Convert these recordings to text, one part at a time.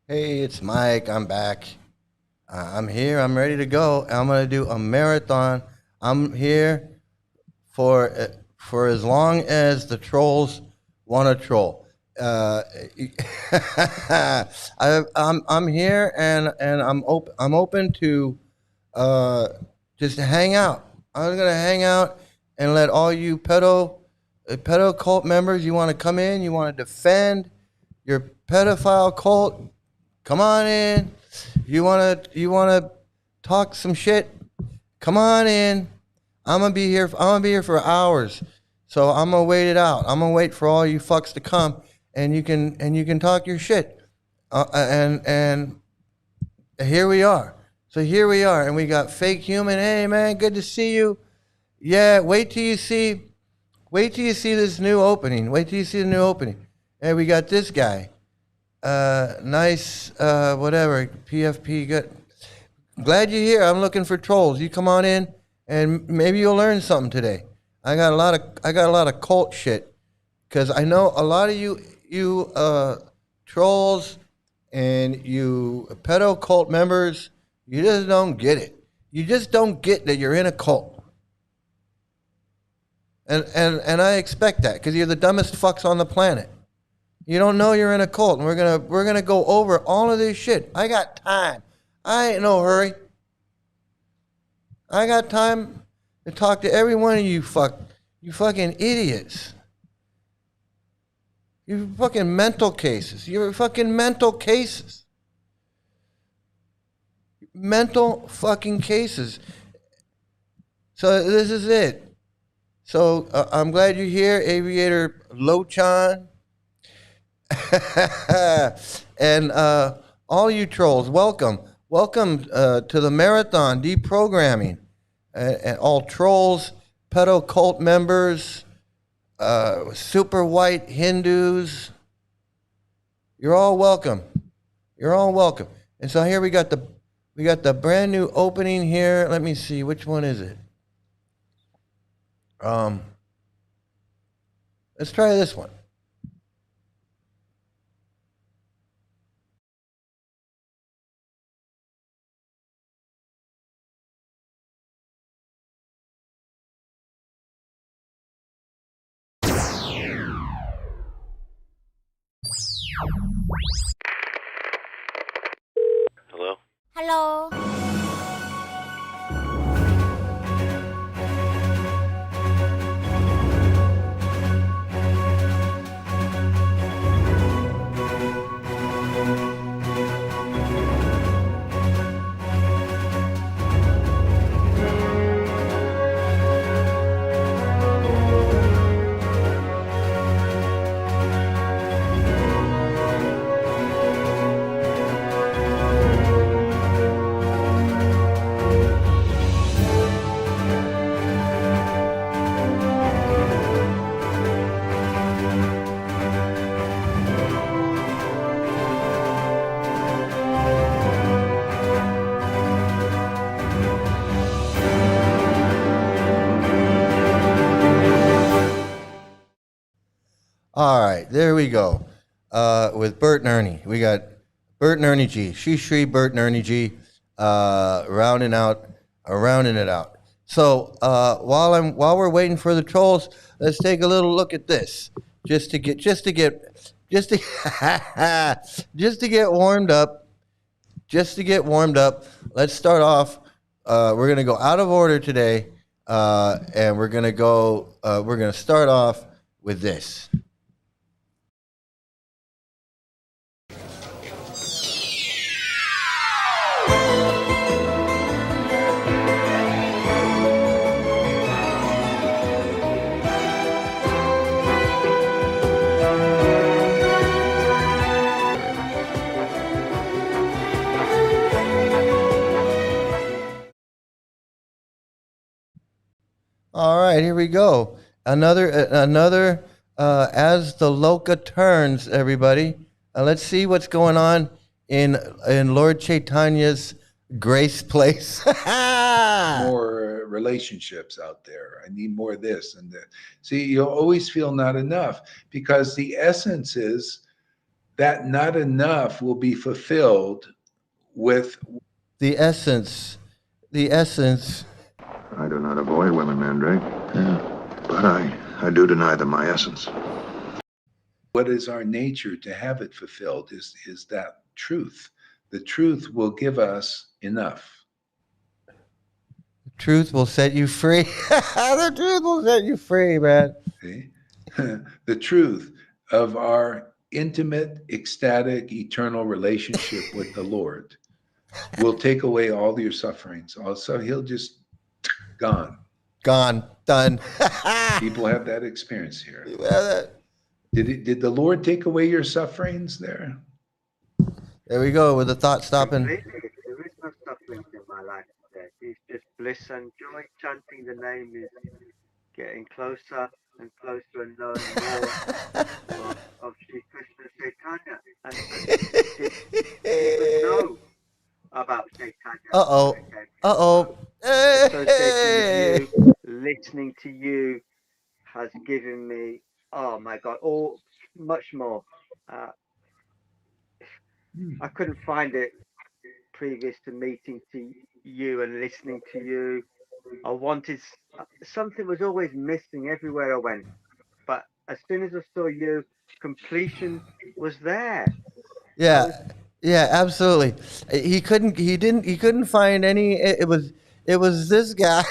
Hey, it's Mike. I'm back. I'm here. I'm ready to go. I'm gonna do a marathon. I'm here for as long as the trolls want to troll. Uh, I'm here and I'm open to uh, just hang out. I'm gonna hang out and let all you pedo cult members. You want to come in? You want to defend your pedophile cult? Come on in. You wanna talk some shit? Come on in. I'm gonna be here for hours. So I'm gonna wait it out. I'm gonna wait for all you fucks to come and you can talk your shit. And here we are. So here we are, and we got fake human. Hey man, good to see you. Yeah, wait till you see this new opening. Wait till you see the new opening. Hey, we got this guy. Nice, whatever, PFP, good. Glad you're here. I'm looking for trolls. You come on in, and maybe you'll learn something today. I got a lot of cult shit, because I know a lot of you trolls and you pedo cult members. You just don't get it. You just don't get that you're in a cult, and I expect that because you're the dumbest fucks on the planet. You don't know you're in a cult, and we're gonna go over all of this shit. I got time. I ain't no hurry. I got time to talk to every one of you fucking idiots. You fucking mental cases. You're fucking mental cases. Mental fucking cases. So this is it. So I'm glad you're here, Aviator Lochan. And all you trolls, welcome. Welcome to the marathon, Deprogramming. And all trolls, pedo cult members, super white Hindus. You're all welcome. You're all welcome. And so here we got the brand new opening here. Let me see, which one is it? Let's try this one. Hello? Hello. All right, there we go. With Bert and Ernie, we got Bert and Ernie G. Shri Bert and Ernie G. Rounding it out. So while we're waiting for the trolls, let's take a little look at this, just to get just to just to get warmed up. Just to get warmed up. Let's start off. We're gonna go out of order today, and we're gonna go. We're gonna start off with this. All right, here we go. Another. As the Loka turns, everybody. Let's see what's going on in Lord Chaitanya's grace place. More relationships out there. I need more of this and that. See, you'll always feel not enough because the essence is that not enough will be fulfilled with the essence. The essence. I do not avoid women, Mandrake. Yeah. But I do deny them my essence. what is our nature to have it fulfilled is that truth. The truth will give us enough. Truth will set you free. The truth will set you free, man. Okay? The truth of our intimate, ecstatic, eternal relationship with the Lord will take away all your sufferings. Also, he'll just gone. Gone. Done. People have that experience here. You have that. Did the Lord take away your sufferings there? There we go with the thought stopping. Completely. There is no suffering in my life today. It's just bliss and joy. Chanting the name is getting closer and closer and knowing more of Shri Krishna Chaitanya. And people know about Chaitanya. Uh-oh. Okay? Uh-oh. Associating with you, listening to you has given me, oh my God, much more. I couldn't find it previous to meeting to you and listening to you. I wanted something was always missing everywhere I went, but as soon as I saw you, completion was there. Yeah, yeah, absolutely. He couldn't find any. It was this guy.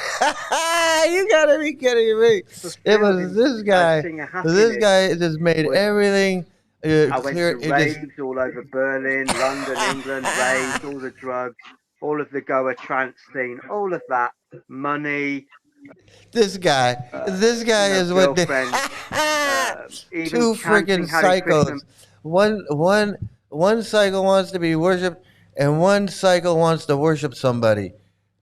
You gotta be kidding me! It was this guy. This guy just made everything I clear. went to raves all over Berlin, London, England, raves, all the drugs, all of the Goa trance scene, all of that money. This guy is what even two freaking psychos. One psycho wants to be worshipped, and one psycho wants to worship somebody.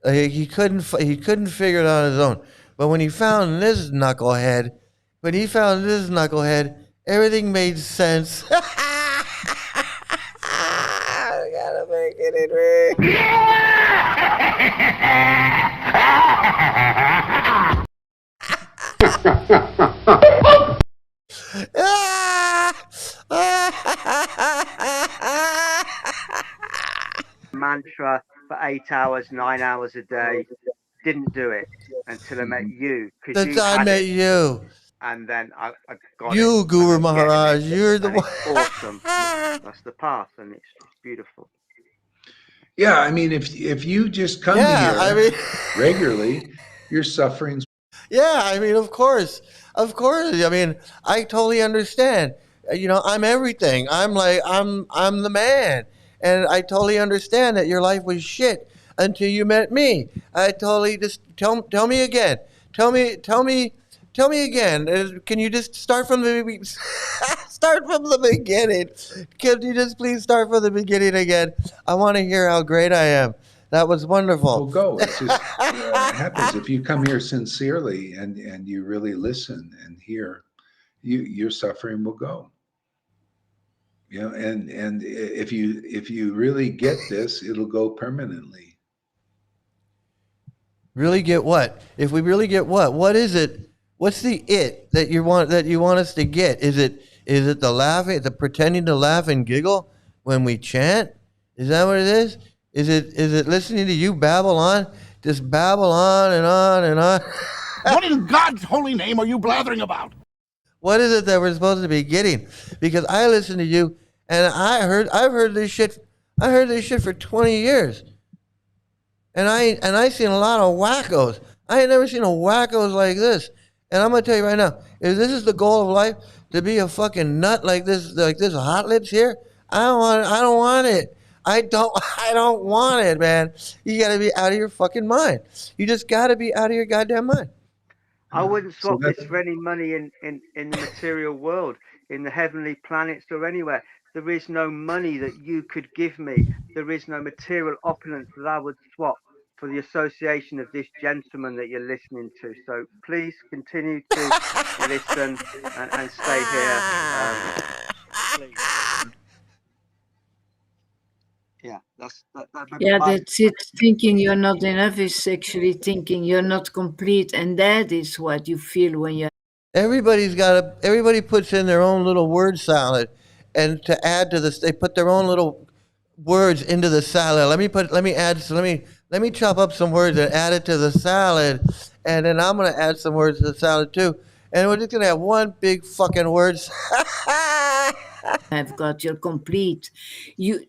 He couldn't figure it out on his own. But when he found this knucklehead, everything made sense. I gotta make it in me. Mantra for 8 hours, 9 hours a day. Didn't do it until I met you. That's I met you. And then I got you, it. Guru Maharaj. You're the one. Awesome. That's the path, and it's beautiful. Yeah, I mean, if you just come here regularly, your sufferings. Yeah, I mean, of course. I mean, I totally understand. You know, I'm everything. I'm the man, and I totally understand that your life was shit until you met me. I totally just tell me again. Tell me again. Can you just start from the beginning? Can you just please start from the beginning again? I want to hear how great I am. That was wonderful. Well, go. It's just happens if you come here sincerely and you really listen and hear. Your suffering will go. You know, and if you really get this, it'll go permanently. Really get what? If we really get what? What is it? What's the it that you want us to get? Is it the laughing, the pretending to laugh and giggle when we chant? Is that what it is? Is it listening to you babble on? Just babble on and on and on. What in God's holy name are you blathering about? What is it that we're supposed to be getting? Because I listen to you and I've heard this shit for 20 years. And I seen a lot of wackos. I ain't never seen a wackos like this. And I'm gonna tell you right now, if this is the goal of life, to be a fucking nut like this hot lips here, I don't want it. I don't want it, man. You gotta be out of your fucking mind. You just gotta be out of your goddamn mind. I wouldn't swap this for any money in the material world, in the heavenly planets or anywhere. There is no money that you could give me. There is no material opulence that I would swap for the association of this gentleman that you're listening to. So please continue to listen and stay here. Please. Yeah, that's it. Thinking you're not enough is actually thinking you're not complete, and that is what you feel when you're. Everybody puts in their own little word salad, and to add to this, they put their own little words into the salad. Let me chop up some words and add it to the salad, and then I'm gonna add some words to the salad too, and we're just gonna have one big fucking words. I've got your complete. You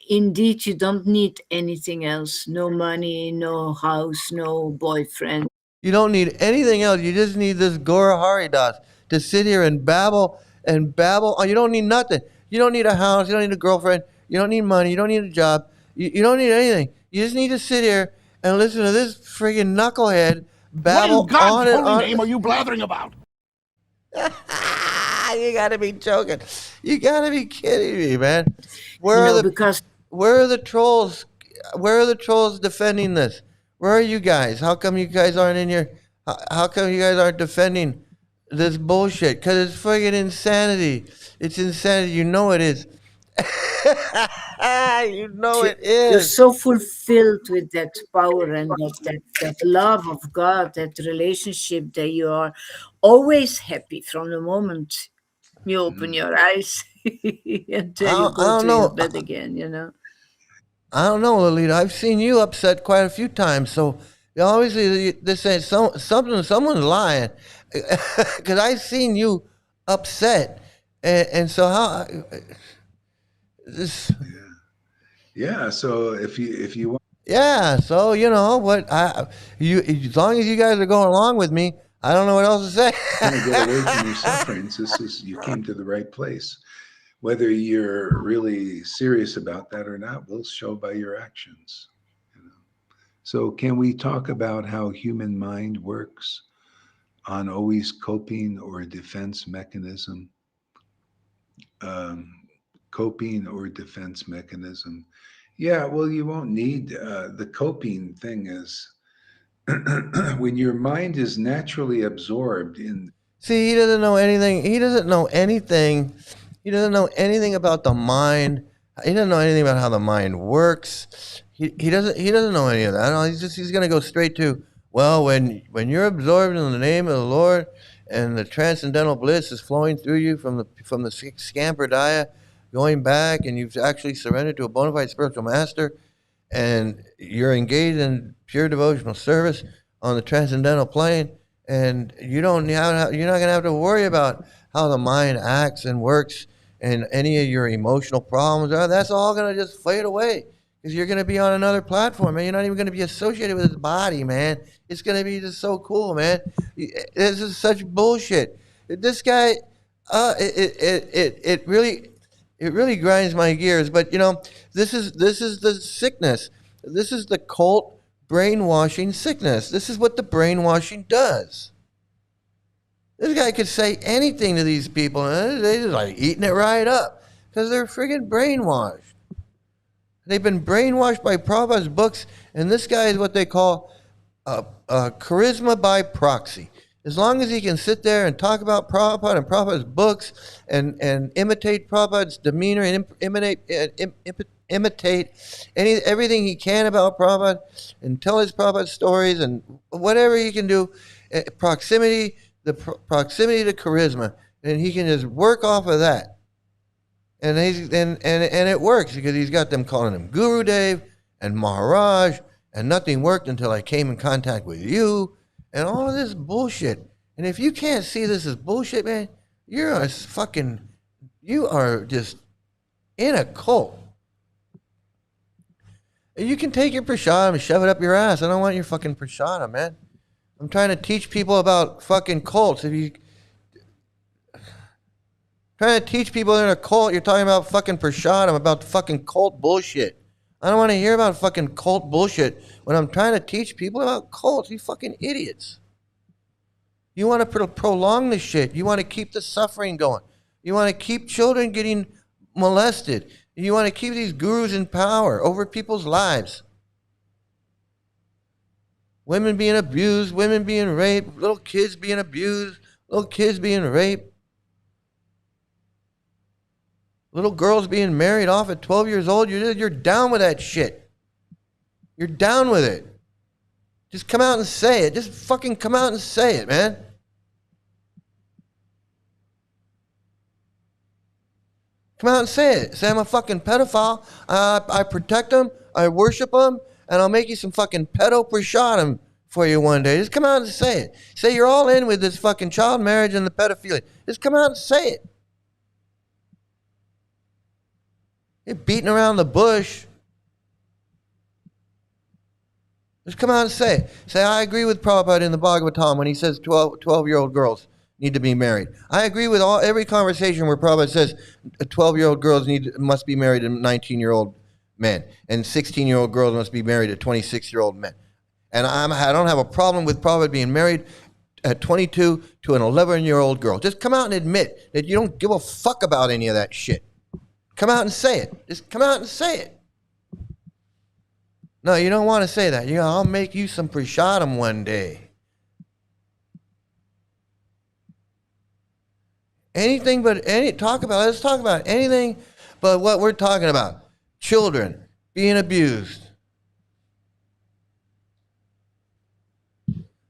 indeed, you don't need anything else. No money, no house, no boyfriend. You don't need anything else. You just need this Gora Haridas to sit here and babble and babble. Oh, you don't need nothing. You don't need a house. You don't need a girlfriend. You don't need money. You don't need a job. You don't need anything. You just need to sit here and listen to this friggin' knucklehead babble What in God's on and holy on. name are you blathering about? You gotta be joking. You gotta be kidding me, man. Because Where are the trolls? Where are the trolls defending this? Where are you guys? How come you guys aren't in your? How come you guys aren't defending this bullshit? Because it's friggin' insanity. It's insanity. You know it is. You know it you're is. so fulfilled with that power and that love of God, that relationship, that you are always happy from the moment you open your eyes until you I go don't to know. your bed again, I don't know, Lolita. I've seen you upset quite a few times. So obviously, this ain't something. Someone's lying, because I've seen you upset, and so how this? Yeah. So if you want Yeah. So you know what? As long as you guys are going along with me, I don't know what else to say. to get away from your sufferings, you came to the right place. Whether you're really serious about that or not will show by your actions. So can we talk about how human mind works on always coping or defense mechanism? Coping or defense mechanism. Yeah, well, you won't need the coping thing is when your mind is naturally absorbed in. See, he doesn't know anything. He doesn't know anything. He doesn't know anything about the mind. He doesn't know anything about how the mind works. He doesn't know any of that. No, he's gonna go straight to, well, when you're absorbed in the name of the Lord and the transcendental bliss is flowing through you from the Scamperdaya, going back, and you've actually surrendered to a bona fide spiritual master, and you're engaged in pure devotional service on the transcendental plane, and you're not going to have to worry about how the mind acts and works and any of your emotional problems. That's all going to just fade away, because you're going to be on another platform, man. You're not even going to be associated with his body, man. It's going to be just so cool, man. This is such bullshit. This guy, it really grinds my gears. But this is the sickness. This is the cult brainwashing sickness. This is what the brainwashing does. This guy could say anything to these people, and they're just like eating it right up because they're friggin' brainwashed. They've been brainwashed by Prabhupada's books, and this guy is what they call charisma by proxy. As long as he can sit there and talk about Prabhupada and Prabhupada's books and imitate Prabhupada's demeanor and imitate everything he can about Prabhupada and tell his Prabhupada stories and whatever he can do, proximity to charisma, and he can just work off of that. And it works because he's got them calling him Guru Dev and Maharaj, and nothing worked until I came in contact with you, and all of this bullshit. And if you can't see this as bullshit, man, you are just in a cult. You can take your prasadam and shove it up your ass. I don't want your fucking prasadam, man. I'm trying to teach people about fucking cults. If you trying to teach people in a cult, you're talking about fucking prasadam, about fucking cult bullshit. I don't want to hear about fucking cult bullshit when I'm trying to teach people about cults. You fucking idiots. You want to prolong the shit. You want to keep the suffering going. You want to keep children getting molested. You want to keep these gurus in power over people's lives. Women being abused, women being raped, little kids being abused, little kids being raped. Little girls being married off at 12 years old. You're down with that shit. You're down with it. Just come out and say it. Just fucking come out and say it, man. Come out and say it. Say I'm a fucking pedophile. I protect them. I worship them. And I'll make you some fucking pedo prasadam for you one day. Just come out and say it. Say you're all in with this fucking child marriage and the pedophilia. Just come out and say it. You're beating around the bush. Just come out and say it. Say, I agree with Prabhupada in the Bhagavatam when he says 12-year-old girls need to be married. I agree with every conversation where Prabhupada says 12-year-old girls must be married to 19-year-old men, and 16-year-old girls must be married to 26-year-old men. And I don't have a problem with Prabhupada being married at 22 to an 11-year-old girl. Just come out and admit that you don't give a fuck about any of that shit. Come out and say it. Just come out and say it. No, you don't want to say that. I'll make you some prasadam one day. Anything but let's talk about anything but what we're talking about. Children being abused.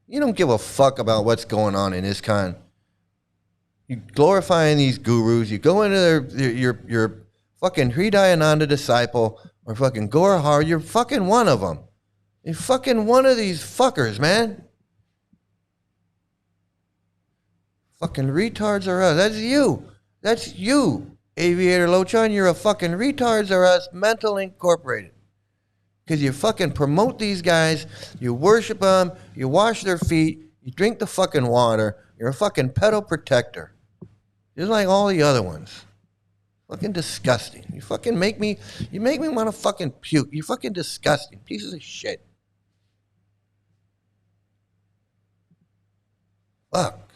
You don't give a fuck about what's going on in ISKCON. You glorifying these gurus. You go into your fucking Hridayananda disciple or fucking Gaurahar. You're fucking one of them. You're fucking one of these fuckers, man. Fucking retards are us. That's you. That's you, Aviator Lochan. You're a fucking retards are us, Mental Incorporated. Because you fucking promote these guys, you worship them, you wash their feet, you drink the fucking water. You're a fucking pedo protector. Just like all the other ones. Fucking disgusting. You fucking make me want to fucking puke. You fucking disgusting. Pieces of shit. Fuck.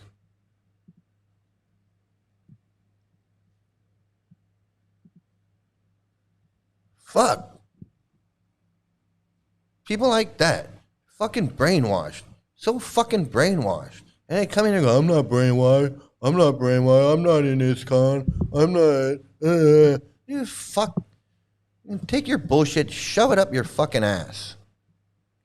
Fuck. People like that. Fucking brainwashed. So fucking brainwashed. And they come in and go, I'm not brainwashed. I'm not brainwashed. I'm not in ISKCON. I'm not. You fuck. Take your bullshit, shove it up your fucking ass.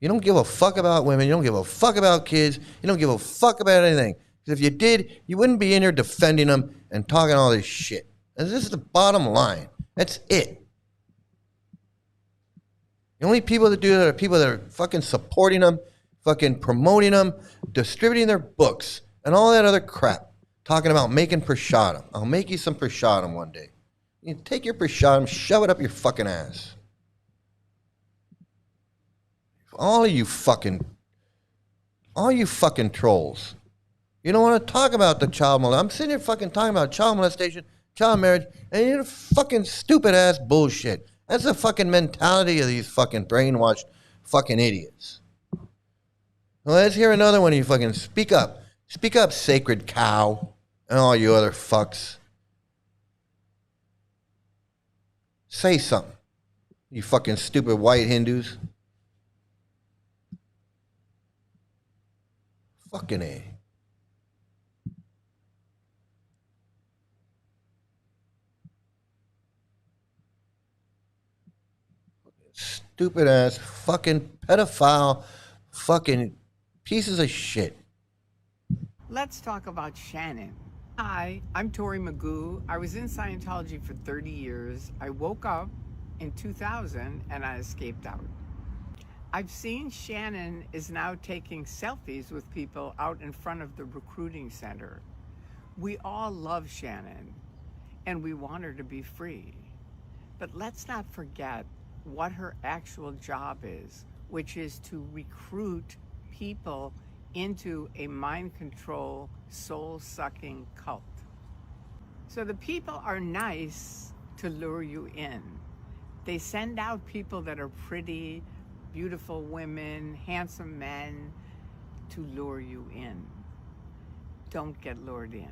You don't give a fuck about women. You don't give a fuck about kids. You don't give a fuck about anything. Because if you did, you wouldn't be in here defending them and talking all this shit. And this is the bottom line. That's it. The only people that do that are people that are fucking supporting them, fucking promoting them, distributing their books, and all that other crap. Talking about making prasadam. I'll make you some prasadam one day. You take your prasadam, shove it up your fucking ass. All you fucking trolls. You don't want to talk about the child molestation. I'm sitting here fucking talking about child molestation, child marriage, and you're fucking stupid ass bullshit. That's the fucking mentality of these fucking brainwashed fucking idiots. Well, let's hear another one of you fucking speak up. Speak up, sacred cow, and all you other fucks. Say something, you fucking stupid white Hindus. Fucking A. Stupid ass fucking pedophile fucking pieces of shit. Let's talk about Shannon. Hi, I'm Tori Magoo. I was in Scientology for 30 years. I woke up in 2000 and I escaped out. I've seen Shannon is now taking selfies with people out in front of the recruiting center. We all love Shannon and we want her to be free. But let's not forget what her actual job is, which is to recruit people into a mind control, soul-sucking cult. So the people are nice to lure you in. They send out people that are pretty, beautiful women, handsome men to lure you in. Don't get lured in.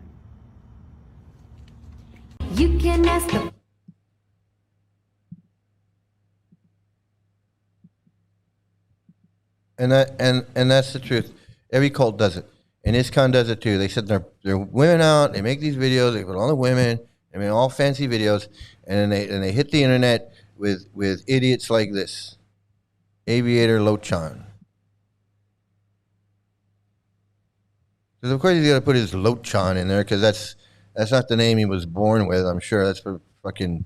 You can ask the And that's the truth. Every cult does it. And ISKCON does it too. They send their women out, they make these videos, they put all the women, they make all fancy videos, and then they hit the internet with idiots like this. Aviator Lochan. Because of course he's got to put his Lochan in there because that's not the name he was born with. I'm sure that's for fucking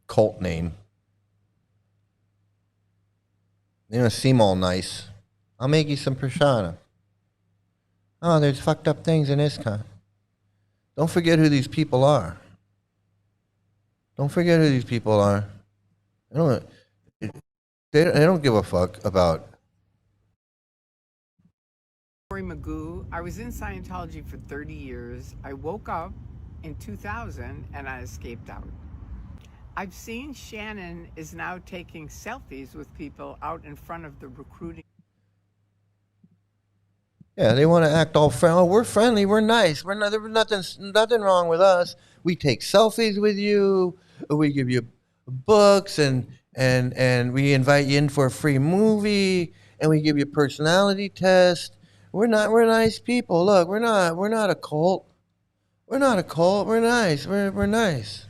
cult name. You know, seem all nice. I'll make you some prashana. Oh, there's fucked up things in ISKCON. Don't forget who these people are. Don't forget who these people are. They don't give a fuck about. Magoo. I was in Scientology for 30 years. I woke up in 2000 and I escaped out. I've seen Shannon is now taking selfies with people out in front of the recruiting. Yeah, they want to act all friendly. Oh, we're friendly. We're nice. We're not. There was nothing wrong with us. We take selfies with you. We give you books and we invite you in for a free movie and we give you a personality test. We're nice people. Look, we're not a cult. We're not a cult. We're nice. We're nice.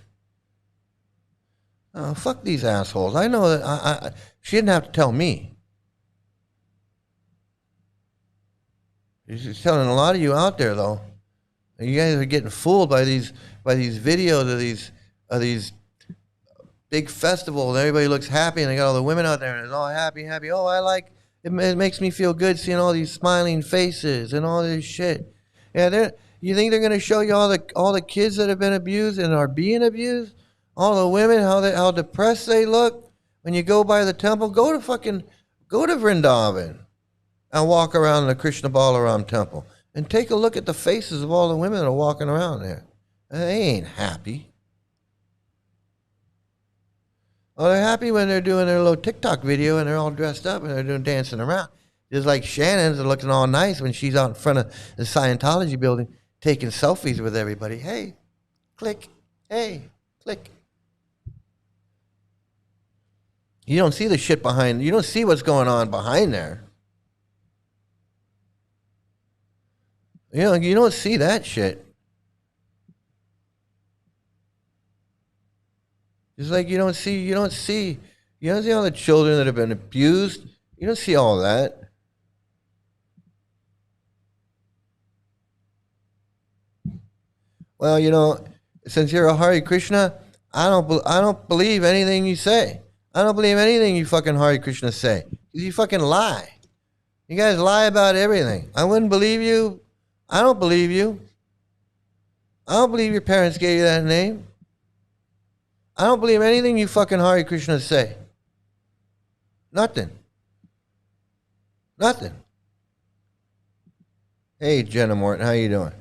Oh, fuck these assholes. I know that she didn't have to tell me. She's telling a lot of you out there though. You guys are getting fooled by these videos of these big festivals. Everybody looks happy and they got all the women out there and it's all happy. Oh, it makes me feel good seeing all these smiling faces and all this shit. Yeah, you think they're gonna show you all the kids that have been abused and are being abused? All the women, how depressed they look when you go by the temple. Go to Vrindavan and walk around the Krishna Balaram temple and take a look at the faces of all the women that are walking around there. They ain't happy. Well, they're happy when they're doing their little TikTok video and they're all dressed up and they're doing dancing around. Just like Shannon's looking all nice when she's out in front of the Scientology building taking selfies with everybody. Hey, click. Hey, click. You don't see the shit behind. You don't see what's going on behind there. You don't see that shit. Just like you don't see all the children that have been abused. You don't see all that. Well, since you're a Hare Krishna, I don't believe anything you say. I don't believe anything you fucking Hare Krishna say. You fucking lie. You guys lie about everything. I wouldn't believe you. I don't believe you. I don't believe your parents gave you that name. I don't believe anything you fucking Hare Krishna say. Nothing. Hey, Jenna Morton, how you doing?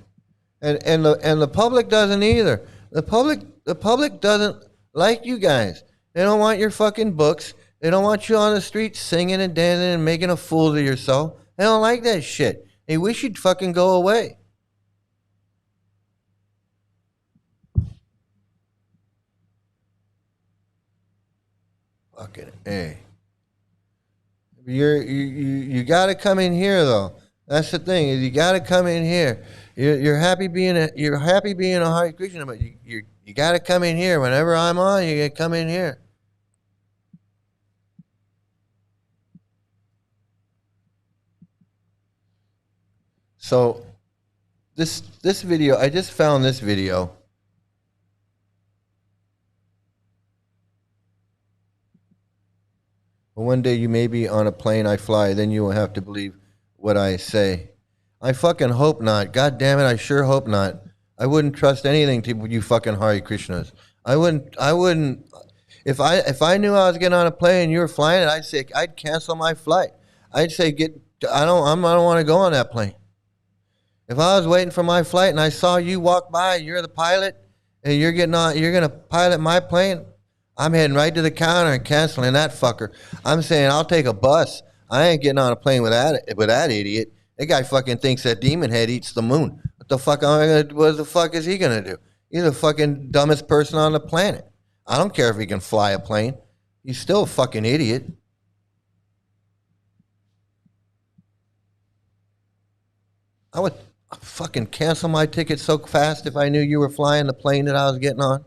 And the public doesn't either. The public doesn't like you guys. They don't want your fucking books. They don't want you on the street singing and dancing and making a fool of yourself. They don't like that shit. They wish you'd fucking go away. Fucking A. You got to come in here though. That's the thing, is you got to come in here. You're happy being a Hare Krishna, but you got to come in here. Whenever I'm on, you got to come in here. So this video, I just found this video. One day you may be on a plane I fly, then you will have to believe what I say. I fucking hope not. God damn it, I sure hope not. I wouldn't trust anything to you fucking Hare Krishnas. I wouldn't. If I knew I was getting on a plane and you were flying it, I'd cancel my flight. I'd say I don't want to go on that plane. If I was waiting for my flight and I saw you walk by, you're the pilot, and you're gonna pilot my plane, I'm heading right to the counter and canceling that fucker. I'm saying I'll take a bus. I ain't getting on a plane with that idiot. That guy fucking thinks that demon head eats the moon. What the fuck is he gonna do? He's the fucking dumbest person on the planet. I don't care if he can fly a plane. He's still a fucking idiot. I would fucking cancel my ticket so fast if I knew you were flying the plane that I was getting on.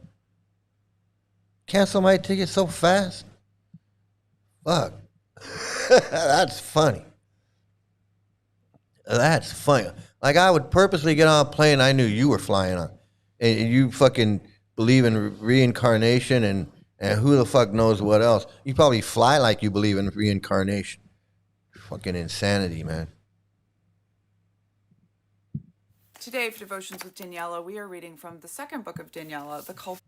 Cancel my ticket so fast? Fuck. That's funny. That's funny. Like I would purposely get on a plane I knew you were flying on. and you fucking believe in reincarnation and who the fuck knows what else. You probably fly like you believe in reincarnation. Fucking insanity, man. Today for Devotions with Daniela, we are reading from the second book of Daniela, the Cult.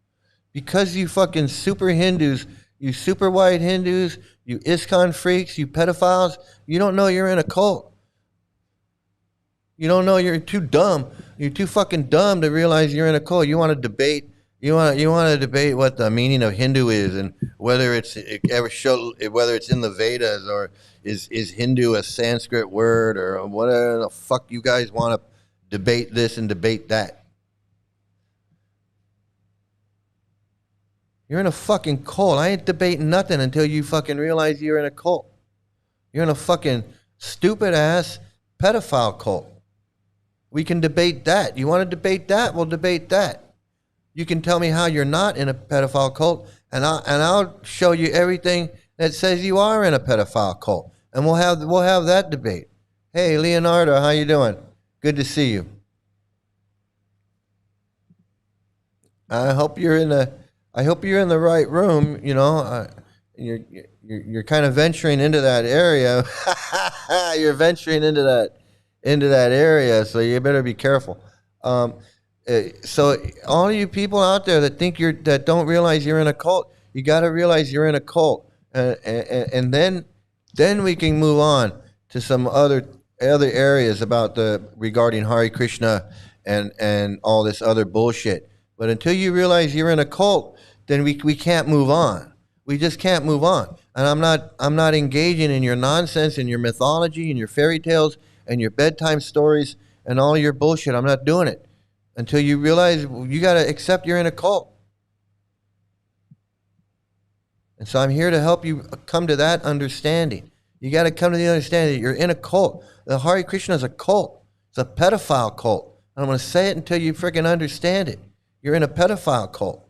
Because you fucking super Hindus, you super white Hindus, you ISKCON freaks, you pedophiles, you don't know you're in a cult. You don't know, you're too dumb. You're too fucking dumb to realize you're in a cult. You want to debate. You want to debate what the meaning of Hindu is and whether it's in the Vedas or is Hindu a Sanskrit word or whatever the fuck you guys want to debate this and debate that. You're in a fucking cult. I ain't debating nothing until you fucking realize you're in a cult. You're in a fucking stupid ass pedophile cult. We can debate that. You want to debate that? We'll debate that. You can tell me how you're not in a pedophile cult, and I'll show you everything that says you are in a pedophile cult, and we'll have that debate. Hey, Leonardo, how you doing? Good to see you. I hope you're in the right room. You know, you're kind of venturing into that area. You're venturing into that area, so you better be careful. So all you people out there that don't realize you're in a cult, you got to realize you're in a cult, and then we can move on to some other areas regarding Hare Krishna and all this other bullshit. But until you realize you're in a cult, then we can't move on. We just can't move on. And I'm not engaging in your nonsense and your mythology and your fairy tales and your bedtime stories and all your bullshit. I'm not doing it until you realize you got to accept you're in a cult. And so I'm here to help you come to that understanding. You got to come to the understanding that you're in a cult. The Hare Krishna is a cult. It's a pedophile cult. And I'm going to say it until you freaking understand it. You're in a pedophile cult.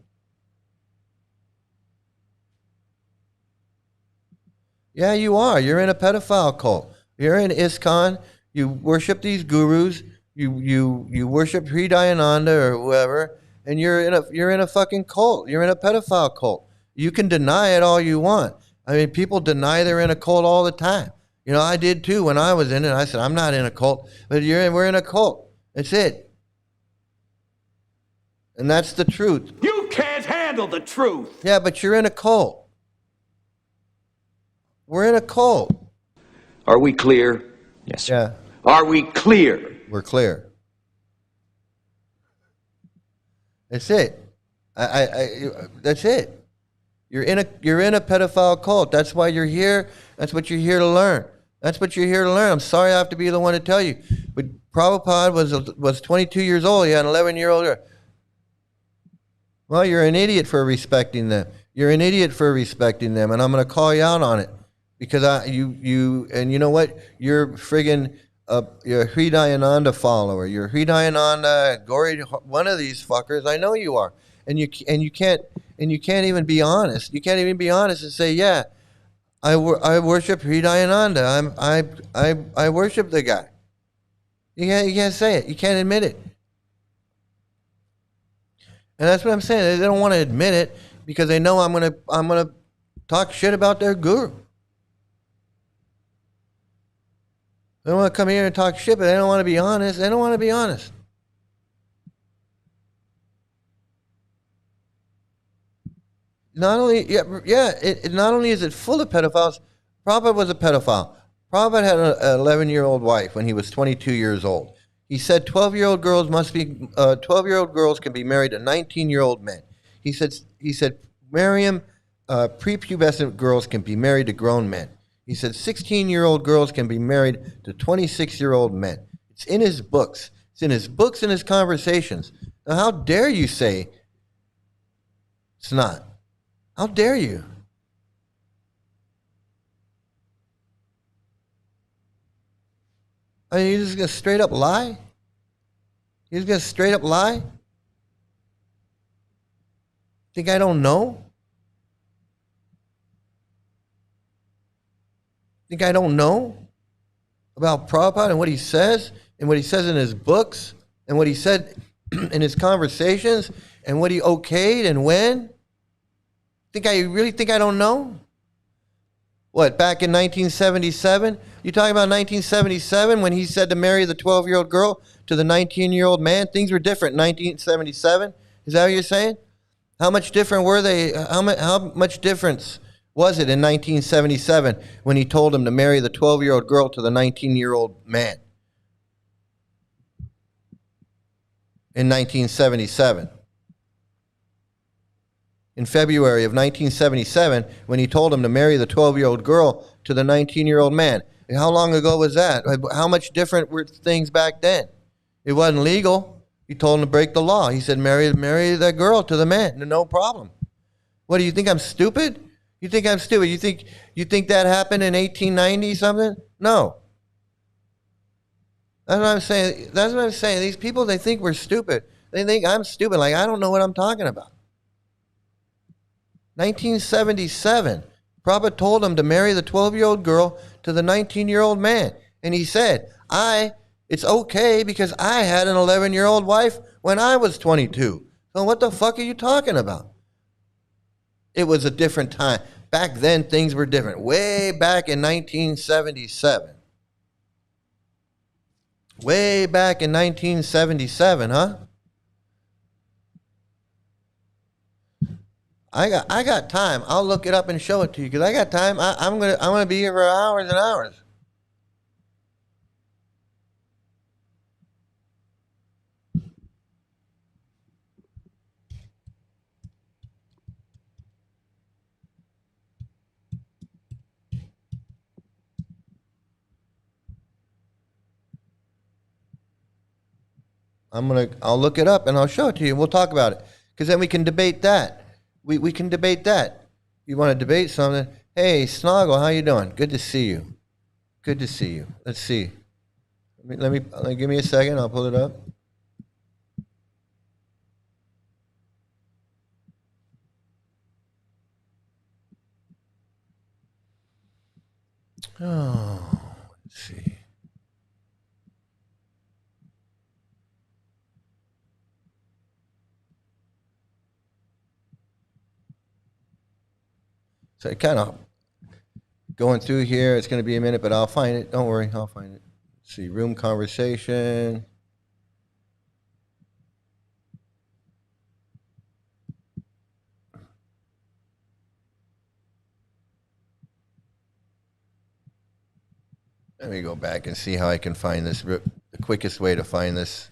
Yeah, you are. You're in a pedophile cult. You're in ISKCON. You worship these gurus. You worship Hridayananda or whoever, and you're in a fucking cult. You're in a pedophile cult. You can deny it all you want. I mean, people deny they're in a cult all the time. You know, I did too when I was in it. I said I'm not in a cult, but we're in a cult. That's it. And that's the truth. You can't handle the truth. Yeah, but you're in a cult. We're in a cult. Are we clear? Yes, sir. Yeah. Are we clear? We're clear. That's it. That's it. You're in a pedophile cult. That's why you're here. That's what you're here to learn. That's what you're here to learn. I'm sorry I have to be the one to tell you. But Prabhupada was 22 years old. He had an 11-year-old girl. Well, you're an idiot for respecting them. You're an idiot for respecting them, and I'm going to call you out on it because you know what? You're friggin' you're a Hridayananda follower. You're a Hridayananda, Gauri, one of these fuckers. I know you are, and you can't even be honest. You can't even be honest and say, yeah, I worship Hridayananda. I worship the guy. You can't say it. You can't admit it. And that's what I'm saying. They don't want to admit it because they know I'm gonna talk shit about their guru. They want to come here and talk shit, but they don't want to be honest. They don't want to be honest. Not only, not only is it full of pedophiles. Prabhupada was a pedophile. Prabhupada had an 11-year-old wife when he was 22 years old. He said 12-year-old girls can be married to 19-year-old men. He said Miriam, prepubescent girls can be married to grown men. He said 16-year-old girls can be married to 26-year-old men. It's in his books. It's in his books and his conversations. Now, how dare you say it's not? How dare you? I mean, you're just going to straight up lie? You're just going to straight up lie? Think I don't know? Think I don't know about Prabhupada and what he says in his books and what he said in his conversations and what he okayed and when? You really think I don't know? What, back in 1977? You talking about 1977 when he said to marry the 12-year-old girl to the 19-year-old man? Things were different in 1977? Is that what you're saying? How much different were they? How much difference was it in 1977 when he told him to marry the 12-year-old girl to the 19-year-old man? In 1977. In February of 1977, when he told him to marry the 12-year-old girl to the 19-year-old man. How long ago was that? How much different were things back then? It wasn't legal. He told him to break the law. He said, marry that girl to the man. No problem. What, do you think I'm stupid? You think I'm stupid? You think that happened in 1890 something? No. That's what I'm saying. That's what I'm saying. These people, they think we're stupid. They think I'm stupid. Like, I don't know what I'm talking about. 1977, Prabhupada told him to marry the 12-year-old girl to the 19-year-old man. And he said, it's okay because I had an 11-year-old wife when I was 22. So what the fuck are you talking about? It was a different time. Back then, things were different. Way back in 1977. Way back in 1977, huh? I got time. I'll look it up and show it to you because I got time. I'm gonna be here for hours and hours. I'll look it up and I'll show it to you. We'll talk about it because then we can debate that. We can debate that. You want to debate something? Hey, Snoggle, how you doing? Good to see you. Good to see you. Let's see. Let me give me a second. I'll pull it up. Oh, let's see. So kind of going through here. It's going to be a minute, but I'll find it. Don't worry, I'll find it. Let's see, room conversation. Let me go back and see how I can find this. The quickest way to find this.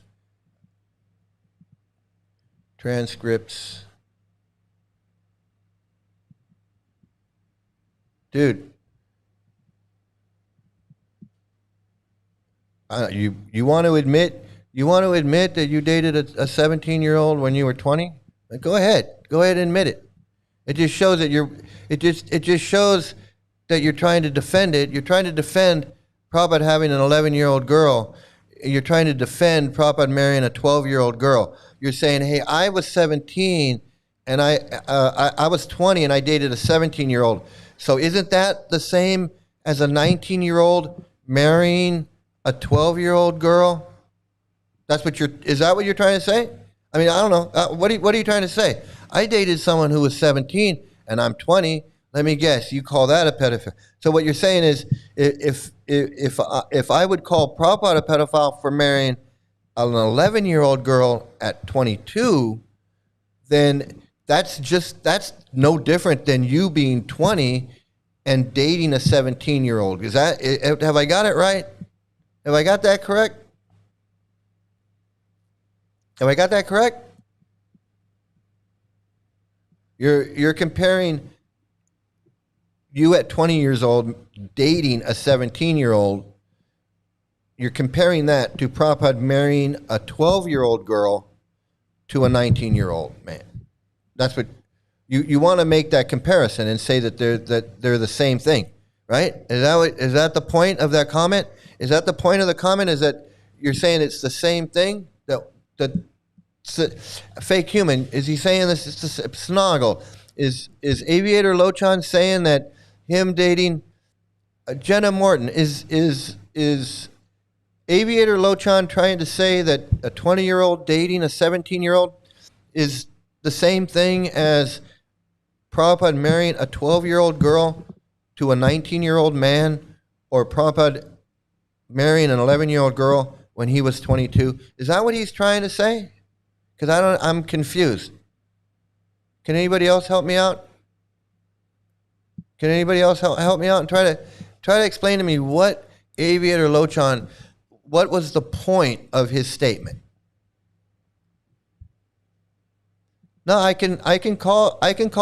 Transcripts. Dude, you want to admit that you dated a 17-year-old when you were 20? Go ahead and admit it. It just shows that you're trying to defend it. You're trying to defend Prabhupada having an 11-year-old girl. You're trying to defend Prabhupada marrying a 12-year-old girl. You're saying, hey, I was 17 and I was 20 and I dated a 17-year-old. So isn't that the same as a 19-year-old marrying a 12-year-old girl? Is that what you're trying to say? I mean, I don't know. What are you trying to say? I dated someone who was 17 and I'm 20. Let me guess. You call that a pedophile? So what you're saying is, if I would call Prabhupada a pedophile for marrying an 11-year-old girl at 22, then that's no different than you being 20 and dating a 17-year-old. Have I got it right? Have I got that correct? Have I got that correct? You're comparing you at 20 years old dating a 17-year-old. You're comparing that to Prabhupada marrying a 12-year-old girl to a 19-year-old man. That's what you want to make that comparison and say that they're the same thing, right? Is that the point of that comment? Is that the point of the comment? Is that you're saying it's the same thing? That fake human, is he saying this? It's a snoggle. Is Aviator Lochan saying that him dating Jenna Morton is Aviator Lochan trying to say that a 20-year-old dating a 17-year-old is the same thing as Prabhupada marrying a 12-year-old girl to a 19-year-old man, or Prabhupada marrying an 11-year-old girl when he was 22? Is that what he's trying to say? Because I'm confused. Can anybody else help me out? Can anybody else help me out and try to explain to me what Aviator Lochan, what was the point of his statement? No, I can call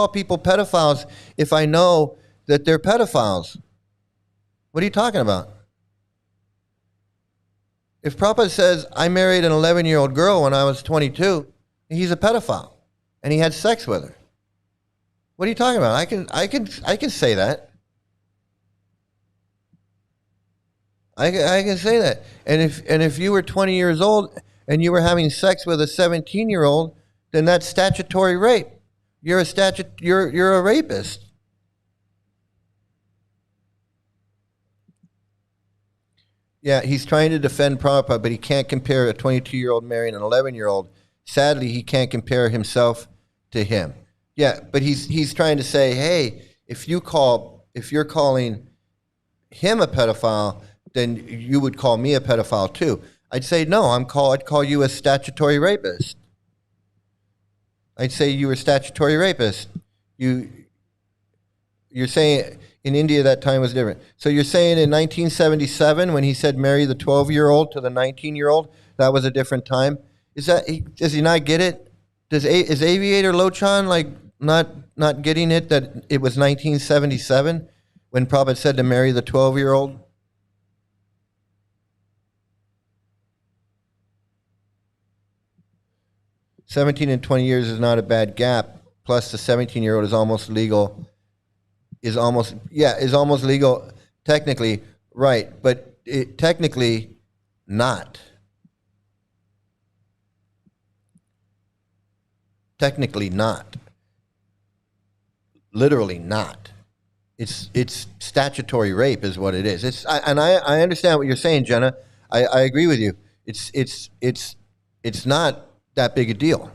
people pedophiles if I know that they're pedophiles. What are you talking about? If Prabhupada says I married an 11-year-old girl when I was 22, he's a pedophile, and he had sex with her. What are you talking about? I can say that. I can say that. And if you were 20 years old and you were having sex with a 17-year-old, then that's statutory rape. You're a rapist. Yeah, he's trying to defend Prabhupada, but he can't compare a 22-year-old marrying an 11-year-old. Sadly, he can't compare himself to him. Yeah, but he's trying to say, hey, if you're calling him a pedophile, then you would call me a pedophile too. I'd say no. I'd call you a statutory rapist. I'd say you were a statutory rapist. You're saying in India that time was different. So you're saying in 1977 when he said marry the 12-year-old to the 19-year-old, that was a different time? Does he not get it? Is Aviator Lochan like not getting it that it was 1977 when Prabhupada said to marry the 12-year-old? $17 and 20 years is not a bad gap. Plus, the 17-year-old is almost legal. Is almost legal technically, right? But technically, not. Technically, not. Literally, not. It's statutory rape, is what it is. I understand what you're saying, Jenna. I agree with you. It's not that big a deal.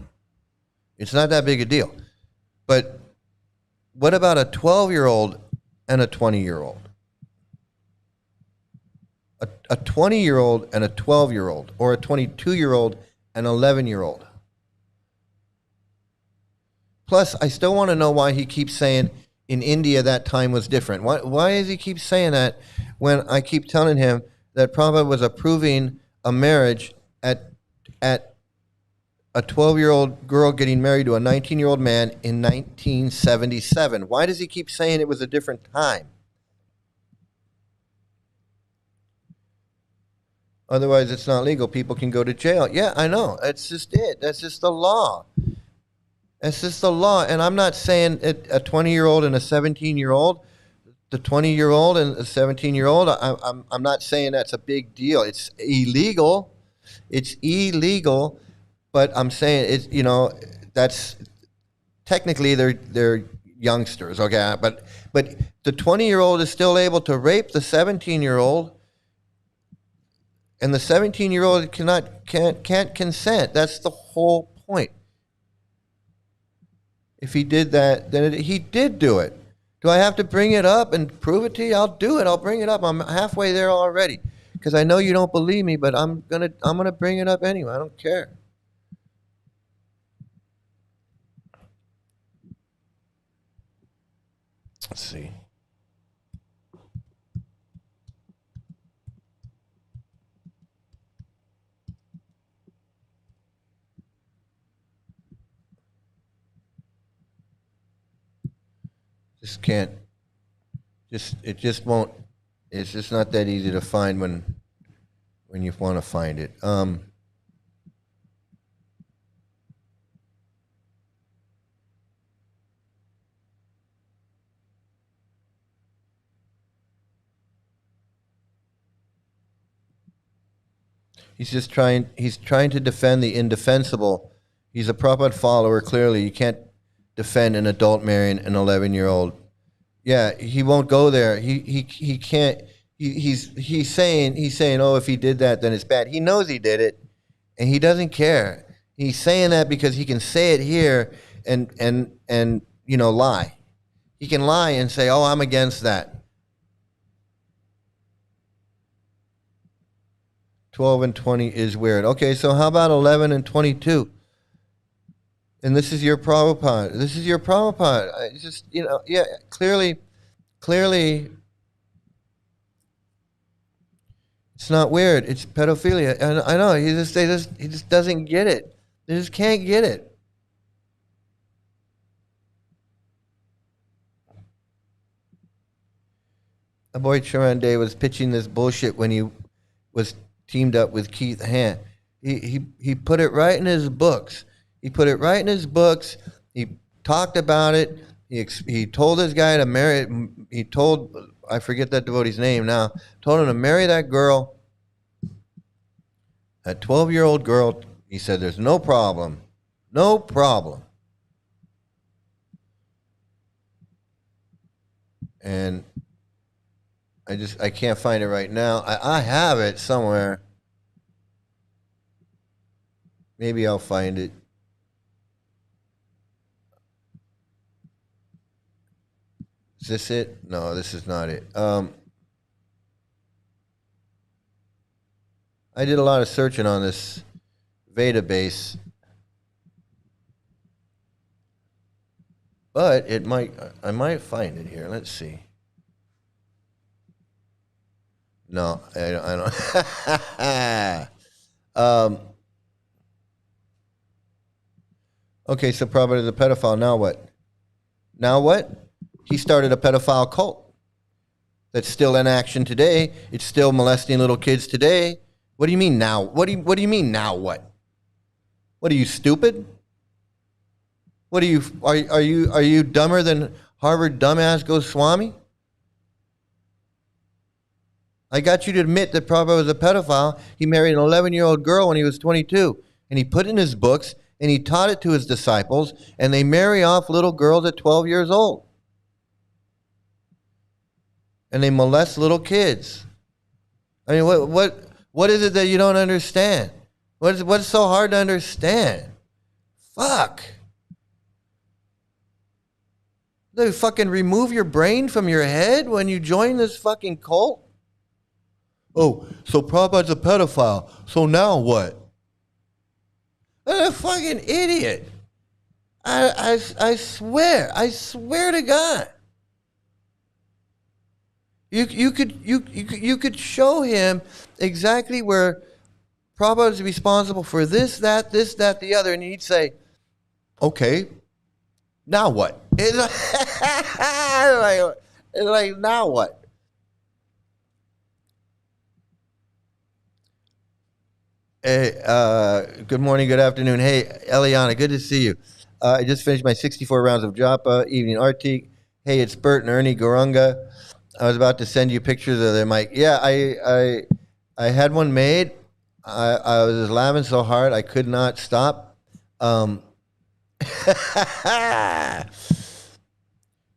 It's not that big a deal. But what about a 12-year-old and a 20-year-old? A 20-year-old and a 12-year-old, or a 22-year-old and 11-year-old? Plus, I still want to know why he keeps saying in India that time was different. Why does he keep saying that when I keep telling him that Prabhupada was approving a marriage at a 12-year-old girl getting married to a 19-year-old man in 1977? Why does he keep saying it was a different time? Otherwise, it's not legal. People can go to jail. Yeah, I know. That's just it. That's just the law. That's just the law. And I'm not saying a 20-year-old and a 17-year-old, the 20-year-old and a 17-year-old, I'm not saying that's a big deal. It's illegal. It's illegal. But I'm saying that's technically they're youngsters, okay? But the 20-year-old is still able to rape the 17-year-old, and the 17-year-old can't consent. That's the whole point. If he did that, then he did do it. Do I have to bring it up and prove it to you? I'll do it. I'll bring it up. I'm halfway there already, because I know you don't believe me, but I'm gonna bring it up anyway. I don't care. Let's see. It just won't. It's just not that easy to find when you want to find it. He's trying to defend the indefensible. He's a Prabhupada follower, clearly. You can't defend an adult marrying an 11-year-old. Yeah, he won't go there. He can't he's saying, oh, if he did that, then it's bad. He knows he did it, and he doesn't care. He's saying that because he can say it here and lie. He can lie and say, oh, I'm against that. 12 and 20 is weird. Okay, so how about 11 and 22? And this is your Prabhupada. This is your Prabhupada. It's just, yeah, clearly, it's not weird. It's pedophilia. And I know, he just doesn't get it. They just can't get it. My boy Charan Day was pitching this bullshit when he was teamed up with Keith Han. He put it right in his books. He put it right in his books. He talked about it. He told this guy to marry. He told, I forget that devotee's name now, told him to marry that girl, that 12-year-old girl. He said, there's no problem. No problem. And I can't find it right now. I have it somewhere. Maybe I'll find it. Is this it? No, this is not it. I did a lot of searching on this Veda base, but I might find it here. Let's see. No, I don't. Okay, so Prabhupada is a pedophile. Now what? Now what? He started a pedophile cult that's still in action today. It's still molesting little kids today. What do you mean now? What do you mean now what? What are you, stupid? What are you dumber than Harvard dumbass Goswami? I got you to admit that Prabhupada was a pedophile. He married an 11-year-old girl when he was 22, and he put it in his books, and he taught it to his disciples, and they marry off little girls at 12 years old. And they molest little kids. I mean, what is it that you don't understand? What's so hard to understand? Fuck. They fucking remove your brain from your head when you join this fucking cult? Oh, so Prabhupada's a pedophile. So now what? I'm a fucking idiot. I swear to God. You could show him exactly where Prabhupada is responsible for this, that, the other, and he'd say, okay, now what? It's like, now what? Hey, good morning, good afternoon. Hey, Eliana, good to see you. I just finished my 64 rounds of japa, evening Rtviks. Hey, it's Bert and Ernie Gorunga. I was about to send you pictures of them. Like, yeah, I had one made. I was just laughing so hard I could not stop.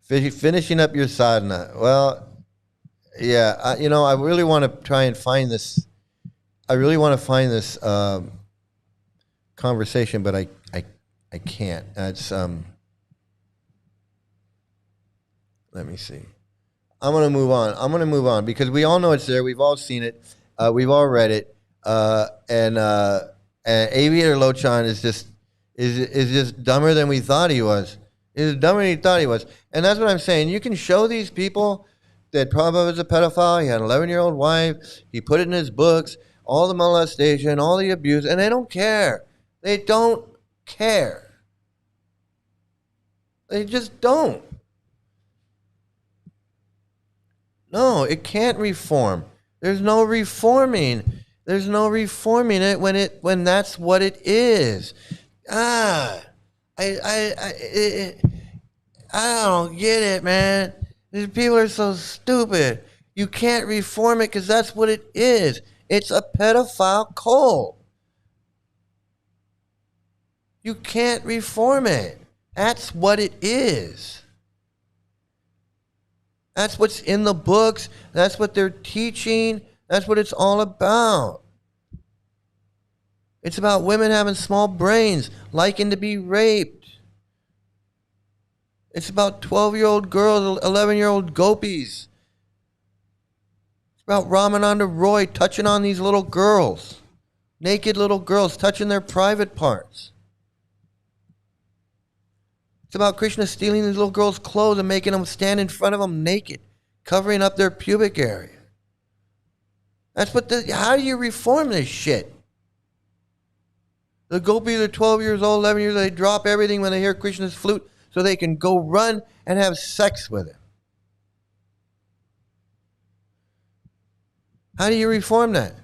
Finishing up your sadhana. Well, yeah, I really want to try and find this. I really want to find this conversation, but I can't. It's let me see. I'm gonna move on because we all know it's there. We've all seen it. We've all read it. And Aviator Lochan is just dumber than we thought he was. He's dumber than he thought he was. And that's what I'm saying. You can show these people that Prabhupada was a pedophile. He had an 11-year-old wife. He put it in his books. All the molestation, all the abuse, and they don't care. They don't care. They just don't. No, it can't reform. There's no reforming. There's no reforming it when that's what it is. I don't get it, man. These people are so stupid. You can't reform it because that's what it is. It's a pedophile cult. You can't reform it. That's what it is. That's what's in the books. That's what they're teaching. That's what it's all about. It's about women having small brains, liking to be raped. It's about 12-year-old girls, 11-year-old gopis. It's about Ramananda Roy touching on these little girls, naked little girls, touching their private parts. It's about Krishna stealing these little girls' clothes and making them stand in front of them naked, covering up their pubic area. That's what how do you reform this shit? The gopis are 12 years old, 11 years old, they drop everything when they hear Krishna's flute so they can go run and have sex with him. How do you reform that?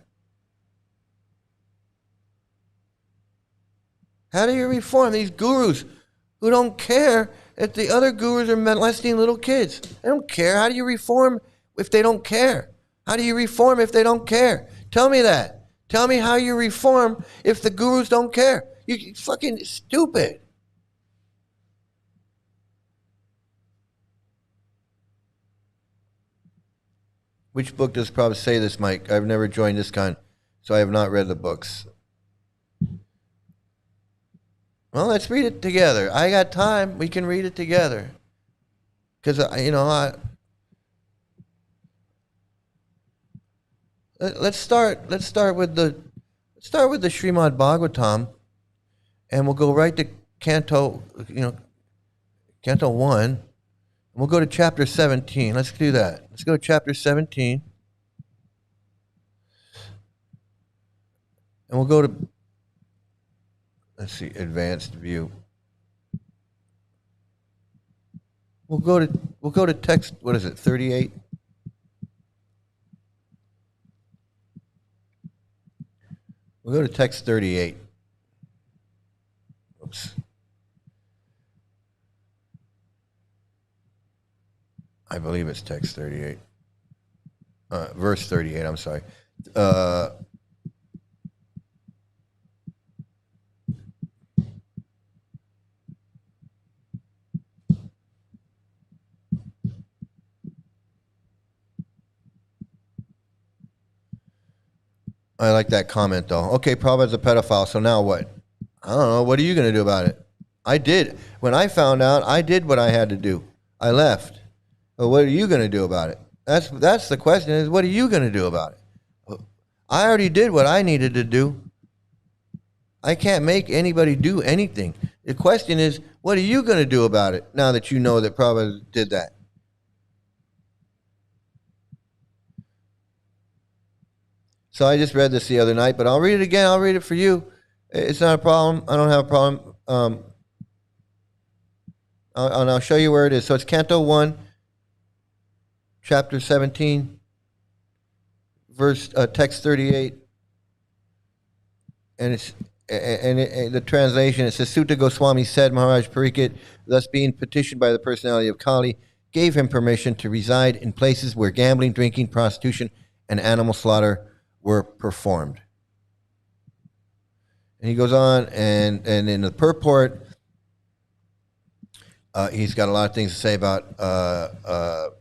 How do you reform these gurus who don't care if the other gurus are molesting little kids? They don't care. How do you reform if they don't care? How do you reform if they don't care? Tell me that. Tell me how you reform if the gurus don't care. You're fucking stupid. Which book does Prabhupada say this, Mike? I've never joined this kind, so I have not read the books. Well, let's read it together. I got time. We can read it together. Because, let's start with the Srimad Bhagavatam, and we'll go right to Canto 1. And we'll go to chapter 17. Let's do that. Let's go to chapter 17. And we'll go to, let's see, advanced view. We'll go to text, what is it, 38? We'll go to text 38. Oops. I believe it's text 38. Verse 38, I'm sorry. I like that comment, though. Okay, Prabhupada's a pedophile, so now what? I don't know. What are you going to do about it? I did. When I found out, I did what I had to do. I left. Well, what are you going to do about it? That's the question, is what are you going to do about it? I already did what I needed to do. I can't make anybody do anything. The question is, what are you going to do about it now that you know that Prabhupada did that? So I just read this the other night, but I'll read it again. I'll read it for you. It's not a problem. I don't have a problem. And I'll show you where it is. So it's Canto 1, chapter 17, verse text 38, and the translation. It says, Sutta Goswami said, Maharaj Pariksit, thus being petitioned by the personality of Kali, gave him permission to reside in places where gambling, drinking, prostitution, and animal slaughter were performed. And he goes on, and in the purport, he's got a lot of things to say about the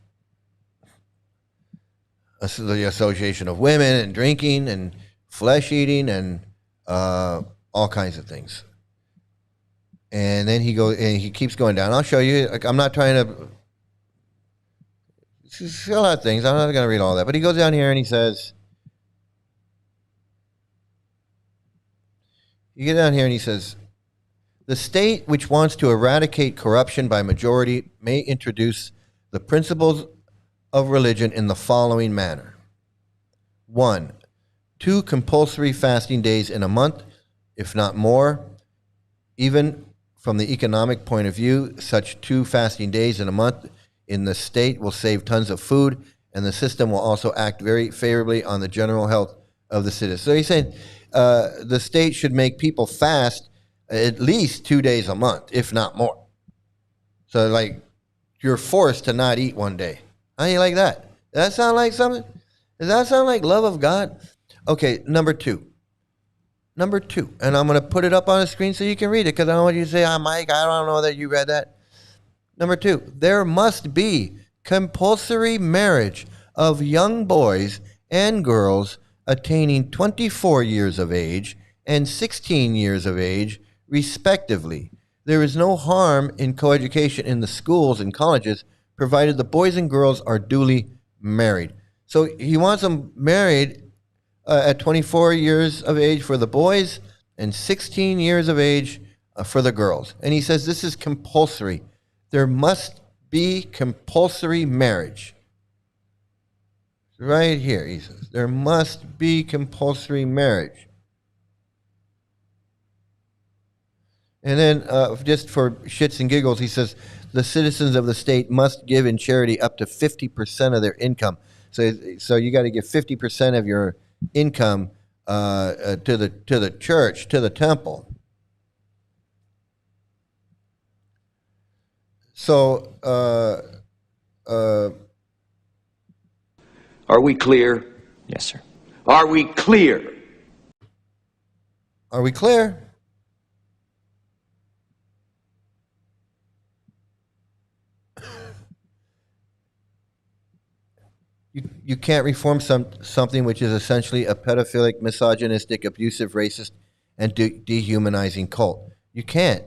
association of women and drinking and flesh eating and all kinds of things. And then he keeps going down. I'll show you. I'm not trying to. It's a lot of things. I'm not going to read all that. But he goes down here and he says. You get down here and he says, the state which wants to eradicate corruption by majority may introduce the principles of religion in the following manner. 1, 2 compulsory fasting days in a month, if not more. Even from the economic point of view, such 2 fasting days in a month in the state will save tons of food, and the system will also act very favorably on the general health of the citizens. So he's saying the state should make people fast at least 2 days a month, if not more. So, like, you're forced to not eat one day. How do you like that? Does that sound like something? Does that sound like love of God? Okay, number 2. Number 2. And I'm going to put it up on the screen so you can read it, because I don't want you to say, Mike, I don't know that you read that. Number 2, there must be compulsory marriage of young boys and girls attaining 24 years of age and 16 years of age, respectively. There is no harm in coeducation in the schools and colleges, provided the boys and girls are duly married. So he wants them married at 24 years of age for the boys and 16 years of age for the girls. And he says this is compulsory. There must be compulsory marriage. Right here, he says, there must be compulsory marriage. And then just for shits and giggles, he says, the citizens of the state must give in charity up to 50% of their income. So you got to give 50% of your income to the church, to the temple. So, Are we clear? Yes, sir. Are we clear? Are we clear? You can't reform something which is essentially a pedophilic, misogynistic, abusive, racist, and dehumanizing cult. You can't.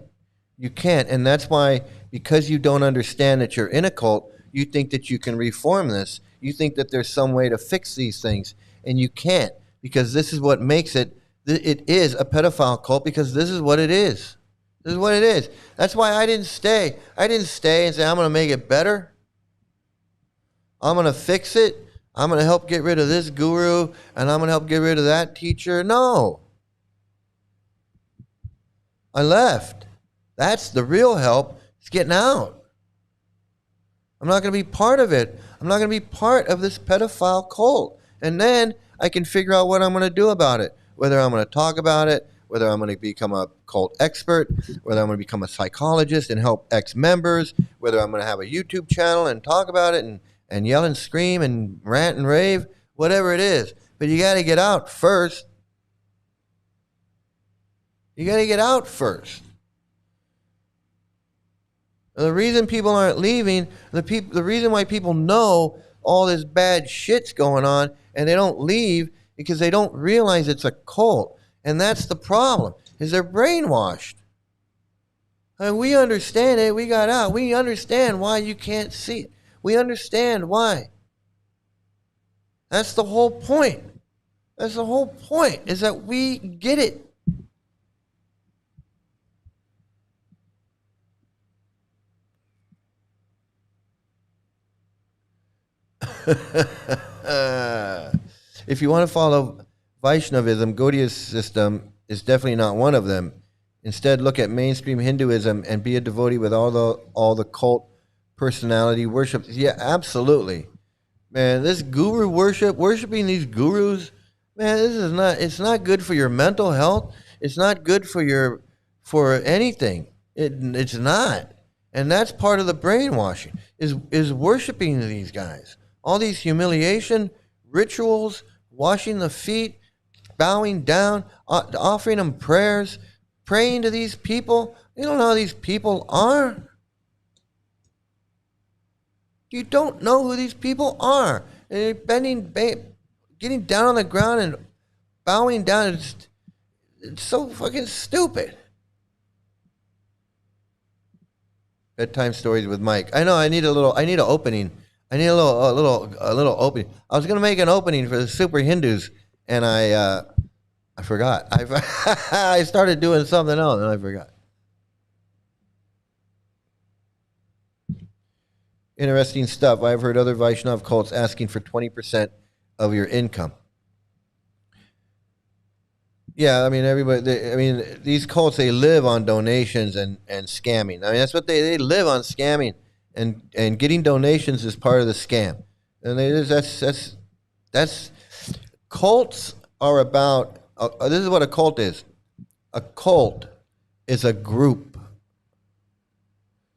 You can't. And that's why, because you don't understand that you're in a cult, you think that you can reform this. You think that there's some way to fix these things. And you can't, because this is what makes it. It is a pedophile cult, because this is what it is. This is what it is. That's why I didn't stay. I didn't stay and say, I'm going to make it better. I'm going to fix it. I'm going to help get rid of this guru, and I'm going to help get rid of that teacher. No. I left. That's the real help. It's getting out. I'm not going to be part of it. I'm not going to be part of this pedophile cult. And then I can figure out what I'm going to do about it, whether I'm going to talk about it, whether I'm going to become a cult expert, whether I'm going to become a psychologist and help ex-members, whether I'm going to have a YouTube channel and talk about it and yell and scream and rant and rave, whatever it is. But you got to get out first. You got to get out first. The reason people aren't leaving, the reason why people know all this bad shit's going on and they don't leave, because they don't realize it's a cult. And that's the problem, is they're brainwashed. And we understand it. We got out. We understand why you can't see it. We understand why. That's the whole point. That's the whole point, is that we get it. If you want to follow Vaishnavism, Gaudiya system is definitely not one of them. Instead, look at mainstream Hinduism and be a devotee with all the cult personality worship. Yeah, absolutely. Man, this guru worshiping these gurus, man, it's not good for your mental health. It's not good for anything. It's not. And that's part of the brainwashing, is worshiping these guys. All these humiliation rituals, washing the feet, bowing down, offering them prayers, praying to these people. You don't know who these people are. You don't know who these people are. And they're getting down on the ground and bowing down. It's so fucking stupid. Bedtime stories with Mike. I know. I need an opening. I need a little opening. I was gonna make an opening for the Super Hindus, and I forgot. I started doing something else, and I forgot. Interesting stuff. I've heard other Vaishnav cults asking for 20% of your income. Yeah, I mean, these cults, they live on donations and scamming. I mean, that's what they live on, scamming, and getting donations is part of the scam. And that's cults are about. This is what a cult is. A cult is a group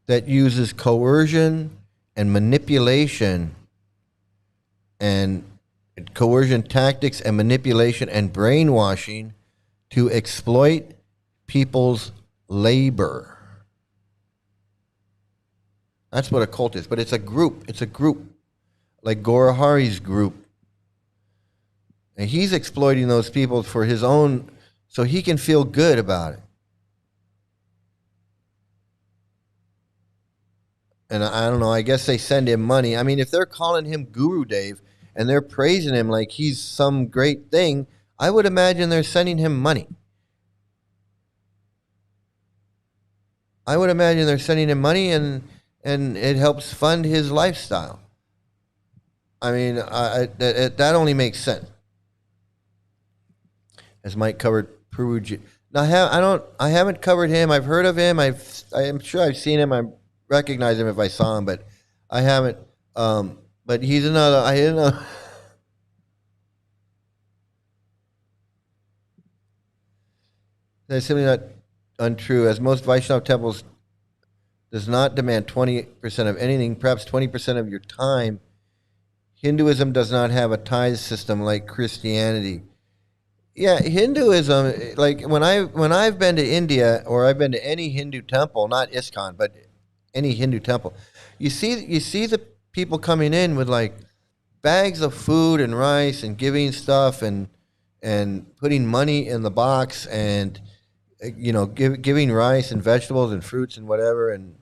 that uses coercion and manipulation and coercion tactics and manipulation and brainwashing to exploit people's labor. That's what a cult is. But it's a group. It's a group, like Gorahari's group. And he's exploiting those people for his own, so he can feel good about it. And I don't know, I guess they send him money. I mean, if they're calling him Guru Dev and they're praising him like he's some great thing, I would imagine they're sending him money. I would imagine they're sending him money and it helps fund his lifestyle. I mean, that only makes sense. As Mike covered Perugia. Now, I haven't covered him. I've heard of him. I'm sure I've seen him. I recognize him if I saw him, but I haven't. But he's another. I didn't know. That's simply not untrue, as most Vaishnava temples does not demand 20% of anything, perhaps 20% of your time. Hinduism does not have a tithe system like Christianity. Yeah, Hinduism, like when I've been to India or I've been to any Hindu temple, not ISKCON, but any Hindu temple, you see the people coming in with like bags of food and rice and giving stuff and putting money in the box and giving rice and vegetables and fruits and whatever and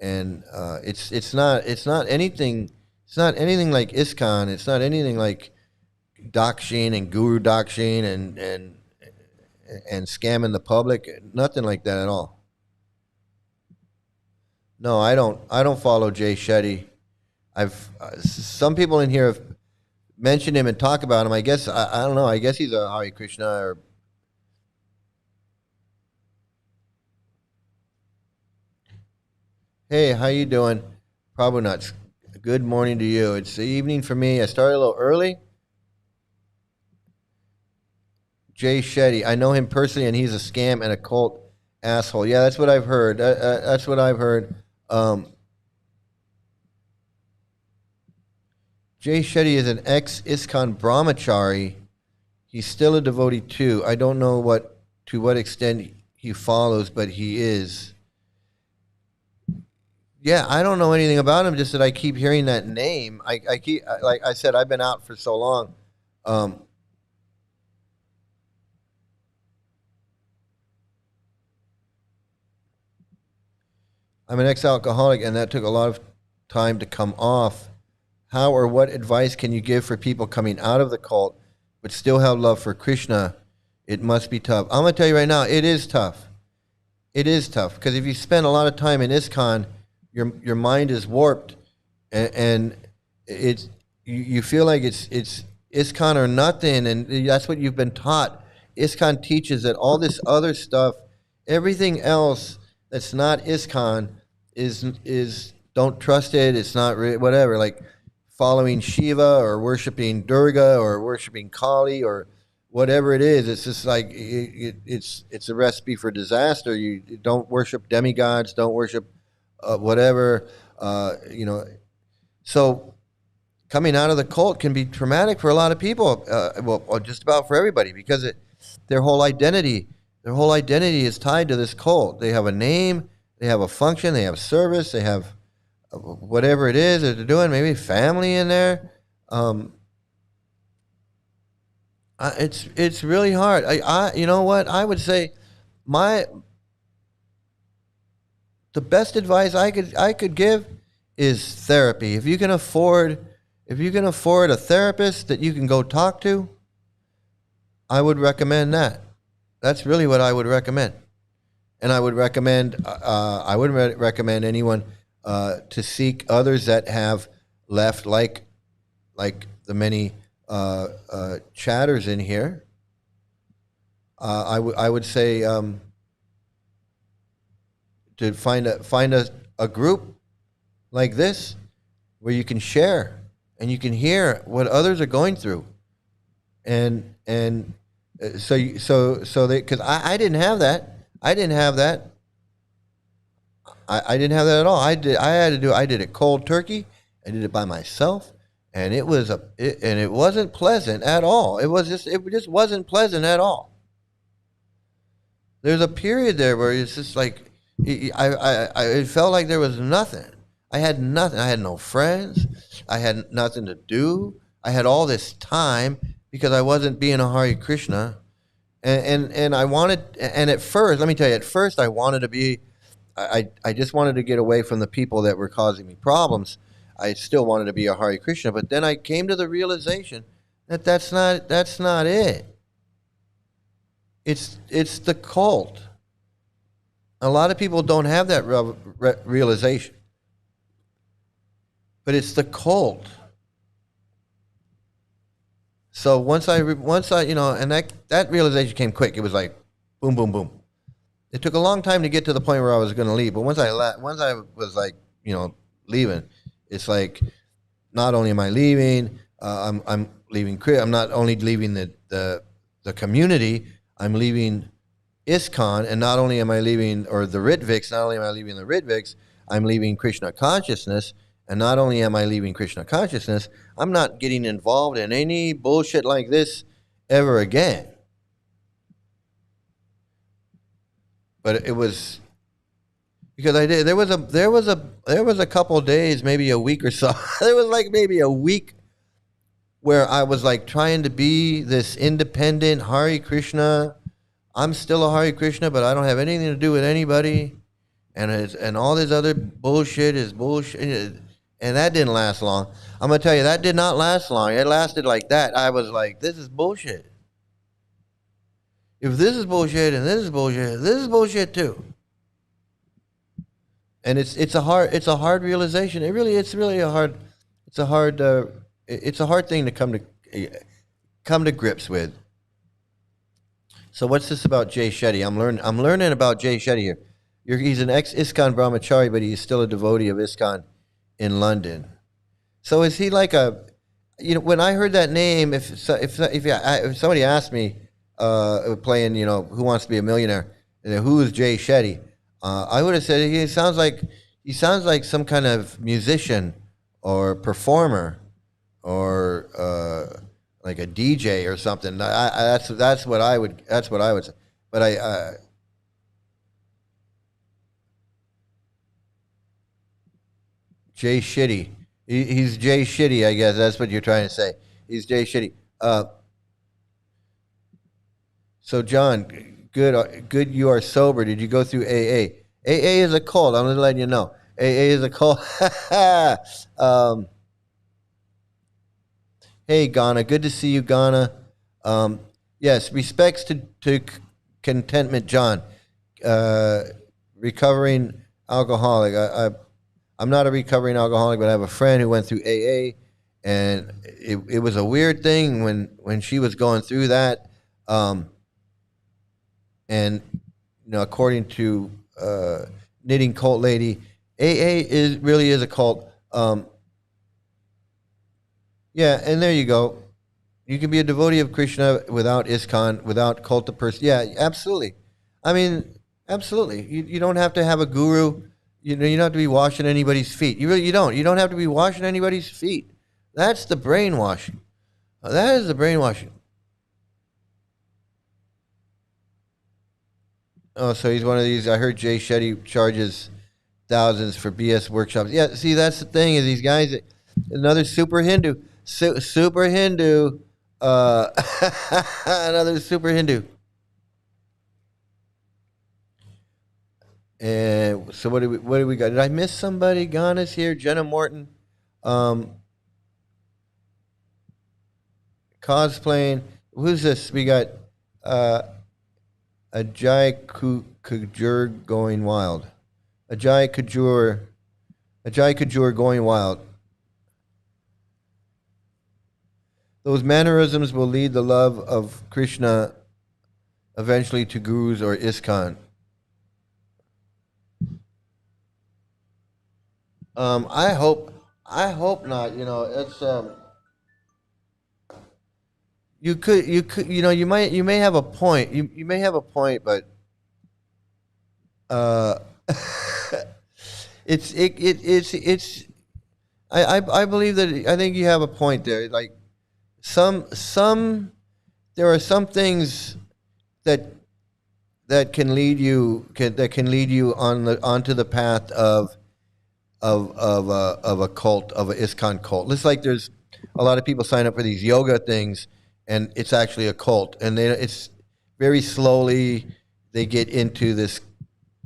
it's not anything like ISKCON. It's not anything like Dakshin and Guru Dakshin and scamming the public. Nothing like that at all. No, I don't follow Jay Shetty. Some people in here have mentioned him and talk about him. I guess I don't know. I guess he's a Hare Krishna or. Hey, how you doing? Probably not. Good morning to you. It's the evening for me. I started a little early. Jay Shetty, I know him personally, and he's a scam and a cult asshole. Yeah, that's what I've heard. That's what I've heard. Jay Shetty is an ex-ISKCON Brahmachari. He's still a devotee too. I don't know to what extent he follows, but he is. Yeah, I don't know anything about him. Just that I keep hearing that name. I keep, like I said, I've been out for so long. I'm an ex-alcoholic, and that took a lot of time to come off. How or what advice can you give for people coming out of the cult but still have love for Krishna? It must be tough. I'm going to tell you right now, it is tough. It is tough, because if you spend a lot of time in ISKCON, your mind is warped, and it's you feel like it's ISKCON or nothing, and that's what you've been taught. ISKCON teaches that all this other stuff, everything else that's not ISKCON is don't trust it. It's not whatever, like following Shiva or worshiping Durga or worshiping Kali or whatever it is. It's just like it's a recipe for disaster. You don't worship demigods. Don't worship whatever. So coming out of the cult can be traumatic for a lot of people. Well, just about for everybody, because their whole identity is tied to this cult. They have a name, they have a function, they have service, they have whatever it is that they're doing, maybe family in there. It's really hard. You know what? I would say the best advice I could give is therapy. If you can afford a therapist that you can go talk to, I would recommend that. That's really what I would recommend. And I would recommend anyone to seek others that have left, like the many chatters in here. I would say to find a group like this where you can share and you can hear what others are going through, and so they, because I didn't have that. I didn't have that at all. I did it cold turkey. I did it by myself, and it wasn't pleasant at all. It just wasn't pleasant at all. There's a period there where it's just like it felt like there was nothing. I had nothing. I had no friends. I had nothing to do. I had all this time because I wasn't being a Hare Krishna. And I wanted, and at first, let me tell you, at first I wanted to be, I just wanted to get away from the people that were causing me problems. I still wanted to be a Hare Krishna, but then I came to the realization that that's not it. It's the cult. A lot of people don't have that realization, but it's the cult. So once I and that realization came quick. It was like boom, boom, boom. It took a long time to get to the point where I was going to leave, but once I was like, leaving, it's like, not only am I leaving, I'm leaving. I'm not only leaving the community, I'm leaving ISKCON, and not only am I leaving, or the Rtviks, not only am I leaving the Rtviks, I'm leaving Krishna consciousness, and not only am I leaving Krishna consciousness, I'm not getting involved in any bullshit like this ever again. But it was because I did. There was a couple of days, maybe a week or so. There was like maybe a week where I was like trying to be this independent Hare Krishna. I'm still a Hare Krishna, but I don't have anything to do with anybody, and all this other bullshit is bullshit, and that didn't last long. I'm gonna tell you, that did not last long. It lasted like that. I was like, this is bullshit. If this is bullshit and this is bullshit too. And it's a hard realization. It's a hard thing to come to grips with. So what's this about Jay Shetty? I'm learning about Jay Shetty here. He's an ex-ISKCON Brahmachari, but he's still a devotee of ISKCON in London. So is he like when I heard that name, if somebody asked me, playing, Who Wants to Be a Millionaire, who is Jay Shetty? I would have said he sounds like some kind of musician or performer or like a DJ or something. That's what I would say. But Jay Shitty. He's Jay Shitty, I guess. That's what you're trying to say. He's Jay Shitty. So John, good. You are sober. Did you go through AA? AA is a cult. I'm just letting you know. AA is a cult. Hey Ghana, good to see you, Ghana. Yes, respects to contentment, John. Recovering alcoholic. I'm not a recovering alcoholic, but I have a friend who went through AA, and it was a weird thing when she was going through that. And according to Knitting Cult Lady, AA really is a cult. Yeah, and there you go. You can be a devotee of Krishna without ISKCON, without cult of person. Yeah, absolutely. I mean, absolutely. You don't have to have a guru. You don't have to be washing anybody's feet. You don't. You don't have to be washing anybody's feet. That's the brainwashing. That is the brainwashing. Oh, so he's one of these. I heard Jay Shetty charges thousands for BS workshops. Yeah, see, that's the thing is these guys. Another super Hindu. Super Hindu. Another super Hindu. And so what do we got? Did I miss somebody? Ghana's here. Jenna Morton. Cosplaying. Who's this? We got Ajay Kajur going wild. Ajay Kajur going wild. Those mannerisms will lead the love of Krishna eventually to gurus or ISKCON. I hope not. It's you may have a point. You may have a point, but it's I believe that I think you have a point there. Like there are some things that can lead you onto the path of of a cult, of an ISKCON cult. It's like there's a lot of people sign up for these yoga things, and it's actually a cult, and it's very slowly they get into this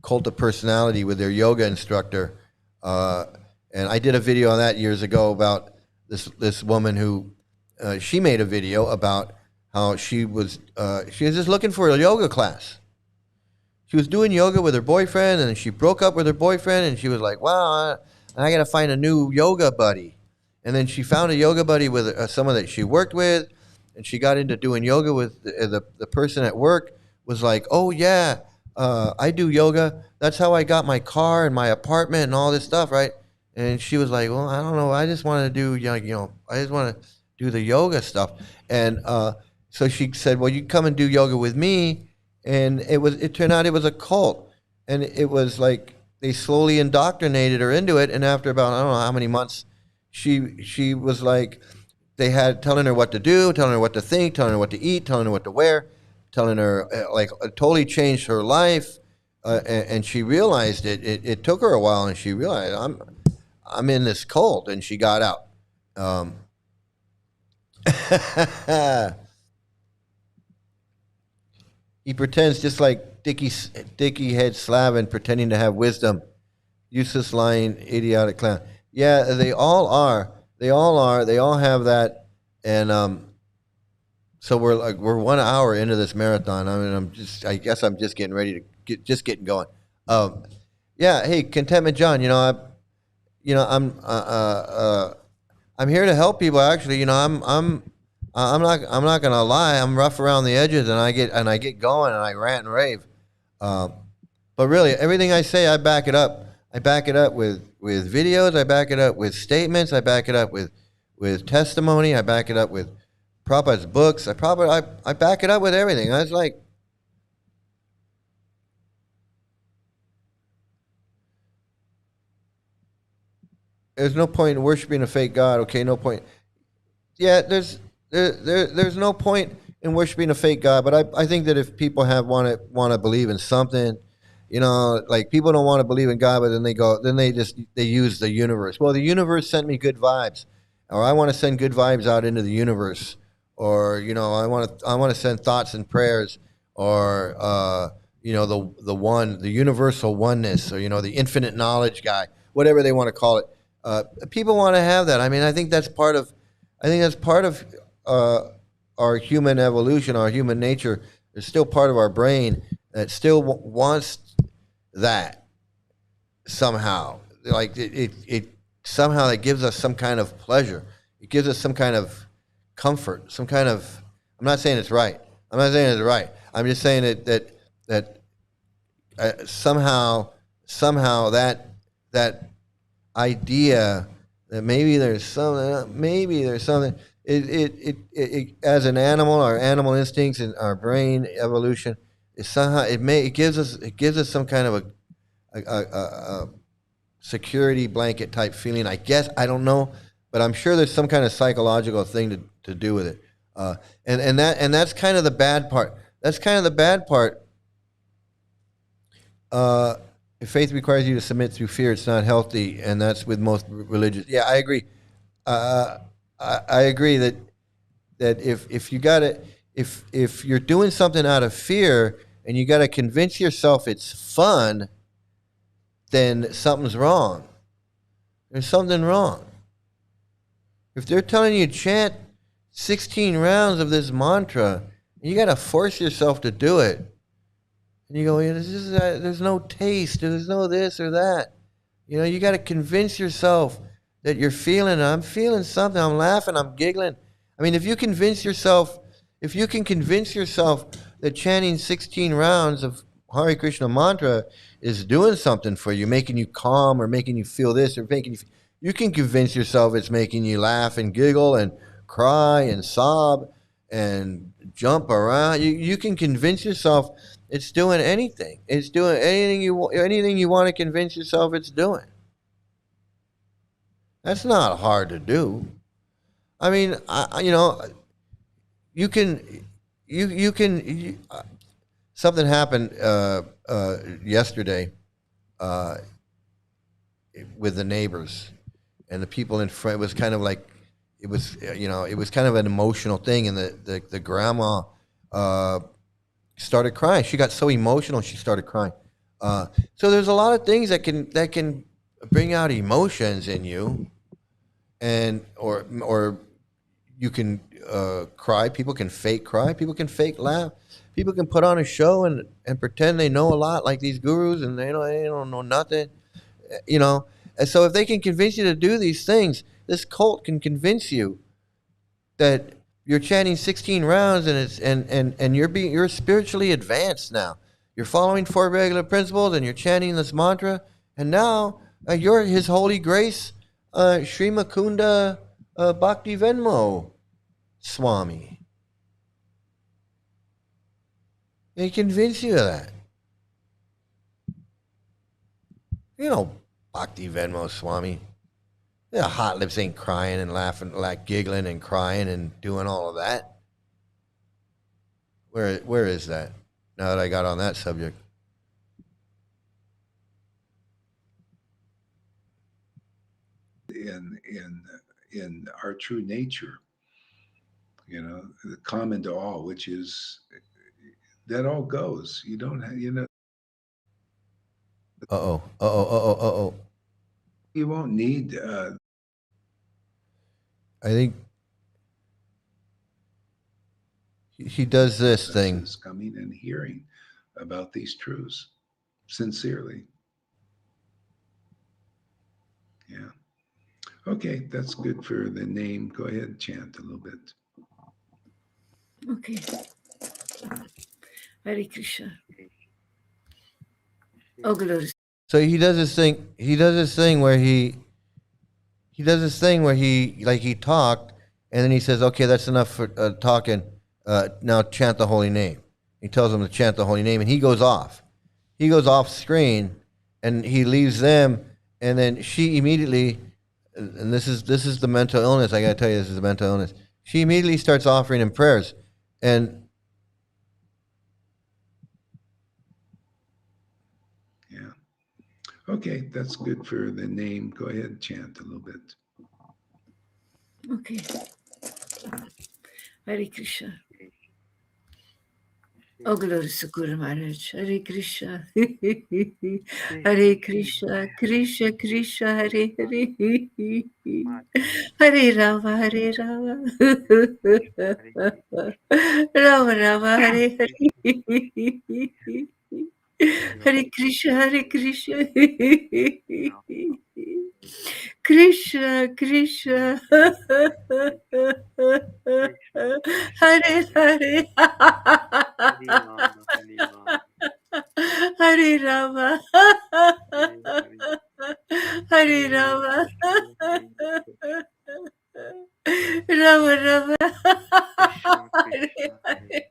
cult of personality with their yoga instructor. And I did a video on that years ago about this woman who she made a video about how she was just looking for a yoga class. She was doing yoga with her boyfriend, and she broke up with her boyfriend, and she was like, wow, I got to find a new yoga buddy. And then she found a yoga buddy with someone that she worked with, and she got into doing yoga with the person at work was like, oh, yeah, I do yoga. That's how I got my car and my apartment and all this stuff, right? And she was like, well, I don't know. I just want to do, I just want to do the yoga stuff. And so she said, well, you come and do yoga with me. And it turned out it was a cult. And it was like they slowly indoctrinated her into it. And after about, I don't know how many months, she was like, they had telling her what to do, telling her what to think, telling her what to eat, telling her what to wear, telling her, like, totally changed her life. And she realized it. It took her a while, and she realized, I'm in this cult, and she got out. He pretends just like Dickie Head Slavin pretending to have wisdom. Useless, lying, idiotic clown. Yeah, they all are. They all have that. And so we're 1 hour into this marathon. I mean, I guess I'm just getting ready to getting going. Yeah, hey, Contentment John, I'm here to help people. Actually, I'm not gonna lie. I'm rough around the edges, and I get going, and I rant and rave. But really, everything I say, I back it up. I back it up with videos. I back it up with statements. I back it up with testimony. I back it up with Prabhupada's books. I back it up with everything. I was like, there's no point in worshiping a fake God. Okay, no point. Yeah, there's no point in worshiping a fake God. But I think that if people want to believe in something, like people don't want to believe in God, but then they use the universe. Well, the universe sent me good vibes, or I want to send good vibes out into the universe, or I want to send thoughts and prayers, or the universal oneness, or the infinite knowledge guy, whatever they want to call it. People want to have that. I mean, I think that's part of our human evolution, our human nature. There's still part of our brain that still wants that somehow. Like it somehow it gives us some kind of pleasure. It gives us some kind of comfort, some kind of. I'm not saying it's right. I'm not saying it's right. I'm just saying that somehow that idea that maybe there's something. It as an animal, our animal instincts and our brain evolution is somehow it gives us some kind of a security blanket type feeling. I guess I don't know, but I'm sure there's some kind of psychological thing to do with it. And that's kind of the bad part. That's kind of the bad part. If faith requires you to submit through fear, it's not healthy, and that's with most religious. Yeah, I agree. I agree that if you gotta if you're doing something out of fear and you gotta convince yourself it's fun, then something's wrong. There's something wrong. If they're telling you chant 16 rounds of this mantra, you gotta force yourself to do it. And you go, there's no taste, there's no this or that. You got to convince yourself that you're feeling it. I'm feeling something. I'm laughing. I'm giggling. I mean, if you can convince yourself that chanting 16 rounds of Hare Krishna mantra is doing something for you, making you calm or making you feel this or you can convince yourself it's making you laugh and giggle and cry and sob and jump around. You can convince yourself it's doing anything. It's doing anything you want to convince yourself it's doing. That's not hard to do. I mean, you can. Something happened yesterday. with the neighbors and the people in front. It was kind of like, it was, it was kind of an emotional thing. And the grandma started crying. She got so emotional, she started crying. So there's a lot of things that can bring out emotions in you, and or you can cry. People can fake cry. People can fake laugh. People can put on a show and pretend they know a lot, like these gurus, and they don't know nothing, And so if they can convince you to do these things, this cult can convince you that you're chanting 16 rounds and you're spiritually advanced now. You're following 4 regular principles and you're chanting this mantra, and now you're His Holy Grace, Sri Mukunda Bhakti Venmo Swami. They convince you of that. Bhakti Venmo Swami. The hot lips ain't crying and laughing, like giggling and crying and doing all of that. Where is that? Now that I got on that subject. In our true nature, the common to all, which is that all goes. You don't have, You won't need. I think he does this thing. Coming and hearing about these truths sincerely. Yeah. Okay, that's good for the name. Go ahead and chant a little bit. Okay. Hare Krishna. Oh, glory. So he does this thing. He does this thing where he talked, and then he says, "Okay, that's enough for talking. Now chant the holy name." He tells them to chant the holy name, and he goes off. He goes off screen, and he leaves them. And then she immediately, and this is the mental illness. I gotta tell you, this is the mental illness. She immediately starts offering him prayers, and yeah, okay, that's good for the name. Go ahead and chant a little bit. Okay. Hare Krishna. Oh, glory to Guru Maharaj. Hare Krishna. Hare Krishna. Krishna Krishna. Hare Hare. Hare Rama. Hare Rama. Rama Rama. Hare Hare. Hare Krishna. Hare Krishna. Krishna, Krishna, Hare Hare, Hare Rama, Hare Rama, Rama Rama, Hare Hare.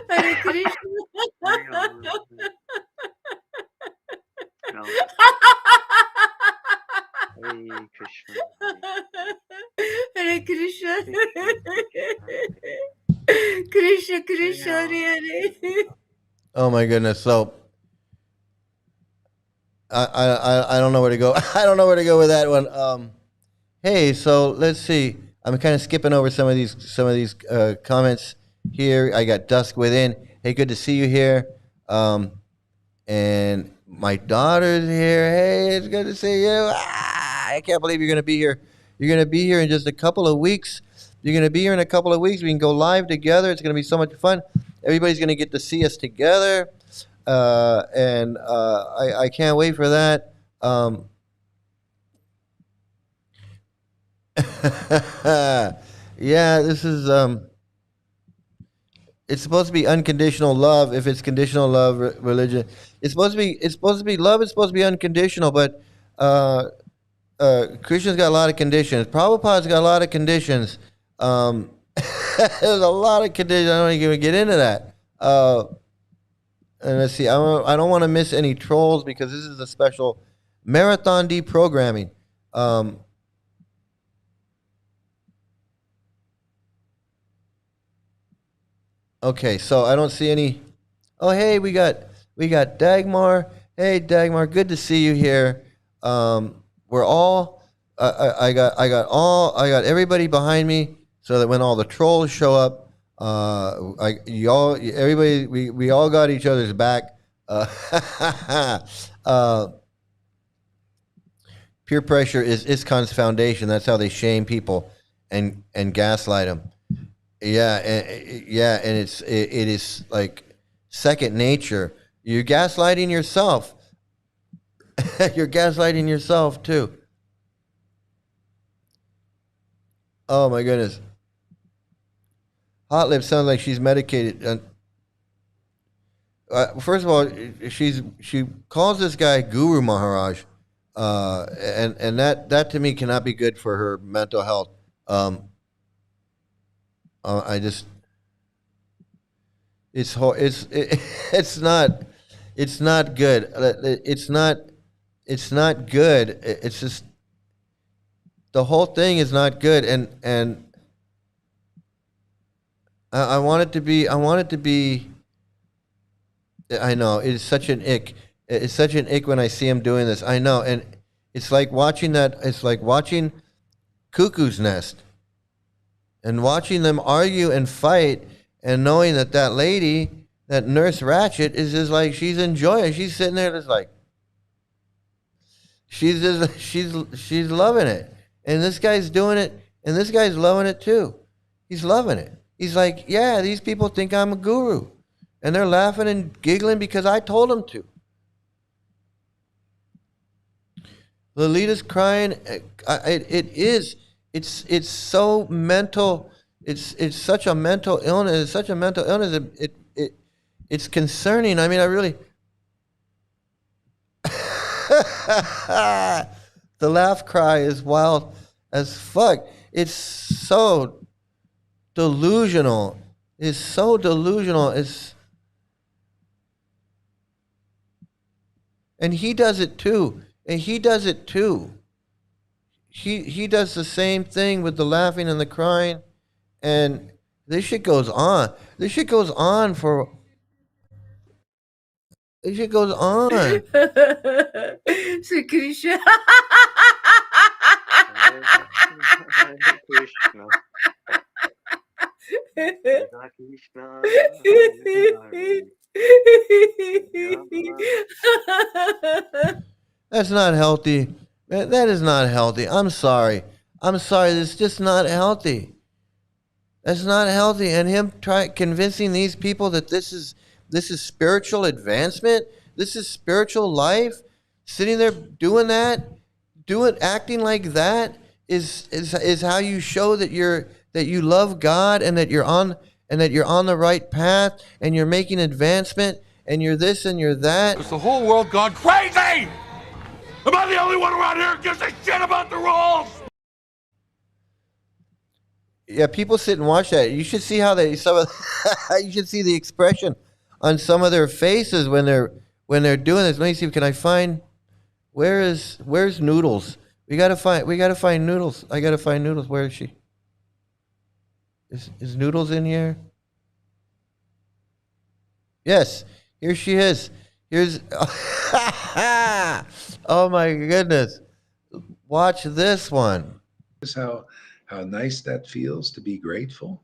Hare Krishna. Hare Krishna. Krishna Krishna Hare Hare. oh my goodness! So I don't know where to go. I don't know where to go with that one. Hey, so let's see. I'm kind of skipping over some of these comments here. I got Dusk Within. Hey, good to see you here. And my daughter's here. Hey, it's good to see you. I can't believe you're going to be here. You're going to be here in just a couple of weeks. You're going to be here in a couple of weeks. We can go live together. It's going to be so much fun. Everybody's going to get to see us together. And I can't wait for that. Yeah, this is it's supposed to be unconditional love. If it's conditional love, religion, it's supposed to be love. It's supposed to be unconditional, but Krishna's got a lot of conditions. Prabhupada's got a lot of conditions. There's a lot of conditions. I don't even get into that. And let's see. I don't want to miss any trolls because this is a special marathon deprogramming. Okay, so I don't see any. Oh, hey, we got Dagmar. Hey, Dagmar, good to see you here. We're all. I got everybody behind me, so that when all the trolls show up, everybody, we all got each other's back. Uh, peer pressure is ISKCON's foundation. That's how they shame people and gaslight them. Yeah, and it is like second nature. You're gaslighting yourself. You're gaslighting yourself too. Oh my goodness. Hot Lips sounds like she's medicated. First of all, she calls this guy Guru Maharaj, and that to me cannot be good for her mental health. I just it's not good. It's not good. It's just the whole thing is not good, and I want it to be. I know it's such an ick. It's such an ick when I see him doing this. I know, and it's like watching that. It's like watching Cuckoo's Nest, and watching them argue and fight, and knowing that lady, that Nurse Ratchet, is just like she's enjoying. She's sitting there just like she's loving it, and this guy's doing it, and this guy's loving it too. He's loving it. He's like, yeah, these people think I'm a guru. And they're laughing and giggling because I told them to. Lolita's crying. It's so mental. It's such a mental illness. It's such a mental illness. It's concerning. I mean, I really. The laugh cry is wild as fuck. It's so delusional. It's so delusional. And he does it too. He does the same thing with the laughing and the crying. And this shit goes on. This shit goes on. Sri Krishna. Hare Krishna. Hare Krishna. That's not healthy. That is not healthy. I'm sorry. It's just not healthy. That's not healthy. And him convincing these people that this is spiritual advancement. This is spiritual life. Sitting there doing that, acting like that is how you show that you love God and that you're on the right path and you're making advancement and you're this and you're that. Is the whole world gone crazy? Am I the only one around here who gives a shit about the rules? Yeah, people sit and watch that. You should see how you should see the expression on some of their faces when they're doing this. Let me see. Can I find where's Noodles? We gotta find Noodles. I gotta find Noodles. Where is she? Is Noodles in here? Yes, here she is. Here's oh my goodness. Watch this one. Is how nice that feels to be grateful.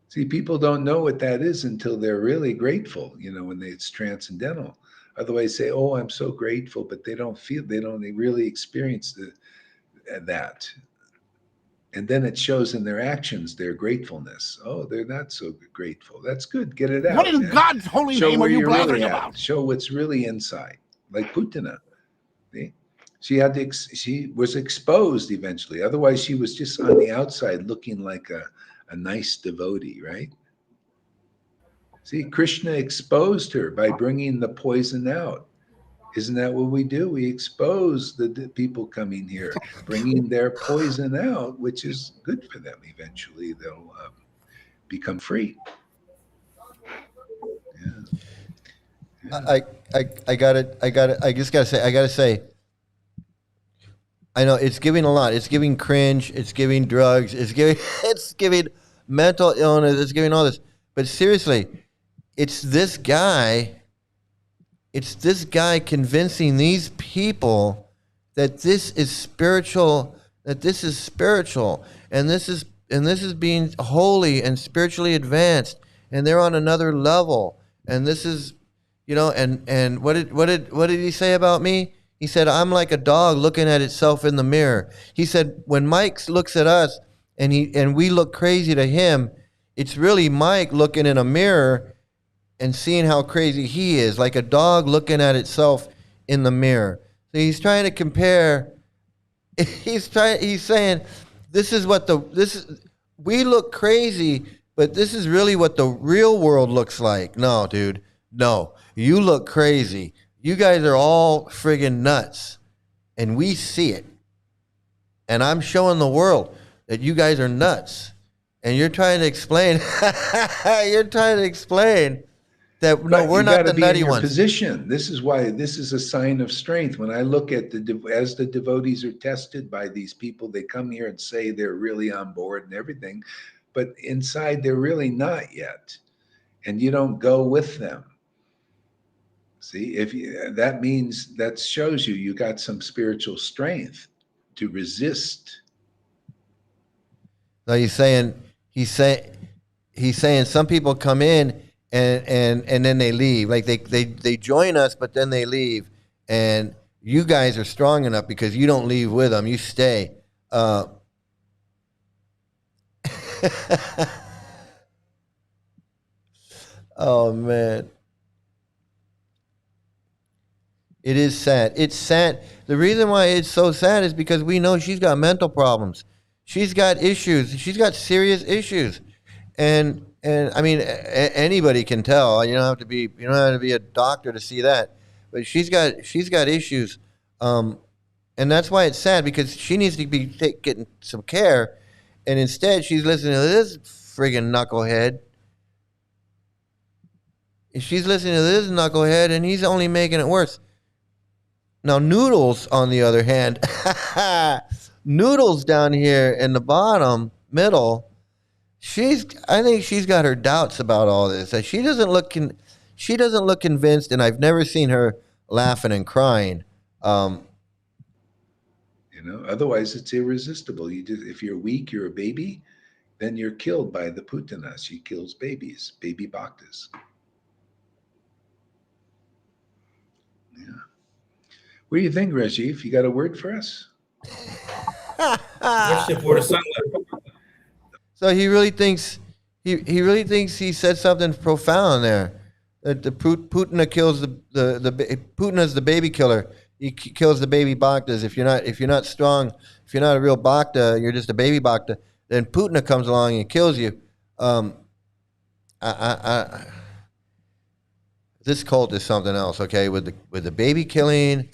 See, people don't know what that is until they're really grateful, when it's transcendental. Otherwise say, oh, I'm so grateful, but they don't really experience that. And then it shows in their actions, their gratefulness. Oh, they're not so grateful. That's good. Get it out. What in God's holy name are you blathering about? Show what's really inside. Like Putana. See? She was exposed eventually. Otherwise, she was just on the outside looking like a nice devotee, right? See, Krishna exposed her by bringing the poison out. Isn't that what we do? We expose the people coming here, bringing their poison out, which is good for them. Eventually, they'll become free. Yeah. I gotta say. I know it's giving a lot. It's giving cringe. It's giving drugs. It's giving mental illness. It's giving all this. But seriously, it's this guy convincing these people that this is spiritual, and this is being holy and spiritually advanced, and they're on another level. And this is, and what did he say about me? He said, I'm like a dog looking at itself in the mirror. He said, when Mike looks at us and we look crazy to him, it's really Mike looking in a mirror and seeing how crazy he is, like a dog looking at itself in the mirror. So he's trying to compare. He's saying, we look crazy, but this is really what the real world looks like. No, dude, no, you look crazy. You guys are all friggin' nuts, and we see it. And I'm showing the world that you guys are nuts. And you're trying to explain, that no, we're not the nutty ones. Position. This is why this is a sign of strength. When I look at as the devotees are tested by these people, they come here and say they're really on board and everything, but inside they're really not yet. And you don't go with them. See, that shows you got some spiritual strength to resist. No, he's saying some people come in and then they leave. Like they join us, but then they leave. And you guys are strong enough because you don't leave with them. You stay. Oh man. It is sad. It's sad. The reason why it's so sad is because we know she's got mental problems. She's got issues. She's got serious issues. And I mean, anybody can tell. You don't have to be a doctor to see that. But she's got issues. And that's why it's sad, because she needs to be getting some care. And instead she's listening to this friggin' knucklehead. She's listening to this knucklehead, and he's only making it worse. Now, Noodles, on the other hand, Noodles down here in the bottom middle, I think she's got her doubts about all this. She doesn't look convinced, and I've never seen her laughing and crying. Otherwise it's irresistible. If you're weak, you're a baby, then you're killed by the Putana. She kills babies, baby Bhaktas. Yeah. What do you think, Rajiv? You got a word for us? So he really thinks he said something profound there. That the Putana kills the Putana's the baby killer. He kills the baby Bhaktas. If you're not strong, if you're not a real Bhakta, you're just a baby Bhakta. Then Putana comes along and kills you. This cult is something else, okay? With the baby killing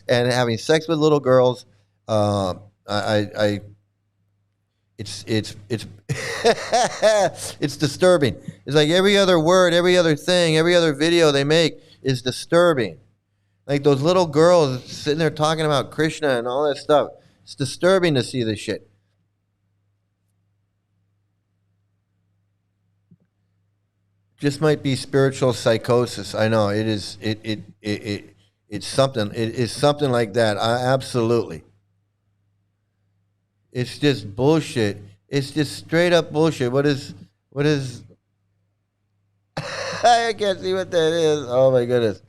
and having sex with little girls. It's it's disturbing. It's like every other word, every other thing, every other video they make is disturbing. Like those little girls sitting there talking about Krishna and all that stuff. It's disturbing to see this shit. Just might be spiritual psychosis. I know it is. It's something. It is something like that. Absolutely. It's just bullshit. It's just straight up bullshit. What is? I can't see what that is. Oh my goodness.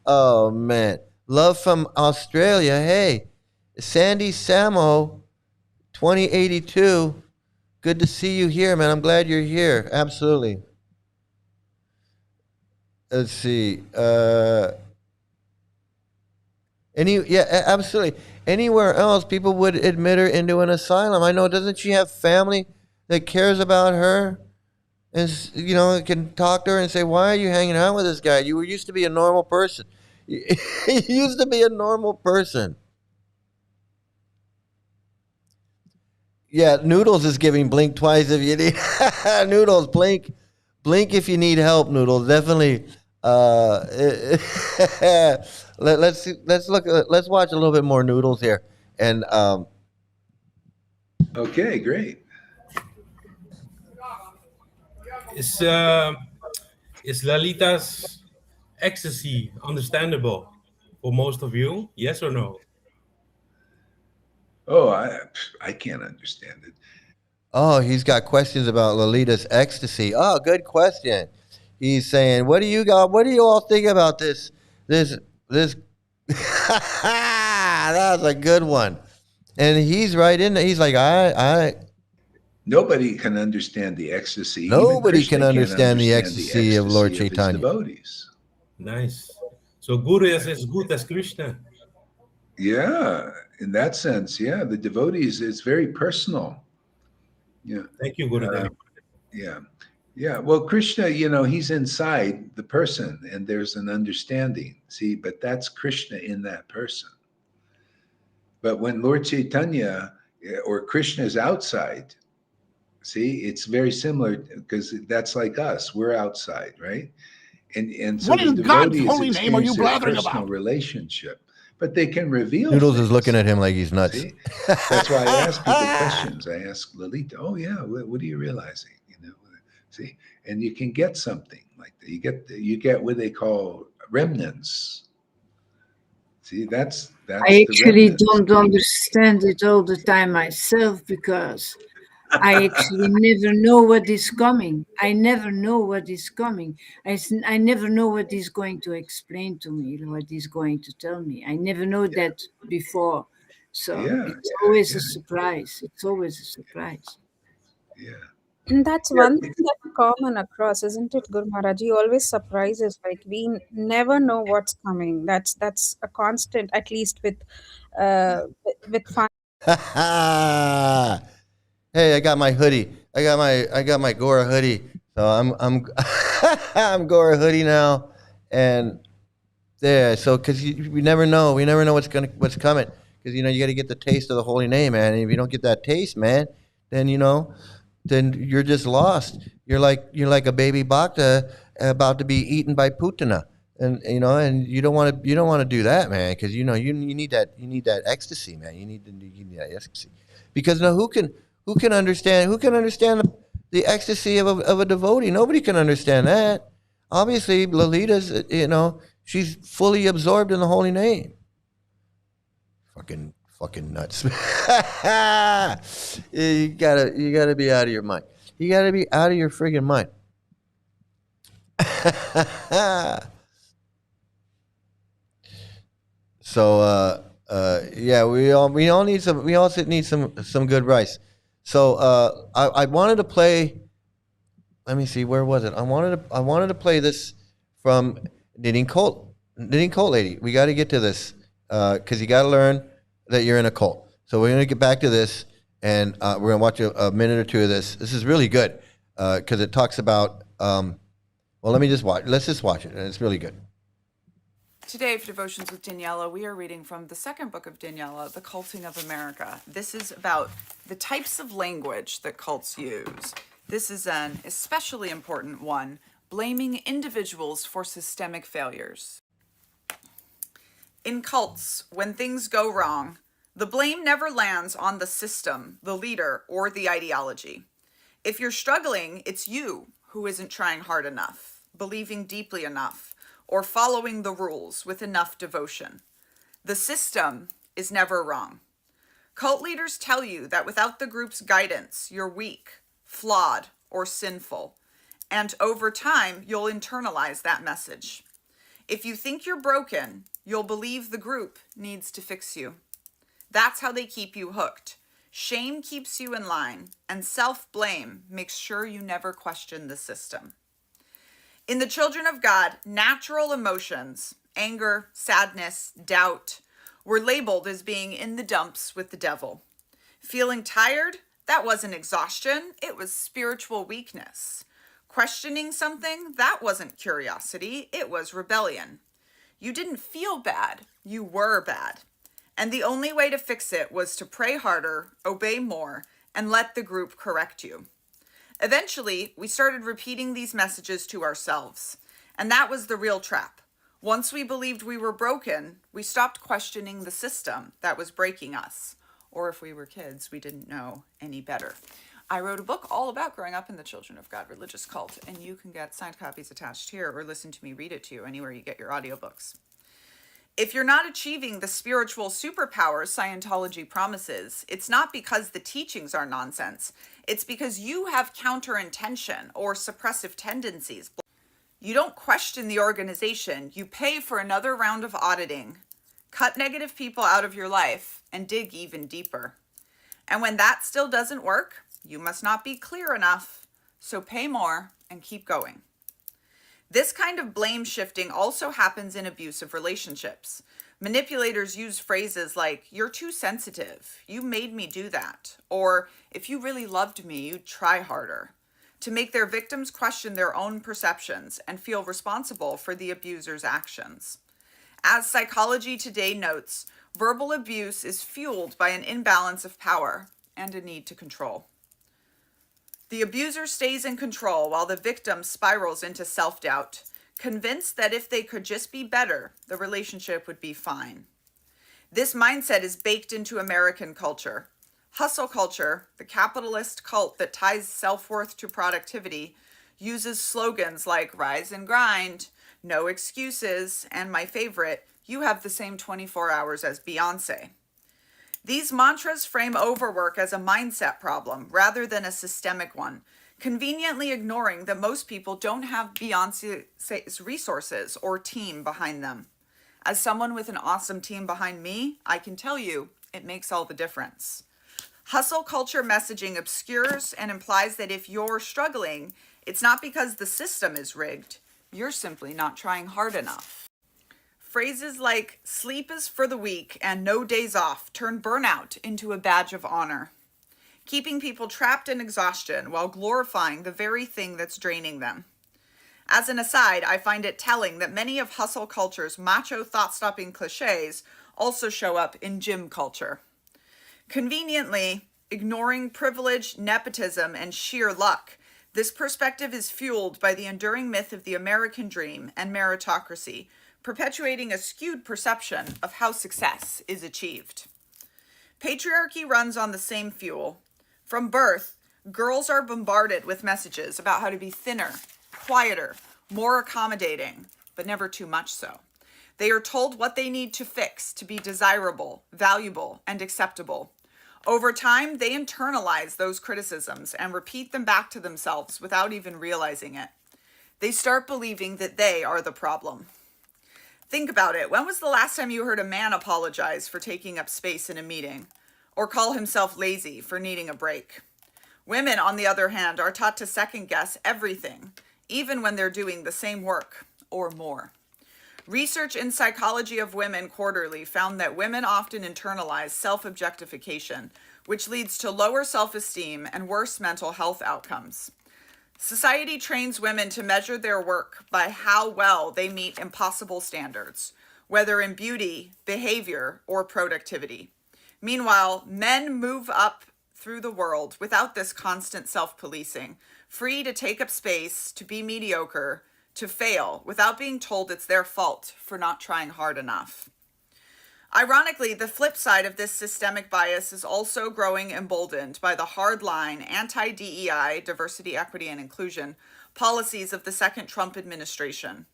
Oh man. Love from Australia. Hey, Sandy Samo, 2082. Good to see you here, man. I'm glad you're here. Absolutely. Let's see. Absolutely. Anywhere else, people would admit her into an asylum. I know. Doesn't she have family that cares about her? And, can talk to her and say, why are you hanging out with this guy? You used to be a normal person. You used to be a normal person. Yeah, Noodles is giving blink twice if you need Noodles, blink if you need help, Noodles. Definitely. Let's watch a little bit more Noodles here. And Okay, great. Is Lalita's ecstasy understandable for most of you? Yes or no? Oh, I can't understand it. Oh, he's got questions about Lolita's ecstasy. Oh, good question. He's saying, "What do you got? What do you all think about this? This." That was a good one. And he's right in there. He's like, Nobody can understand the ecstasy. Even nobody Krishna can can't understand the the ecstasy of Lord his Chaitanya. devotees. Nice. So Guru is as good as Krishna. Yeah, in that sense, yeah. The devotees, it's very personal. Yeah. Thank you, Gurudev. Yeah. Yeah. Well, Krishna, he's inside the person and there's an understanding. See, but that's Krishna in that person. But when Lord Chaitanya or Krishna is outside, see, it's very similar because that's like us. We're outside, right? And so What the in God's devotees holy name are you experience their blathering personal about? relationship, but they can reveal Noodles things. is looking at him like he's nuts. See? That's why I ask people questions. I ask Lalita, "Oh yeah, what are you realizing?" See, and you can get something like that. You get what they call remnants. See, that's I the actually remnants. don't understand it all the time myself because I actually never know what is coming. I never know what is coming. I never know what he's going to explain to me, what he's going to tell me. I never know that before. So it's always a surprise. It's always a surprise. Yeah. And that's one thing that's common across, isn't it, Guru Maharaj? He always surprises. Like never know what's coming. That's a constant, at least with fun. Hey, I got my hoodie. I got my Gora hoodie. So I'm I'm Gora hoodie now, and there. So because we never know what's coming. Because you got to get the taste of the holy name, man. And if you don't get that taste, man, then then you're just lost. You're like a baby Bhakta about to be eaten by Putana, and you don't want to do that, man, because you need that ecstasy, man. You need that ecstasy, because now who can understand the ecstasy of a devotee? Nobody can understand that. Obviously, Lalita's she's fully absorbed in the holy name. Fucking nuts. You gotta be out of your mind. You gotta be out of your friggin' mind. So yeah, we also need some good rice. So I wanted to play. Let me see, where was it? I wanted to play this from Knitting Cult Lady. We got to get to this because you got to learn that you're in a cult. So we're gonna get back to this, and we're gonna watch a minute or two of this. This is really good because it talks about. Well, let's just watch it, and it's really good. Today for Devotions with Daniela, we are reading from the second book of Daniela, The Culting of America. This is about the types of language that cults use. This is an especially important one, blaming individuals for systemic failures. In cults, when things go wrong, the blame never lands on the system, the leader, or the ideology. If you're struggling, it's you who isn't trying hard enough, believing deeply enough, or following the rules with enough devotion. The system is never wrong. Cult leaders tell you that without the group's guidance, you're weak, flawed, or sinful, and over time, you'll internalize that message. If you think you're broken, you'll believe the group needs to fix you. That's how they keep you hooked. Shame keeps you in line, and self-blame makes sure you never question the system. In the children of God, natural emotions, anger, sadness, doubt, were labeled as being in the dumps with the devil. Feeling tired? That wasn't exhaustion, it was spiritual weakness. Questioning something? That wasn't curiosity, it was rebellion. You didn't feel bad, you were bad. And the only way to fix it was to pray harder, obey more, and let the group correct you. Eventually, we started repeating these messages to ourselves, and that was the real trap. Once we believed we were broken, we stopped questioning the system that was breaking us, or if we were kids, we didn't know any better. I wrote a book all about growing up in the Children of God religious cult, and you can get signed copies attached here or listen to me read it to you anywhere you get your audiobooks. If you're not achieving the spiritual superpowers Scientology promises, it's not because the teachings are nonsense. It's because you have counterintention or suppressive tendencies. You don't question the organization. You pay for another round of auditing, cut negative people out of your life, and dig even deeper. And when that still doesn't work, you must not be clear enough. So pay more and keep going. This kind of blame shifting also happens in abusive relationships. Manipulators use phrases like, "You're too sensitive," "You made me do that," or "If you really loved me, you'd try harder," to make their victims question their own perceptions and feel responsible for the abuser's actions. As Psychology Today notes, verbal abuse is fueled by an imbalance of power and a need to control. The abuser stays in control while the victim spirals into self-doubt, convinced that if they could just be better, the relationship would be fine. This mindset is baked into American culture. Hustle culture, the capitalist cult that ties self-worth to productivity, uses slogans like "rise and grind," "no excuses," and my favorite, "you have the same 24 hours as Beyonce." These mantras frame overwork as a mindset problem rather than a systemic one, conveniently ignoring that most people don't have Beyonce's resources or team behind them. As someone with an awesome team behind me, I can tell you it makes all the difference. Hustle culture messaging obscures and implies that if you're struggling, it's not because the system is rigged. You're simply not trying hard enough. Phrases like "sleep is for the weak" and "no days off" turn burnout into a badge of honor, keeping people trapped in exhaustion while glorifying the very thing that's draining them. As an aside, I find it telling that many of hustle culture's macho thought-stopping cliches also show up in gym culture. Conveniently, ignoring privilege, nepotism, and sheer luck, this perspective is fueled by the enduring myth of the American dream and meritocracy, perpetuating a skewed perception of how success is achieved. Patriarchy runs on the same fuel. From birth, girls are bombarded with messages about how to be thinner, quieter, more accommodating, but never too much so. They are told what they need to fix to be desirable, valuable, and acceptable. Over time, they internalize those criticisms and repeat them back to themselves without even realizing it. They start believing that they are the problem. Think about it. When was the last time you heard a man apologize for taking up space in a meeting, or call himself lazy for needing a break? Women, on the other hand, are taught to second guess everything, even when they're doing the same work or more. Research in Psychology of Women Quarterly found that women often internalize self-objectification, which leads to lower self-esteem and worse mental health outcomes. Society trains women to measure their work by how well they meet impossible standards, whether in beauty, behavior, or productivity. Meanwhile, men move up through the world without this constant self-policing, free to take up space, to be mediocre, to fail, without being told it's their fault for not trying hard enough. Ironically, the flip side of this systemic bias is also growing emboldened by the hardline anti-DEI, diversity, equity, and inclusion, policies of the second Trump administration.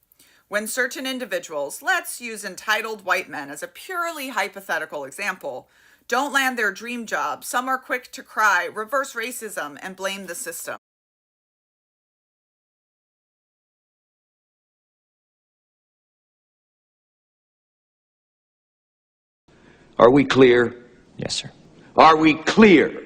When certain individuals, let's use entitled white men as a purely hypothetical example, don't land their dream job, some are quick to cry, reverse racism, and blame the system. Are we clear? Yes, sir. Are we clear?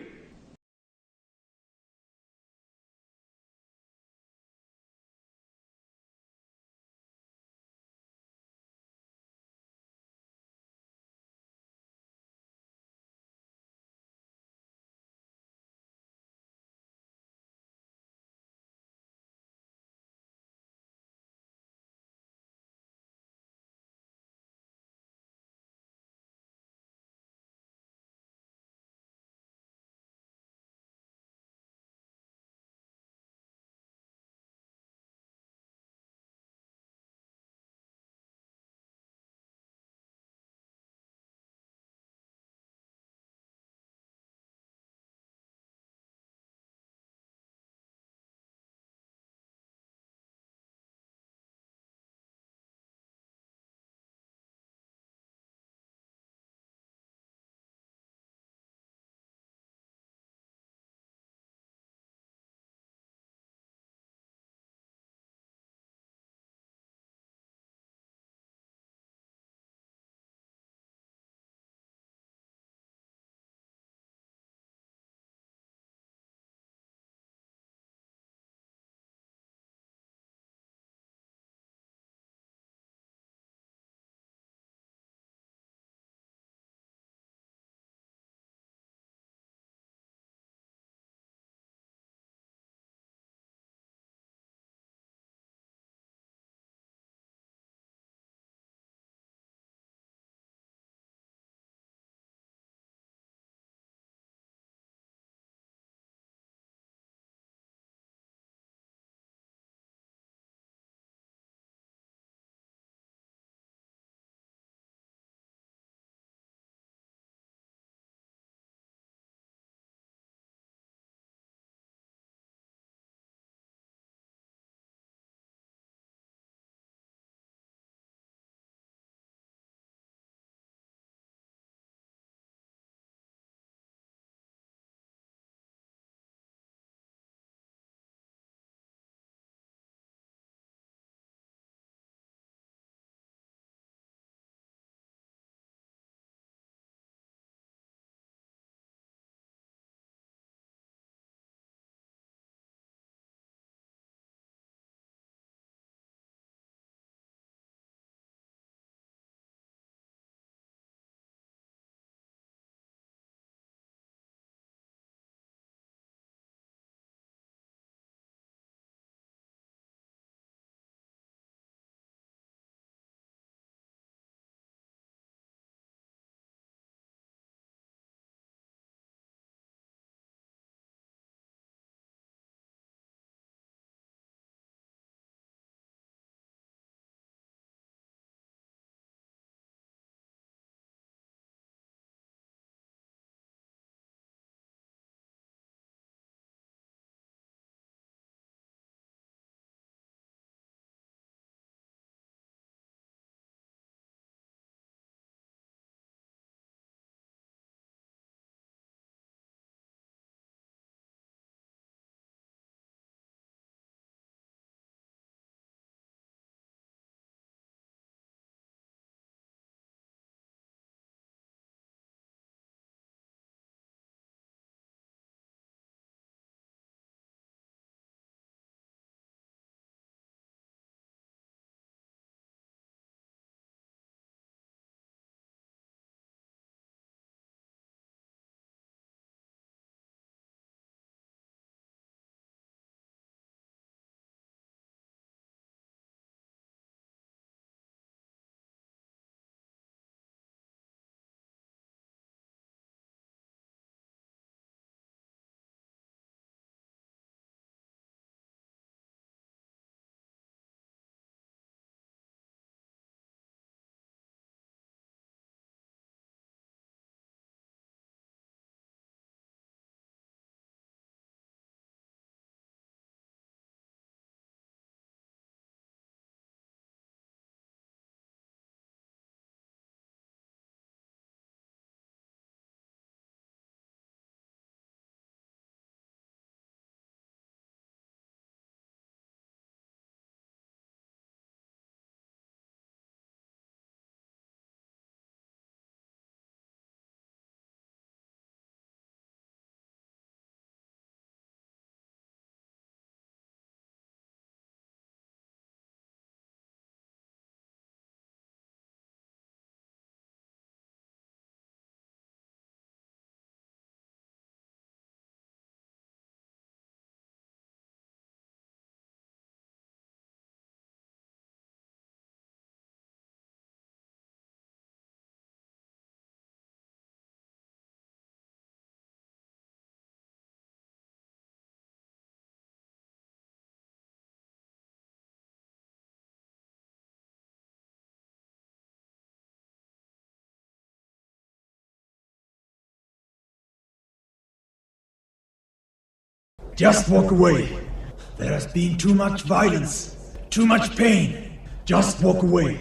Just walk away. There has been too much violence, too much pain. Just walk away,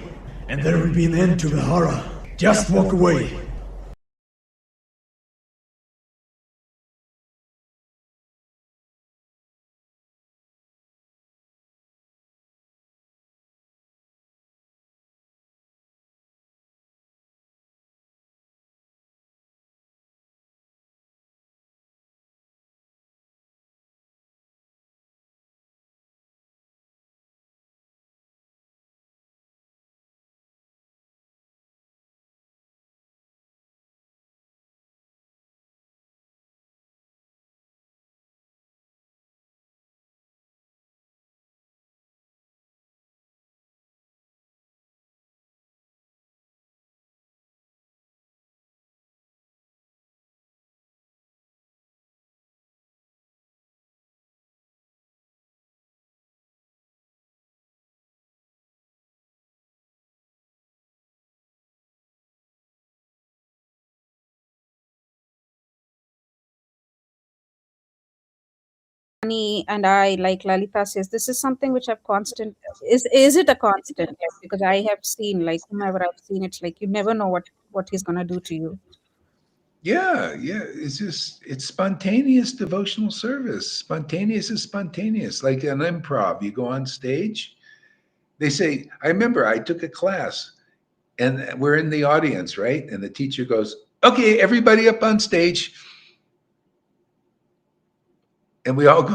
and there will be an end to the horror. Just walk away. And I, like Lalita says, this is something which I've constant. Is it a constant? Like, because I have seen, like whomever I've seen, it's like you never know what he's gonna do to you. Yeah, it's spontaneous devotional service. Spontaneous is spontaneous. Like an improv, you go on stage. They say, I remember I took a class and we're in the audience, right? And the teacher goes, okay, everybody up on stage. And we all go,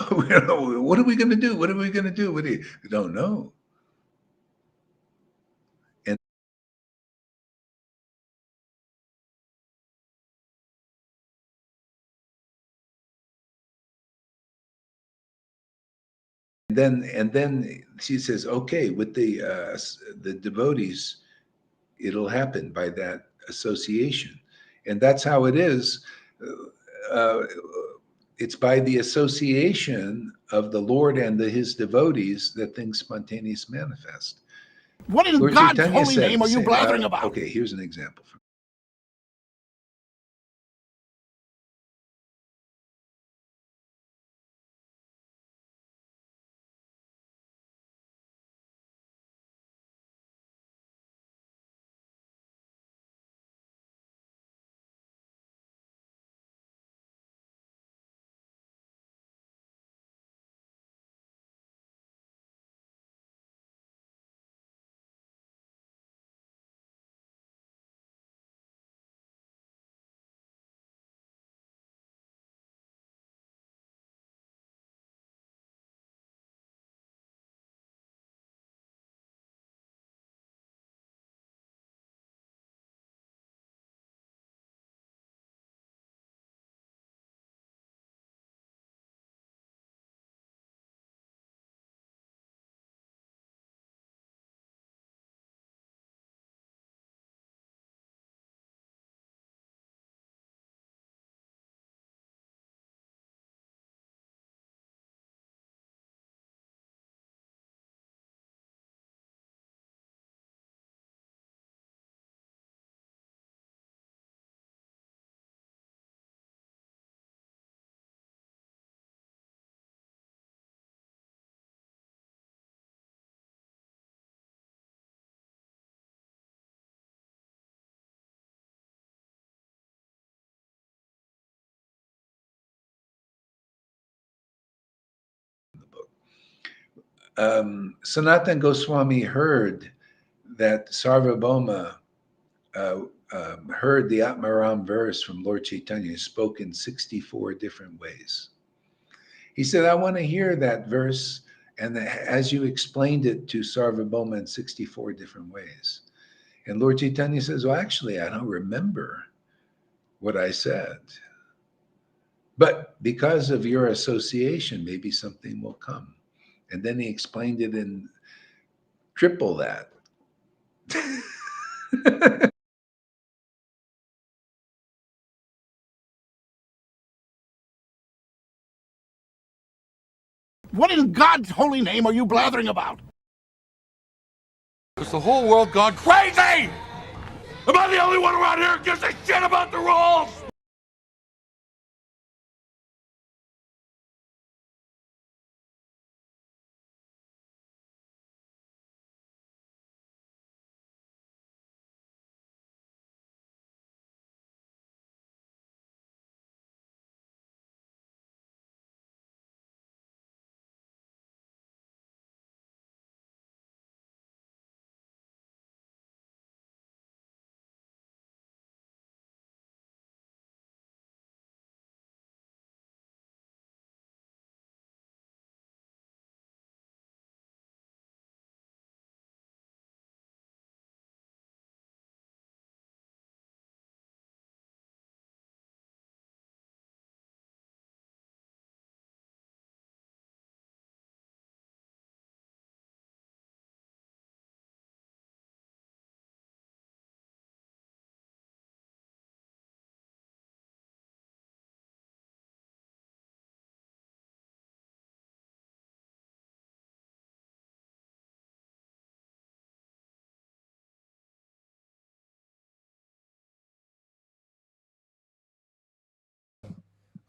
what are we going to do? What are we going to do? We don't know. And then she says, okay, with the devotees, it'll happen by that association. And that's how it is. It's by the association of the Lord and his devotees that things spontaneous manifest. What in Lord God's Chaitanya holy said, name are you blathering about? Okay, here's an example. Sanatana Goswami heard that Sarvabhauma heard the Atmaram verse from Lord Chaitanya spoken in 64 different ways. He said, I want to hear that verse, and as you explained it to Sarvabhauma in 64 different ways. And Lord Chaitanya says, well, actually, I don't remember what I said. But because of your association, maybe something will come. And then he explained it in triple that. What in God's holy name are you blathering about? Is the whole world gone crazy? Am I the only one around here who gives a shit about the rules?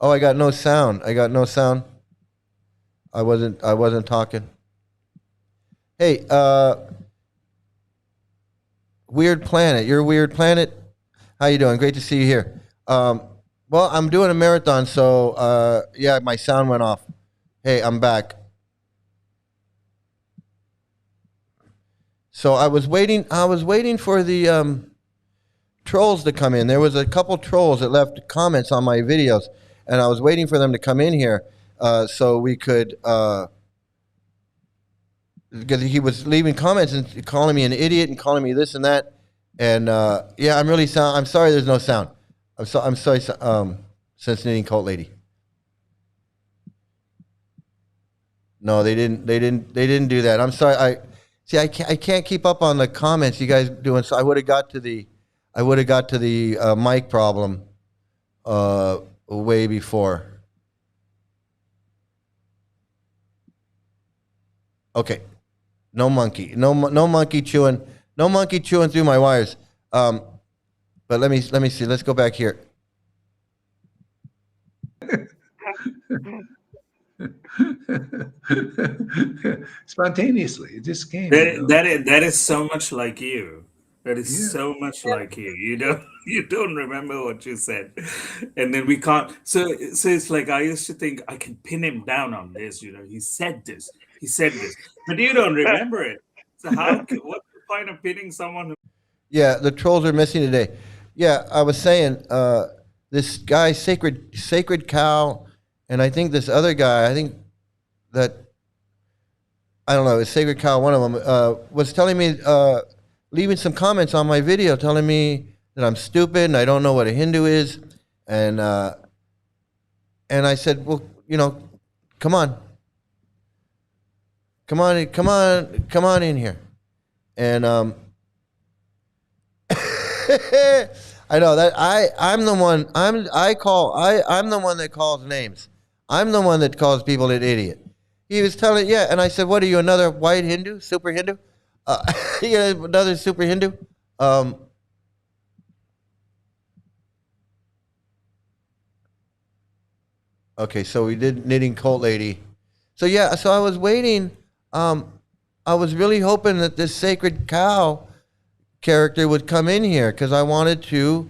Oh, I got no sound. I got no sound. I wasn't talking. Hey, Weird Planet. You're Weird Planet. How you doing? Great to see you here. Well, I'm doing a marathon, so yeah, my sound went off. Hey, I'm back. So I was waiting for the trolls to come in. There was a couple trolls that left comments on my videos, and I was waiting for them to come in here so we could. Because he was leaving comments and calling me an idiot and calling me this and that, and yeah, I'm sorry. There's no sound. I'm sorry. Cincinnati Cult Lady. No, they didn't do that. I'm sorry. I can't keep up on the comments you guys doing. So I would have got to the mic problem way before. Okay. No monkey chewing through my wires. But let me see. Let's go back here. Spontaneously, it just came. That is so much like you. That is so much like you. You don't remember what you said, and then we can't. So it's like I used to think I can pin him down on this. He said this. He said this, but you don't remember it. So what's the point of pinning someone? Yeah, the trolls are missing today. Yeah, I was saying this guy, Sacred Cow, and I think this other guy, I think that, I don't know, it's Sacred Cow, one of them, was telling me, leaving some comments on my video, telling me that I'm stupid and I don't know what a Hindu is. And I said, well, come on in here. And I know that I'm the one that calls names. I'm the one that calls people an idiot. He was telling, yeah, and I said, what are you, another white Hindu, super Hindu? Another super Hindu? Okay, so we did Knitting Cult Lady. So yeah, so I was waiting. I was really hoping that this Sacred Cow character would come in here because I wanted to,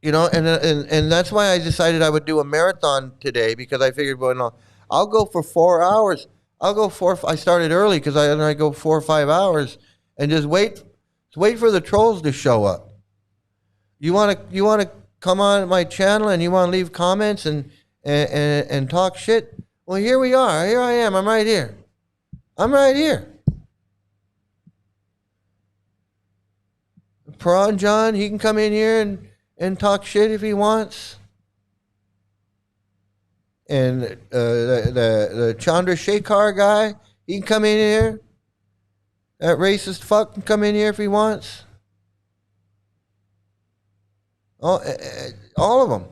and that's why I decided I would do a marathon today, because I figured, well, no, I'll go for 4 hours. I started early because I go 4 or 5 hours and just wait for the trolls to show up. You want to come on my channel and you want to leave comments and talk shit? Well, here we are. Here I am. I'm right here. Prawn John, he can come in here and talk shit if he wants. And the Chandrasekhar guy, he can come in here. That racist fuck can come in here if he wants. All of them.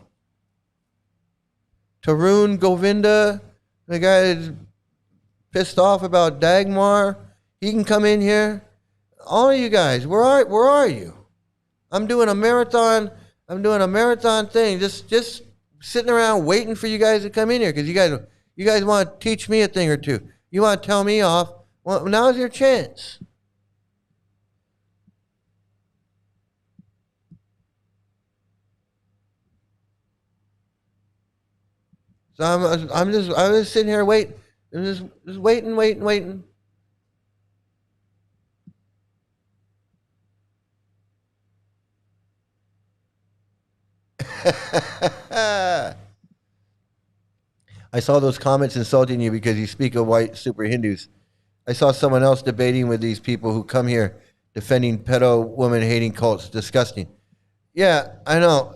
Tarun Govinda, the guy that's pissed off about Dagmar, he can come in here. All of you guys, where are you? I'm doing a marathon thing. Just sitting around waiting for you guys to come in here because you guys want to teach me a thing or two. You want to tell me off. Well, now's your chance. So I was sitting here waiting, just waiting. I saw those comments insulting you because you speak of white super Hindus. I saw someone else debating with these people who come here defending pedo woman hating cults. Disgusting. Yeah, I know.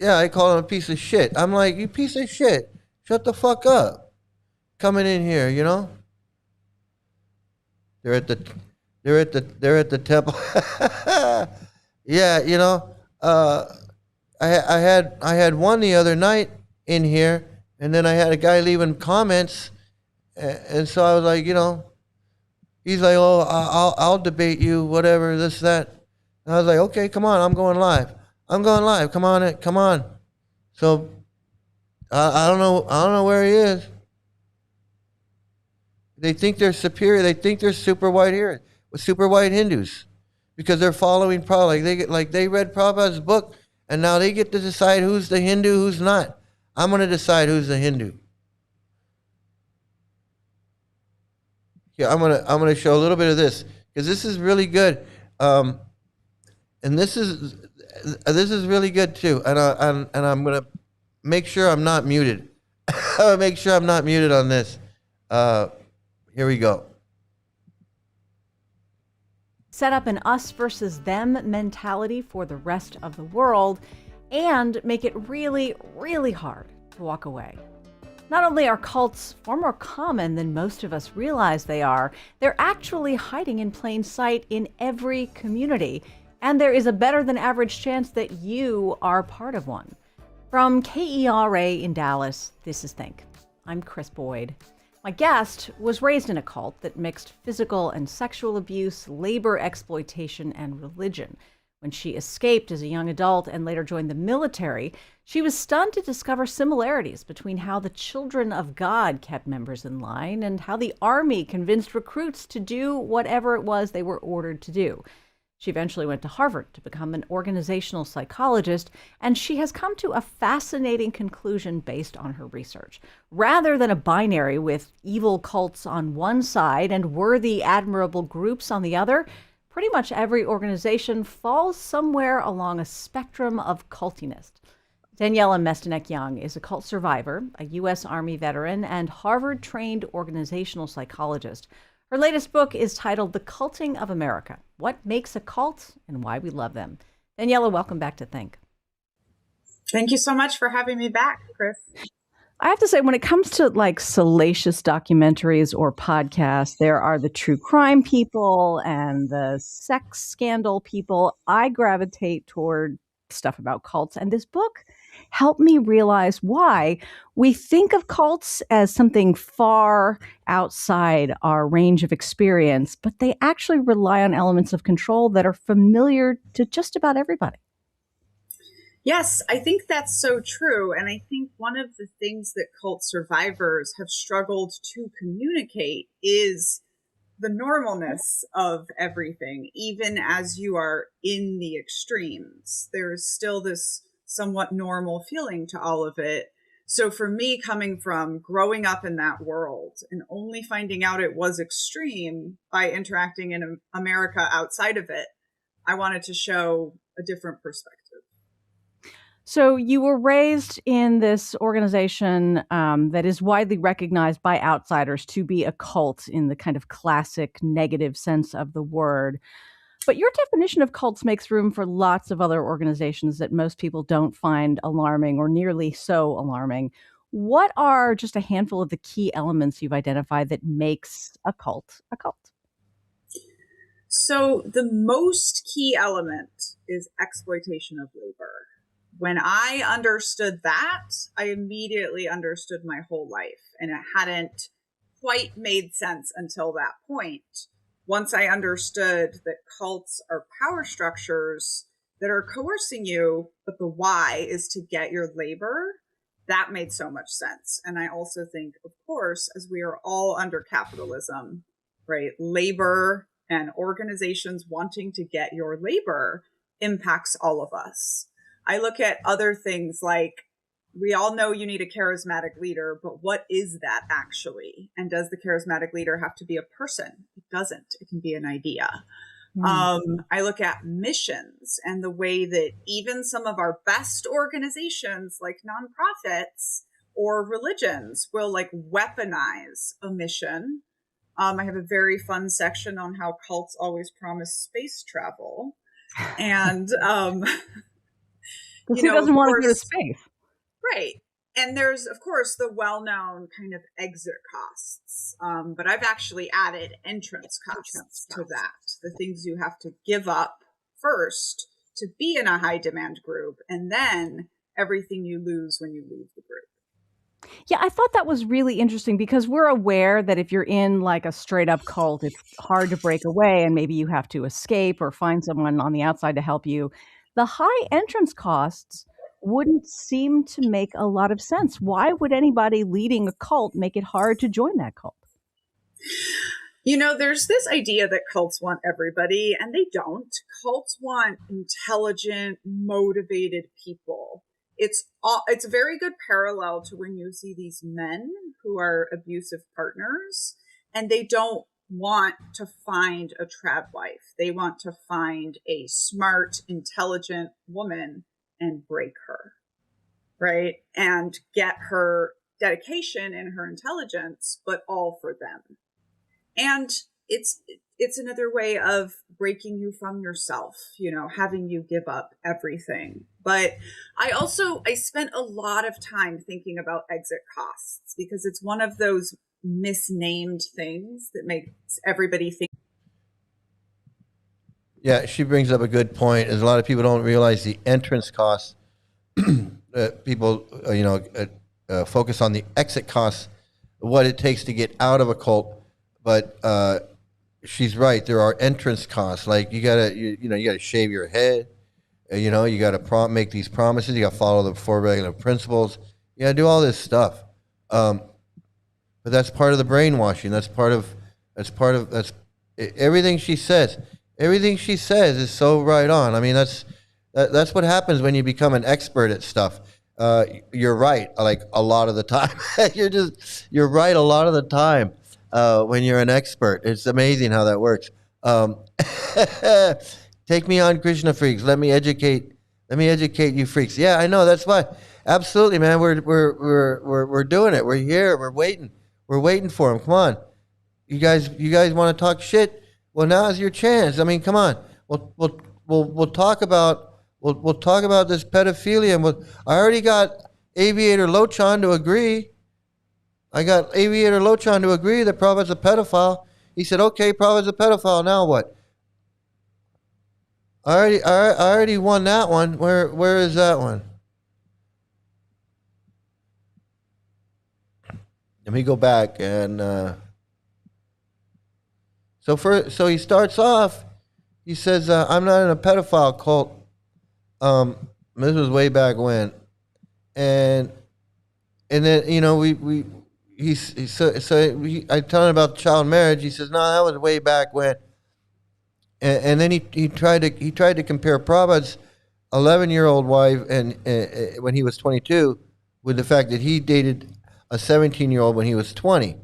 Yeah, I call him a piece of shit. I'm like, you piece of shit. Shut the fuck up. Coming in here, They're at the temple. Yeah, I had one the other night in here, and then I had a guy leaving comments, and so I was like, he's like, oh, I'll debate you, whatever, this, that. And I was like, okay, come on, I'm going live. Come on. So I don't know. I don't know where he is. They think they're superior. They think they're super white here, super white Hindus, because they're following Prabhupada. They read Prabhupada's book, and now they get to decide who's the Hindu, who's not. I'm going to decide who's the Hindu. Yeah, I'm gonna show a little bit of this because this is really good, and this is really good too. And I'm gonna make sure I'm not muted. Make sure I'm not muted on this. Here we go. Set up an us versus them mentality for the rest of the world and make it really, really hard to walk away. Not only are cults far more common than most of us realize they are, they're actually hiding in plain sight in every community, and there is a better than average chance that you are part of one. From KERA in Dallas, this is Think. I'm Chris Boyd. My guest was raised in a cult that mixed physical and sexual abuse, labor exploitation, and religion. When she escaped as a young adult and later joined the military, she was stunned to discover similarities between how the children of God kept members in line and how the army convinced recruits to do whatever it was they were ordered to do. She eventually went to Harvard to become an organizational psychologist, and she has come to a fascinating conclusion based on her research. Rather than a binary with evil cults on one side and worthy, admirable groups on the other, pretty much every organization falls somewhere along a spectrum of cultiness. Daniela Mestenek-Young is a cult survivor, a U.S. Army veteran, and Harvard-trained organizational psychologist. Her latest book is titled The Culting of America: What Makes a Cult and Why We Love Them. Daniela, welcome back to Think. Thank you so much for having me back, Chris. I have to say, when it comes to like salacious documentaries or podcasts, there are the true crime people and the sex scandal people. I gravitate toward stuff about cults. And this book helped me realize why we think of cults as something far outside our range of experience, but they actually rely on elements of control that are familiar to just about everybody. Yes, I think that's so true. And I think one of the things that cult survivors have struggled to communicate is the normalness of everything, even as you are in the extremes. There's still this somewhat normal feeling to all of it. So for me, coming from growing up in that world and only finding out it was extreme by interacting in America outside of it, I wanted to show a different perspective. So you were raised in this organization that is widely recognized by outsiders to be a cult in the kind of classic negative sense of the word. But your definition of cults makes room for lots of other organizations that most people don't find alarming or nearly so alarming. What are just a handful of the key elements you've identified that makes a cult a cult? So the most key element is exploitation of labor. When I understood that, I immediately understood my whole life, and it hadn't quite made sense until that point. Once I understood that cults are power structures that are coercing you, but the why is to get your labor, that made so much sense. And I also think, of course, as we are all under capitalism, right, labor and organizations wanting to get your labor impacts all of us. I look at other things like, we all know you need a charismatic leader, but what is that actually? And does the charismatic leader have to be a person? It doesn't. It can be an idea. I look at missions and the way that even some of our best organizations like nonprofits or religions will like weaponize a mission. I have a very fun section on how cults always promise space travel. And who doesn't want to go to space? Right. And there's, of course, the well-known kind of exit costs. But I've actually added entrance costs to that. The things you have to give up first to be in a high demand group, and then everything you lose when you leave the group. Yeah, I thought that was really interesting because we're aware that if you're in like a straight up cult, it's hard to break away and maybe you have to escape or find someone on the outside to help you. The high entrance costs wouldn't seem to make a lot of sense. Why would anybody leading a cult make it hard to join that cult? You know, there's this idea that cults want everybody, and they don't. Cults want intelligent, motivated people. It's a very good parallel to when you see these men who are abusive partners, and they don't want to find a trad wife. They want to find a smart, intelligent woman and break her, right? And get her dedication and her intelligence, but all for them. And it's another way of breaking you from yourself, you know, having you give up everything. But I spent a lot of time thinking about exit costs, because it's one of those misnamed things that makes everybody think. Yeah, she brings up a good point. Is a lot of people don't realize the entrance costs. People, focus on the exit costs, what it takes to get out of a cult. But she's right. There are entrance costs. Like you gotta shave your head. You gotta make these promises. You gotta follow the 4 regular principles. You gotta do all this stuff. But that's part of the brainwashing. That's everything she says. Everything she says is so right on. I mean, that's what happens when you become an expert at stuff. You're right, like a lot of the time. You're right a lot of the time. When you're an expert, it's amazing how that works. Take me on, Krishna freaks. Let me educate you freaks. Yeah, I know. That's why. Absolutely, man. We're doing it. We're here. We're waiting for him. Come on, you guys want to talk shit? Well, now is your chance. I mean, come on. We'll talk about this pedophilia. I already got Aviator Lochan to agree. I got Aviator Lochan to agree that Prabhupada's a pedophile. He said, okay, Prabhupada's a pedophile. Now what? I already won that one. Where is that one? Let me go back and so he starts off. He says, I'm not in a pedophile cult. This was way back when, and then I tell him about child marriage. He says, no, that was way back when. And then he tried to compare Prabhupada's 11-year-old wife and when he was 22 with the fact that he dated a 17-year-old when he was 20.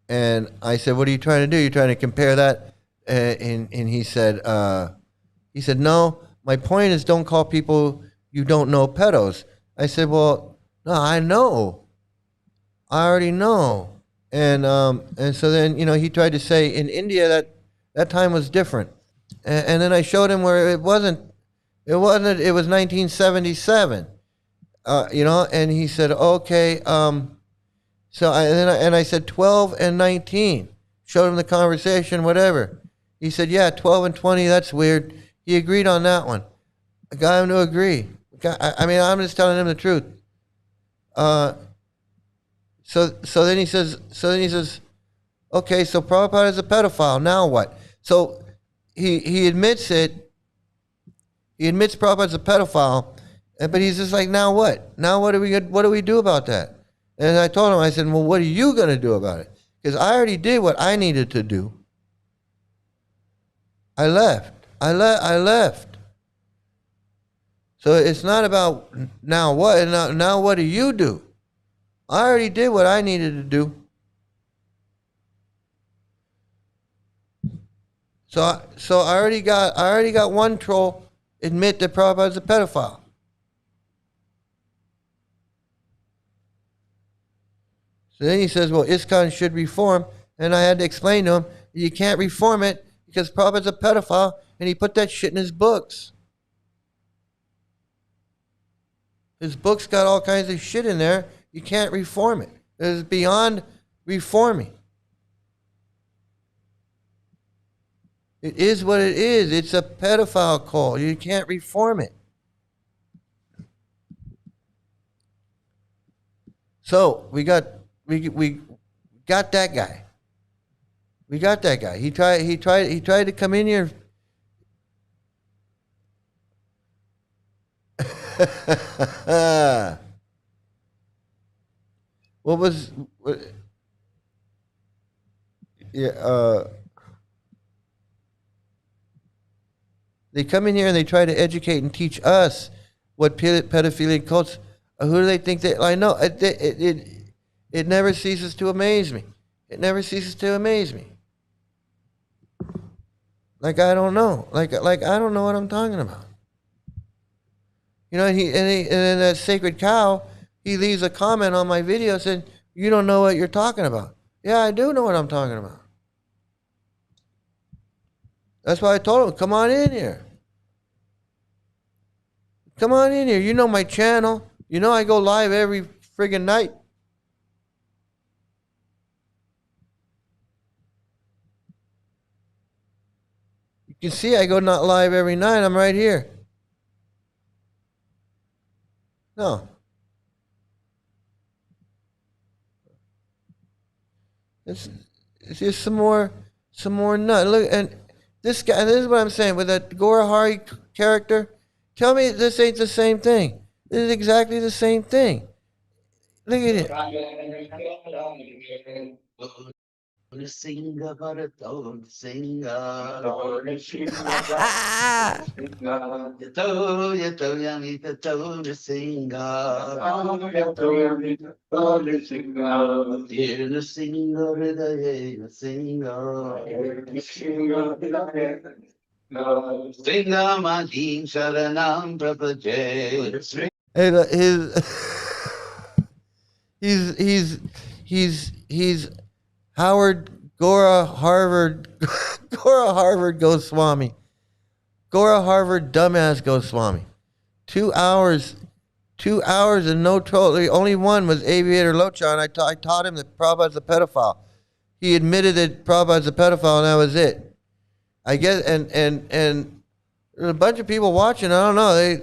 And I said, what are you trying to do? You're trying to compare that? And he said, no, my point is don't call people you don't know pedos. I said, well, no, I know. I already know. And so then, he tried to say in India that time was different. And then I showed him where it was 1977. And he said, okay. I said 12 and 19. Showed him the conversation, whatever. He said, yeah, 12 and 20, that's weird. He agreed on that one. I got him to agree. I'm just telling him the truth. So then he says, okay, so Prabhupada is a pedophile. Now what? So he admits it. He admits Prabhupada's a pedophile, but he's just like, now what? Now what do we do about that? And I told him, I said, well, what are you going to do about it? Because I already did what I needed to do. I left. So it's not about now what. Now what do you do? I already did what I needed to do. So I already got one troll admit that Prabhupada's a pedophile. So then he says, well, ISKCON should reform. And I had to explain to him, you can't reform it because Prabhupada's a pedophile and he put that shit in his books. His books got all kinds of shit in there. You can't reform it. It's beyond reforming. It is what it is. It's a pedophile cult. You can't reform it. So we got that guy. We got that guy. He tried to come in here. What? Yeah. They come in here and they try to educate and teach us what pedophilic cults. Who do they think that? I know it never ceases to amaze me. It never ceases to amaze me. Like I don't know. Like I don't know what I'm talking about. You know, and then that sacred cow, he leaves a comment on my video saying, "You don't know what you're talking about." Yeah, I do know what I'm talking about. That's why I told him, come on in here. Come on in here. You know my channel. You know I go live every friggin' night. You can see I go not live every night. I'm right here. No. It's just some more nut. Look, and this guy, this is what I'm saying, with that Gora Hari character, tell me this ain't the same thing. This is exactly the same thing. Look at it. And he's Howard Gora Harvard Gora Harvard Goswami. Gora Harvard dumbass Goswami. 2 hours and no troll. The only one was Aviator Lochan. I taught him that Prabhupada's a pedophile. He admitted that Prabhupada's a pedophile, and that was it. I guess, and there's a bunch of people watching. I don't know.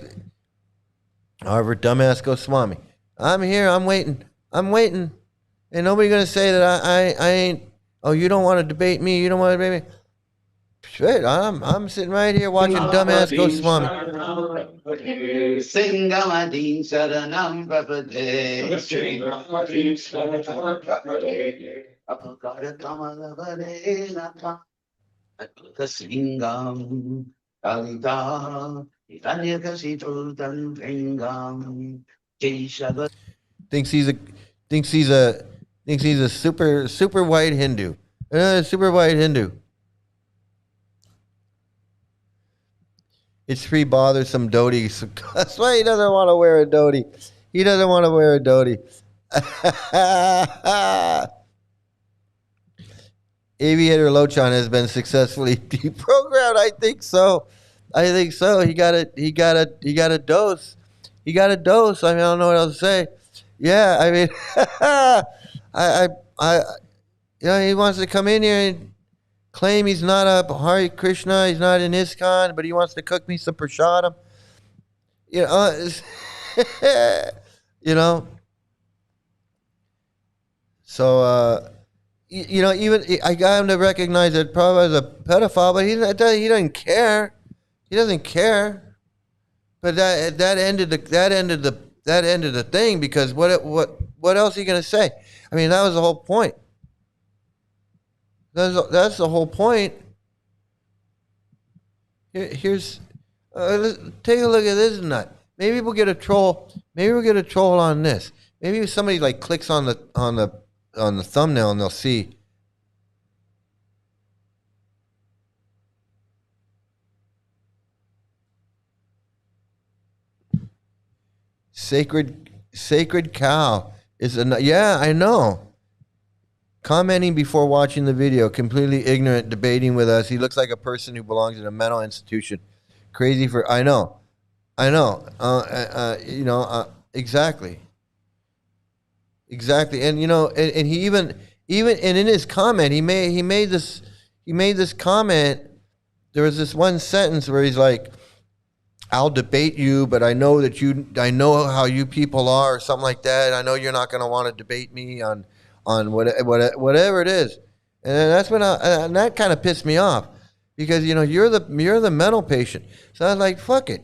Harvard dumbass Goswami. I'm here. I'm waiting. Ain't nobody gonna say that I ain't. Oh, you don't want to debate me. You don't want to debate me. Shit, I'm sitting right here watching dumbass Goswami. Singamadin Saranam Prabhade Apakara Kamala Varena Kasingam Kalita Itanyakasitul Tanvingam Keshava. Thinks he's a super white Hindu. Super white Hindu. It's free bothersome dhoti. That's why he doesn't want to wear a dhoti. He doesn't want to wear a dhoti. Aviator Lochan has been successfully deprogrammed. I think so. He got a dose. He got a dose. I mean, I don't know what else to say. Yeah, I mean, he wants to come in here and claim he's not a Hare Krishna, he's not in ISKCON, but he wants to cook me some prasadam. So, even I got him to recognize that Prabhupada is a pedophile, but he doesn't care. He doesn't care. But that ended the thing, because what else are you gonna say? I mean, that was the whole point. That's the whole point. Here's take a look at this nut. Maybe we'll get a troll. Maybe we'll get a troll on this. Maybe if somebody like clicks on the thumbnail and they'll see. Sacred cow is I know. Commenting before watching the video, completely ignorant, debating with us. He looks like a person who belongs in a mental institution. Crazy for I know. Exactly. And and he even and in his comment, he made this comment. There was this one sentence where he's like, "I'll debate you, but I know how you people are," or something like that. I know you're not going to want to debate me on whatever it is, and that's when and that kind of pissed me off, because you're the mental patient. So I was like, fuck it,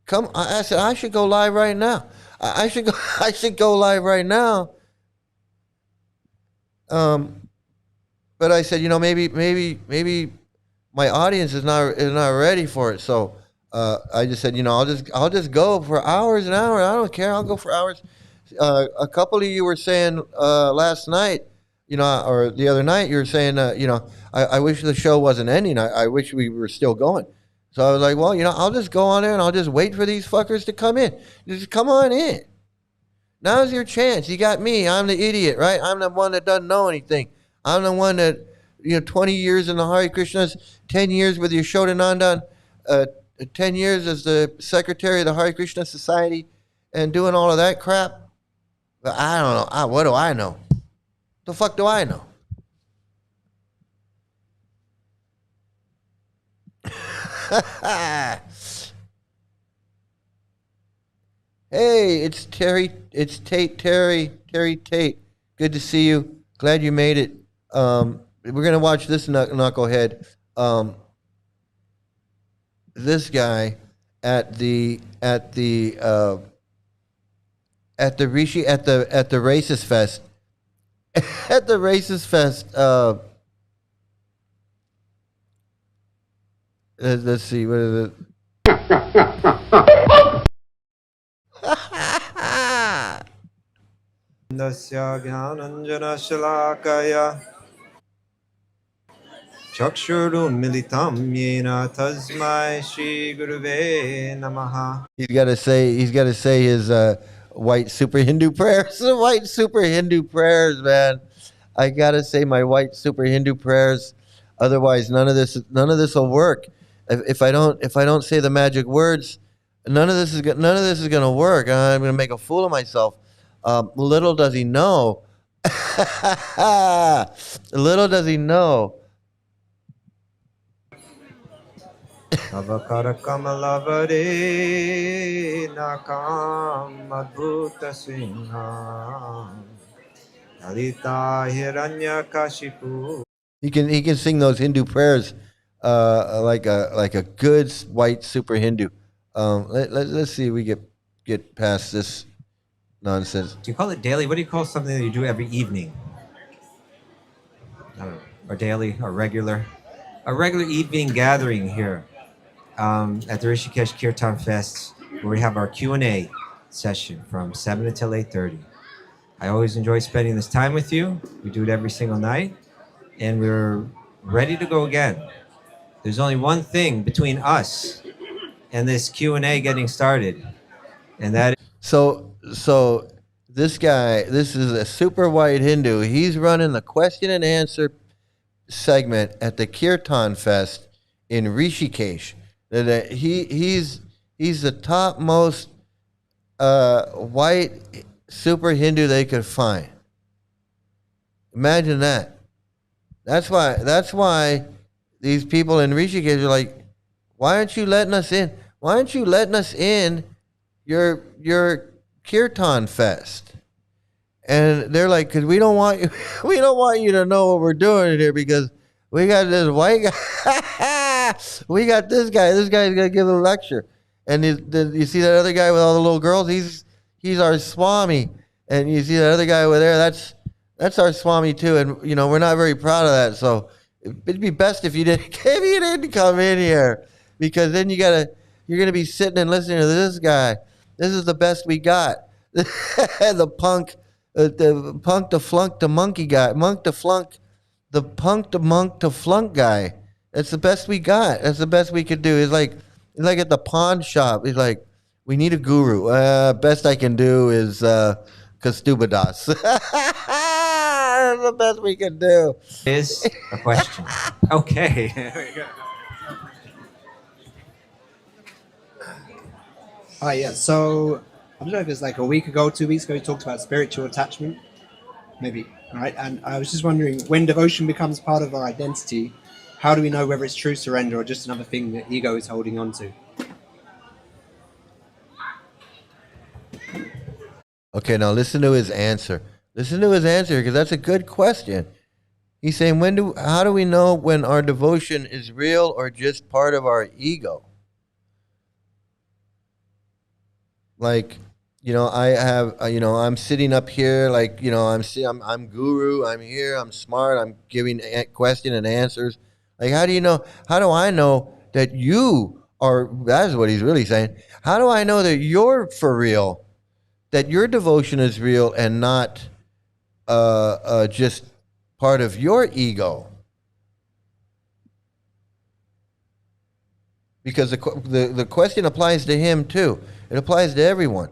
I said, I should go live right now. I should go. I should go live right now. But I said, maybe my audience is not ready for it. So I just said, I'll just go for hours and hours. I don't care. I'll go for hours. A couple of you were saying last night, or the other night, you were saying, I wish the show wasn't ending. I wish we were still going. So I was like, well, I'll just go on there and I'll just wait for these fuckers to come in. Just come on in. Now's your chance. You got me. I'm the idiot, right? I'm the one that doesn't know anything. I'm the one that, 20 years in the Hare Krishnas, 10 years with your Shodanandan, 10 years as the secretary of the Hare Krishna Society and doing all of that crap. But I don't know. What do I know? The fuck do I know? Hey, it's Terry. It's Terry Tate. Good to see you. Glad you made it. We're gonna watch this knucklehead. This guy at the racist fest. At the racist fest. Let's see. What is it? Chakshurumilitam yena tasmai Shri Guruve Namaha. He's got to say his white super Hindu prayers. The white super Hindu prayers, man. I got to say my white super Hindu prayers. Otherwise, none of this will work. If I don't say the magic words, none of this is going to work. I'm going to make a fool of myself. Little does he know. Little does he know. Avakara Kamalavare Nakam Adbhuta Singham Alita Hiranya Kashipu. He can sing those Hindu prayers like a good white super Hindu. Let's see if we get past this nonsense. Do you call it daily? What do you call something that you do every evening? I don't know, or daily, or regular? A regular evening gathering here at the Rishikesh Kirtan Fest, where we have our Q&A session from 7 until 8:30. I always enjoy spending this time with you. We do it every single night, and we're ready to go again. There's only one thing between us and this Q&A getting started, and that is... So this guy, this is a super white Hindu. He's running the question and answer segment at the Kirtan Fest in Rishikesh. He's the topmost white super Hindu they could find. Imagine that. That's why these people in Rishikesh are like, why aren't you letting us in? Why aren't you letting us in your Kirtan Fest? And they're like, because we don't want you to know what we're doing here, because we got this white guy. We got this guy. This guy's gonna give a lecture. And you see that other guy with all the little girls? He's our Swami. And you see that other guy over there? That's our Swami too. And we're not very proud of that. So it'd be best if you didn't come in here, because then you're gonna be sitting and listening to this guy. This is the best we got. The punk to flunk to monkey guy, monk to flunk, the punk to monk to flunk guy. That's the best we got. That's the best we could do. It's like at the pawn shop. He's like, we need a guru. Best I can do is Kastubadas. That's the best we can do. Is a question. Okay. There we go. Hi, yeah. So I don't know if it's like a week ago, 2 weeks ago, you talked about spiritual attachment, maybe. All right, and I was just wondering, when devotion becomes part of our identity, how do we know whether it's true surrender or just another thing that ego is holding on to? Okay, now listen to his answer. Listen to his answer, because that's a good question. He's saying, how do we know when our devotion is real or just part of our ego? like, I have, I'm sitting up here, like, I'm guru, I'm here, I'm smart, I'm giving question and answers. Like, how do I know that you are, that's what he's really saying. How do I know that you're for real, that your devotion is real and not just part of your ego? Because the question applies to him too. It applies to everyone.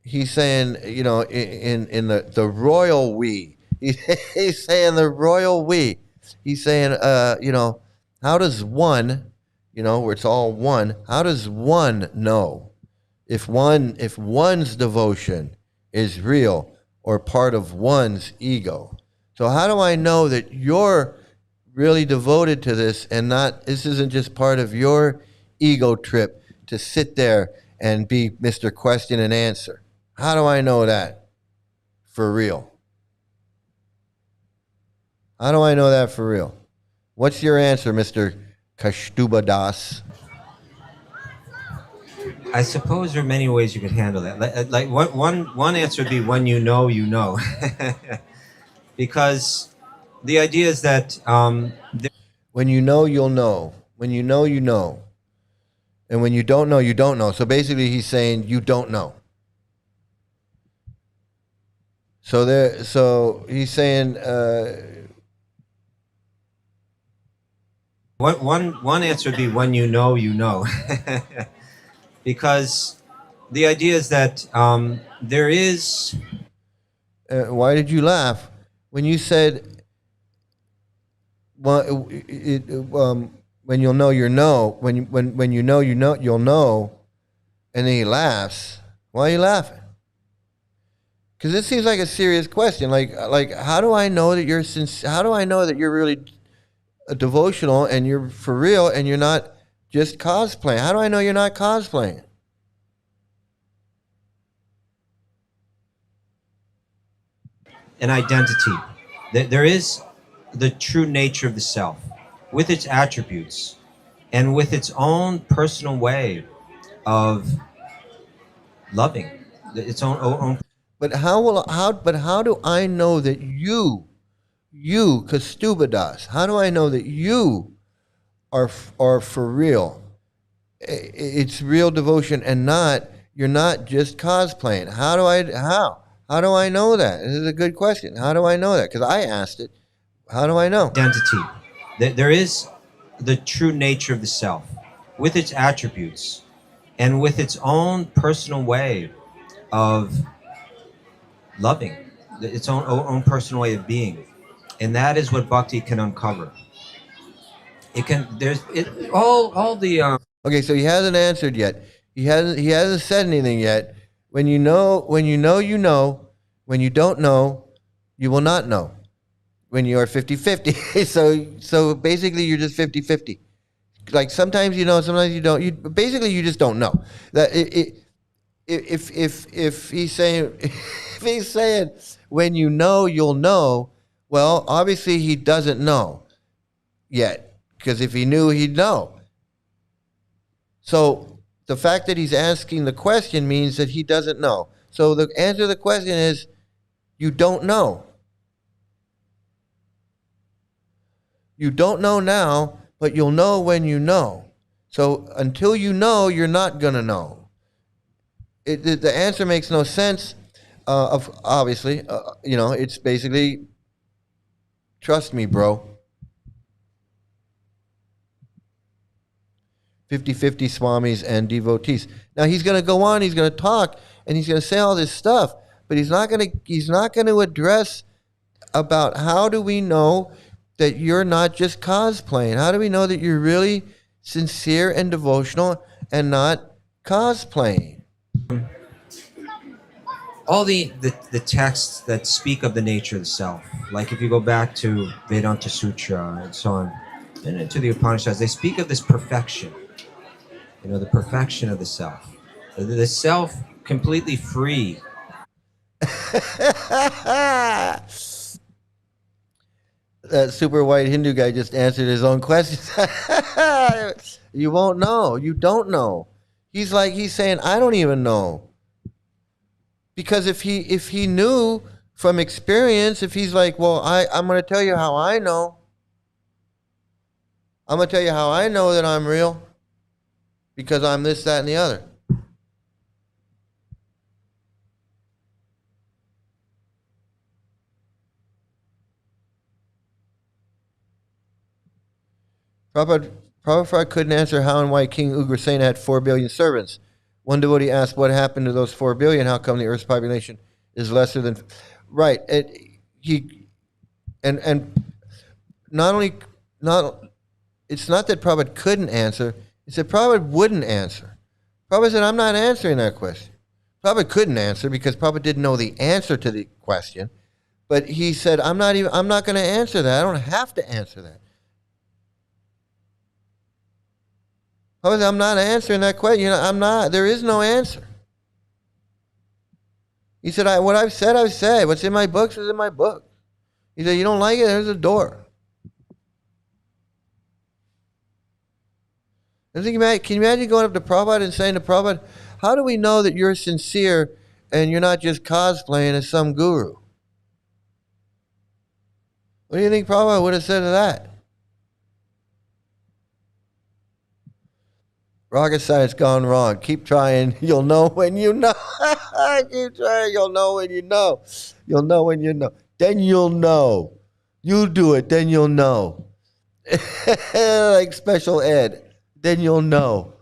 He's saying, in the royal we. He's saying the royal we. He's saying, how does one, where it's all one, how does one know if one's devotion is real or part of one's ego? So how do I know that you're really devoted to this and this isn't just part of your ego trip to sit there and be Mr. Question and Answer? How do I know that for real? How do I know that for real? What's your answer, Mr. Kashtuba Das? I suppose there are many ways you could handle that. Like one answer would be when you know, you know. Because the idea is that when you know, you'll know. When you know, you know. And when you don't know, you don't know. So basically he's saying you don't know. So he's saying one answer would be when you know, you know. Because the idea is that there is. Why did you laugh when you said? Well, when you'll know, you know. When you know, you'll know. And then he laughs. Why are you laughing? Because this seems like a serious question. Like how do I know that you're how do I know that you're really devotional and you're for real and you're not just cosplaying? How do I know you're not cosplaying? An identity. There is the true nature of the self with its attributes and with its own personal way of loving, its own. But how do I know that you Kastuba Das, how do I know that you are for real? It's real devotion and you're not just cosplaying. How do I know that? This is a good question. How do I know that? Because I asked it. How do I know? Identity. There is the true nature of the self with its attributes and with its own personal way of loving, its own personal way of being. And that is what bhakti can uncover. It can, all the. Okay, so he hasn't answered yet. He hasn't said anything yet. When you know, you know. When you don't know, you will not know. When you are 50-50. So basically you're just 50-50. Like sometimes you know, sometimes you don't. Basically you just don't know. That if he's saying when you know, you'll know, well, obviously he doesn't know yet, because if he knew, he'd know. So the fact that he's asking the question means that he doesn't know. So the answer to the question is you don't know. You don't know now, but you'll know when you know. So until you know, you're not going to know. The answer makes no sense. Obviously, it's basically, trust me, bro. 50-50 Swamis and devotees. Now he's going to go on. He's going to talk, and he's going to say all this stuff, but he's not going to address about how do we know that you're not just cosplaying? How do we know that you're really sincere and devotional and not cosplaying? All the texts that speak of the nature of the self, like if you go back to Vedanta Sutra and so on, and into the Upanishads, they speak of this perfection, the perfection of the self. The self completely free. That super white Hindu guy just answered his own question. You won't know. You don't know. He's saying, I don't even know. Because if he knew from experience, if he's like, well, I'm going to tell you how I know. I'm going to tell you how I know that I'm real. Because I'm this, that, and the other. Prabhupada couldn't answer how and why King Ugrasena had 4 billion servants. One devotee asked, what happened to those 4 billion? How come the Earth's population is lesser than... Right. It's not that Prabhupada couldn't answer, it's that Prabhupada wouldn't answer. Prabhupada said, I'm not answering that question. Prabhupada couldn't answer because Prabhupada didn't know the answer to the question. But he said, I'm not going to answer that. I don't have to answer that. Prabhupada said, I'm not answering that question. I'm not. There is no answer. He said, what I've said, I've said. What's in my books is in my book. He said, you don't like it? There's a door. Can you imagine going up to Prabhupada and saying to Prabhupada, how do we know that you're sincere and you're not just cosplaying as some guru? What do you think Prabhupada would have said to that? Rocket science gone wrong. Keep trying. You'll know when you know. Keep trying. You'll know when you know. You'll know when you know. Then you'll know. You do it. Then you'll know. Like special ed. Then you'll know.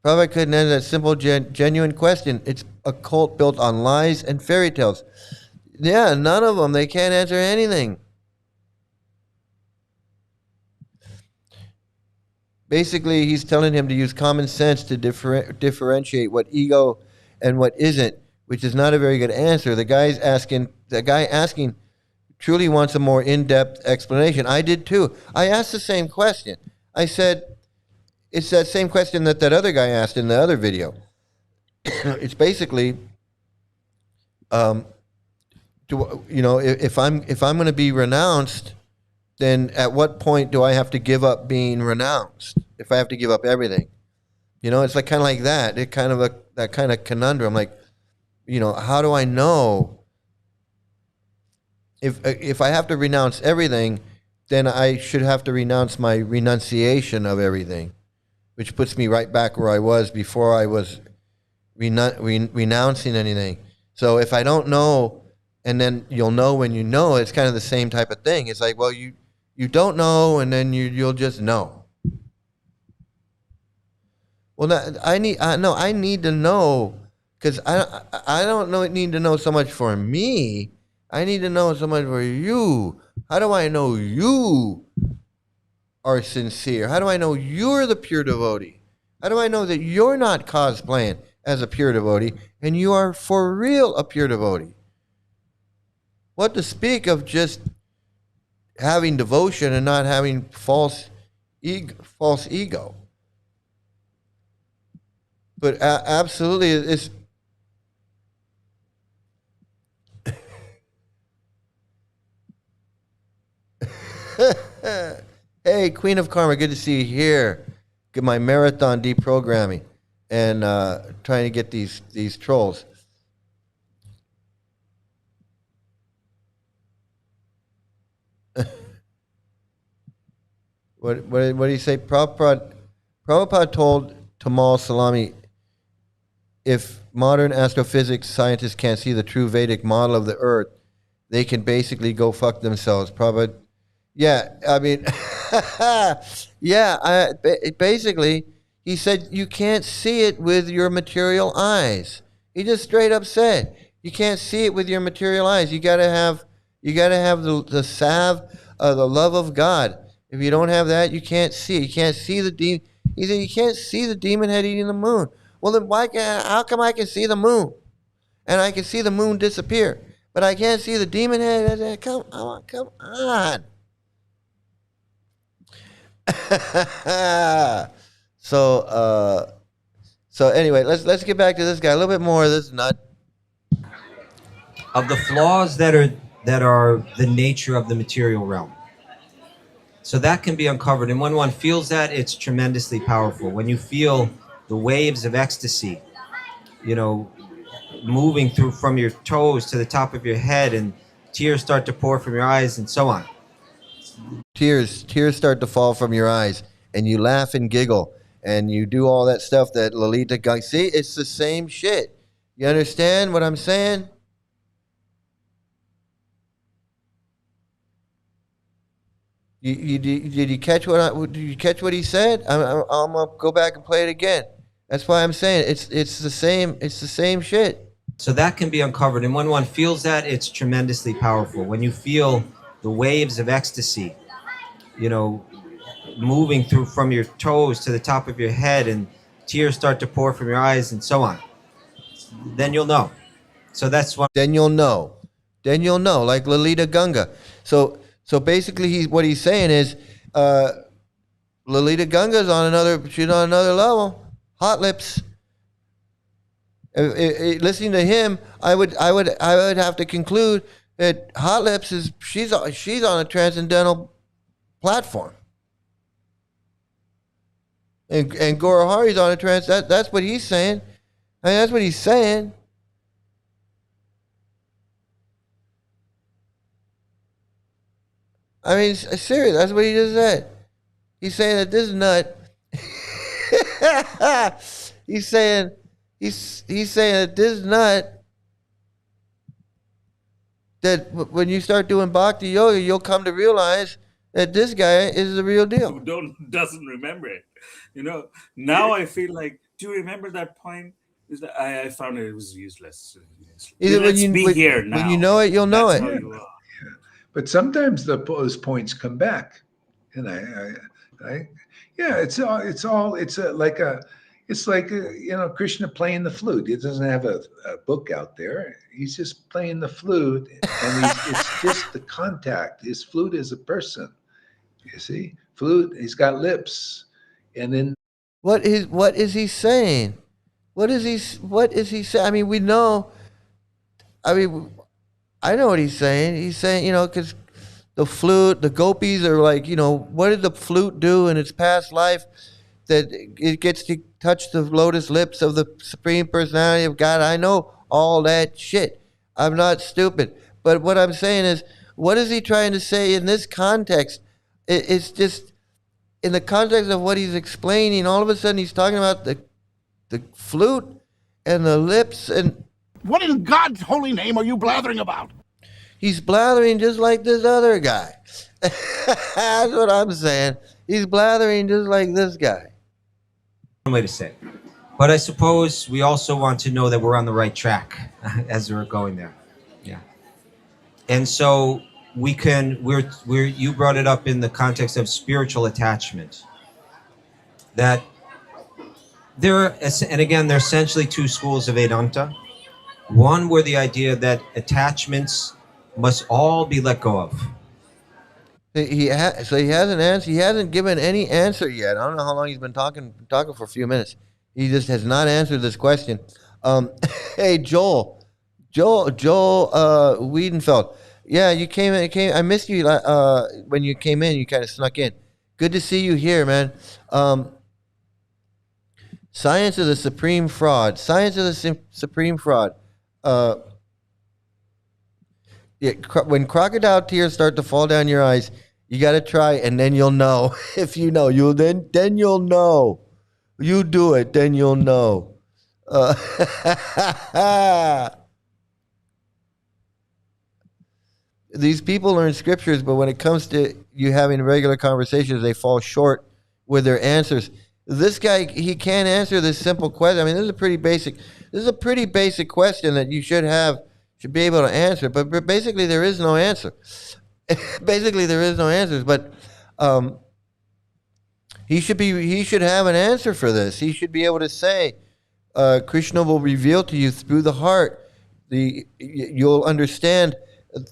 Prabhupada couldn't answer that simple, genuine question. It's a cult built on lies and fairy tales. Yeah, none of them. They can't answer anything. Basically, he's telling him to use common sense to differentiate what ego and what isn't, which is not a very good answer. The guy asking truly wants a more in-depth explanation. I did too. I asked the same question. I said, it's that same question that other guy asked in the other video. It's basically, if I'm going to be renounced, then at what point do I have to give up being renounced? If I have to give up everything, it's like kind of like that. It kind of that kind of conundrum. Like, how do I know if I have to renounce everything? Then I should have to renounce my renunciation of everything, which puts me right back where I was before I was renouncing anything. So if I don't know, and then you'll know when you know, it's kind of the same type of thing. It's like, well, you don't know, and then you'll just know. Well, I need to know, because I don't need to know so much for me. I need to know so much for you. How do I know you are sincere? How do I know you're the pure devotee? How do I know that you're not cosplaying as a pure devotee and you are for real a pure devotee? What to speak of just having devotion and not having false ego? But absolutely, it's hey, Queen of Karma, good to see you here. Get my marathon deprogramming and trying to get these trolls. What do you say? Prabhupada told Tamal Salami, if modern astrophysics scientists can't see the true Vedic model of the Earth, they can basically go fuck themselves. Prabhupada, yeah, I mean, basically, he said you can't see it with your material eyes. He just straight up said you can't see it with your material eyes. You gotta have the salve, the love of God. If you don't have that, you can't see. You can't see the demon. He said you can't see the demon head eating the moon. Well, then how come I can see the moon, and I can see the moon disappear, but I can't see the demon head? Come on. So anyway, let's get back to this guy a little bit more. This nut of the flaws that are the nature of the material realm. So that can be uncovered, and when one feels that, it's tremendously powerful. When you feel the waves of ecstasy, moving through from your toes to the top of your head, and tears start to pour from your eyes, and so on. Tears start to fall from your eyes, and you laugh and giggle, and you do all that stuff that Lalita Gang. See, it's the same shit. You understand what I'm saying? Did you catch did you catch what he said? I'm gonna go back and play it again. That's why I'm saying it's the same shit. So that can be uncovered, and when one feels that, it's tremendously powerful. When you feel the waves of ecstasy, moving through from your toes to the top of your head, and tears start to pour from your eyes, and so on, then you'll know. So that's what. Then you'll know. Then you'll know, like Lalita Ganga. So basically, what he's saying is, Lalita Ganga's she's on another level. Hot lips. Listening to him, I would have to conclude that Hot Lips she's on a transcendental platform, and Gorohari's on a That's what he's saying. I mean, that's what he's saying. I mean, serious. That's what he just said. He's saying that this nut. He's saying that this nut. That when you start doing bhakti yoga, you'll come to realize that this guy is the real deal. Who doesn't remember it? Now I feel like, do you remember that point? I found it was useless. Let's be here now. When you know it, you'll know it. How you are. But sometimes those points come back, and it's like Krishna playing the flute. He doesn't have a book out there. He's just playing the flute, and it's just the contact. His flute is a person. You see, flute. He's got lips, and then what is he saying? What is he saying? I mean, we know. I know what he's saying. He's saying, because the flute, the gopis are like, what did the flute do in its past life that it gets to touch the lotus lips of the Supreme Personality of God? I know all that shit. I'm not stupid. But what I'm saying is, what is he trying to say in this context? It's just, in the context of what he's explaining, all of a sudden he's talking about the flute and the lips and... What in God's holy name are you blathering about? He's blathering just like this other guy. That's what I'm saying. He's blathering just like this guy. One way to say it. But I suppose we also want to know that we're on the right track as we're going there. Yeah. And so you brought it up in the context of spiritual attachment. That and again, there are essentially two schools of Vedanta. One where the idea that attachments must all be let go of. So he hasn't answered. He hasn't given any answer yet. I don't know how long he's been talking for a few minutes. He just has not answered this question. Hey, Joel Wiedenfeld. Yeah, you came in. I missed you when you came in. You kind of snuck in. Good to see you here, man. Science of the Supreme Fraud. Science of the Supreme Fraud. When crocodile tears start to fall down your eyes, you got to try, and then you'll know. If you know, then you'll know. You do it, then you'll know. These people learn scriptures, but when it comes to you having regular conversations, they fall short with their answers. This guy, he can't answer this simple question. I mean, this is a pretty basic question that you should be able to answer. But basically, there is no answer. Basically, there is no answers. But he should have an answer for this. He should be able to say, Krishna will reveal to you through the heart. You'll understand,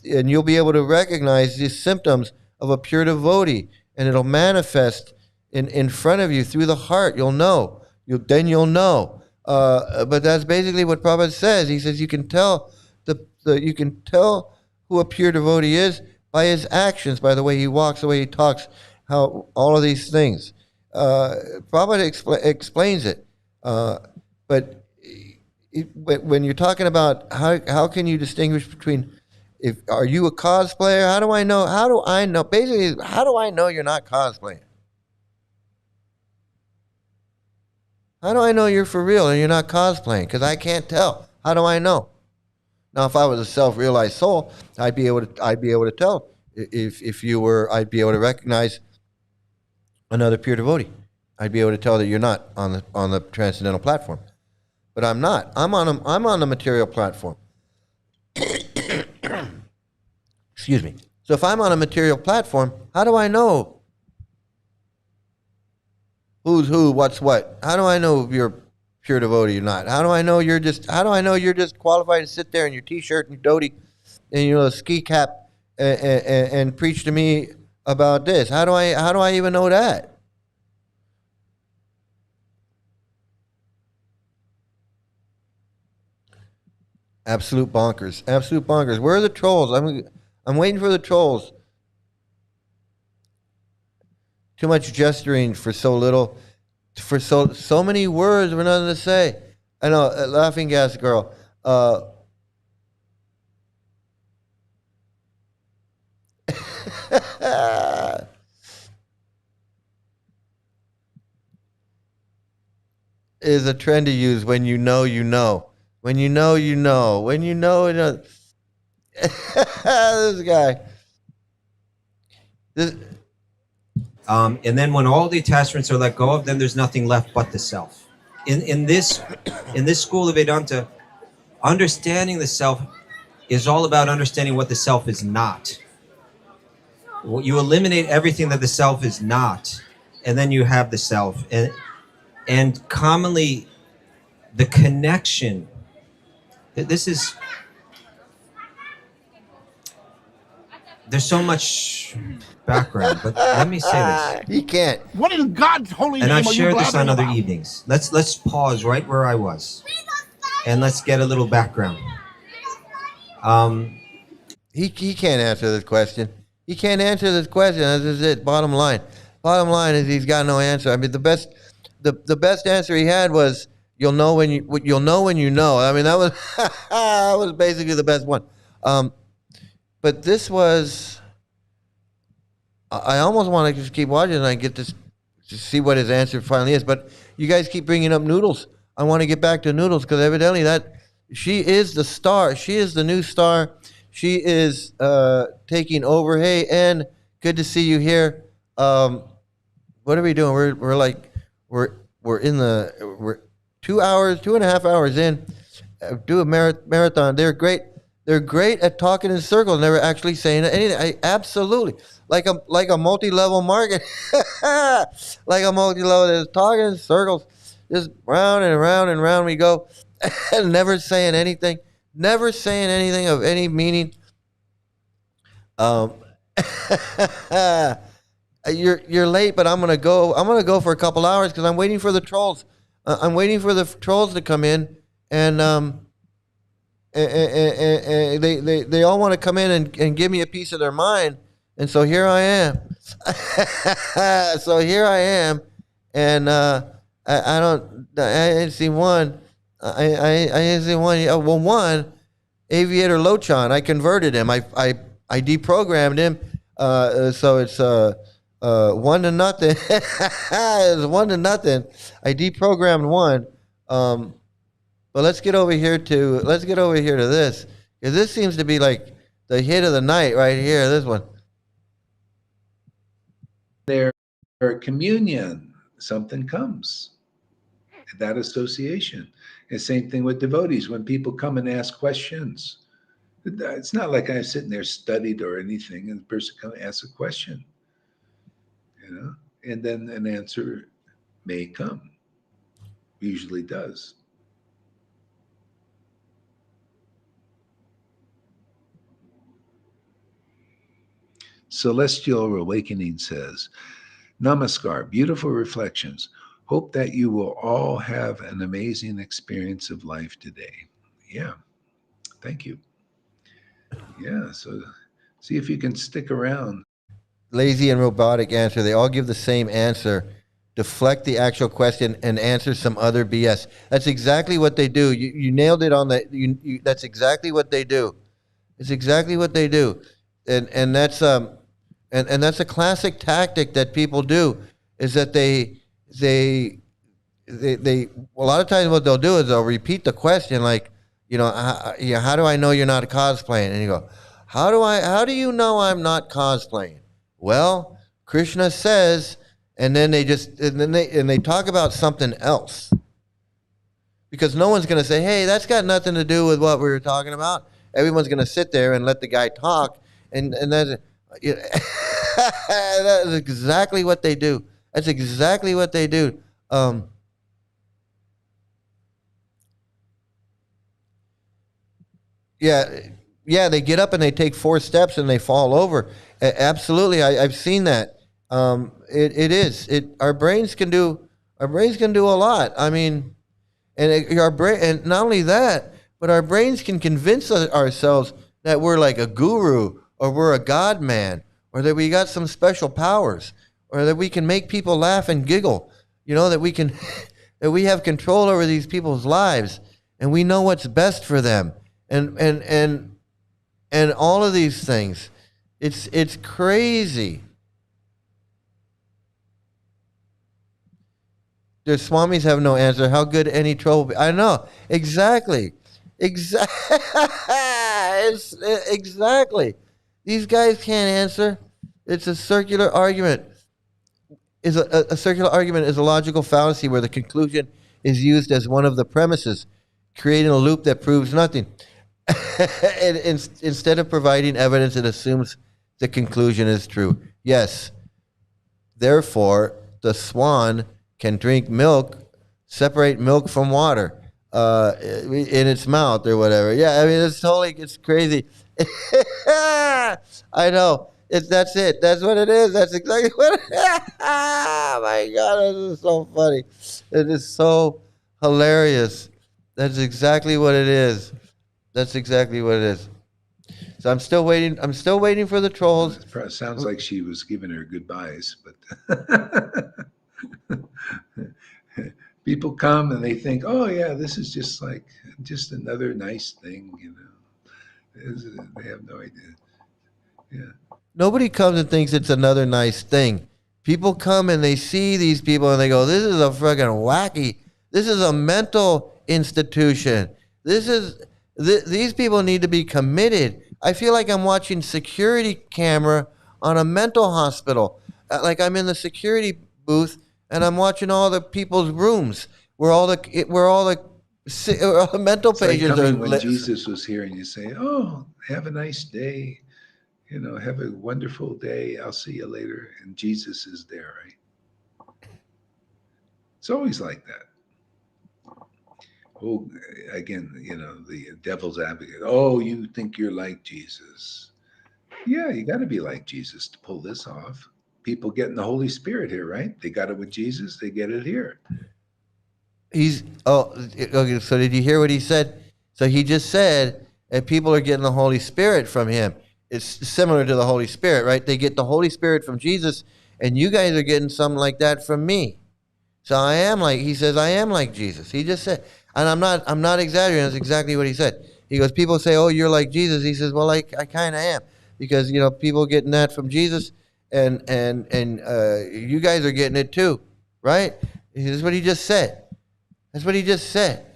and you'll be able to recognize the symptoms of a pure devotee, and it'll manifest in front of you through the heart. You'll know. Then you'll know. But that's basically what Prabhupada says. He says you can tell you can tell who a pure devotee is by his actions, by the way he walks, the way he talks, how all of these things. Prabhupada explains it. But when you're talking about how can you distinguish between are you a cosplayer? How do I know? Basically, how do I know you're not cosplaying? How do I know you're for real and you're not cosplaying? Because I can't tell. How do I know? Now, if I was a self-realized soul, I'd be able to tell if you were. I'd be able to recognize another pure devotee. I'd be able to tell that you're not on the transcendental platform. But I'm not. I'm on the material platform. Excuse me. So if I'm on a material platform, how do I know who's who, what's what? How do I know if you're pure devotee or not? How do I know you're just qualified to sit there in your t-shirt and your dhoti and your ski cap and preach to me about this? How do I even know that? Absolute bonkers. Absolute bonkers. Where are the trolls? I'm waiting for the trolls. Too much gesturing for so little, for so many words with nothing to say. I know, laughing gas girl. Is a trend to use when you know you know. When you know you know. When you know you know. This guy. And then when all the attachments are let go of, then there's nothing left but the self. In this school of Vedanta, understanding the self is all about understanding what the self is not. You eliminate everything that the self is not, and then you have the self. And commonly, the connection. This is. There's so much background, but let me say this. He can't. What in God's holy name And I've are you shared this on blabbering other about? evenings. Let's pause right where I was, and let's get a little background. He can't answer this question. He can't answer this question. This is it. Bottom line. Bottom line is he's got no answer. I mean, the best answer he had was you'll know when you know. I mean, that was that was basically the best one. But this was. I almost want to just keep watching and I get to see what his answer finally is. But you guys keep bringing up Noodles. I want to get back to Noodles because evidently she is the star. She is the new star. She is taking over. Hey, Ann, good to see you here. What are we doing? We're 2.5 hours in. Do a marathon. They're great. They're great at talking in circles, never actually saying anything. Absolutely, like a multi-level market, like a multi-level. There's talking in circles, just round and round and round we go, and never saying anything of any meaning. You're late, but I'm gonna go. I'm gonna go for a couple hours because I'm waiting for the trolls. I'm waiting for the trolls to come in and they all want to come in and give me a piece of their mind, and so here I am. And I didn't see one. I didn't see one. Well, one, Aviator Lochan. I converted him. I deprogrammed him. So it's 1-0. It's 1-0. I deprogrammed one. But let's get over here to this, because this seems to be like the hit of the night right here. This one. Their communion, something comes. That association. And same thing with devotees. When people come and ask questions, it's not like I'm sitting there studied or anything, and the person comes and asks a question, and then an answer may come. Usually does. Celestial Awakening says, Namaskar, beautiful reflections. Hope that you will all have an amazing experience of life today. Yeah, thank you. Yeah, so see if you can stick around. Lazy and robotic answer. They all give the same answer. deflect the actual question and answer some other BS. That's exactly what they do. You nailed it on the. That's exactly what they do. It's exactly what they do, and that's and that's a classic tactic that people do. Is that they a lot of times what they'll do is they'll repeat the question like, how do I know you're not cosplaying? And you go, how do you know I'm not cosplaying? Well, Krishna says, and then they talk about something else. Because no one's going to say, hey, that's got nothing to do with what we were talking about. Everyone's going to sit there and let the guy talk, and that's that's exactly what they do. That's exactly what they do. Yeah, they get up and they take 4 steps and they fall over. Absolutely, I've seen that. Our brains can do a lot. I mean, our brain, and not only that, but our brains can convince ourselves that we're like a guru, or we're a god man, or that we got some special powers, or that we can make people laugh and giggle. That we can that we have control over these people's lives, and we know what's best for them. And all of these things, it's crazy. The Swamis have no answer. How good any troll will be. I know exactly. Exactly. These guys can't answer. It's a circular argument. A circular argument is a logical fallacy where the conclusion is used as one of the premises, creating a loop that proves nothing. And instead of providing evidence, it assumes the conclusion is true. Yes. Therefore, the swan can drink milk, separate milk from water in its mouth or whatever. Yeah, I mean, it's crazy. I know. That's it. That's what it is. That's exactly what it is. Oh, my God, this is so funny. It is so hilarious. That's exactly what it is. That's exactly what it is. So I'm still waiting. I'm still waiting for the trolls. It sounds like she was giving her goodbyes, but people come and they think, "Oh yeah, this is just another nice thing," They have no idea. Yeah. Nobody comes and thinks it's another nice thing. People come and they see these people and they go, "This is a freaking wacky. This is a mental institution. These people need to be committed." I feel like I'm watching security camera on a mental hospital. Like I'm in the security booth and I'm watching all the people's rooms where all the mental It's like patients coming are. when Jesus was here, and you say, "Oh, have a nice day. Have a wonderful day. I'll see you later." And Jesus is there, right? It's always like that. Oh, again, the devil's advocate. Oh, you think you're like Jesus? Yeah, you got to be like Jesus to pull this off. People getting the Holy Spirit here, right? They got it with Jesus. They get it here. Okay, so did you hear what he said? So he just said that people are getting the Holy Spirit from him. It's similar to the Holy Spirit, right? They get the Holy Spirit from Jesus, and you guys are getting something like that from me. So he says, I am like Jesus. He just said, and I'm not exaggerating. That's exactly what he said. He goes, people say, oh, you're like Jesus. He says, well, I kind of am, because, people getting that from Jesus, and you guys are getting it too, right? This is what he just said. That's what he just said.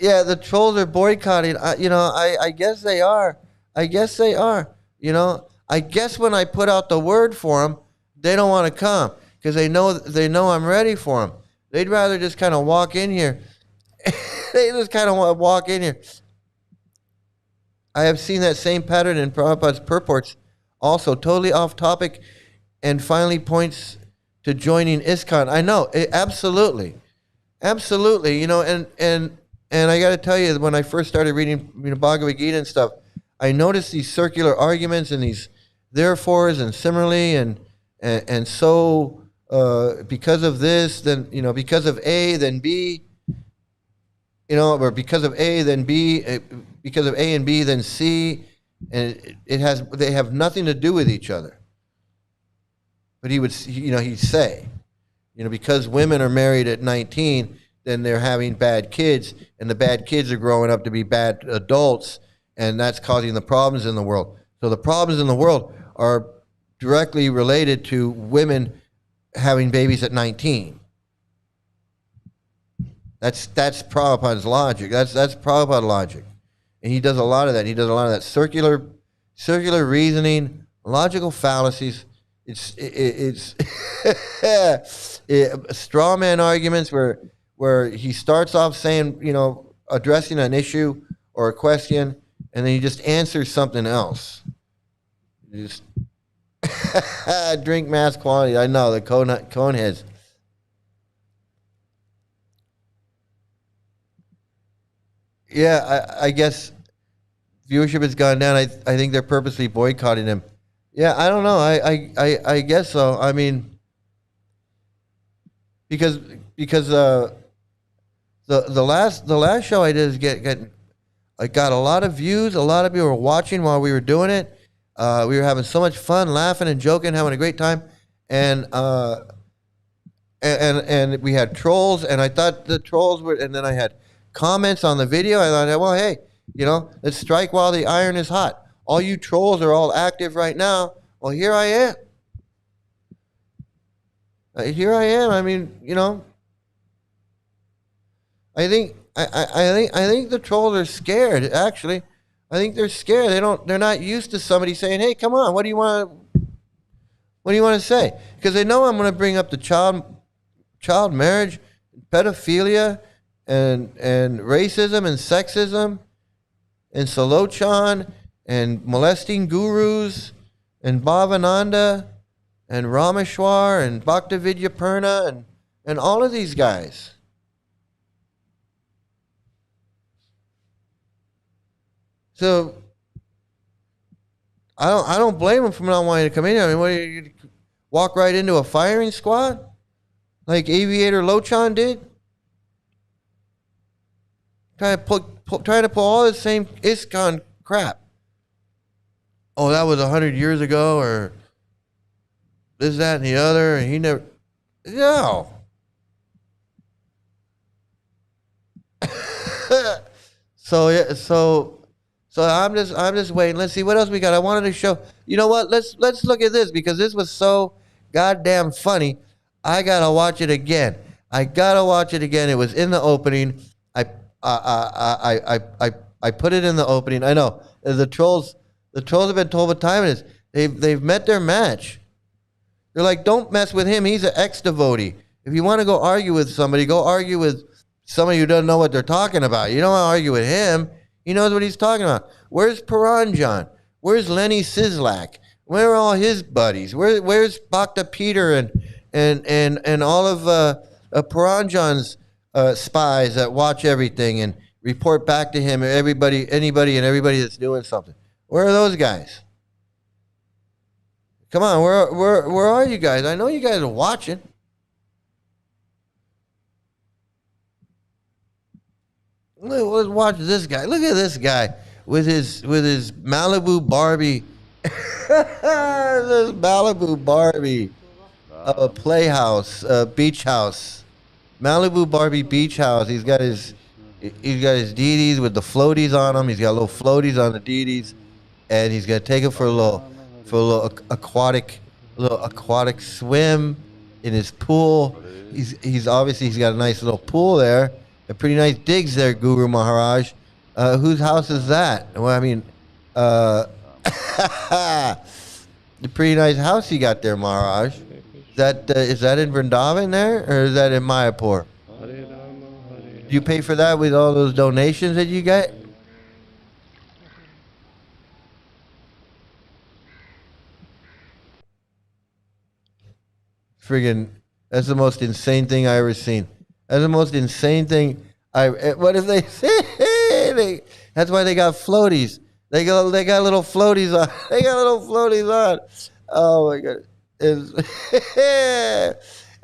Yeah, the trolls are boycotting. I guess they are. I guess they are. I guess when I put out the word for them, they don't want to come because they know I'm ready for them. They'd rather just kind of walk in here. They just kind of want to walk in here. I have seen that same pattern in Prabhupada's purports, also totally off topic, and finally points to joining ISKCON. I know, absolutely. And I got to tell you, when I first started reading Bhagavad Gita and stuff, I noticed these circular arguments and these therefores and similarly and so because of this, then because of A, then B, or because of A, then B, because of A and B, then C, and they have nothing to do with each other. But he'd say, because women are married at 19, then they're having bad kids, and the bad kids are growing up to be bad adults, and that's causing the problems in the world. So the problems in the world are directly related to women having babies at 19. That's Prabhupada's logic. That's Prabhupada logic, and he does a lot of that. He does a lot of that circular reasoning, logical fallacies. It's straw man arguments where he starts off saying, addressing an issue or a question, and then he just answers something else. Just drink mass quantity. I know the cone heads. Yeah, I guess viewership has gone down. I think they're purposely boycotting him. Yeah, I don't know. I guess so. I mean, because the last show I did is I got a lot of views. A lot of people were watching while we were doing it. We were having so much fun, laughing and joking, having a great time, and we had trolls. And I thought the trolls were, and then I had comments on the video. I thought, well, hey, let's strike while the iron is hot. All you trolls are all active right now. Well, here I am. I mean, I think the trolls are scared. Actually, I think they're scared. They're not used to somebody saying, "Hey, come on, what do you want to say?" Because they know I'm going to bring up the child marriage, pedophilia, and racism and sexism, and Salochan, and molesting gurus, and Bhavananda, and Rameshwar, and Bhaktavidyapurna, and all of these guys. So I don't blame them for not wanting to come in here. I mean, what, you walk right into a firing squad like Aviator Lochan did? Trying to pull all the same ISKCON crap. Oh, that was 100 years ago, or this, that, and the other, and he never. No. So I'm just waiting. Let's see what else we got. I wanted to show. You know what? Let's look at this because this was so goddamn funny. I gotta watch it again. It was in the opening. I put it in the opening. I know the trolls have been told what time it is. They've met their match. They're like, don't mess with him. He's an ex-devotee. If you want to go argue with somebody, go argue with somebody who doesn't know what they're talking about. You don't want to argue with him. He knows what he's talking about. Where's Paranjan? Where's Lenny Sislak? Where are all his buddies? Where's Bhakta Peter and all of Paranjan's spies that watch everything and report back to him, anybody that's doing something? Where are those guys? Come on, where are you guys? I know you guys are watching. Let's watch this guy. Look at this guy with his Malibu Barbie. This Malibu Barbie playhouse, beach house. Malibu Barbie beach house. He's got his deities with the floaties on them. He's got little floaties on the deities, and he's gonna take it for a little aquatic swim in his pool. He's obviously got a nice little pool there. A pretty nice digs there, Guru Maharaj. Whose house is that? Well, I mean, the pretty nice house you got there, Maharaj. Is that in Vrindavan there, or is that in Mayapur? Do you pay for that with all those donations that you get? Friggin', that's the most insane thing I ever seen. That's the most insane thing. What if they say? That's why they got floaties. They got little floaties on. They got little floaties on. Oh my god!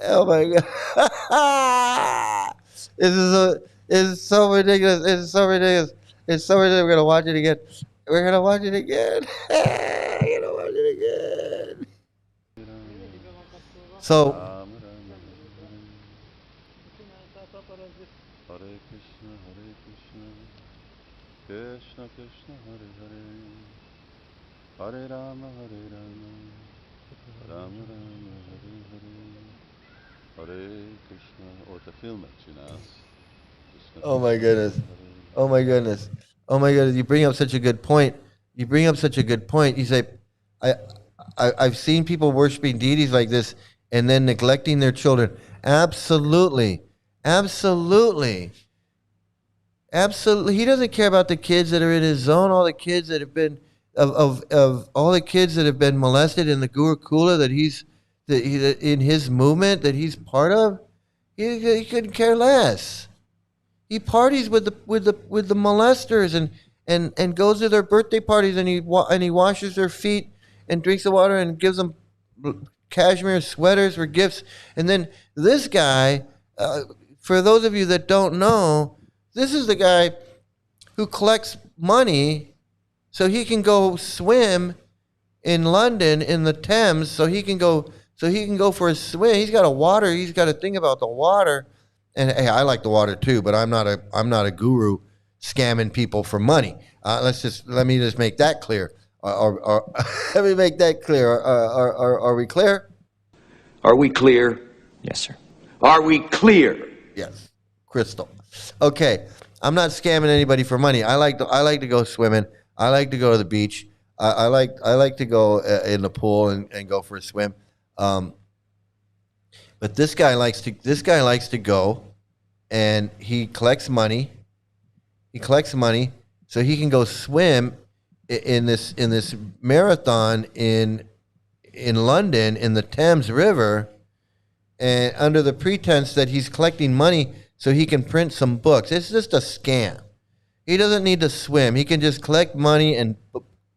Oh my god! This is so ridiculous. It's so ridiculous. It's so ridiculous. We're gonna watch it again. We're gonna watch it again. We're gonna watch it again. So Hare Krishna, Krishna Krishna, Hare Hare, Hare Rama, Rama Rama, Hare Krishna. Or to film it, Krishna oh my Krishna, goodness. Oh my goodness. Oh my goodness. You bring up such a good point. You bring up such a good point. You say, I, I've seen people worshiping deities like this and then neglecting their children. Absolutely. Absolutely. Absolutely. He doesn't care about the kids that are in his zone, all the kids that have been, of all the kids that have been molested in the Gurukula that in his movement that he's part of. He couldn't care less. He parties with the molesters and goes to their birthday parties and he washes their feet and drinks the water and gives them cashmere sweaters for gifts. And then this guy, for those of you that don't know, this is the guy who collects money so he can go swim in London in the Thames. So he can go for a swim. He's got a thing about the water. And hey, I like the water too, but I'm not a guru scamming people for money. Let me just make that clear. Let me make that clear. Are we clear? Are we clear? Yes, sir. Are we clear? Yes. Crystal. Okay. I'm not scamming anybody for money. I like to go swimming. I like to go to the beach. I like to go in the pool and go for a swim. But this guy likes to go, and he collects money. He collects money so he can go swim in this marathon in London in the Thames River, and under the pretense that he's collecting money so he can print some books. It's just a scam. He doesn't need to swim. He can just collect money and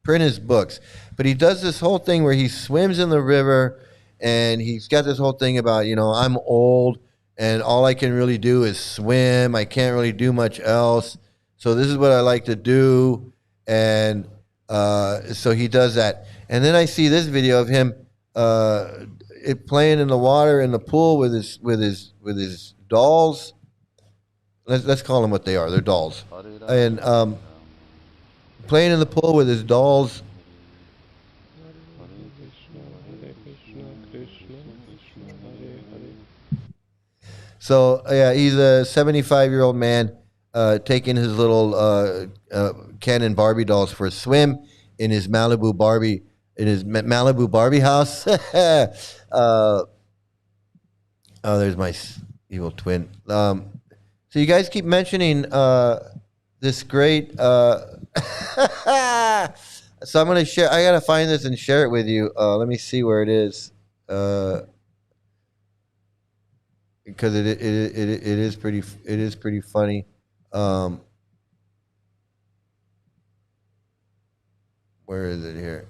print his books. But he does this whole thing where he swims in the river. And he's got this whole thing about, I'm old and all I can really do is swim. I can't really do much else. So this is what I like to do. And so he does that. And then I see this video of him playing in the water in the pool with his dolls. Let's call them what they are. They're dolls. And playing in the pool with his dolls. So yeah, he's a 75-year-old man taking his little Ken and Barbie dolls for a swim in his Malibu Barbie house. There's my evil twin. So you guys keep mentioning this great. So I'm gonna share. I gotta find this and share it with you. Let me see where it is. Because it is pretty funny. Where is it here?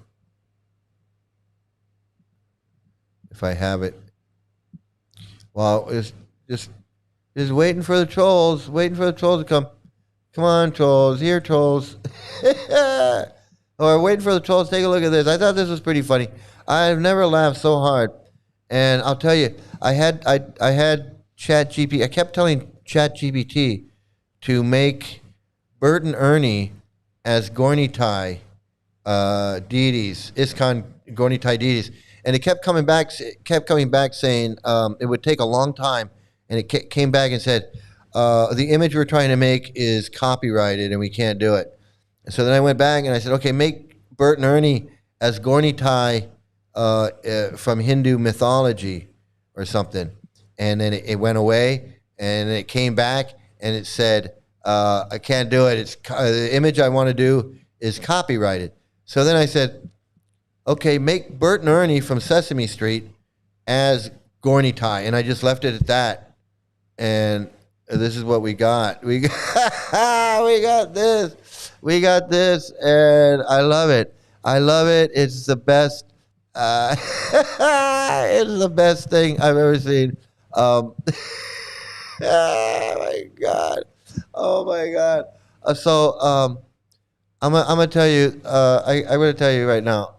If I have it. Well, it's just waiting for the trolls, to come. Come on, trolls, here, trolls. Or waiting for the trolls. Take a look at this. I thought this was pretty funny. I've never laughed so hard. And I'll tell you, I had ChatGPT. I kept telling ChatGPT to make Bert and Ernie as Gornitai deities, ISKCON Gornitai deities, and it kept coming back saying it would take a long time, and it came back and said the image we're trying to make is copyrighted and we can't do it. And so then I went back and I said, okay, make Bert and Ernie as Gornitai from Hindu mythology or something. And then it went away, and it came back, and it said, I can't do it. It's the image I want to do is copyrighted. So then I said, okay, make Bert and Ernie from Sesame Street as Gornitai. And I just left it at that. And this is what we got. We got this. We got this, and I love it. I love it. It's the best. It's the best thing I've ever seen. Oh my god! Oh my god! So I'm gonna tell you. I'm gonna tell you right now.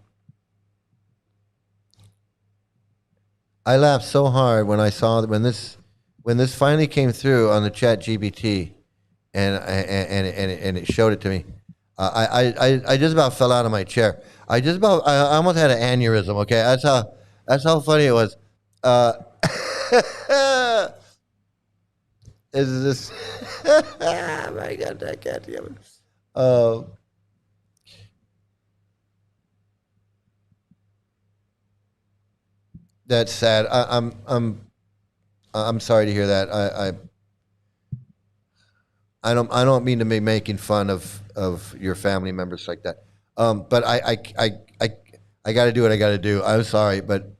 I laughed so hard when I saw that when this finally came through on the Chat GPT, and it showed it to me. I just about fell out of my chair. I almost had an aneurysm. Okay, that's how funny it was. Is this? Oh my God, I can't hear it. That's sad. I'm sorry to hear that. I don't mean to be making fun of your family members like that. But I got to do what I got to do. I'm sorry, but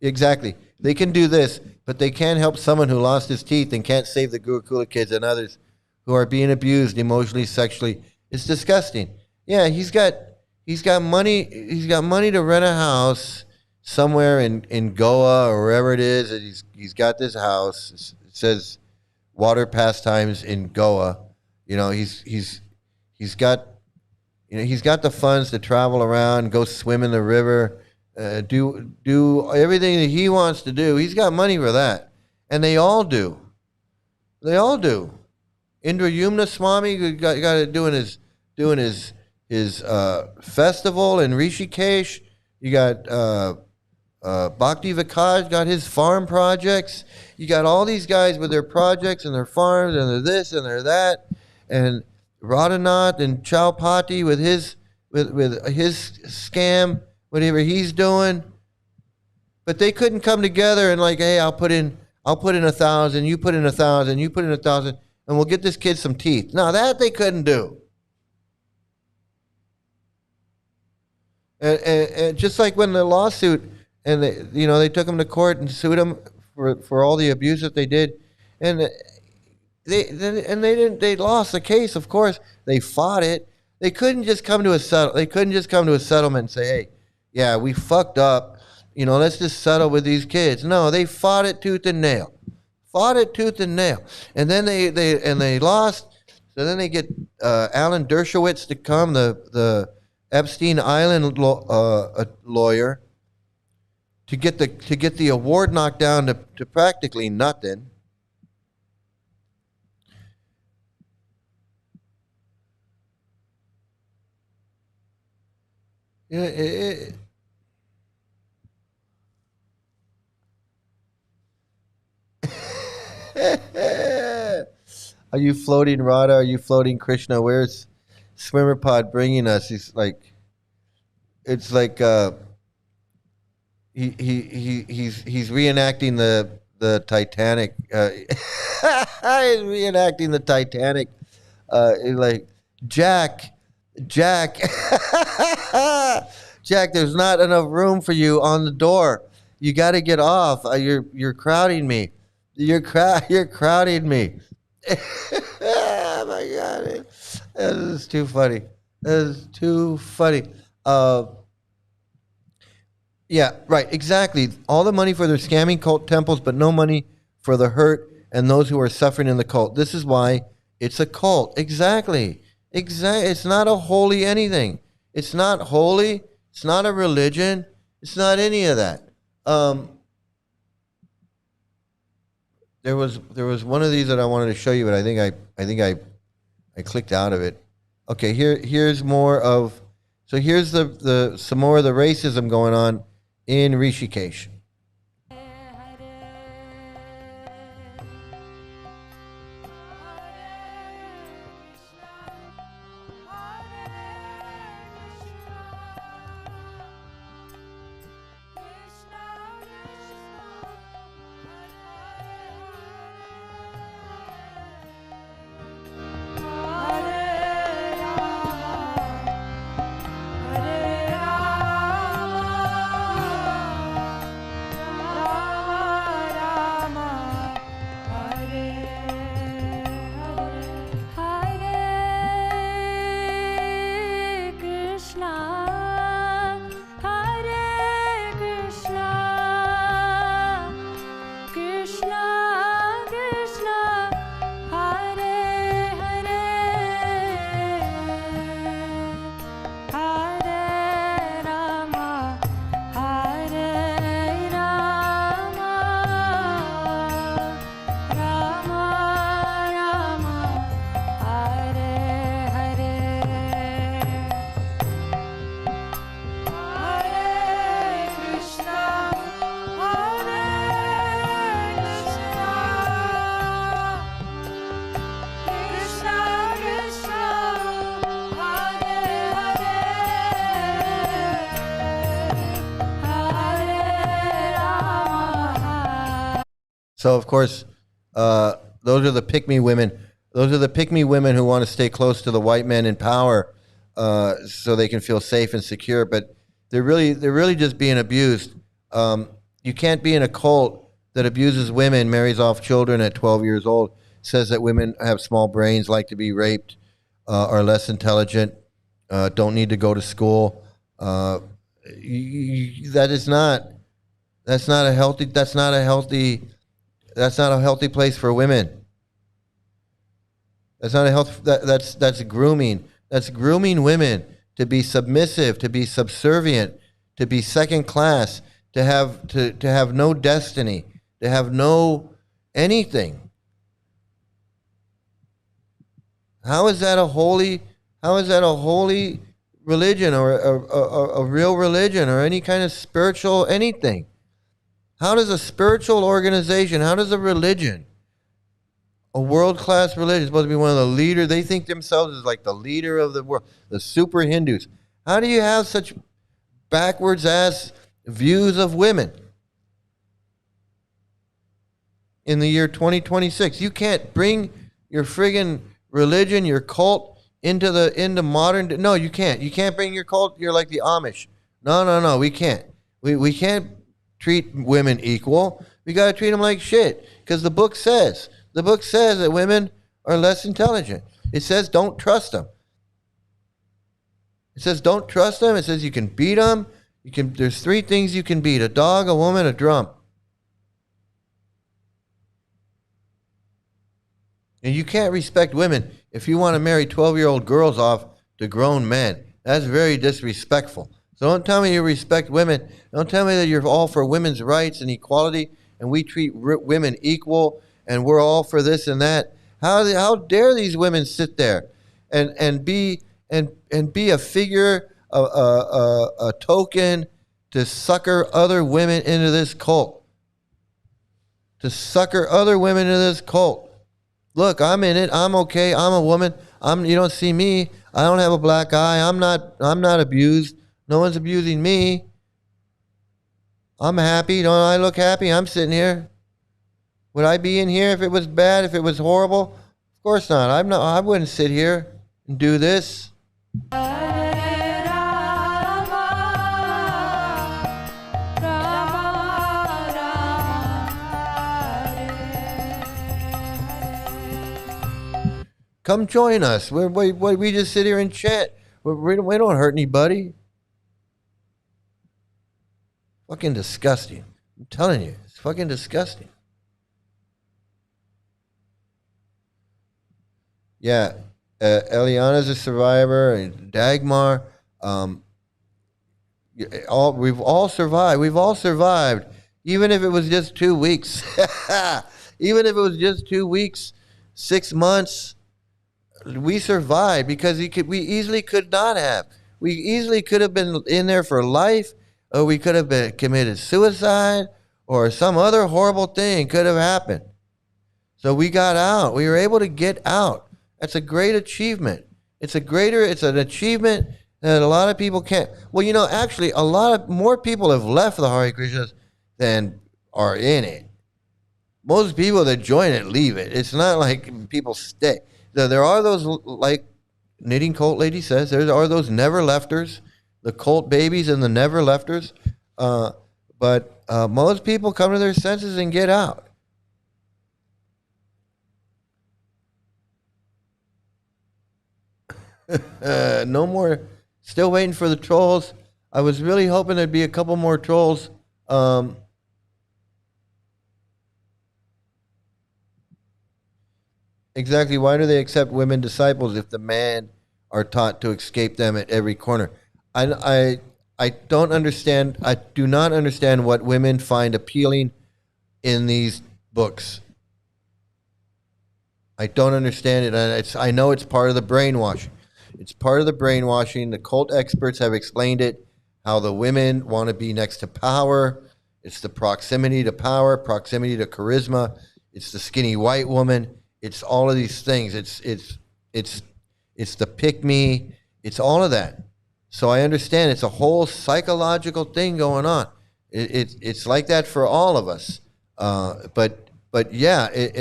exactly. They can do this, but they can't help someone who lost his teeth and can't save the Gurukula kids and others who are being abused emotionally, sexually. It's disgusting. Yeah, he's got money. He's got money to rent a house somewhere in Goa or wherever it is. And he's got this house. It says water pastimes in Goa. You know, he's got the funds to travel around, go swim in the river, do everything that he wants to do. He's got money for that, and they all do. They all do. Indra Yumna Swami got it doing his festival in Rishikesh. You got Bhakti Vikaj got his farm projects. You got all these guys with their projects and their farms and their this and their that, and Radhanath and Chowpati with his scam, whatever he's doing. But they couldn't come together and like, hey, I'll put in 1,000, you put in 1,000, you put in 1,000, and we'll get this kid some teeth. No, that they couldn't do. And just like when the lawsuit, and they took him to court and sued him for all the abuse that they did, and they lost the case. Of course, they fought it. They couldn't just come to a settlement and say, hey, yeah, we fucked up. Let's just settle with these kids. No, they fought it tooth and nail. And then they lost. So then they get Alan Dershowitz to come, the Epstein Island lawyer, to get the award knocked down to practically nothing. Yeah, Are you floating, Radha? Are you floating, Krishna? Where's Swimmer Pod bringing us? It's like he's reenacting the Titanic. He's reenacting the Titanic. Like Jack, Jack, there's not enough room for you on the door. You got to get off. You're crowding me. You're crowding me. Oh my God, this is too funny. Yeah, right, exactly. All the money for their scamming cult temples, but no money for the hurt and those who are suffering in the cult. This is why it's a cult. Exactly. It's not a holy anything. It's not holy. It's not a religion. It's not any of that. There was one of these that I wanted to show you, but I think I clicked out of it. Okay, here's more of. So here's some more of the racism going on in Rishikesh. So of course, those are the pick-me women. Those are the pick-me women who want to stay close to the white men in power, so they can feel safe and secure. But they're really just being abused. You can't be in a cult that abuses women, marries off children at 12 years old, says that women have small brains, like to be raped, are less intelligent, don't need to go to school. That's not a healthy place for women. That's not a health. That's grooming. That's grooming women to be submissive, to be subservient, to be second class, to have no destiny, to have no anything. How is that a holy religion, or a real religion, or any kind of spiritual anything? How does a spiritual organization, how does a religion, a world-class religion, supposed to be one of the leaders, they think themselves as like the leader of the world, the super Hindus. How do you have such backwards ass views of women in the year 2026? You can't bring your friggin' religion, your cult into modern. No, you can't. You can't bring your cult. You're like the Amish. No, we can't. We can't treat women equal. We got to treat them like shit, because the book says that women are less intelligent. It says don't trust them. It says don't trust them. It says you can beat them. There's 3 things you can beat: a dog, a woman, a drum. And you can't respect women if you want to marry 12-year-old girls off to grown men. That's very disrespectful. So don't tell me you respect women. Don't tell me that you're all for women's rights and equality and we treat women equal and we're all for this and that. How dare these women sit there and be a figure, a token to sucker other women into this cult. To sucker other women into this cult. Look, I'm in it. I'm okay. I'm a woman. You don't see me. I don't have a black eye. I'm not abused. No one's abusing me. I'm happy. Don't I look happy? I'm sitting here. Would I be in here if it was bad, if it was horrible? Of course not. I wouldn't sit here and do this. Come join us. We just sit here and chat. We don't hurt anybody. Fucking disgusting. I'm telling you, it's fucking disgusting. Yeah, Eliana's a survivor, and Dagmar. We've all survived. We've all survived, even if it was just 2 weeks. Even if it was just 2 weeks, 6 months. We survived because we easily could not have. We easily could have been in there for life, or we could have committed suicide, or some other horrible thing could have happened. So we got out. We were able to get out. That's a great achievement. It's an achievement that a lot of people can't. Well, actually, a lot more people have left the Hare Krishnas than are in it. Most people that join it leave it. It's not like people stay. There are those, like Knitting Cult Lady says, there are those never lefters, the cult babies and the never lefters. But most people come to their senses and get out. No more. Still waiting for the trolls. I was really hoping there'd be a couple more trolls. Exactly. Why do they accept women disciples if the men are taught to escape them at every corner? I don't understand. I do not understand what women find appealing in these books. I don't understand it. I know it's part of the brainwashing. It's part of the brainwashing. The cult experts have explained it, how the women want to be next to power. It's the proximity to power, proximity to charisma. It's the skinny white woman. It's all of these things. It's the pick me. It's all of that. So I understand it's a whole psychological thing going on. It's like that for all of us. But but yeah, it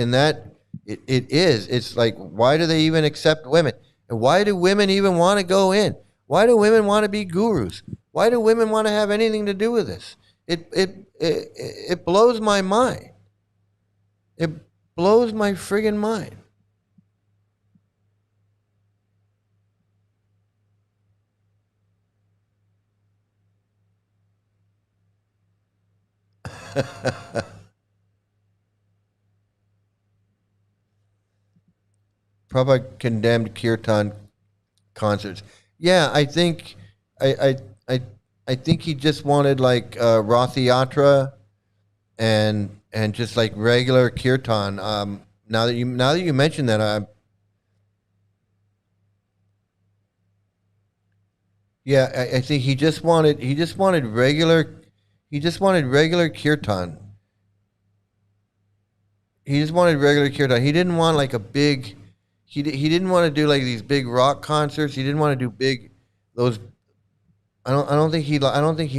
is. It's like, why do they even accept women? And why do women even want to go in? Why do women want to be gurus? Why do women want to have anything to do with this? It blows my mind. It blows my friggin' mind. Prabhupada condemned kirtan concerts. Yeah, I think I think he just wanted like Rath Yatra and just like regular kirtan. Now that you mention that, yeah, I think he just wanted regular kirtan. He just wanted regular kirtan. He didn't want like a big. He didn't want to do like these big rock concerts. He didn't want to do big those. I don't think he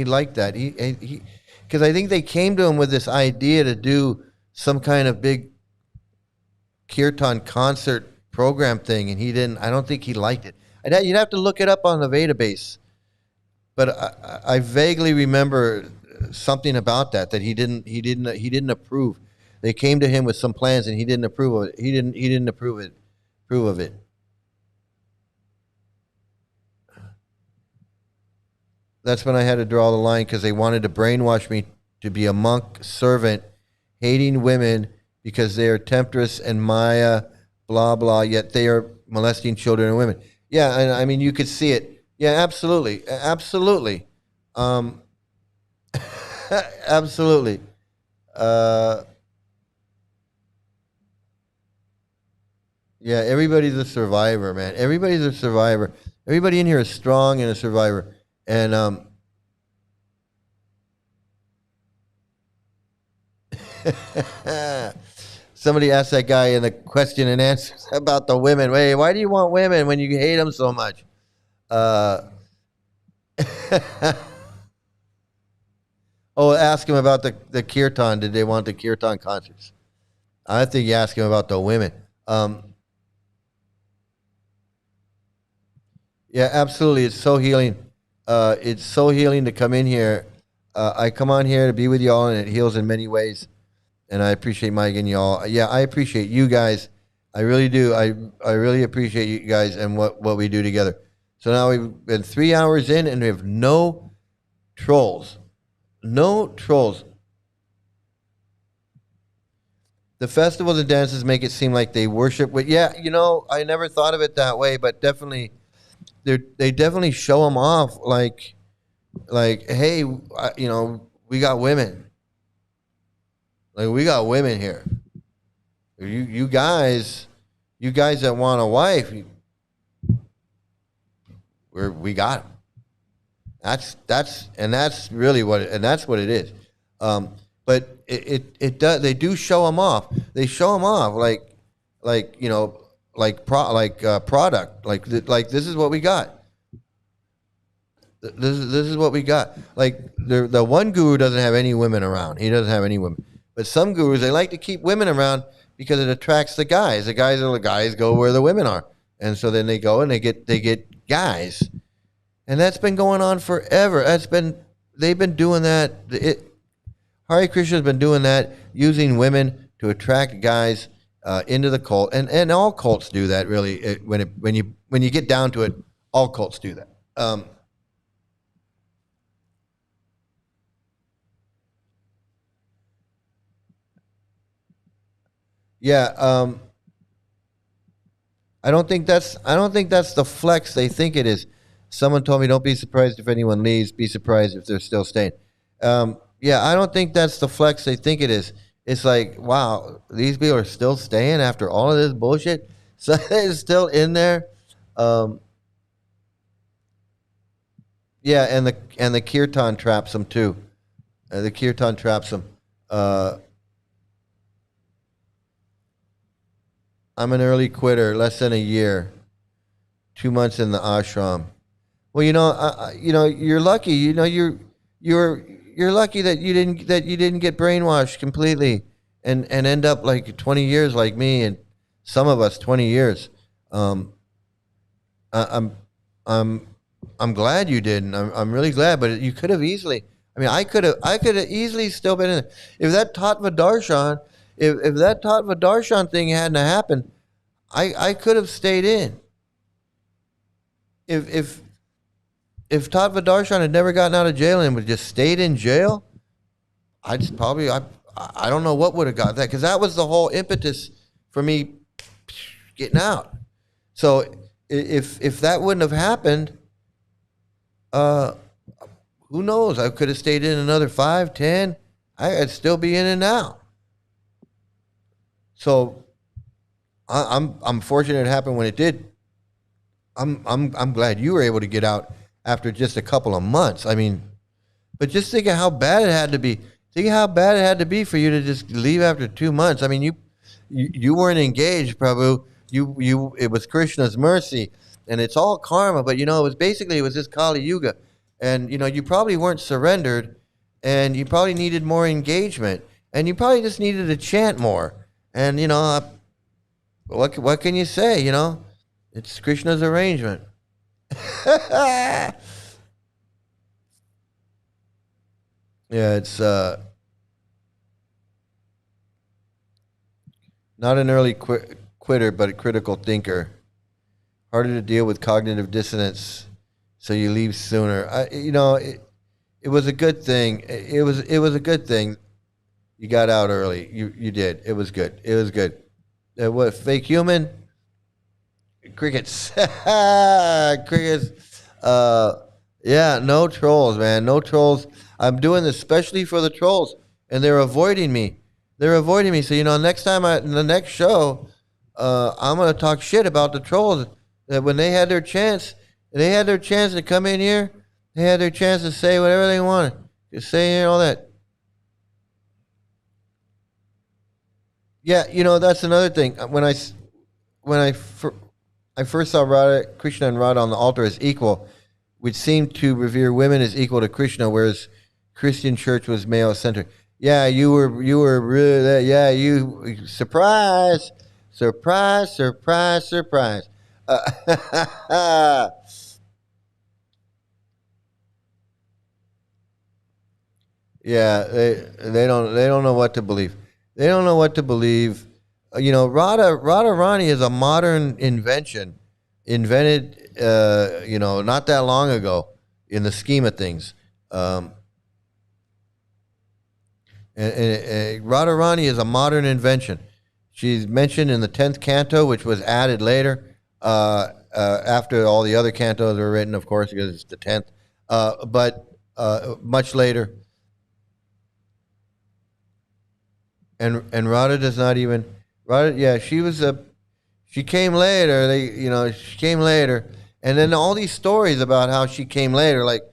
liked that. He because I think they came to him with this idea to do some kind of big kirtan concert program thing, and he didn't. I don't think he liked it. You'd have to look it up on the database, but I vaguely remember something about that he didn't approve. They came to him with some plans, and he didn't approve of it. He didn't approve of it. That's when I had to draw the line, because they wanted to brainwash me to be a monk servant, hating women because they are temptress and Maya, blah, blah, yet they are molesting children and women. Yeah, and I mean, you could see it. Yeah, absolutely. Absolutely. Absolutely. Yeah, everybody's a survivor, man. Everybody's a survivor. Everybody in here is strong and a survivor. And somebody asked that guy in the question and answers about the women. Wait, why do you want women when you hate them so much? Oh, ask him about the kirtan. Did they want the kirtan concerts? I think you ask him about the women. Yeah, absolutely. It's so healing. It's so healing to come in here. I come on here to be with y'all, and it heals in many ways. And I appreciate Mike and y'all. Yeah, I appreciate you guys. I really do. I really appreciate you guys and what we do together. So now we've been 3 hours in, and we have no trolls. No trolls. The festivals and dances make it seem like they worship with. Yeah, I never thought of it that way, but definitely, they definitely show them off like, hey, we got women. Like, we got women here. You guys that want a wife, we got them. That's really what it is. But it does. They do show them off. They show them off product. Like this is what we got. This is what we got. Like the one guru doesn't have any women around. He doesn't have any women. But some gurus, they like to keep women around because it attracts the guys. The guys go where the women are, and so then they go and they get guys, and that's been going on forever. They've been doing that. Hare Krishna has been doing that, using women to attract guys into the cult, and all cults do that. Really, when you get down to it, all cults do that. Yeah, I don't think that's the flex they think it is. Someone told me, don't be surprised if anyone leaves. Be surprised if they're still staying. Yeah, I don't think that's the flex they think it is. It's like, wow, these people are still staying after all of this bullshit. So they're still in there. Yeah, and the kirtan traps them too. The kirtan traps them. I'm an early quitter, less than a year, 2 months in the ashram. Well, you're lucky. You're lucky that you didn't get brainwashed completely, and end up like 20 years like me, and some of us 20 years. I'm glad you didn't. I'm really glad, but you could have easily. I mean, I could have easily still been in it. If that Tattva Darshan, if that Tattva Darshan thing hadn't happened, I could have stayed in. If Tattva Darshan had never gotten out of jail and would just stayed in jail, I don't know what would have got that, because that was the whole impetus for me getting out. So if that wouldn't have happened, who knows? I could have stayed in another 5, 10. I'd still be in it now. So I'm fortunate it happened when it did. I'm glad you were able to get out after just a couple of months. I mean, but just think of how bad it had to be. Think of how bad it had to be for you to just leave after 2 months. I mean, you weren't engaged, Prabhu. It was Krishna's mercy, and it's all karma. But it was this Kali Yuga, and you probably weren't surrendered, and you probably needed more engagement, and you probably just needed to chant more. And what can you say? It's Krishna's arrangement. Yeah, it's not an early quitter, but a critical thinker. Harder to deal with cognitive dissonance, so you leave sooner. It was a good thing. It was a good thing. You got out early. You did. It was good. It was good. What, fake human? Crickets. Crickets. Yeah, no trolls, man. No trolls. I'm doing this especially for the trolls, and they're avoiding me. So, next time in the next show, I'm going to talk shit about the trolls. That when they had their chance to come in here, they had their chance to say whatever they wanted. Just say all that. Yeah, that's another thing. When I first saw Radha, Krishna and Radha on the altar as equal, which seemed to revere women as equal to Krishna, whereas Christian church was male-centered. Yeah, you were really, yeah, you, surprise. Yeah, they don't know what to believe. They don't know what to believe. Radharani is a modern invention, invented, not that long ago in the scheme of things. And Radharani is a modern invention. She's mentioned in the 10th canto, which was added later, after all the other cantos were written, of course, because it's the 10th, but much later. And Radha does not even, she came later. She came later. And then all these stories about how she came later, like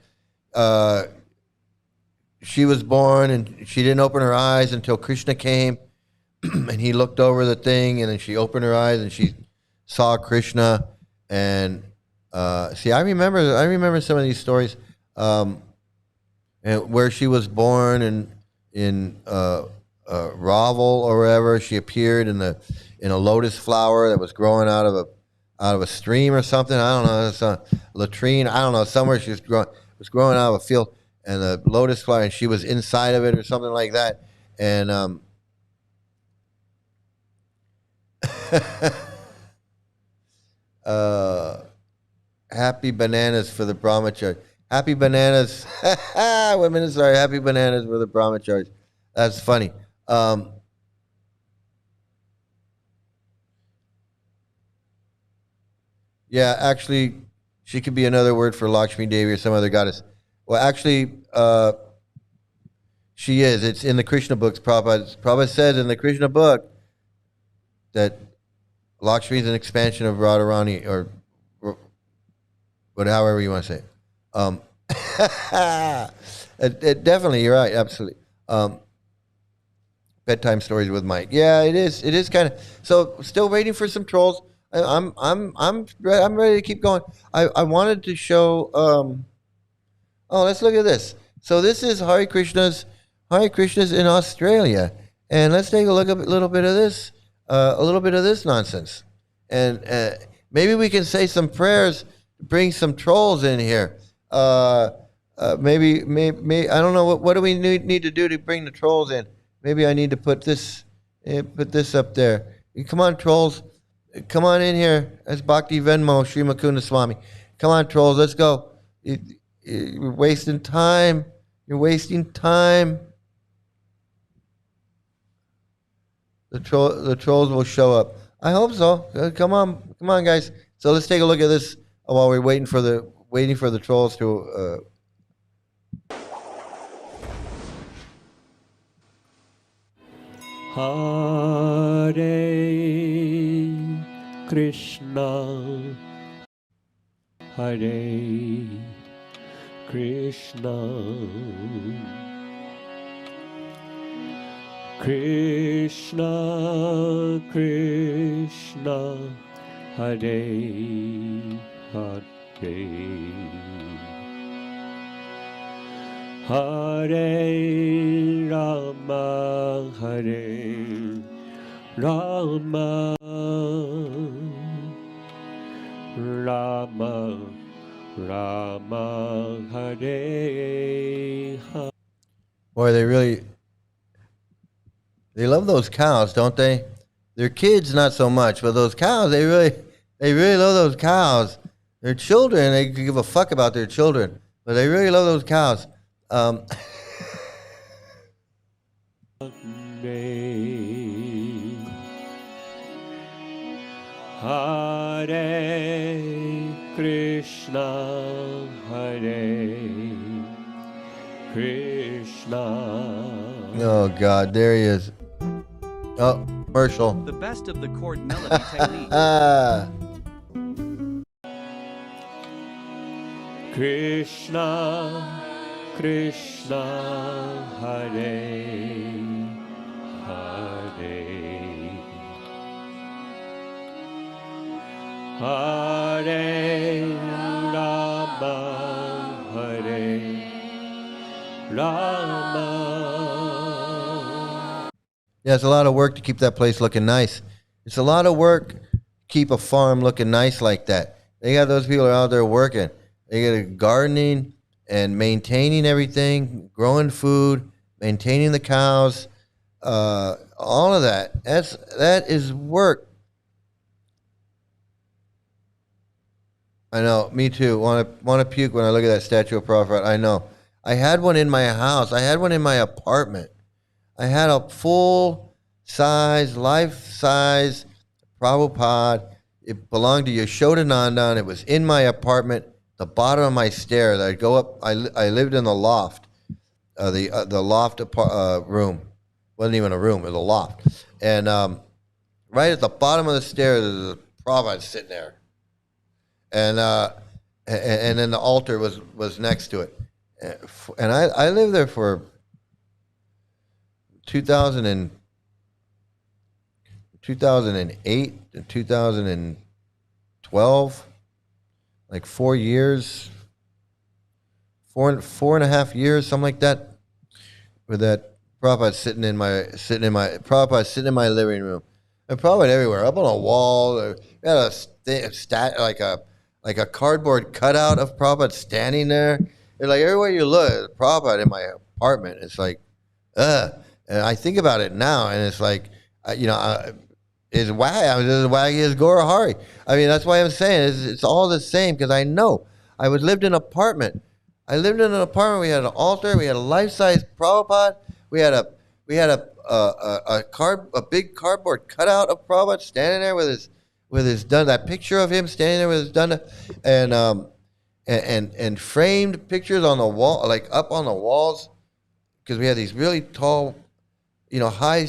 she was born and she didn't open her eyes until Krishna came. And he looked over the thing, and then she opened her eyes and she saw Krishna. And I remember some of these stories, and where she was born in Ravel or wherever. She appeared in a lotus flower that was growing out of a stream or something. I don't know. It's a latrine. I don't know. Somewhere she was growing out of a field, and the lotus flower, and she was inside of it or something like that. And happy bananas for the Bramacharis. Happy bananas. Women, sorry. Happy bananas for the Bramacharis. That's funny. Yeah, actually, she could be another word for Lakshmi Devi or some other goddess. Well, actually, she is. It's in the Krishna books. Prabhupada says in the Krishna book that Lakshmi is an expansion of Radharani, or however you want to say it. Definitely, you're right. Absolutely. Bedtime stories with Mike. Yeah, it is. It is kind of. So, still waiting for some trolls. I'm ready to keep going. I wanted to show. Let's look at this. So this is Hare Krishna's in Australia, and let's take a look at a little bit of this, nonsense, and maybe we can say some prayers, bring some trolls in here. Maybe I don't know what do we need to do to bring the trolls in. Maybe I need to put this up there. Come on, trolls, come on in here. That's Bhakti Venmo, Sri Mukunda Swami. Come on, trolls, let's go. You're wasting time. You're wasting time. The trolls will show up. I hope so. Come on, guys. So let's take a look at this while we're waiting for the trolls to. Hare Krishna, Hare Krishna, Krishna Krishna, Hare Hare, Hare Rama, Hare Rama, Rama Rama, Hare Hare. Boy, they love those cows, don't they? Their kids not so much, but those cows, they really love those cows. Their children, they could give a fuck about their children, but they really love those cows. Hare Krishna, Hare Krishna. Oh God, there he is. Oh, commercial. The best of the chord melody technique. Krishna, Krishna, Hare Hare, Hare Rama, Hare Rama. Yeah, it's a lot of work to keep that place looking nice. It's a lot of work to keep a farm looking nice like that. They got those people out there working. They got gardening and maintaining everything, growing food, maintaining the cows, all of that. That is work. I know, me too. Want to puke when I look at that statue of Prabhupada. I know. I had one in my house. I had one in my apartment. I had a full-size, life-size Prabhupada. It belonged to Yashodananda, and it was in my apartment, the bottom of my stairs. I'd go up. I lived in the loft, the loft room. Wasn't even a room. It was a loft. And right at the bottom of the stairs, there's a Prabhupada sitting there. And then the altar was next to it. And I lived there for 2008 and 2012, like 4 years, four and a half years, something like that, with that Prabhupada sitting in my living room. And Prabhupada everywhere, up on a wall. We had like a cardboard cutout of Prabhupada standing there. It's like everywhere you look, Prabhupada in my apartment. It's like, And I think about it now, and it's like, as waggy as Gora Hari. I mean, that's why I'm saying it's all the same, because I know. I lived in an apartment. We had an altar. We had a life-size Prabhupada. We had a big cardboard cutout of Prabhupada standing there with his dunda. That picture of him standing there with his dunda, and framed pictures on the wall, like up on the walls, because we had these really tall, high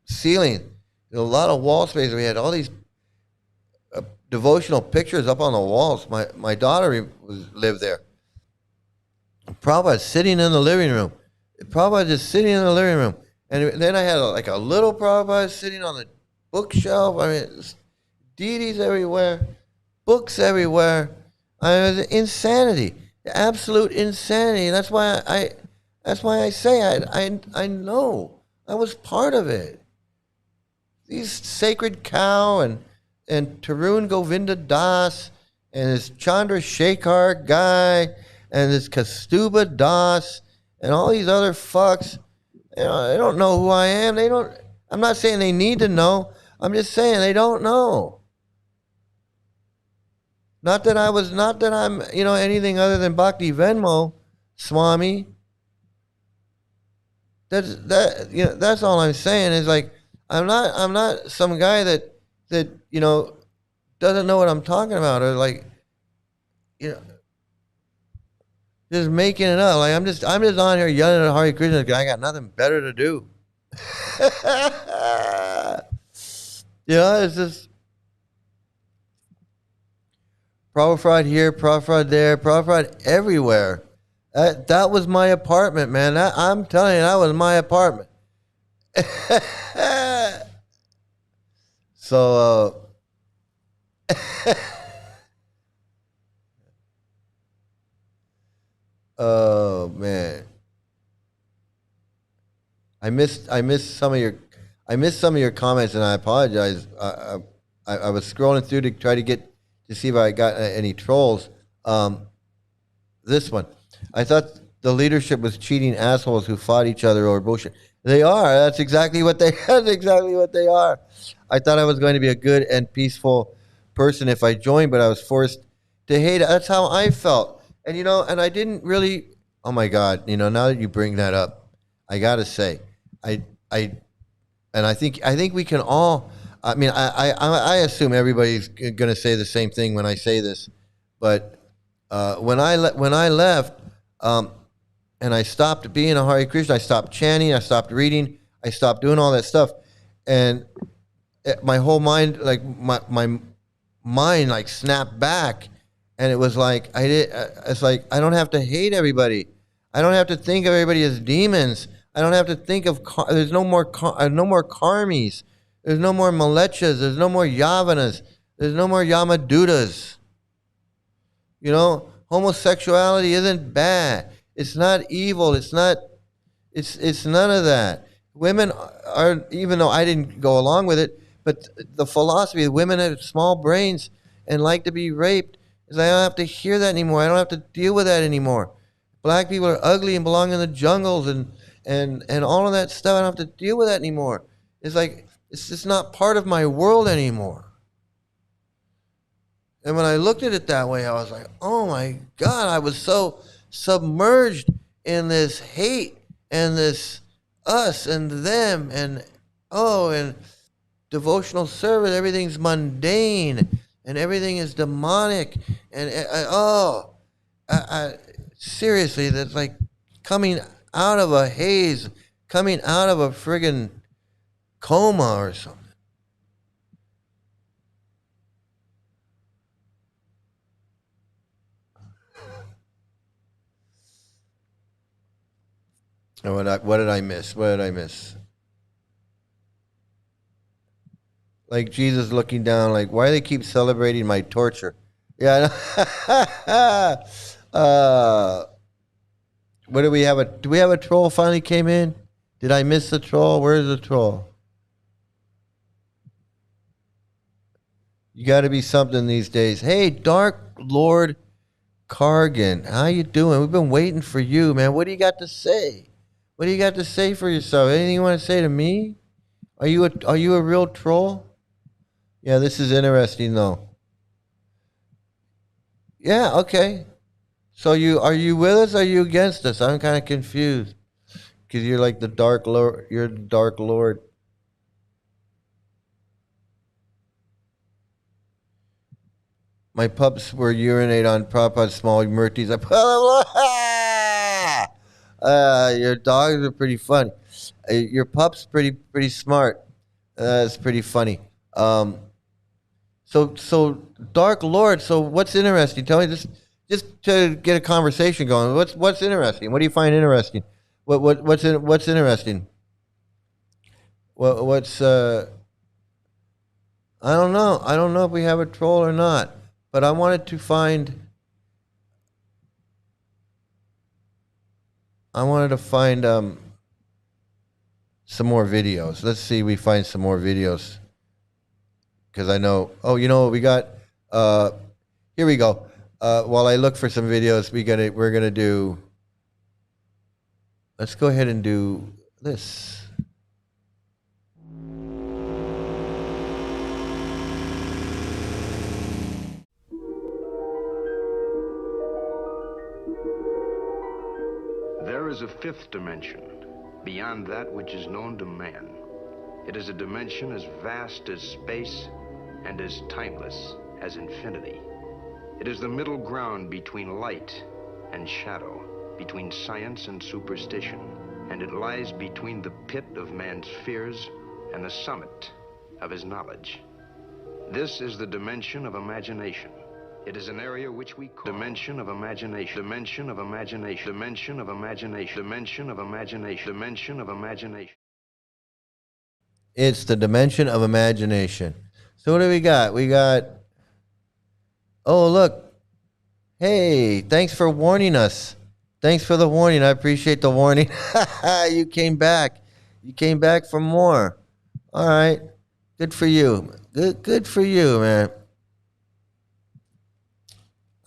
ceiling, a lot of wall space. We had all these devotional pictures up on the walls. My daughter lived there. Prabhupada sitting in the living room. Prabhupada just sitting in the living room. And then I had a little Prabhupada sitting on the bookshelf. I mean, deities everywhere, books everywhere. I mean, it was insanity, absolute insanity. That's why I say I know I was part of it. These Sacred Cow and Tarun Govinda Das and this Chandra Shekhar guy and this Kastuba Das and all these other fucks, you know, they don't know who I am. They don't. I'm not saying they need to know. I'm just saying they don't know. Not that I'm, you know, anything other than Bhakti Venmo, Swami. That's all I'm saying is like I'm not some guy that you know doesn't know what I'm talking about, or like, you know, just making it up. Like I'm just on here yelling at Hare Krishna because I got nothing better to do. You know, it's just Prabhupada here, Prabhupada there, Prabhupada everywhere. That was my apartment, man. I'm telling you, that was my apartment. So, oh man, I missed some of your comments, and I apologize. I was scrolling through to try to see if I got any trolls. This one, I thought the leadership was cheating assholes who fought each other over bullshit. They are. That's exactly what they. That's exactly what they are. I thought I was going to be a good and peaceful person if I joined, but I was forced to hate it. That's how I felt. And, you know, and I didn't really, oh my God, you know, now that you bring that up, I got to say, I think we can all, I mean, I assume everybody's going to say the same thing when I say this, but when I left, and I stopped being a Hare Krishna, I stopped chanting, I stopped reading, I stopped doing all that stuff, and my whole mind, like my mind, like snapped back, and it was like it's like I don't have to hate everybody. I don't have to think of everybody as demons. I don't have to think of there's no more karmis. There's no more malechas. There's no more yavanas. There's no more yamadutas. You know, homosexuality isn't bad. It's not evil. It's not. It's none of that. Women are, even though I didn't go along with it, but the philosophy of women have small brains and like to be raped is I don't have to hear that anymore. I don't have to deal with that anymore. Black people are ugly and belong in the jungles and all of that stuff. I don't have to deal with that anymore. It's like it's just not part of my world anymore. And when I looked at it that way, I was like, oh my God, I was so submerged in this hate and this us and them and devotional service. Everything's mundane and everything is demonic and seriously, that's like coming out of a haze, coming out of a friggin' coma or something. What did I miss? What did I miss? Like Jesus looking down, like, why do they keep celebrating my torture? Yeah. What do we have? Do we have a troll finally came in? Did I miss the troll? Where's the troll? You got to be something these days. Hey, Dark Lord Kargan, how you doing? We've been waiting for you, man. What do you got to say? What do you got to say for yourself? Anything you want to say to me? Are you a real troll? Yeah, this is interesting though. Yeah, okay. So are you with us or are you against us? I'm kind of confused. Because you're like the Dark Lord. You're the Dark Lord. My pups were urinate on Prabhupada's small murtis. Your dogs are pretty funny. Your pup's pretty smart. It's pretty funny. So Dark Lord. So what's interesting? Tell me just to get a conversation going. What's interesting? What do you find interesting? What's interesting? What's I don't know. I don't know if we have a troll or not. But I wanted to find some more videos. Let's see, we find some more videos because I know. Oh, you know what we got? Here we go. While I look for some videos, we're gonna do. Let's go ahead and do this. There is a fifth dimension, beyond that which is known to man. It is a dimension as vast as space and as timeless as infinity. It is the middle ground between light and shadow, between science and superstition, and it lies between the pit of man's fears and the summit of his knowledge. This is the dimension of imagination. It is an area which we call dimension of imagination, dimension of imagination, dimension of imagination, dimension of imagination, dimension of imagination. It's the dimension of imagination. So what do we got? We got, oh, look. Hey, thanks for warning us. Thanks for the warning. I appreciate the warning. You came back. You came back for more. All right. Good for you. Good for you, man.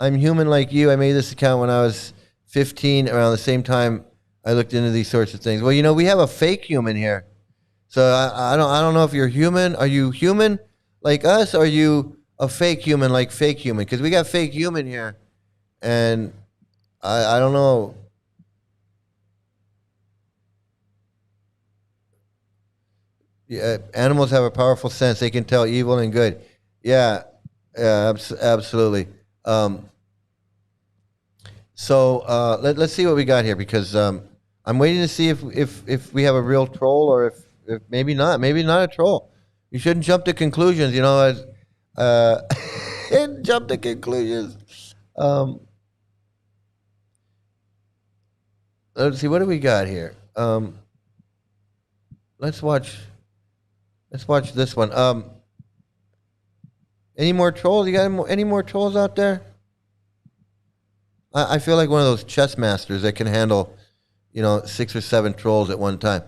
I'm human like you. I made this account when I was 15, around the same time I looked into these sorts of things. Well, you know, we have a fake human here. So I don't know if you're human. Are you human like us? Or are you a fake human like fake human? Because we got fake human here. And I don't know. Yeah, animals have a powerful sense. They can tell evil and good. Yeah, absolutely. So let's see what we got here, because I'm waiting to see if we have a real troll, or if maybe not a troll. You shouldn't jump to conclusions, you know. Jump to conclusions. Let's see, what do we got here? Let's watch this one. Any more trolls? You got any more trolls out there? I feel like one of those chess masters that can handle, 6 or 7 trolls at one time.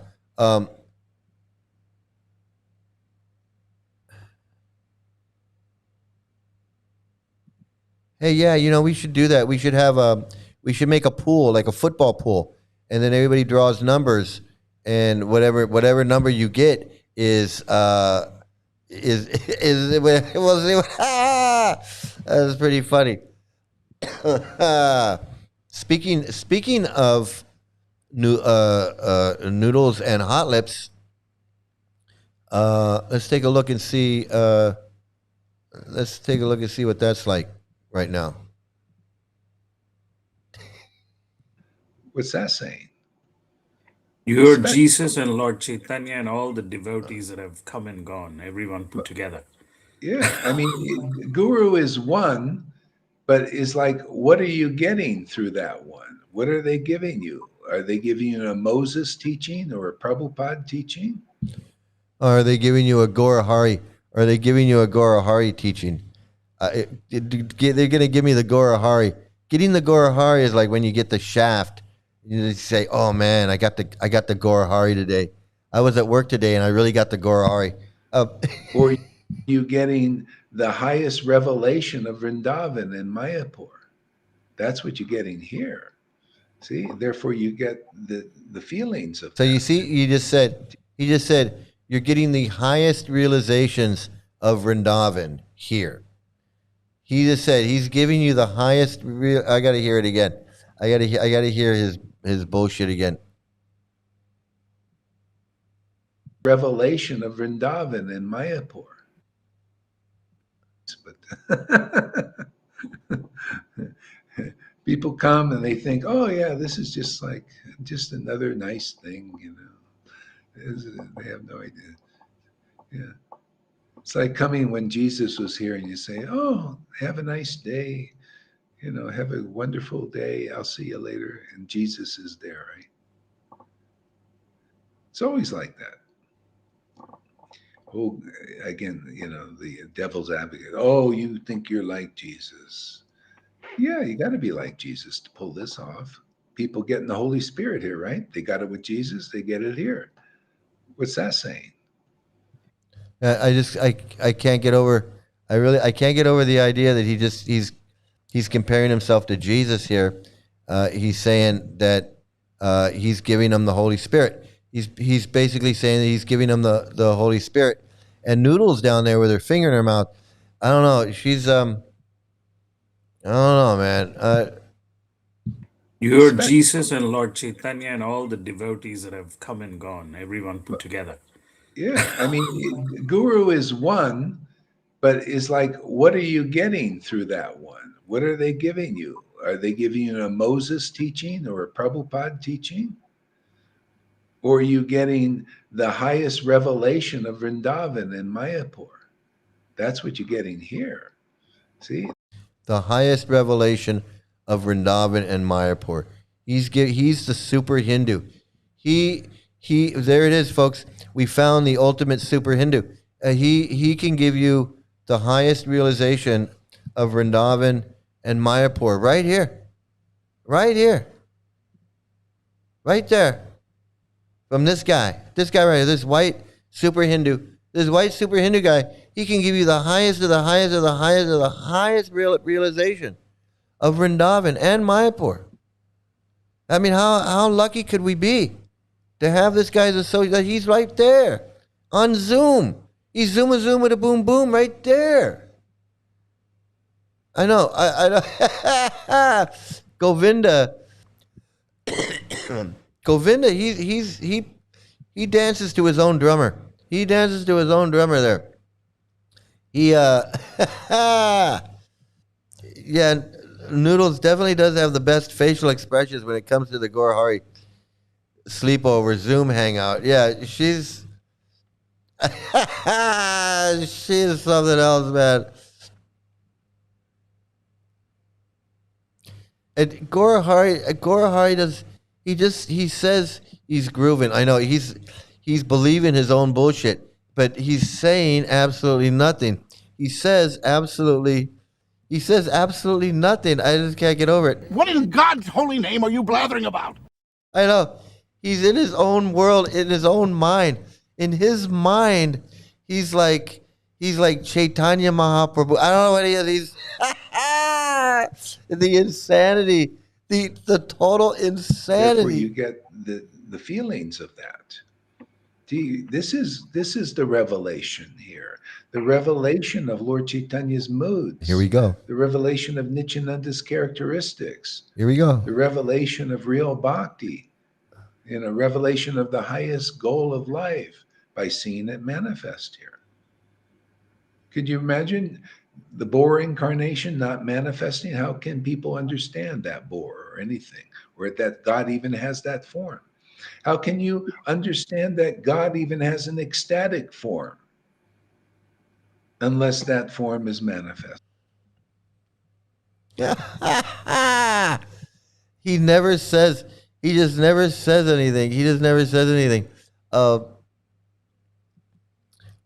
Hey, yeah, we should do that. We should make a pool, like a football pool, and then everybody draws numbers, and whatever number you get is we'll see. That's pretty funny. Speaking of noodles and hot lips, let's take a look and see. Let's take a look and see what that's like right now. What's that saying? You heard Jesus and Lord Chaitanya and all the devotees that have come and gone, everyone put together. Yeah, I mean, Guru is one, but it's like, what are you getting through that one? What are they giving you? Are they giving you a Moses teaching or a Prabhupada teaching? Or are they giving you a Gora Hari? Are they giving you a Gora Hari teaching? They're going to give me the Gora Hari. Getting the Gora Hari is like when you get the shaft. You say, "Oh man, I got the Gora Hari today. I was at work today and I really got the Gora Hari." Or you getting the highest revelation of Vrindavan and Mayapur. That's what you're getting here. See, therefore you get the feelings of. So you see, he just said you're getting the highest realizations of Vrindavan here. He just said he's giving you the highest. I got to hear it again. I got to hear his bullshit again. Revelation of Vrindavan and Mayapur. But people come and they think, "Oh yeah, this is just another nice thing," They have no idea. Yeah, it's like coming when Jesus was here, and you say, "Oh, have a nice day." Have a wonderful day. I'll see you later. And Jesus is there, right? It's always like that. Oh, again, the devil's advocate. Oh, you think you're like Jesus. Yeah, you got to be like Jesus to pull this off. People getting the Holy Spirit here, right? They got it with Jesus. They get it here. What's that saying? I can't get over. I can't get over the idea that he's comparing himself to Jesus here. He's saying that he's giving them the Holy Spirit. He's basically saying that he's giving them the Holy Spirit. And Noodle's down there with her finger in her mouth. I don't know. She's I don't know, man. You're Jesus and Lord Chaitanya and all the devotees that have come and gone, everyone put together. Yeah, I mean, Guru is one, but it's like, what are you getting through that one? What are they giving you? Are they giving you a Moses teaching or a Prabhupada teaching? Or are you getting the highest revelation of Vrindavan and Mayapur? That's what you're getting here. See? The highest revelation of Vrindavan and Mayapur. He's the super Hindu. He there it is, folks. We found the ultimate super Hindu. He can give you the highest realization of Vrindavan and Mayapur right here. Right here. Right there. From this guy right here, this white super Hindu guy, he can give you the highest of the highest of the highest of the highest realization of Vrindavan and Mayapur. I mean, how lucky could we be to have this guy's associate? He's right there on Zoom. He's zoom with a boom boom right there. I know. I know. Govinda. Govinda, he dances to his own drummer. He dances to his own drummer there. Yeah, Noodles definitely does have the best facial expressions when it comes to the Gorhari sleepover Zoom hangout. Yeah, she's she is something else, man. And Gorhari does. He says he's grooving. I know he's believing his own bullshit, but he's saying absolutely nothing. He says absolutely nothing. I just can't get over it. What in God's holy name are you blathering about? I know. He's in his own world, in his own mind. In his mind, he's like Chaitanya Mahaprabhu. I don't know what he is. He's the insanity. The total insanity. Therefore, you get the feelings of that. This is the revelation here. The revelation of Lord Chaitanya's moods. Here we go. The revelation of Nityananda's characteristics. Here we go. The revelation of real bhakti. Revelation of the highest goal of life by seeing it manifest here. Could you imagine the boar incarnation not manifesting? How can people understand that boar or anything, or that God even has that form? How can you understand that God even has an ecstatic form unless that form is manifest? He never says. He just never says anything. He just never says anything.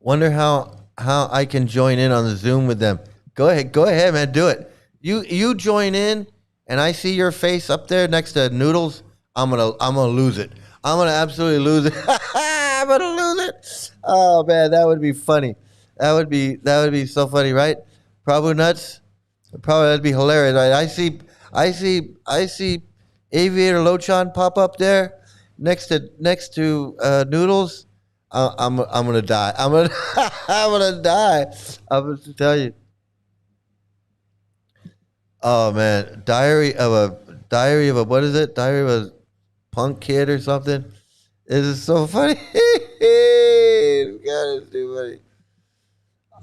Wonder how I can join in on the Zoom with them. Go ahead, man, do it. You join in, and I see your face up there next to Noodles. I'm gonna lose it. I'm gonna absolutely lose it. I'm gonna lose it. Oh man, that would be funny. That would be so funny, right? Prabhu nuts. Probably that'd be hilarious, right? I see Aviator Lochan pop up there next to Noodles. I'm gonna die. I'm gonna die. I'm gonna tell you. Oh man, diary of a what is it? Diary of a punk kid or something. It is so funny. God, it's too funny.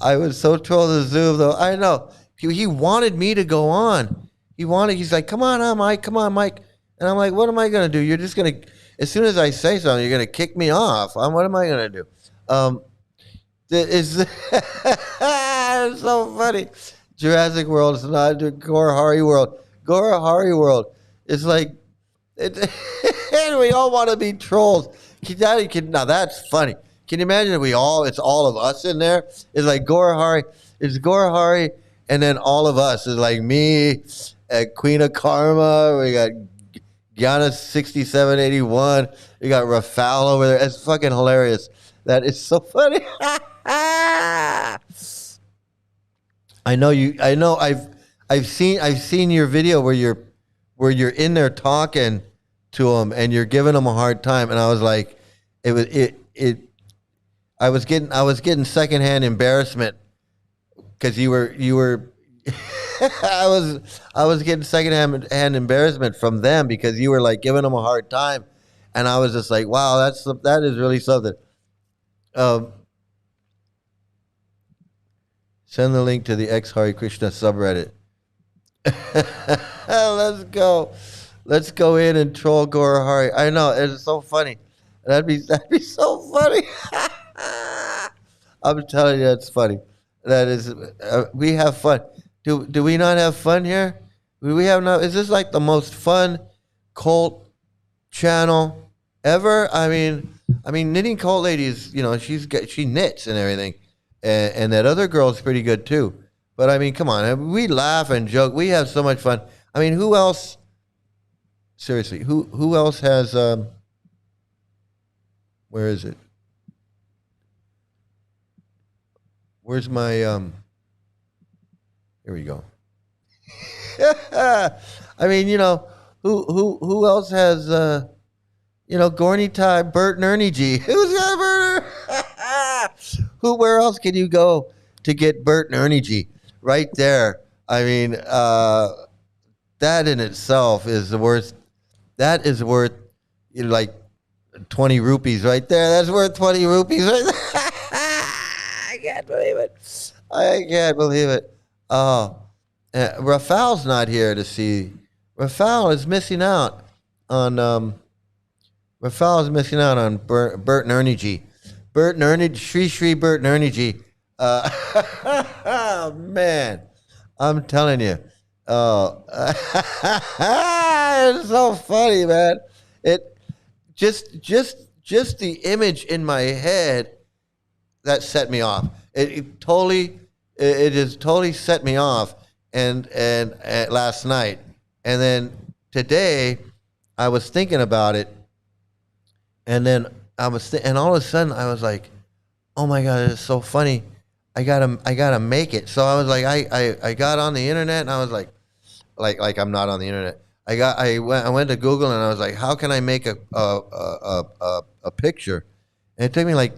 I was so trolled the Zoom though. I know he wanted me to go on. He's like, come on, Mike. And I'm like, what am I gonna do? You're just gonna, as soon as I say something, you're gonna kick me off. What am I gonna do? It's so funny. Jurassic World is not Gorhari World. Gorhari World. It's like, and we all want to be trolls. Now that's funny. Can you imagine if it's all of us in there? It's like Gorhari. It's Gorhari, and then all of us is like me, Queen of Karma. We got Gianna 6781. We got Rafal over there. It's fucking hilarious. That is so funny. I know you. I know. I've seen your video where you're in there talking to them and you're giving them a hard time, and I was like, I was getting secondhand embarrassment because you were. I was getting secondhand embarrassment from them because you were like giving them a hard time, and I was just like, wow, that is really something. Send the link to the ex Hare Krishna subreddit. Let's go. Let's go in and troll Gora Hari. I know, it's so funny. That'd be so funny. I'm telling you, it's funny. That is, we have fun. Do we not have fun here? We have not. Is this like the most fun cult channel ever? I mean, knitting cult lady is, she knits and everything, and that other girl's pretty good too. But I mean, come on, we laugh and joke. We have so much fun. I mean, who else? Seriously, who else has? Where is it? Where's my? Here we go. I mean, who else has? Gorny Ty, Bert and Ernie G. Who's got Bert? Where else can you go to get Bert and Ernie G? Right there. I mean, that in itself is the worst. That is worth like 20 rupees right there. That's worth 20 rupees right there. I can't believe it. I can't believe it. Oh, Rafal's not here to see. Rafal is missing out on. Rafal is missing out on Bert and Ernie G. Bert and Ernie, Shri Bert and Ernie G. Oh man, I'm telling you. Oh, it's so funny, man. It just the image in my head that set me off. It has totally set me off. And last night, and then today, I was thinking about it, and then and all of a sudden I was like, oh my God, it's so funny. I gotta make it. So I was like, I got on the internet and I was like I'm not on the internet. I went to Google and I was like, how can I make a picture? And it took me like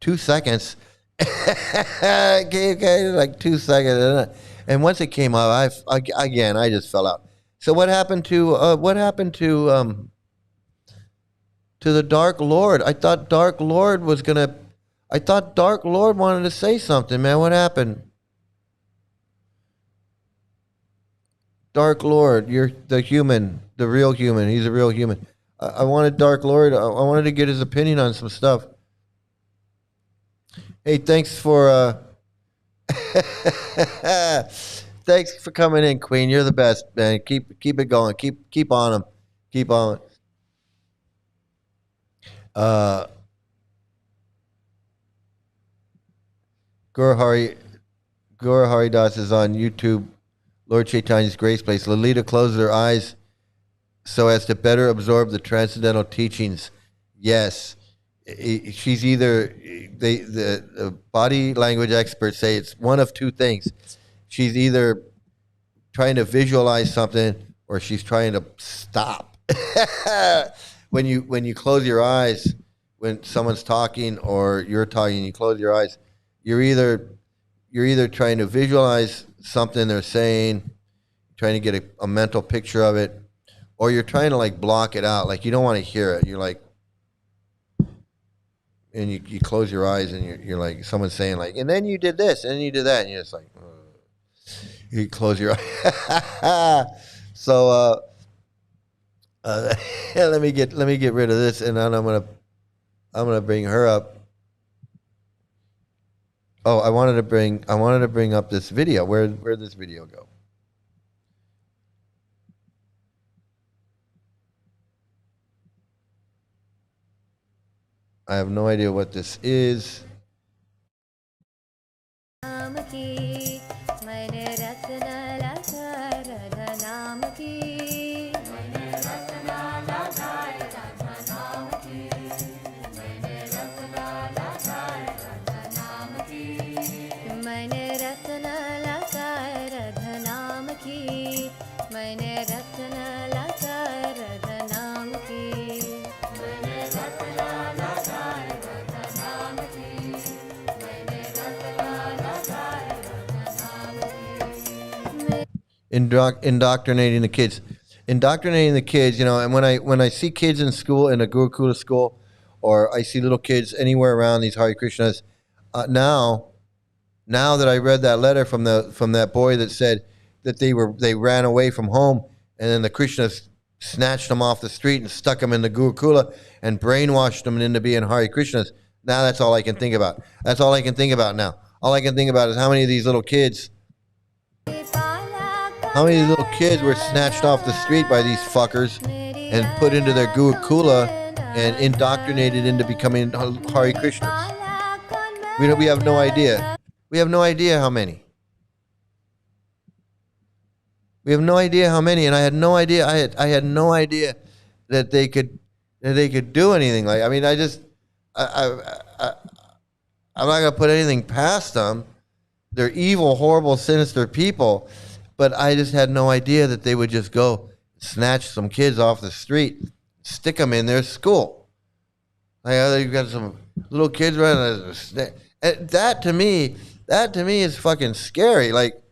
2 seconds. Okay, like 2 seconds. And once it came up, I just fell out. So what happened to the Dark Lord? I thought Dark Lord wanted to say something, man. What happened? Dark Lord, you're the human, the real human. He's a real human. I wanted Dark Lord. I wanted to get his opinion on some stuff. Hey, thanks for thanks for coming in, Queen. You're the best, man. Keep it going. Keep on them. Keep on. Gora Hari Das is on YouTube. Lord Chaitanya's Grace Place. Lolita closes her eyes so as to better absorb the transcendental teachings. Yes. She's either, the body language experts say it's one of two things. She's either trying to visualize something or she's trying to stop. When you close your eyes, when someone's talking or you're talking, you close your eyes, you're either trying to visualize something they're saying, trying to get a mental picture of it, or you're trying to like block it out, like you don't want to hear it. You're like, and you close your eyes and you're like, someone's saying like, and then you did this and then you did that, and you're just like, you close your eyes. So let me get rid of this, and then I'm gonna bring her up. Oh, I wanted to bring up this video. Where'd this video go? I have no idea what this is. indoctrinating the kids. Indoctrinating the kids, and when I see kids in school, in a Gurukula school, or I see little kids anywhere around these Hare Krishnas, now that I read that letter from that boy that said that they ran away from home, and then the Krishnas snatched them off the street and stuck them in the Gurukula and brainwashed them into being Hare Krishnas. Now that's all I can think about. That's all I can think about now. All I can think about is how many of these little kids were snatched off the street by these fuckers and put into their Gurukula and indoctrinated into becoming Hare Krishnas. We have no idea. We have no idea how many. We have no idea how many, and I had no idea. I had no idea that they could do anything like. I mean, I'm not gonna put anything past them. They're evil, horrible, sinister people, but I just had no idea that they would just go snatch some kids off the street, stick them in their school. Like, you've got some little kids running. That to me is fucking scary. Like,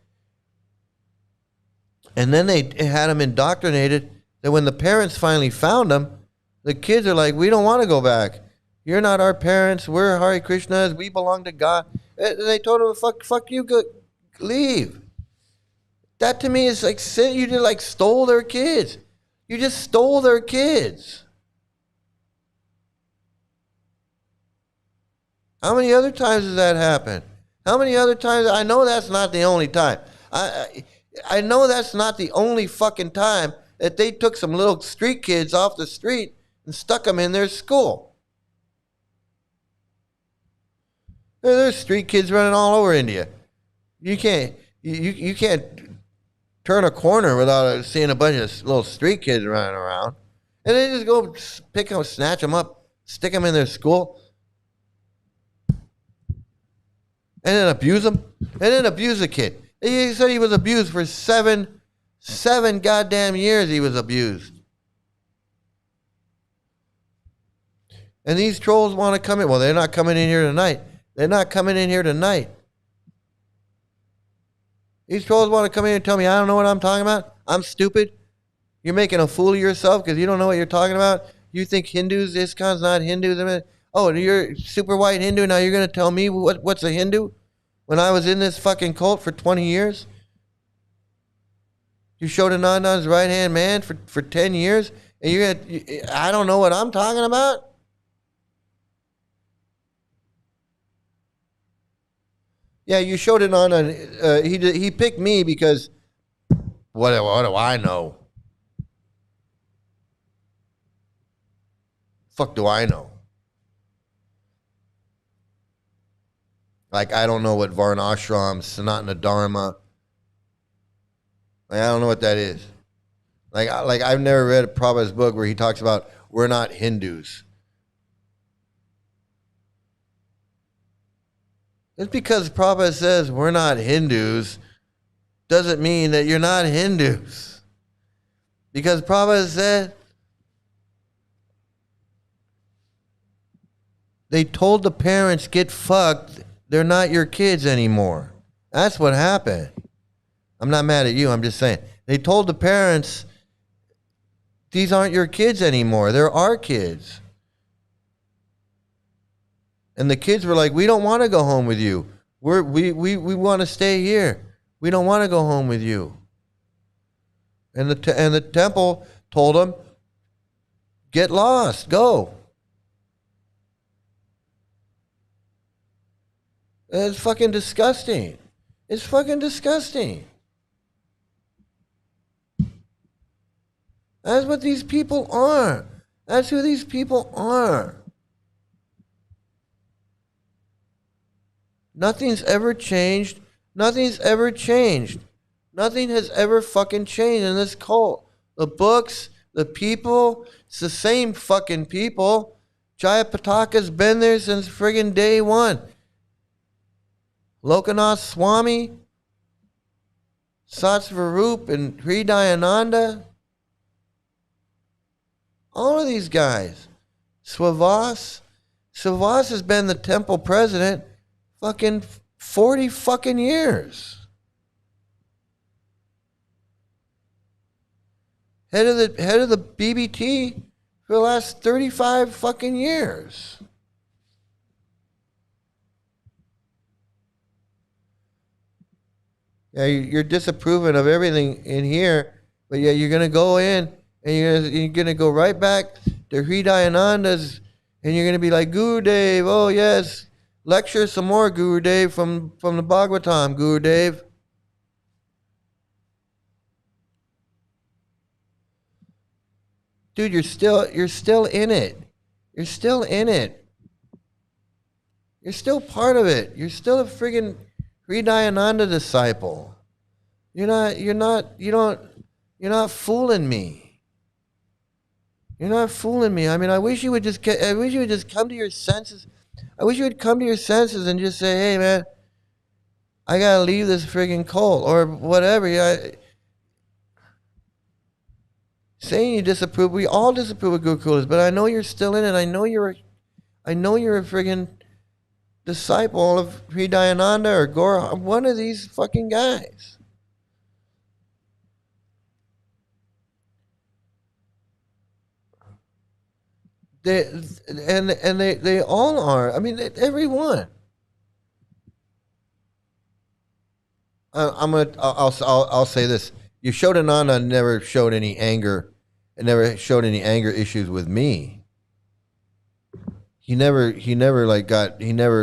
and then they had them indoctrinated that when the parents finally found them, the kids are like, we don't want to go back. You're not our parents. We're Hare Krishnas. We belong to God. They told them, fuck you, go, leave. That to me is like sin. You just like stole their kids. You just stole their kids. How many other times has that happened? How many other times? I know that's not the only time. I know that's not the only fucking time that they took some little street kids off the street and stuck them in their school. There's street kids running all over India. You can't turn a corner without seeing a bunch of little street kids running around. And they just go pick them, snatch them up, stick them in their school, and then abuse them, and then abuse a kid. He said he was abused for seven goddamn years. He was abused. And these trolls want to come in. Well, they're not coming in here tonight. They're not coming in here tonight. These trolls want to come in and tell me I don't know what I'm talking about. I'm stupid. You're making a fool of yourself because you don't know what you're talking about. You think Hindus, ISKCON's not Hindu. Oh, you're super white Hindu. Now you're going to tell me what's a Hindu? When I was in this fucking cult for 20 years? You showed Ananda's right-hand man for 10 years? And I don't know what I'm talking about? Yeah, you showed it on. He picked me because what do I know? Fuck do I know? Like, I don't know what Varnashram, Sanatana Dharma. Like, I don't know what that is. Like I've never read Prabhupada's book where he talks about we're not Hindus. Just because Prabhupada says we're not Hindus doesn't mean that you're not Hindus. Because Prabhupada said they told the parents, get fucked, they're not your kids anymore. That's what happened. I'm not mad at you, I'm just saying. They told the parents, these aren't your kids anymore, they're our kids. And the kids were like, we don't want to go home with you. We want to stay here. We don't want to go home with you. And the temple told them, get lost, go. And it's fucking disgusting. It's fucking disgusting. That's what these people are. That's who these people are. Nothing's ever changed. Nothing's ever changed. Nothing has ever fucking changed in this cult. The books, the people, it's the same fucking people. Jayapataka's been there since friggin' day one. Lokanath Swami, Satsvarup, and Hridayananda. All of these guys. Swavas. Swavas has been the temple president fucking 40 fucking years. head of the BBT for the last 35 fucking years. Yeah, you're disapproving of everything in here, but yeah, you're gonna go in and you're gonna go right back to Hridayananda's, and you're gonna be like, Guru Dev, oh yes, lecture some more, Guru Dev, from the Bhagavatam, Guru Dev. Dude, you're still in it. You're still in it. You're still part of it. You're still a friggin' Hridayananda disciple. You're not fooling me. You're not fooling me. I mean, I wish you would just come to your senses. I wish you would come to your senses and just say, hey man, I gotta leave this friggin' cult or whatever. Yeah. Saying you disapprove, we all disapprove of Gurukulas, but I know you're still in it. I know you're a friggin' disciple of Hridayananda or Gaura, one of these fucking guys. They all are. I mean, everyone. I'll say this. Yashodananda never showed any anger. It never showed any anger issues with me. He never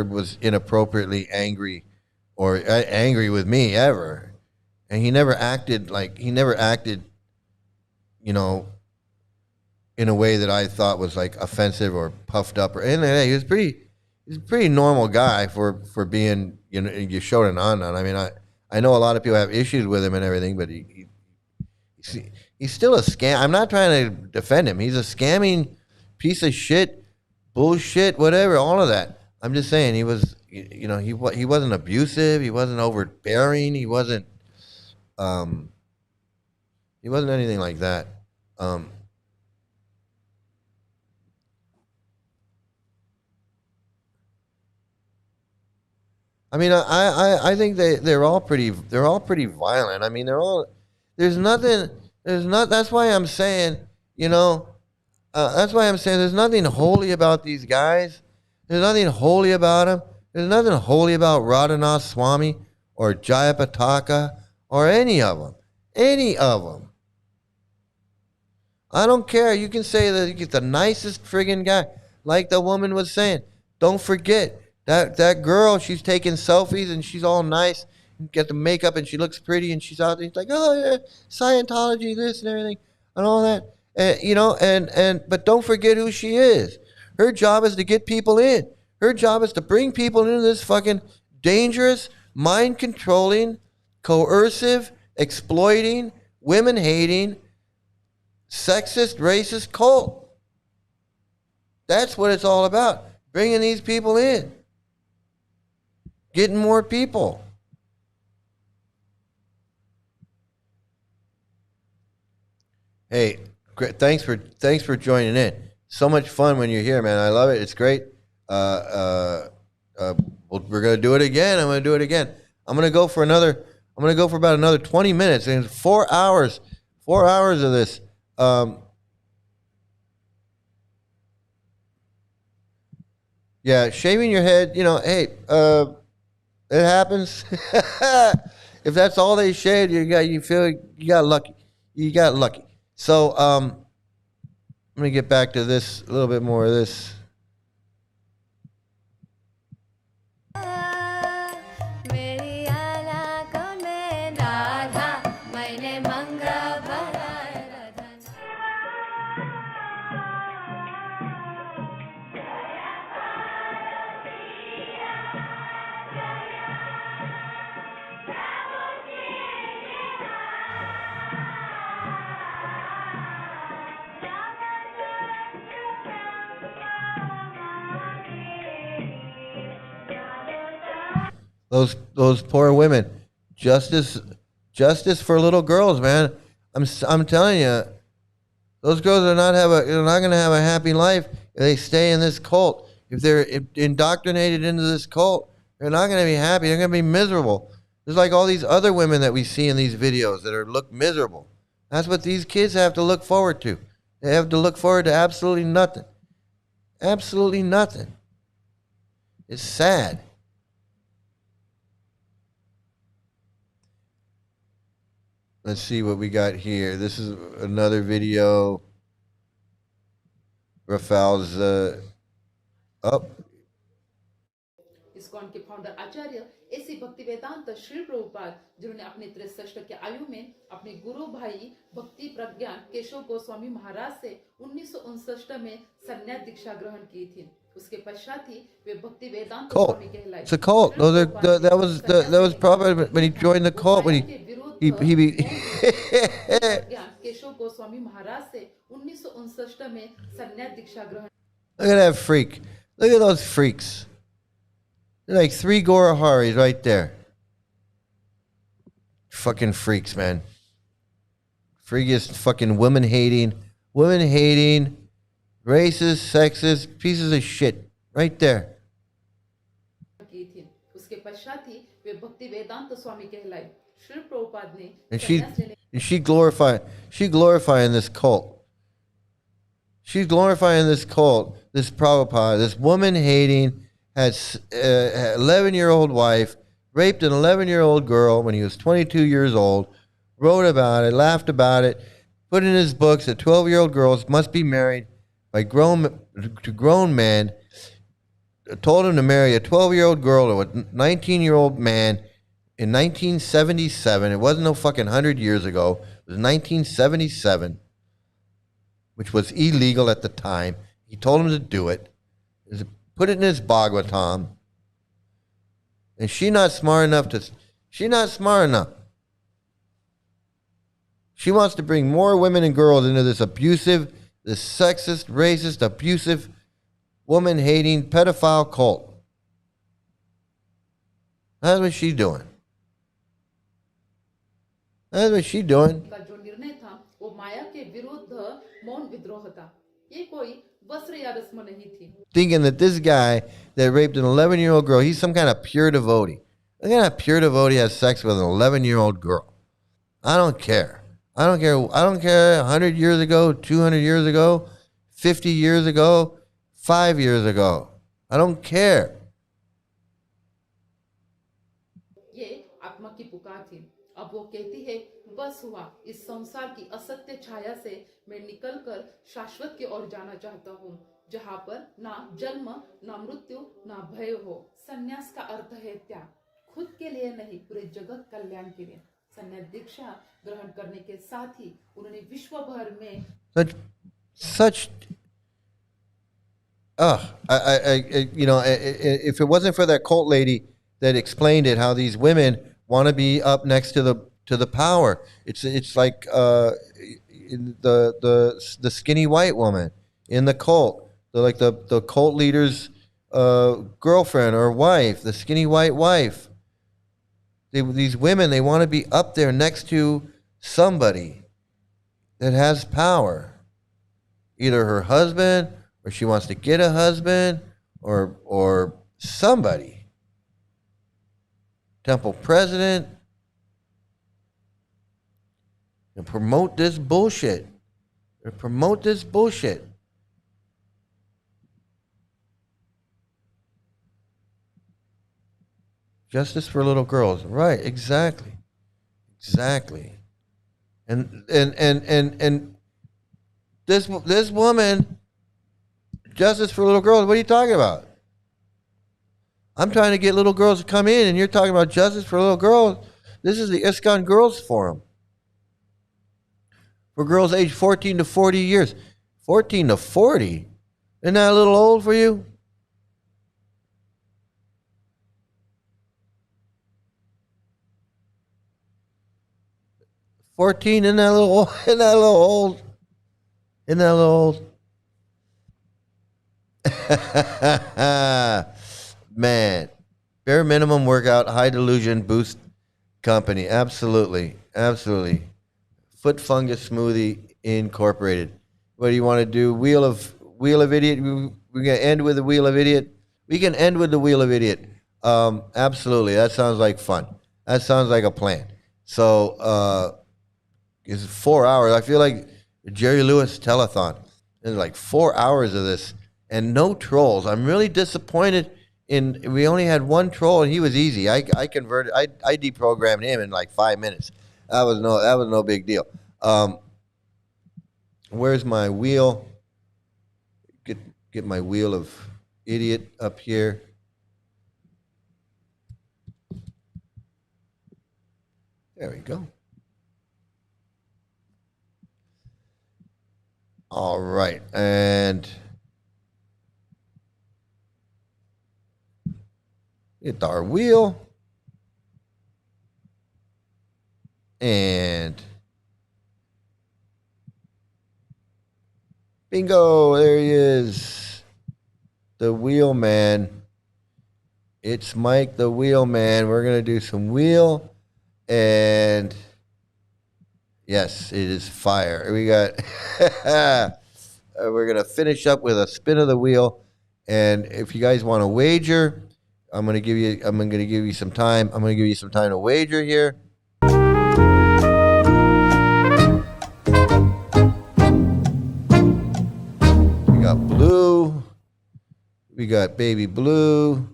was inappropriately angry or angry with me ever. And he never acted, you know, in a way that I thought was like offensive or puffed up or anything like that. He was a pretty normal guy for being, you know, Yashodananda. I mean, I know a lot of people have issues with him and everything, but he's still a scam. I'm not trying to defend him. He's a scamming piece of shit, bullshit, whatever, all of that. I'm just saying he was, you know, he wasn't abusive. He wasn't overbearing. He wasn't anything like that. I mean, I think they're all pretty violent. I mean, that's why I'm saying, you know, that's why I'm saying there's nothing holy about these guys. There's nothing holy about them. There's nothing holy about Radhanath Swami or Jayapataka or any of them. Any of them. I don't care. You can say that he's the nicest friggin' guy. Like the woman was saying, don't forget, that girl, she's taking selfies and she's all nice and get the makeup and she looks pretty and she's out there. It's like, oh yeah, Scientology, this and everything and all that. You know, but don't forget who she is. Her job is to get people in. Her job is to bring people into this fucking dangerous, mind-controlling, coercive, exploiting, women-hating, sexist, racist cult. That's what it's all about. Bringing these people in. Getting more people. Hey, thanks for joining in. So much fun when you're here, man. I love it. It's great. We're gonna do it again. I'm gonna do it again. I'm gonna go for about another 20 minutes, and 4 hours. 4 hours of this. Yeah, shaving your head. You know, hey, it happens. If that's all they shaved, you got lucky. You got lucky. So I'm gonna get back to this, a little bit more of this. Those poor women. Justice for little girls, man. I'm telling you, those girls they're not going to have a happy life if they stay in this cult. If they're indoctrinated into this cult, they're not going to be happy. They're going to be miserable. There's like all these other women that we see in these videos that look miserable. That's what these kids have to look forward to. They have to look forward to absolutely nothing. Absolutely nothing. It's sad. Let's see what we got here. This is another video. Rafal's up. ISKCON के founder आचार्य ऐसी भक्ति वेदांत श्री प्रभुपाद जिन्होंने अपने 63 की आयु में अपने गुरु भाई भक्ति प्रज्ञान केशव गोस्वामी महाराज से 1959 में संन्यास दीक्षा ग्रहण की थी उसके पश्चात ही वे भक्ति वेदांत Cult. It's a cult. That was probably when he joined the cult. When he Keshav Goswami महाराज से 1959 में संन्यास दीक्षा ग्रहण. Look at that freak. Look at those freaks. They're like 3 Goraharis right there. Fucking freaks, man. Freakiest fucking women-hating, racist, sexist, pieces of shit. Right there. And she glorifying this cult. She's glorifying this cult, this Prabhupada, this woman-hating, had an 11-year-old wife, raped an 11-year-old girl when he was 22 years old, wrote about it, laughed about it, put in his books that 12-year-old girls must be married by grown men, told him to marry a 12-year-old girl to a 19-year-old man in 1977. It wasn't no fucking 100 years ago. It was 1977, which was illegal at the time. He told him to do it. Put it in his Bhagavatam. And she's not smart enough. She wants to bring more women and girls into this abusive, this sexist, racist, abusive, woman-hating, pedophile cult. That's what she's doing. Thinking that this guy that raped an 11-year-old girl, he's some kind of pure devotee. What kind of pure devotee has sex with an 11-year-old girl? I don't care. I don't care 100 years ago, 200 years ago, 50 years ago, 5 years ago. I don't care. अब वो कहती है बस हुआ इस संसार की असत्य छाया से मैं निकलकर शाश्वत की ओर जाना चाहता हूँ जहाँ पर ना जन्म ना मृत्यु ना भय हो संन्यास का अर्थ है त्याग खुद के लिए नहीं पूरे जगत कल्याण के लिए संन्यास दीक्षा ग्रहण करने के साथ ही उन्होंने विश्व भर में if it wasn't for that cult lady that explained it, how these women want to be up next to the power. It's like the skinny white woman in the cult. They're like the cult leader's girlfriend or wife, the skinny white wife. These women, they want to be up there next to somebody that has power. Either her husband, or she wants to get a husband, or somebody. Temple president, and promote this bullshit. Justice for little girls, right? Exactly. And this woman, justice for little girls. What are you talking about? I'm trying to get little girls to come in, and you're talking about justice for little girls. This is the ISKCON Girls Forum for girls aged 14 to 40 years. 14 to 40? Isn't that a little old for you? $14, isn't that a little old? Isn't that a little old? Man, bare minimum workout, high delusion boost company. Absolutely. Foot Fungus Smoothie Incorporated. What do you want to do? Wheel of Idiot. We're gonna end with the Wheel of Idiot. We can end with the Wheel of Idiot. Absolutely. That sounds like fun. That sounds like a plan. So It's 4 hours. I feel like Jerry Lewis telethon. There's like 4 hours of this and no trolls. I'm really disappointed we only had one troll and he was easy. I converted, I deprogrammed him in like 5 minutes. That was no big deal. Where's my wheel? Get my wheel of idiot up here. There we go. All right, and hit our wheel, and bingo, there he is, the wheel man. It's Mike the wheel man. We're gonna do some wheel, and yes, it is fire. We got we're gonna finish up with a spin of the wheel, and if you guys want to wager, I'm gonna give you some time. I'm gonna give you some time to wager here. We got blue. We got baby blue.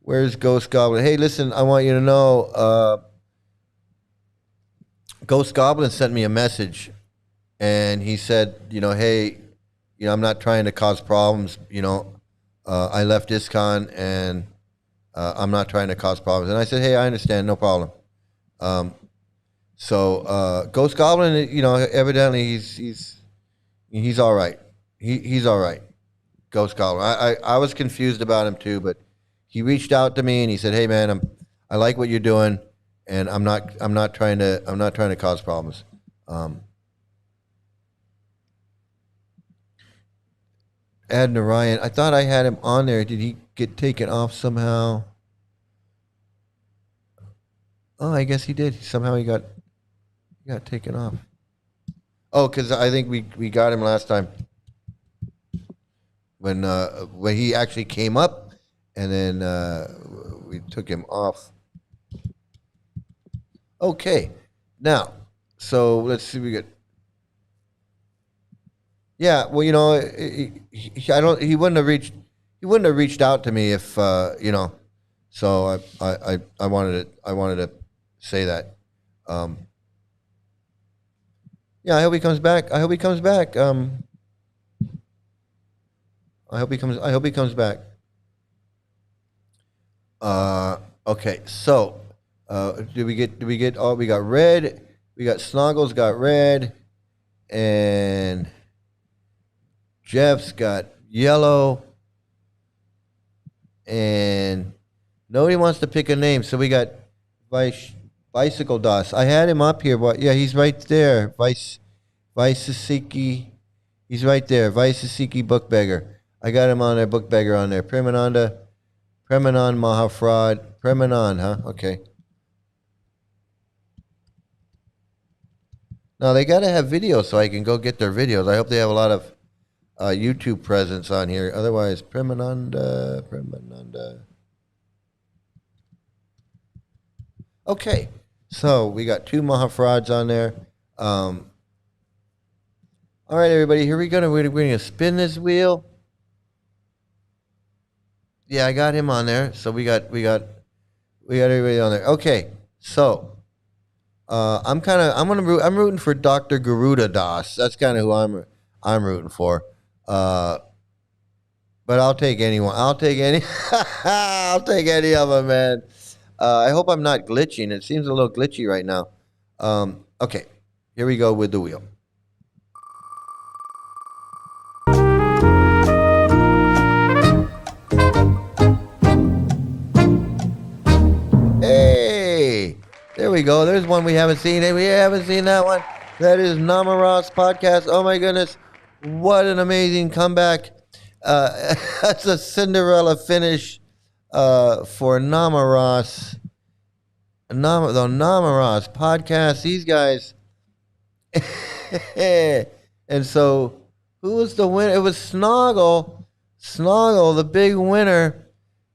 Where's Ghost Goblin? Hey, listen, I want you to know, Ghost Goblin sent me a message, and he said, hey, I'm not trying to cause problems. I left ISKCON, and I'm not trying to cause problems. And I said, hey, I understand, no problem. So Ghost Goblin, evidently he's all right. He's all right. Ghost Goblin. I was confused about him too, but he reached out to me and he said, hey man, I like what you're doing, and I'm not trying to cause problems. Add Narayan. I thought I had him on there. Did he get taken off somehow? Oh, I guess he did. Somehow he got taken off. Oh, because I think we got him last time when he actually came up, and then we took him off. Okay, now, so let's see. We got. Yeah, well, he wouldn't have reached out to me if So I wanted to say that. Yeah, I hope he comes back. I hope he comes back. I hope he comes back. Okay, so did we get all? We got red. We got Snoggles got red, and Jeff's got yellow, and nobody wants to pick a name. So we got Bicycle Das. I had him up here, but yeah, he's right there. Vaisasiki. He's right there. Vaisasiki Bookbeggar. I got him on there. Bookbeggar on there. Premanand Mahafraud. Premanand, huh? Okay. Now they got to have videos so I can go get their videos. I hope they have a lot of YouTube presence on here. Otherwise, Premananda. Okay, so we got two Mahafrauds on there. All right, everybody, here we go. We're going to spin this wheel. Yeah, I got him on there. So we got everybody on there. Okay, so I'm rooting for Dr. Garuda Das. That's kind of who I'm rooting for. But I'll take anyone. I'll take any of them, man. I hope I'm not glitching. It seems a little glitchy right now. Okay, here we go with the wheel. Hey, there we go. There's one we haven't seen. Hey, we haven't seen that one. That is Namaras Podcast. Oh my goodness, what an amazing comeback! That's a Cinderella finish for Namaras. The Namaras Podcast. These guys. And so, who was the winner? It was Snoggle. Snoggle, the big winner.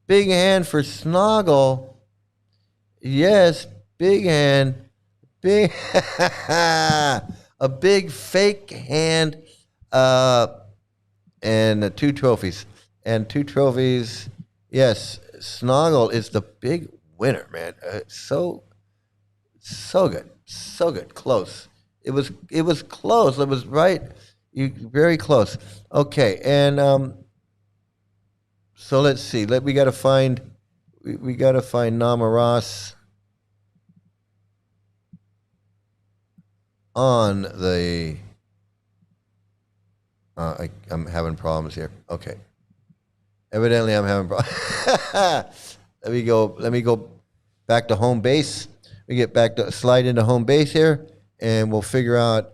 Big hand for Snoggle. Yes, big hand. big a big fake hand, and 2 trophies. And 2 trophies. Yes, Snoggle is the big winner, man. So good, so good. Close. It was close. It was right. Very close. Okay, and so let's see. We got to find Namaras on the. I'm having problems here. Okay. Evidently, I'm having problems. Let me go back to home base. We get back to slide into home base here, and we'll figure out.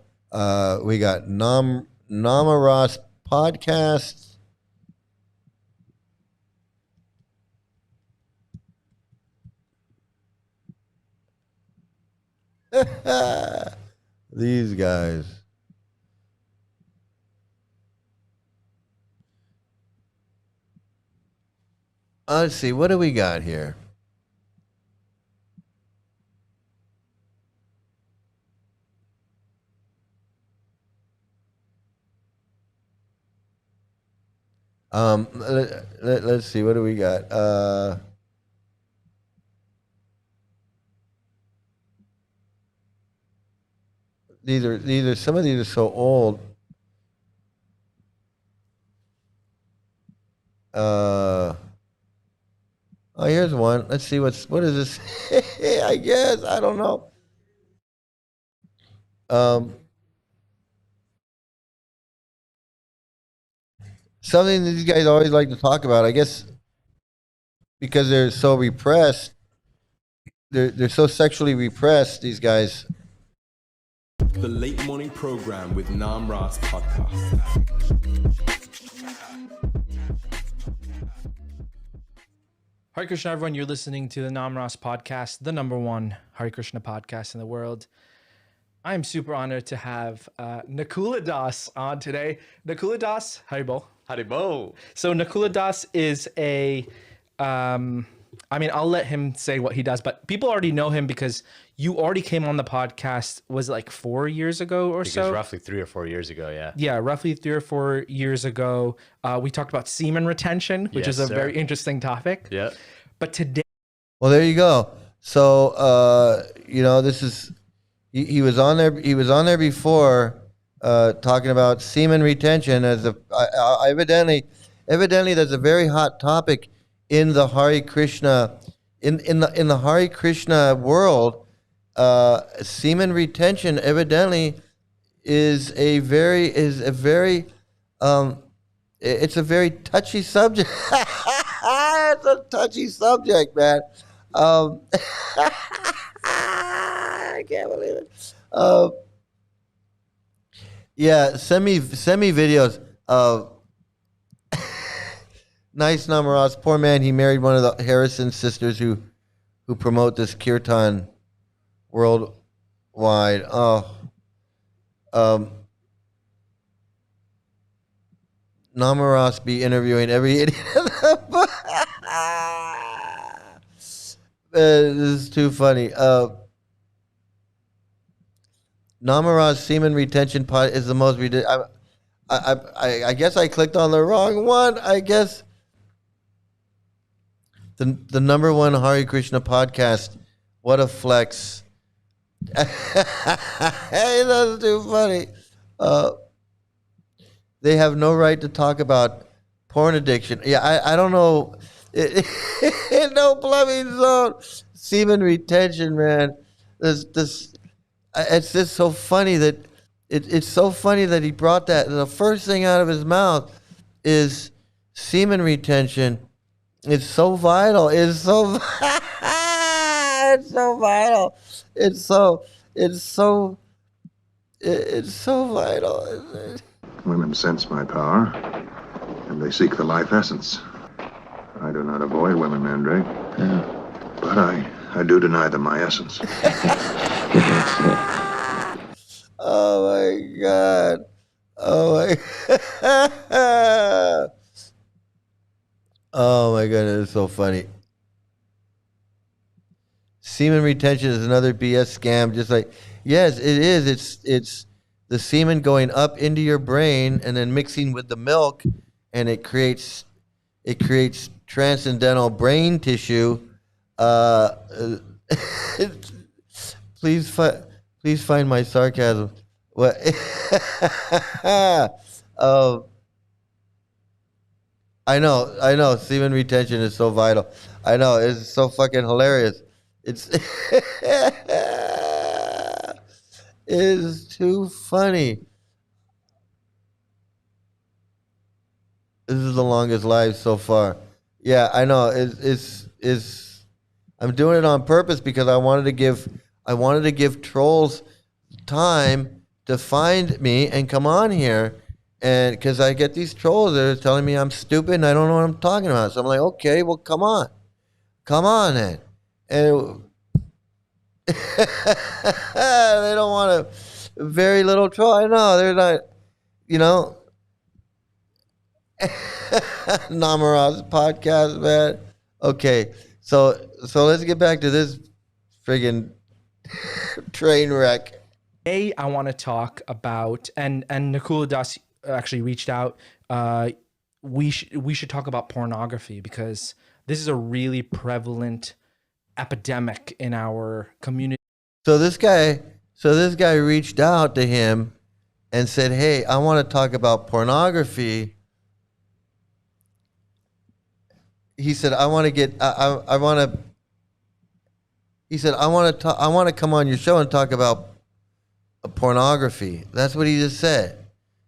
We got Namaras podcast. These guys. Let's see, what do we got here? Let's see, what do we got? Some of these are so old. Oh, here's one. Let's see what is this? I guess I don't know. Something that these guys always like to talk about, I guess, because they're so repressed. They're so sexually repressed. These guys. The late morning program with Namras podcast. Hare Krishna, everyone. You're listening to the Namras podcast, the #1 Hare Krishna podcast in the world. I'm super honored to have Nakula Das on today. Nakula Das, Haribo. Haribo. So Nakula Das is I'll let him say what he does, but people already know him because you already came on the podcast, was it like 4 years ago or so? It was roughly 3 or 4 years ago, yeah. Yeah, roughly 3 or 4 years ago. We talked about semen retention, which is a very interesting topic. Yeah. But today... Well, there you go. So, this is... He was on there. He was on there before, talking about semen retention as evidently that's a very hot topic in the Hare Krishna in the Hare Krishna world. Semen retention evidently is a very it's a very touchy subject. It's a touchy subject, man. I can't believe it. Yeah, send me videos of nice Namaras. Poor man, he married one of the Harrison sisters who promote this kirtan worldwide. Namaras be interviewing every idiot. This is too funny. Namaras semen retention pod is the most ridiculous. I guess I clicked on the wrong one. I guess the #1 Hare Krishna podcast. What a flex! Hey, that's too funny. They have no right to talk about porn addiction. Yeah, I don't know. No plumbing zone. Semen retention, man. This. It's just so funny that it's so funny that he brought that. The first thing out of his mouth is semen retention. It's so vital. It's so it's so vital. It's so vital. Women sense my power, and they seek the life essence. I do not avoid women, Mandrake. Yeah. But I do deny them my essence. Oh my God. Oh my Oh my God, it's so funny. semen retention is another BS scam. Just like, yes, it is. It's the semen going up into your brain and then mixing with the milk, and it creates transcendental brain tissue. Please find my sarcasm. What? I know. Semen retention is so vital. I know, it's so fucking hilarious. It's it is too funny. This is the longest live so far. Yeah, I know. It's I'm doing it on purpose because I wanted to give trolls time to find me and come on here. And because I get these trolls that are telling me I'm stupid and I don't know what I'm talking about. So I'm like, okay, well, come on then. And they don't want a very little troll. I know, they're not, Namaraz podcast, man. Okay, so let's get back to this friggin' train wreck. Today, I want to talk about, and Nakula Das actually reached out. We should talk about pornography because this is a really prevalent epidemic in our community. So this guy reached out to him and said, "Hey, I want to talk about pornography." He said, "I want to get, I want to." He said, "I want to come on your show and talk about pornography." That's what he just said.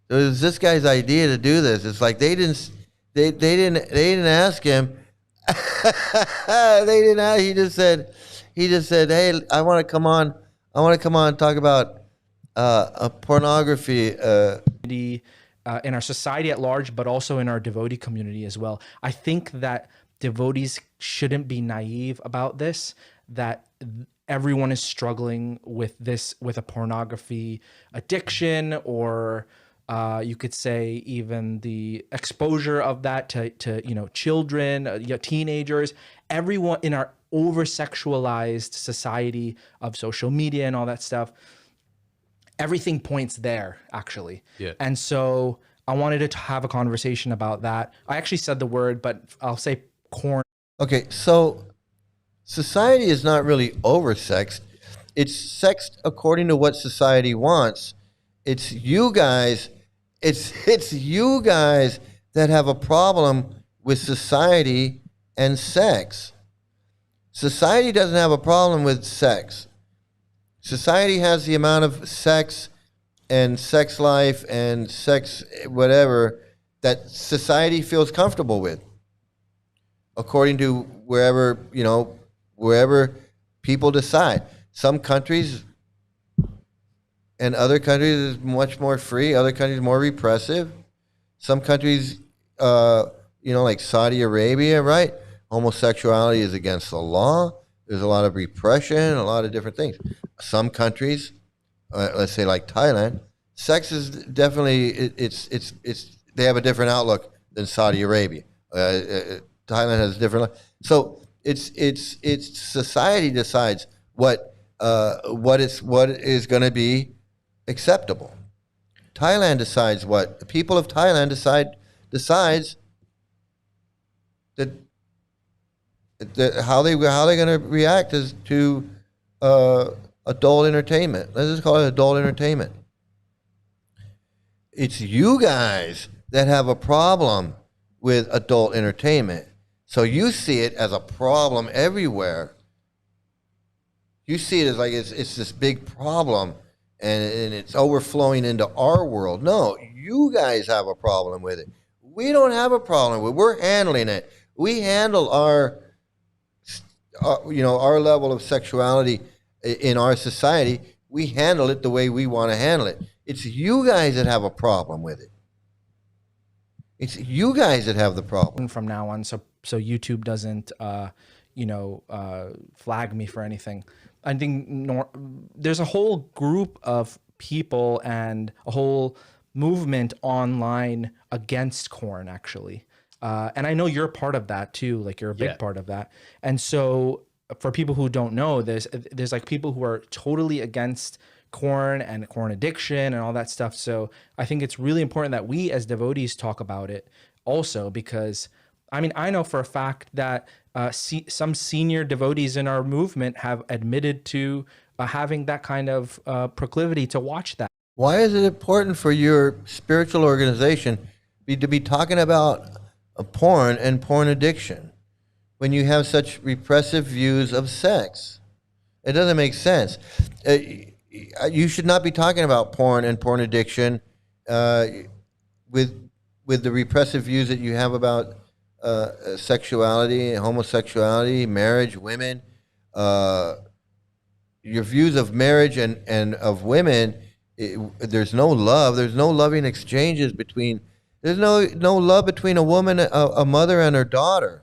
It was this guy's idea to do this. It's like they didn't ask him. They didn't ask. He just said, "Hey, I want to come on and talk about pornography." In our society at large, but also in our devotee community as well. I think that devotees shouldn't be naive about this, that everyone is struggling with this, with a pornography addiction, or you could say even the exposure of that to children, teenagers, everyone in our over-sexualized society of social media and all that stuff. Everything points there, actually. Yeah. And so I wanted to have a conversation about that. I actually said the word, but I'll say corn. Okay, so society is not really oversexed. It's sexed according to what society wants. It's you guys. It's you guys that have a problem with society and sex. Society doesn't have a problem with sex. Society has the amount of sex and sex life and sex whatever that society feels comfortable with, according to wherever people decide. Some countries and other countries is much more free. Other countries more repressive. Some countries, like Saudi Arabia, right? Homosexuality is against the law. There's a lot of repression, a lot of different things. Some countries, let's say like Thailand, sex is definitely it's they have a different outlook than Saudi Arabia. Thailand has a different. So it's society decides what is going to be acceptable. Thailand decides what the people of Thailand decides that how they're going to react is to adult entertainment. Let's just call it adult entertainment. It's you guys that have a problem with adult entertainment. So you see it as a problem everywhere. You see it as like it's this big problem and it's overflowing into our world. No, you guys have a problem with it. We don't have a problem with it. We're handling it. We handle our level of sexuality in our society. We handle it the way we want to handle it. It's you guys that have a problem with it. It's you guys that have the problem. From now on, so YouTube doesn't, flag me for anything. I think there's a whole group of people and a whole movement online against corn, actually. And I know you're part of that too. Like you're a big part of that. And so for people who don't know, there's like people who are totally against corn and corn addiction and all that stuff. So I think it's really important that we as devotees talk about it also, because I mean, I know for a fact that some senior devotees in our movement have admitted to having that kind of proclivity to watch that. Why is it important for your spiritual organization to be talking about porn and porn addiction when you have such repressive views of sex? It doesn't make sense. You should not be talking about porn and porn addiction with the repressive views that you have about sexuality, homosexuality, marriage, women. Your views of marriage and of women, there's no love. There's no loving exchanges between. There's no love between a woman, a mother, and her daughter.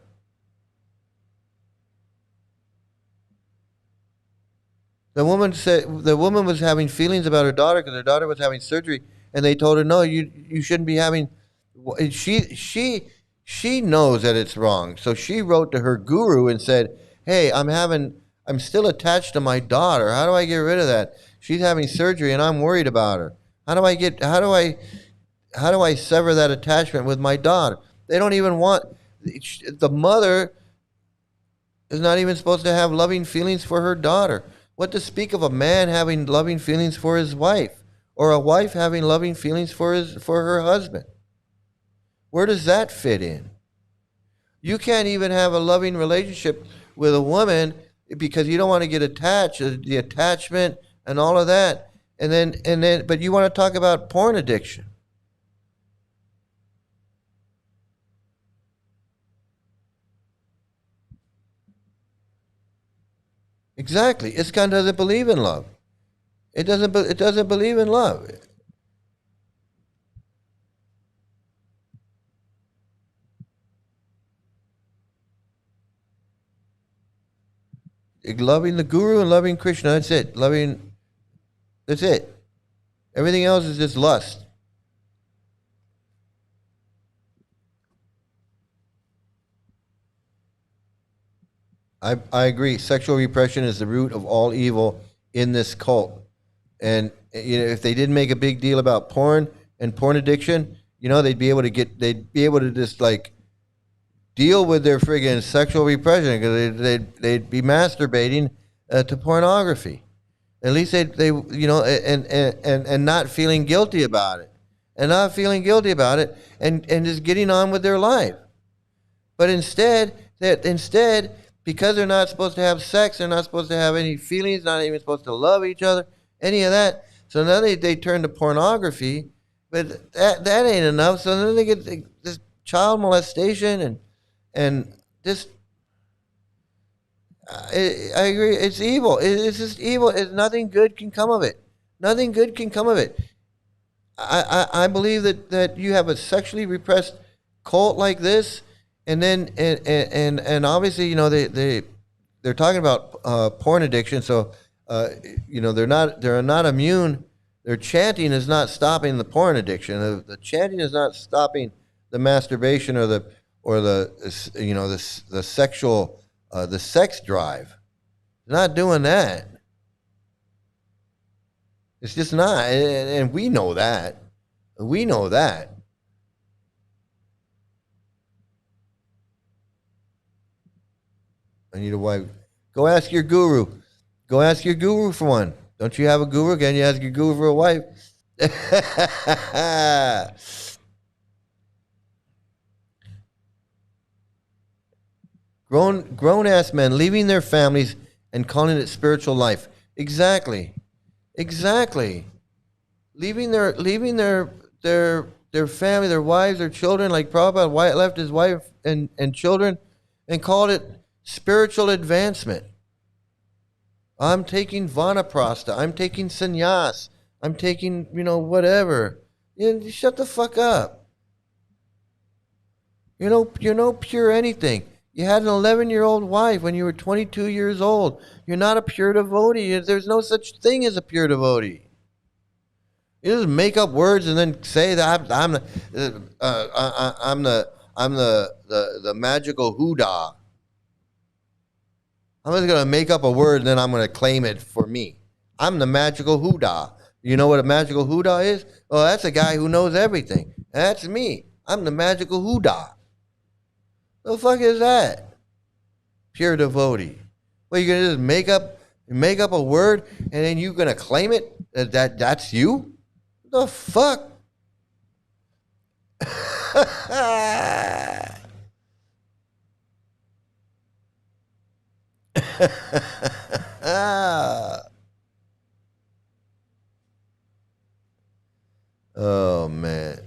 The woman was having feelings about her daughter because her daughter was having surgery, and they told her, no, you shouldn't be having. She knows that it's wrong, so she wrote to her guru and said, hey, I'm still attached to my daughter. How do I get rid of that? She's having surgery, and I'm worried about her. How do I sever that attachment with my daughter? They don't even want. The mother is not even supposed to have loving feelings for her daughter. What to speak of a man having loving feelings for his wife, or a wife having loving feelings for her husband? Where does that fit in? You can't even have a loving relationship with a woman because you don't want to get attached, the attachment and all of that. And then but you want to talk about porn addiction. Exactly. ISKCON doesn't believe in love. It doesn't believe in love. Loving the guru and loving Krishna, that's it. That's it. Everything else is just lust. I agree. Sexual repression is the root of all evil in this cult. And if they didn't make a big deal about porn and porn addiction, they'd be able to just like deal with their friggin' sexual repression because they'd be masturbating to pornography. At least they and not feeling guilty about it, and just getting on with their life. But instead, because they're not supposed to have sex, they're not supposed to have any feelings, not even supposed to love each other, any of that. So now they turn to pornography, but that ain't enough. So then they get this child molestation and just. I agree. It's evil. It's just evil. Nothing good can come of it. Nothing good can come of it. I believe that you have a sexually repressed cult like this, and then and obviously they're talking about porn addiction. So they're not immune. Their chanting is not stopping the porn addiction. The chanting is not stopping the masturbation or the sexual. The sex drive. It's not doing that. It's just not. And we know that. We know that. I need a wife. Go ask your guru. Go ask your guru for one. Don't you have a guru? Can you ask your guru for a wife? Grown ass men leaving their families and calling it spiritual life. Exactly. Leaving their family, their wives, their children, like Prabhupada left his wife and children and called it spiritual advancement. I'm taking vanaprastha. I'm taking sannyas. I'm taking, whatever. Shut the fuck up. You're no pure anything. You had an 11-year-old wife when you were 22 years old. You're not a pure devotee. There's no such thing as a pure devotee. You just make up words and then say that I'm the magical Huda. I'm just gonna make up a word and then I'm gonna claim it for me. I'm the magical hoodah. You know what a magical hoodah is? Oh, that's a guy who knows everything. That's me. I'm the magical hoodah. The fuck is that? Pure devotee. Well, you're gonna just make up a word and then you're gonna claim it that's you? The fuck? Oh man.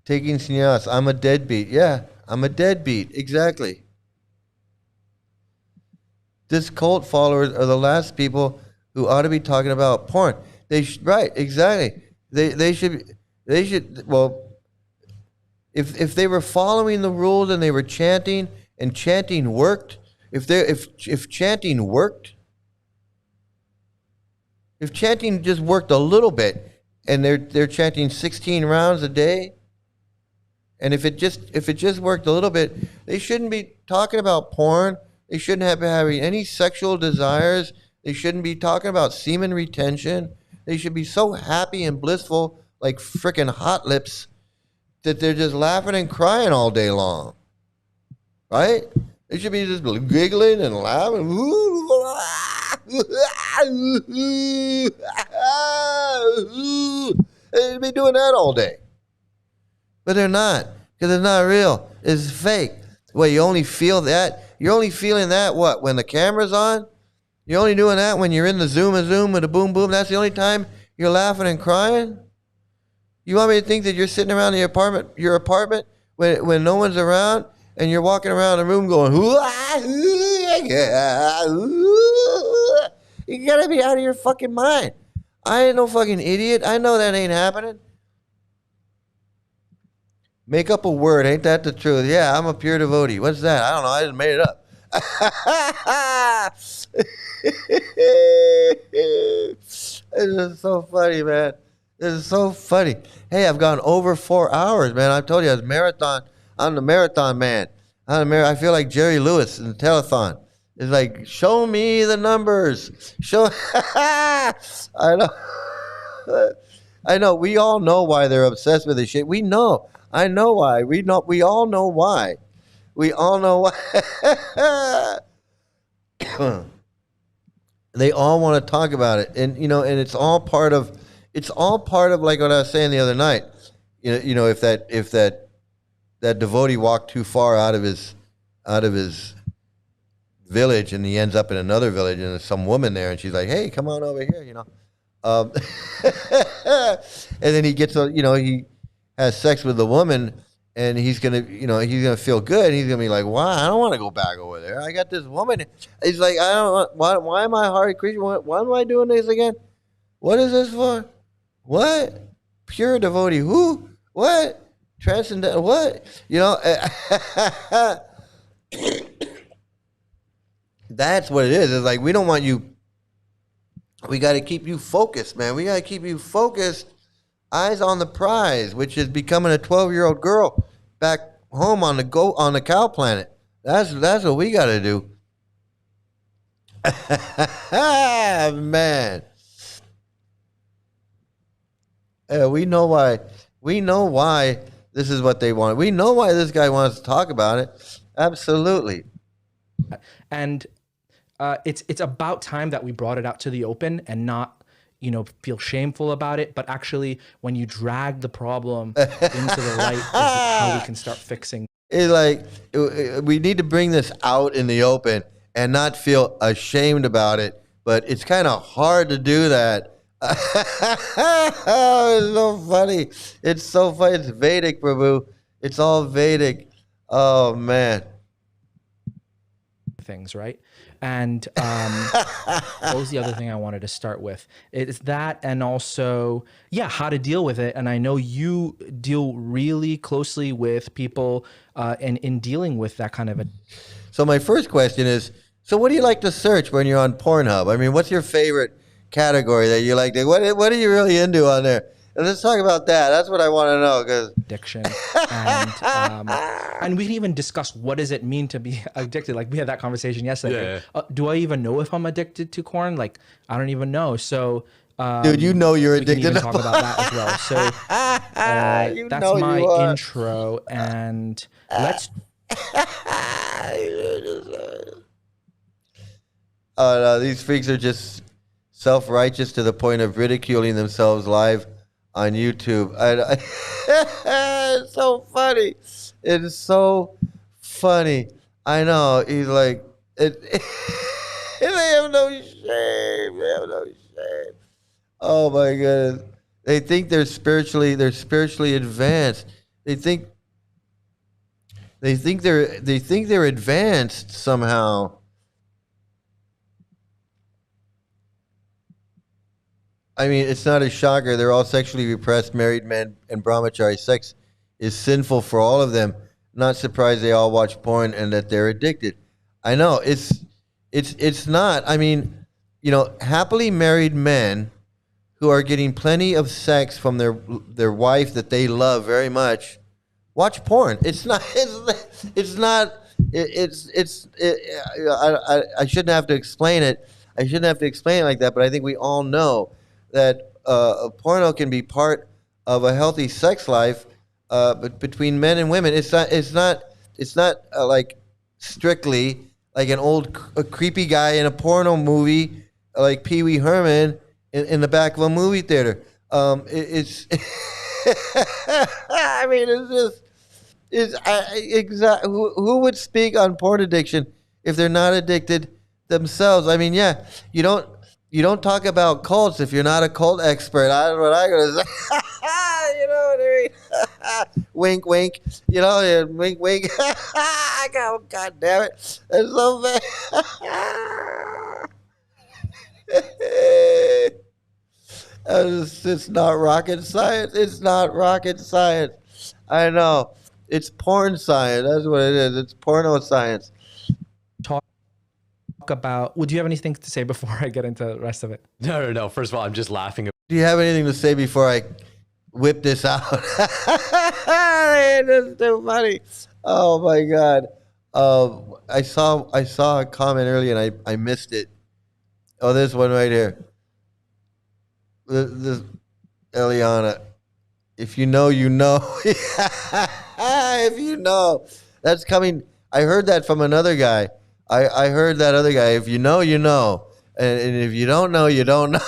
Taking sannyas. I'm a deadbeat. Yeah, I'm a deadbeat. Exactly. This cult followers are the last people who ought to be talking about porn. Right, exactly. They should well, if they were following the rules and they were chanting and chanting worked, if chanting worked, if chanting just worked a little bit and they're chanting 16 rounds a day, and if it just worked a little bit, they shouldn't be talking about porn. They shouldn't have having any sexual desires. They shouldn't be talking about semen retention. They should be so happy and blissful like frickin' hot lips that they're just laughing and crying all day long. Right? They should be just giggling and laughing. They should be doing that all day. But they're not, because it's not real. It's fake. Well, you only feel that? You're only feeling that, what, when the camera's on? You're only doing that when you're in the zoom with a boom boom? That's the only time you're laughing and crying? You want me to think that you're sitting around your apartment when no one's around and you're walking around the room going, you gotta be out of your fucking mind. I ain't no fucking idiot. I know that ain't happening. Make up a word. Ain't that the truth? Yeah, I'm a pure devotee. What's that? I don't know. I just made it up. This is so funny, man. This is so funny. Hey, I've gone over 4 hours, man. I told you I was marathon. I'm the marathon man. I feel like Jerry Lewis in the telethon. It's like, show me the numbers. Show. I know. I know. We all know why they're obsessed with this shit. We know. I know why. We all know why. We all know why. They all want to talk about it, and and it's all part of like what I was saying the other night. If that devotee walked too far out of his village and he ends up in another village and there's some woman there and she's like, hey, come on over here, and then he gets he has sex with the woman and he's gonna feel good. He's gonna be like, wow, I don't want to go back over there. I got this woman. He's like, I don't. Why am I Hare Krishna? Why am I doing this again? What is this for? What? Pure devotee? Who? What? Transcendental? What? That's what it is. It's like, we don't want you. We got to keep you focused, man. We got to keep you focused. Eyes on the prize, which is becoming a 12-year-old girl back home on the cow planet. That's what we got to do. Man. We know why. We know why this is what they want. We know why this guy wants to talk about it. Absolutely. And it's about time that we brought it out to the open and not feel shameful about it, but actually when you drag the problem into the light is how we can start fixing. It's like, we need to bring this out in the open and not feel ashamed about it, but it's kind of hard to do that. It's so funny. It's so funny. It's Vedic, Prabhu. It's all Vedic. Oh, man. Things, right? And what was the other thing I wanted to start with? It's that, and also, how to deal with it. And I know you deal really closely with people and in dealing with that kind of a. So my first question is, so what do you like to search when you're on Pornhub? I mean, what's your favorite category that you like? What are you really into on there? Let's talk about that. That's what I want to know. Cause addiction, and we can even discuss what does it mean to be addicted. Like we had that conversation yesterday. Yeah. Do I even know if I'm addicted to corn? Like I don't even know. So, dude, you know you're we can addicted. even talk about that as well. So You that's know my you are. intro, and let's. Oh no, these freaks are just self-righteous to the point of ridiculing themselves live on YouTube. It's so funny. It is so funny. I know. He's like, they have no shame. They have no shame. Oh my goodness. They think they're spiritually advanced. They think they're advanced somehow. I mean, it's not a shocker. They're all sexually repressed married men and Bramacharis. Sex is sinful for all of them. Not surprised they all watch porn and that they're addicted. I know it's not. I mean, happily married men who are getting plenty of sex from their wife that they love very much watch porn. It's not. It's not. I shouldn't have to explain it. I shouldn't have to explain it like that. But I think we all know that porno can be part of a healthy sex life, but between men and women, it's not like strictly like an old creepy guy in a porno movie like Pee Wee Herman in the back of a movie theater. It's I mean, who would speak on porn addiction if they're not addicted themselves? I mean, yeah, you don't talk about cults if you're not a cult expert. I don't know what I'm gonna say. You know what I mean? Wink, wink. Wink, wink. God damn it! That's so bad. It's not rocket science. It's not rocket science. I know. It's porn science. That's what it is. It's porno science. Talk about. Would you have anything to say before I get into the rest of it? No. First of all, I'm just laughing. Do you have anything to say before I whip this out? It's too funny. Oh my God. I saw a comment earlier and I missed it. Oh, there's one right here. This Eliana. If you know, you know. If you know. That's coming. I heard that from another guy. I heard that other guy. If you know, you know. And if you don't know, you don't know.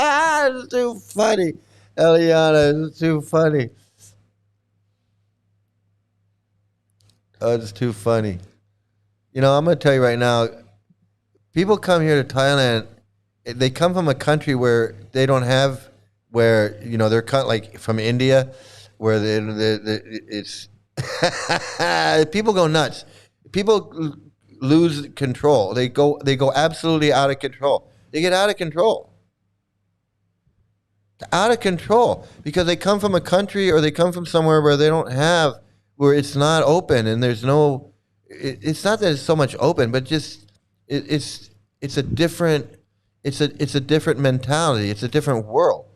It's too funny. Eliana, it's too funny. Oh, it's too funny. I'm going to tell you right now, people come here to Thailand, they come from a country where they don't have, where, they're like from India, where it's, people go nuts. People lose control. They go absolutely out of control. They get out of control. Out of control because they come from a country or they come from somewhere where they don't have, where it's not open and there's no, it's not that it's so much open, but just it's a different mentality. It's a different world.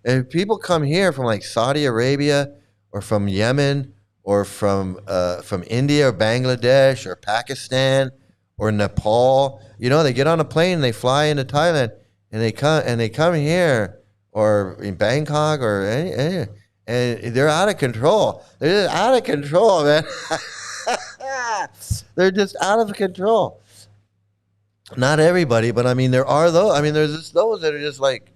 And if people come here from like Saudi Arabia or from Yemen or from India or Bangladesh or Pakistan or Nepal, they get on a plane and they fly into Thailand and they come here or in Bangkok or and they're out of control. They're just out of control, man. They're just out of control. Not everybody, but I mean, there are those. I mean, there's just those that are just like.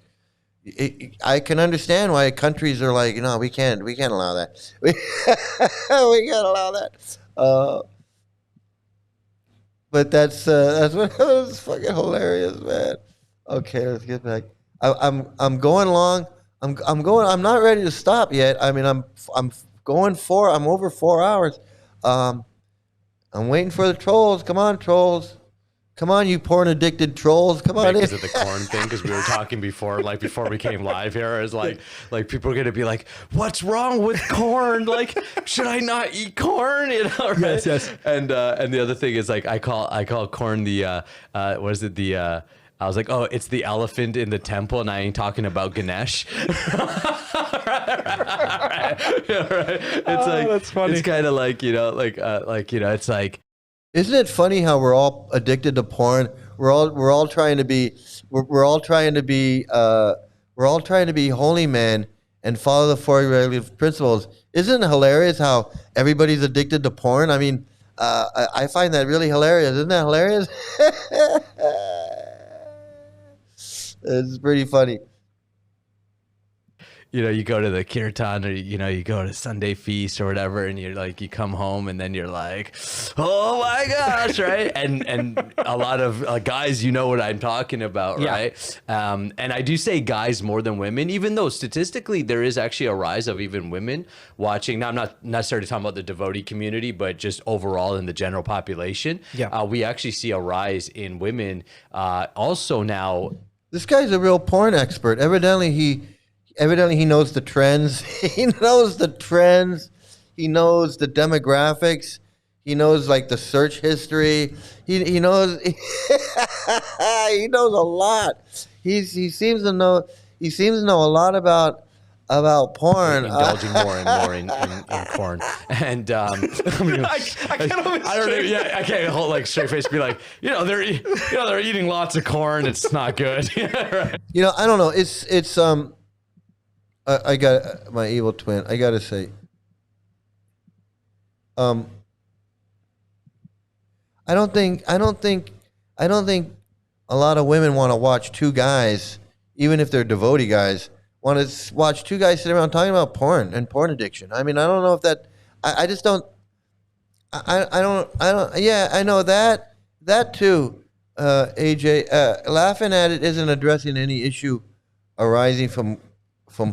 I can understand why countries are like, we can't allow that. We can't allow that. But that's what was fucking hilarious, man. Okay, let's get back. I'm going along. I'm not ready to stop yet. I mean, I'm over 4 hours. I'm waiting for the trolls. Come on, trolls. Come on, you porn addicted trolls. Come on in. Because of the corn thing, because we were talking before, like before we came live here, is like people are gonna be like, "What's wrong with corn? Like, should I not eat corn?" Right? Yes. And the other thing is like I call corn the what is it, the I was like, oh, it's the elephant in the temple, and I ain't talking about Ganesh. It's like that's funny. It's kind of like it's like. Isn't it funny how we're all addicted to porn? We're all trying to be holy men and follow the four regulative principles. Isn't it hilarious how everybody's addicted to porn? I mean, I find that really hilarious. Isn't that hilarious? It's pretty funny. You go to the kirtan, or you go to Sunday feast or whatever, and you're like, you come home and then you're like, oh my gosh, right? And a lot of guys, what I'm talking about, right? And I do say guys more than women, even though statistically there is actually a rise of even women watching. Now, I'm not necessarily talking about the devotee community, but just overall in the general population. We actually see a rise in women also now. This guy's a real porn expert. Evidently he knows the trends. He knows the trends. He knows the demographics. He knows like the search history. He knows he knows a lot. He seems to know a lot about porn. Indulging more and more in porn. And I don't know. Yeah, I can't hold like straight face and be like, they're eating lots of corn. It's not good. Right. I don't know. It's I got my evil twin. I gotta say, I don't think a lot of women want to watch two guys, even if they're devotee guys, want to watch two guys sit around talking about porn and porn addiction. I mean, I don't know if that. I just don't. I don't. Yeah, I know that too. AJ, laughing at it isn't addressing any issue arising from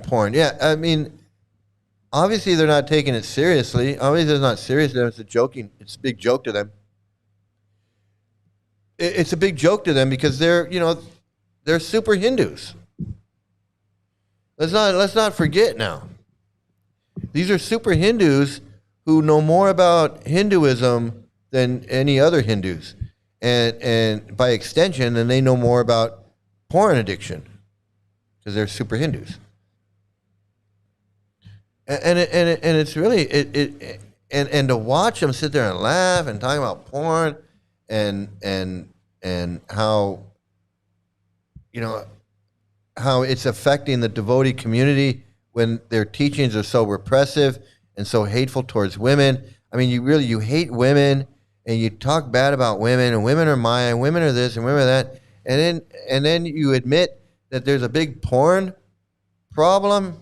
porn. Yeah, I mean, obviously they're not taking it seriously. Obviously it's not serious to them. It's a big joke to them. It's a big joke to them because they're super Hindus. Let's not forget now. These are super Hindus who know more about Hinduism than any other Hindus. And by extension, then they know more about porn addiction because they're super Hindus. And it's really and to watch them sit there and laugh and talk about porn and how how it's affecting the devotee community when their teachings are so repressive and so hateful towards women. I mean, you hate women and you talk bad about women, and women are Maya, and women are this and women are that, and then you admit that there's a big porn problem.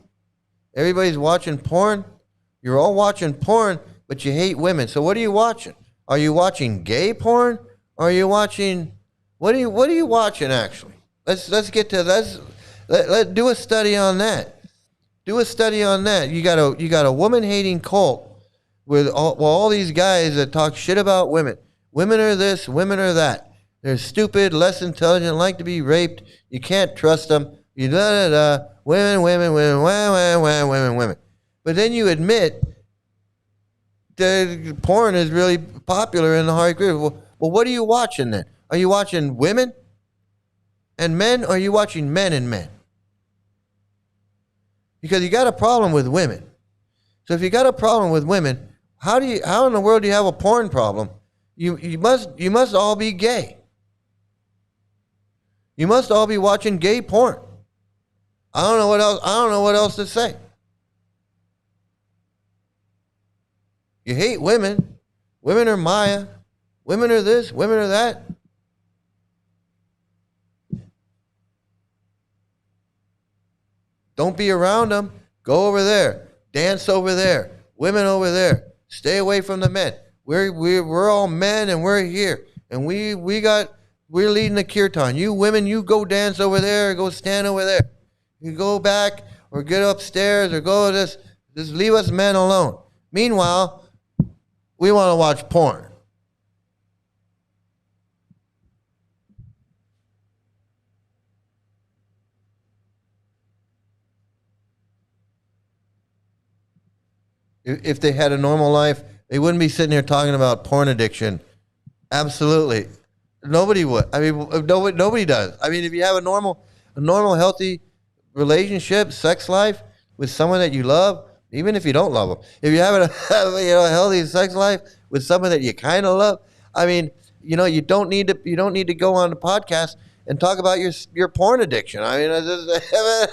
Everybody's watching porn. You're all watching porn, but you hate women. So what are you watching? Are you watching gay porn? Or are you watching what are you watching actually? Let's get to that. Let do a study on that. Do a study on that. You got a woman hating cult with all these guys that talk shit about women. Women are this, women are that. They're stupid, less intelligent, like to be raped. You can't trust them. You women. But then you admit that porn is really popular in the Hare Krishna. Well, what are you watching then? Are you watching women and men, or are you watching men and men? Because you got a problem with women. So if you got a problem with women, how in the world do you have a porn problem? You must all be gay. You must all be watching gay porn. I don't know what else to say. You hate women. Women are Maya. Women are this, women are that. Don't be around them. Go over there. Dance over there. Women over there. Stay away from the men. We're all men and we're here. And we're leading the kirtan. You women, you go dance over there, go stand over there. You go back or get upstairs or go this. Just leave us men alone. Meanwhile, we want to watch porn. If they had a normal life, they wouldn't be sitting here talking about porn addiction. Absolutely. Nobody would. I mean, nobody does. I mean, if you have a normal, healthy relationship, sex life with someone that you love, even if you don't love them, if you have a healthy sex life with someone that you kind of love, I mean, you don't need to go on the podcast and talk about your porn addiction. I mean, I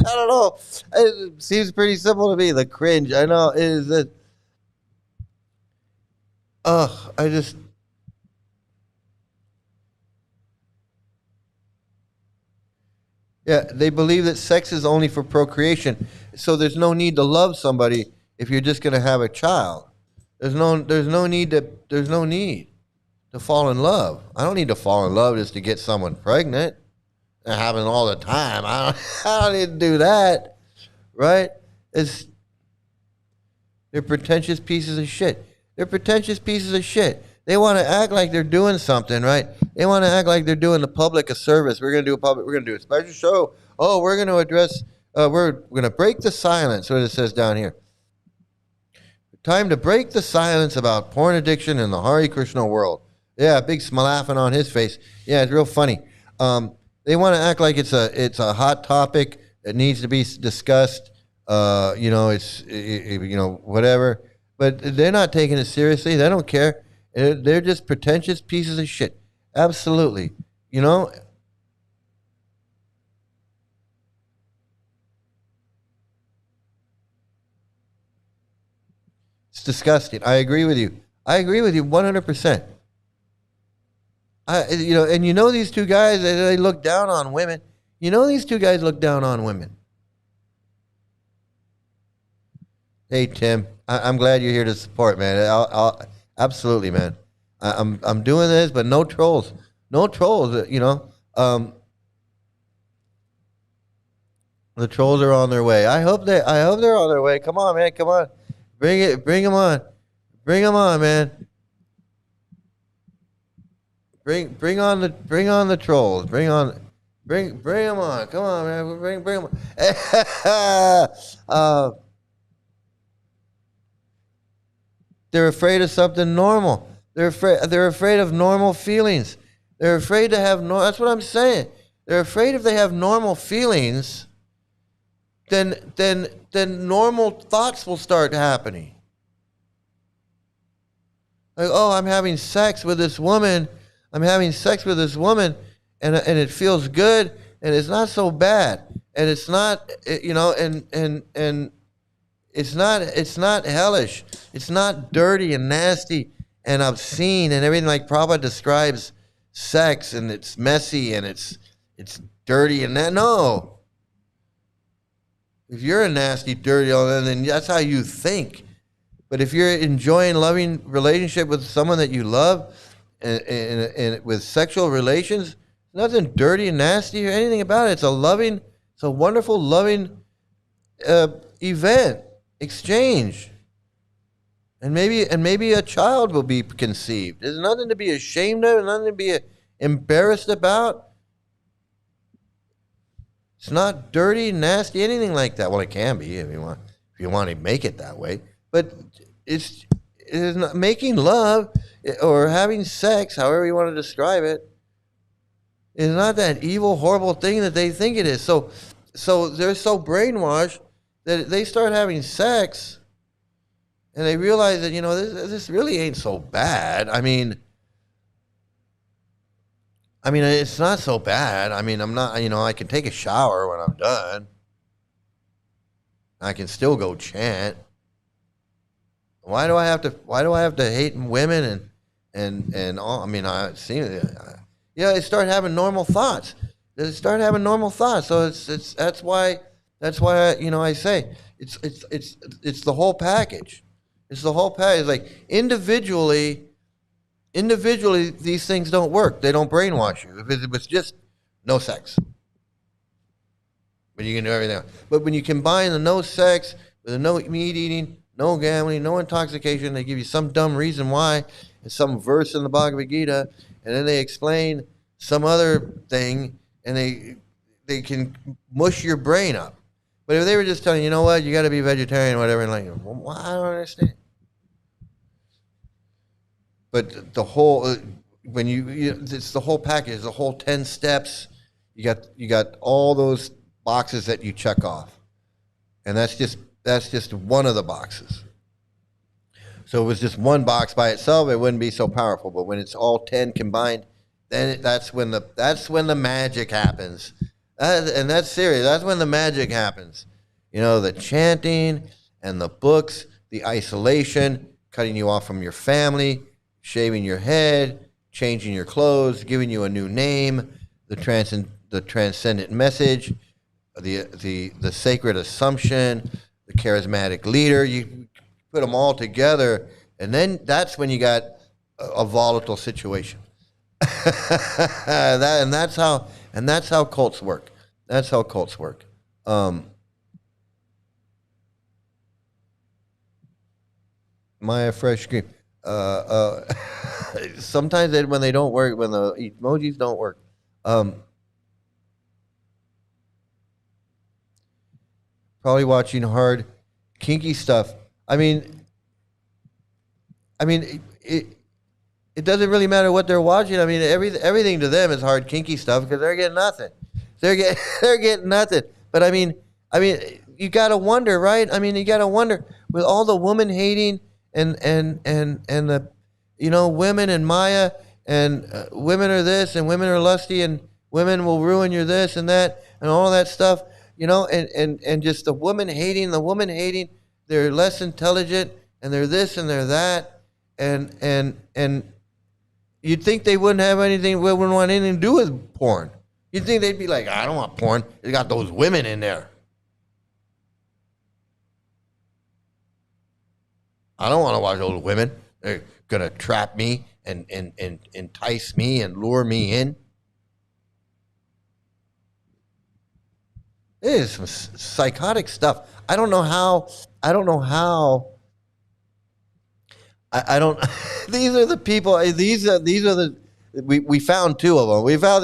don't know. It seems pretty simple to me. The cringe. I know it is. I just. Yeah, they believe that sex is only for procreation, so there's no need to love somebody if you're just going to have a child. There's no need to fall in love. I don't need to fall in love just to get someone pregnant. It happens all the time. I don't need to do that, right? They're pretentious pieces of shit. They're pretentious pieces of shit. They want to act like they're doing something, right? They want to act like they're doing the public a service. We're going to do a special show. Oh, we're going to address, we're going to break the silence, what it says down here. Time to break the silence about porn addiction in the Hare Krishna world. Yeah, big laughing on his face. Yeah, it's real funny. They want to act like it's a hot topic that needs to be discussed. Whatever. But they're not taking it seriously. They don't care. They're just pretentious pieces of shit. Absolutely. It's disgusting. I agree with you. 100%. And these two guys, they look down on women. These two guys look down on women. Hey, Tim, I'm glad you're here to support, man. I'll absolutely, man. I'm doing this, but no trolls. No trolls, The trolls are on their way. I hope they're on their way. Come on, man. Come on. Bring them on. Bring them on, man. Bring on the trolls. Bring them on. Come on, man. Bring them on. They're afraid of something normal. They're afraid of normal feelings. They're afraid to have that's what I'm saying. They're afraid if they have normal feelings, then normal thoughts will start happening. Like, oh, I'm having sex with this woman, and it feels good, and it's not so bad, and it's not, and it's not hellish, it's not dirty and nasty and obscene and everything like Prabhupada describes sex, and it's messy and it's dirty and that. No. If you're a nasty, dirty, then that's how you think. But if you're enjoying loving relationship with someone that you love, and with sexual relations, nothing dirty and nasty or anything about it. It's a wonderful, loving event, exchange, and maybe a child will be conceived. There's nothing to be ashamed of, nothing to be embarrassed about. It's not dirty, nasty, anything like that. Well, it can be if you want to make it that way. But it is not making love or having sex, however you want to describe it, is not that evil, horrible thing that they think it is. So they're so brainwashed that they start having sex, and they realize that this really ain't so bad. I mean, it's not so bad. I mean, I'm not, I can take a shower when I'm done. I can still go chant. Why do I have to hate women and all? I mean, I see, they start having normal thoughts. So that's why I say it's the whole package. It's the whole package. Like individually, these things don't work. They don't brainwash you. If it was just no sex, but you can do everything else. But when you combine the no sex with the no meat eating, no gambling, no intoxication, they give you some dumb reason why, and some verse in the Bhagavad Gita, and then they explain some other thing, and they can mush your brain up. But if they were just telling you, you what, you got to be vegetarian, whatever, and I don't understand. But the whole, when it's the whole package, the whole 10 steps. You got all those boxes that you check off, and that's just one of the boxes. So if it was just one box by itself, it wouldn't be so powerful. But when it's all 10 combined, then that's when the magic happens. And that's serious. That's when the magic happens. The chanting and the books, the isolation, cutting you off from your family, shaving your head, changing your clothes, giving you a new name, the transcendent message, the sacred assumption, the charismatic leader. You put them all together, and then that's when you got a volatile situation. That's how cults work. That's how cults work. Maya Fresh Cream. Sometimes when they don't work, when the emojis don't work. Probably watching hard, kinky stuff. I mean, it doesn't really matter what they're watching. I mean, everything to them is hard, kinky stuff because they're getting nothing. They're getting nothing. But I mean, you gotta wonder, right? I mean, you gotta wonder with all the woman hating and the, women and Maya and women are this and women are lusty and women will ruin your this and that and all that stuff, and just the woman hating, they're less intelligent and they're this and they're that and you'd think they wouldn't want anything to do with porn. You'd think they'd be like, I don't want porn. They got those women in there. I don't want to watch those women. They're going to trap me and entice me and lure me in. It is some psychotic stuff. I don't know how. These are the people. These are the. We found two of them. We found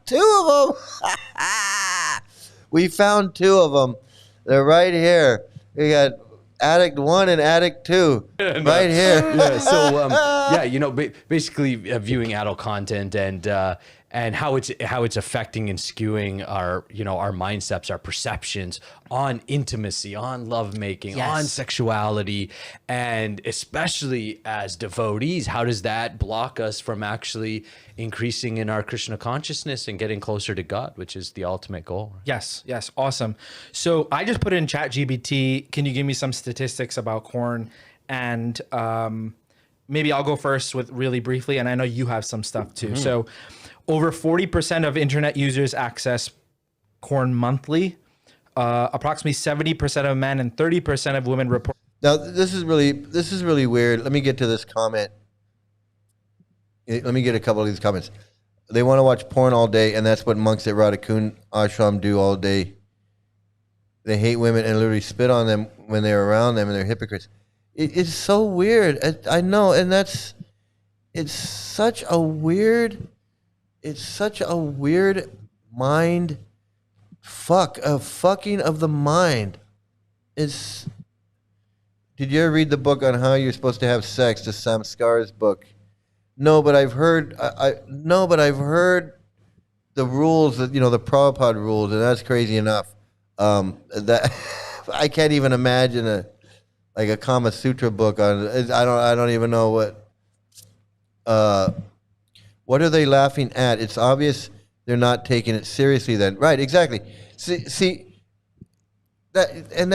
two of them. We found two of them. They're right here. We got Addict 1 and Addict 2 right here. Yeah. So basically viewing adult content and how it's affecting and skewing our our mindsets, our perceptions on intimacy, on lovemaking, on sexuality, and especially as devotees, how does that block us from actually increasing in our Krishna consciousness and getting closer to God, which is the ultimate goal? Yes, awesome. So I just put in ChatGPT. Can you give me some statistics about porn? And maybe I'll go first with really briefly, and I know you have some stuff too. Mm-hmm. So over 40% of internet users access porn monthly. Approximately 70% of men and 30% of women report. Now this is really weird. Let me get to this comment. Let me get a couple of these comments. They want to watch porn all day, and that's what monks at Radhakund Ashram do all day. They hate women and literally spit on them when they're around them, and they're hypocrites. It's so weird. I know, and it's such a weird mind fucking of the mind. Did you ever read the book on how you're supposed to have sex, the Samskars book? No, but I've heard the rules that the Prabhupada rules, and that's crazy enough. That I can't even imagine a Kama Sutra book on. I don't even know what are they laughing at? It's obvious they're not taking it seriously. Then, right? Exactly. See that, and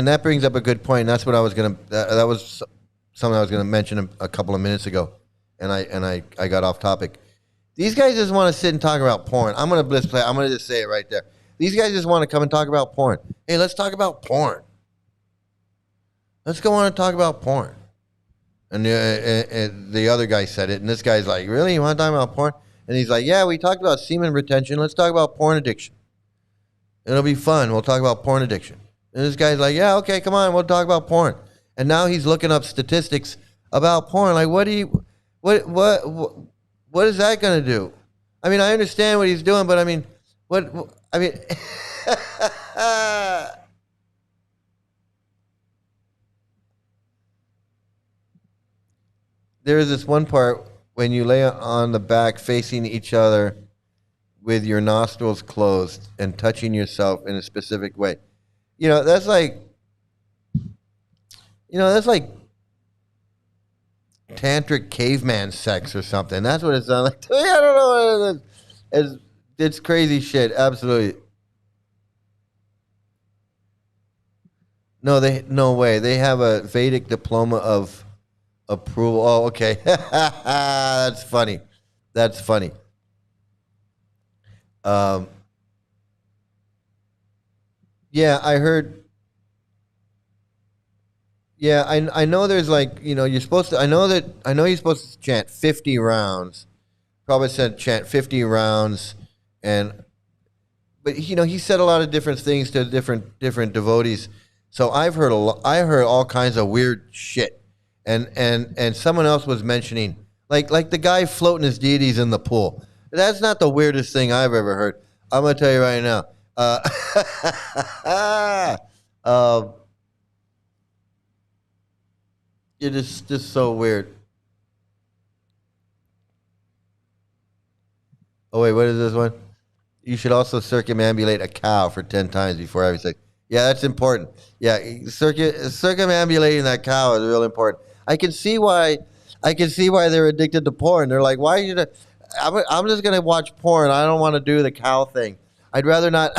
that brings up a good point. That's what I was gonna. That was something I was gonna mention a couple of minutes ago, and I got off topic. These guys just want to sit and talk about porn. I'm gonna just say it right there. These guys just want to come and talk about porn. Hey, let's talk about porn. Let's go on and talk about porn. And the other guy said it, and this guy's like, really? You want to talk about porn? And he's like, yeah, we talked about semen retention. Let's talk about porn addiction. It'll be fun. We'll talk about porn addiction. And this guy's like, yeah, okay, come on, we'll talk about porn. And now he's looking up statistics about porn. Like, what is that going to do? I mean, I understand what he's doing, but I mean, there's this one part when you lay on the back facing each other with your nostrils closed and touching yourself in a specific way. That's like, that's like tantric caveman sex or something. That's what it sounds like to me. I don't know what it is. It's crazy shit. Absolutely. No way. They have a Vedic diploma of approval. Oh, okay. That's funny. That's funny. Yeah, I heard. Yeah, I know there's like, you're supposed to, I know you're supposed to chant 50 rounds. Probably said chant 50 rounds. But he said a lot of different things to different devotees. So I heard all kinds of weird shit. And someone else was mentioning, like the guy floating his deities in the pool. That's not the weirdest thing I've ever heard. I'm gonna tell you right now. It is just so weird. Oh wait, what is this one? You should also circumambulate a cow for 10 times before having sex. Yeah, that's important. Yeah, circumambulating that cow is real important. I can see why they're addicted to porn. They're like, why you? I'm just gonna watch porn. I don't want to do the cow thing. I'd rather not.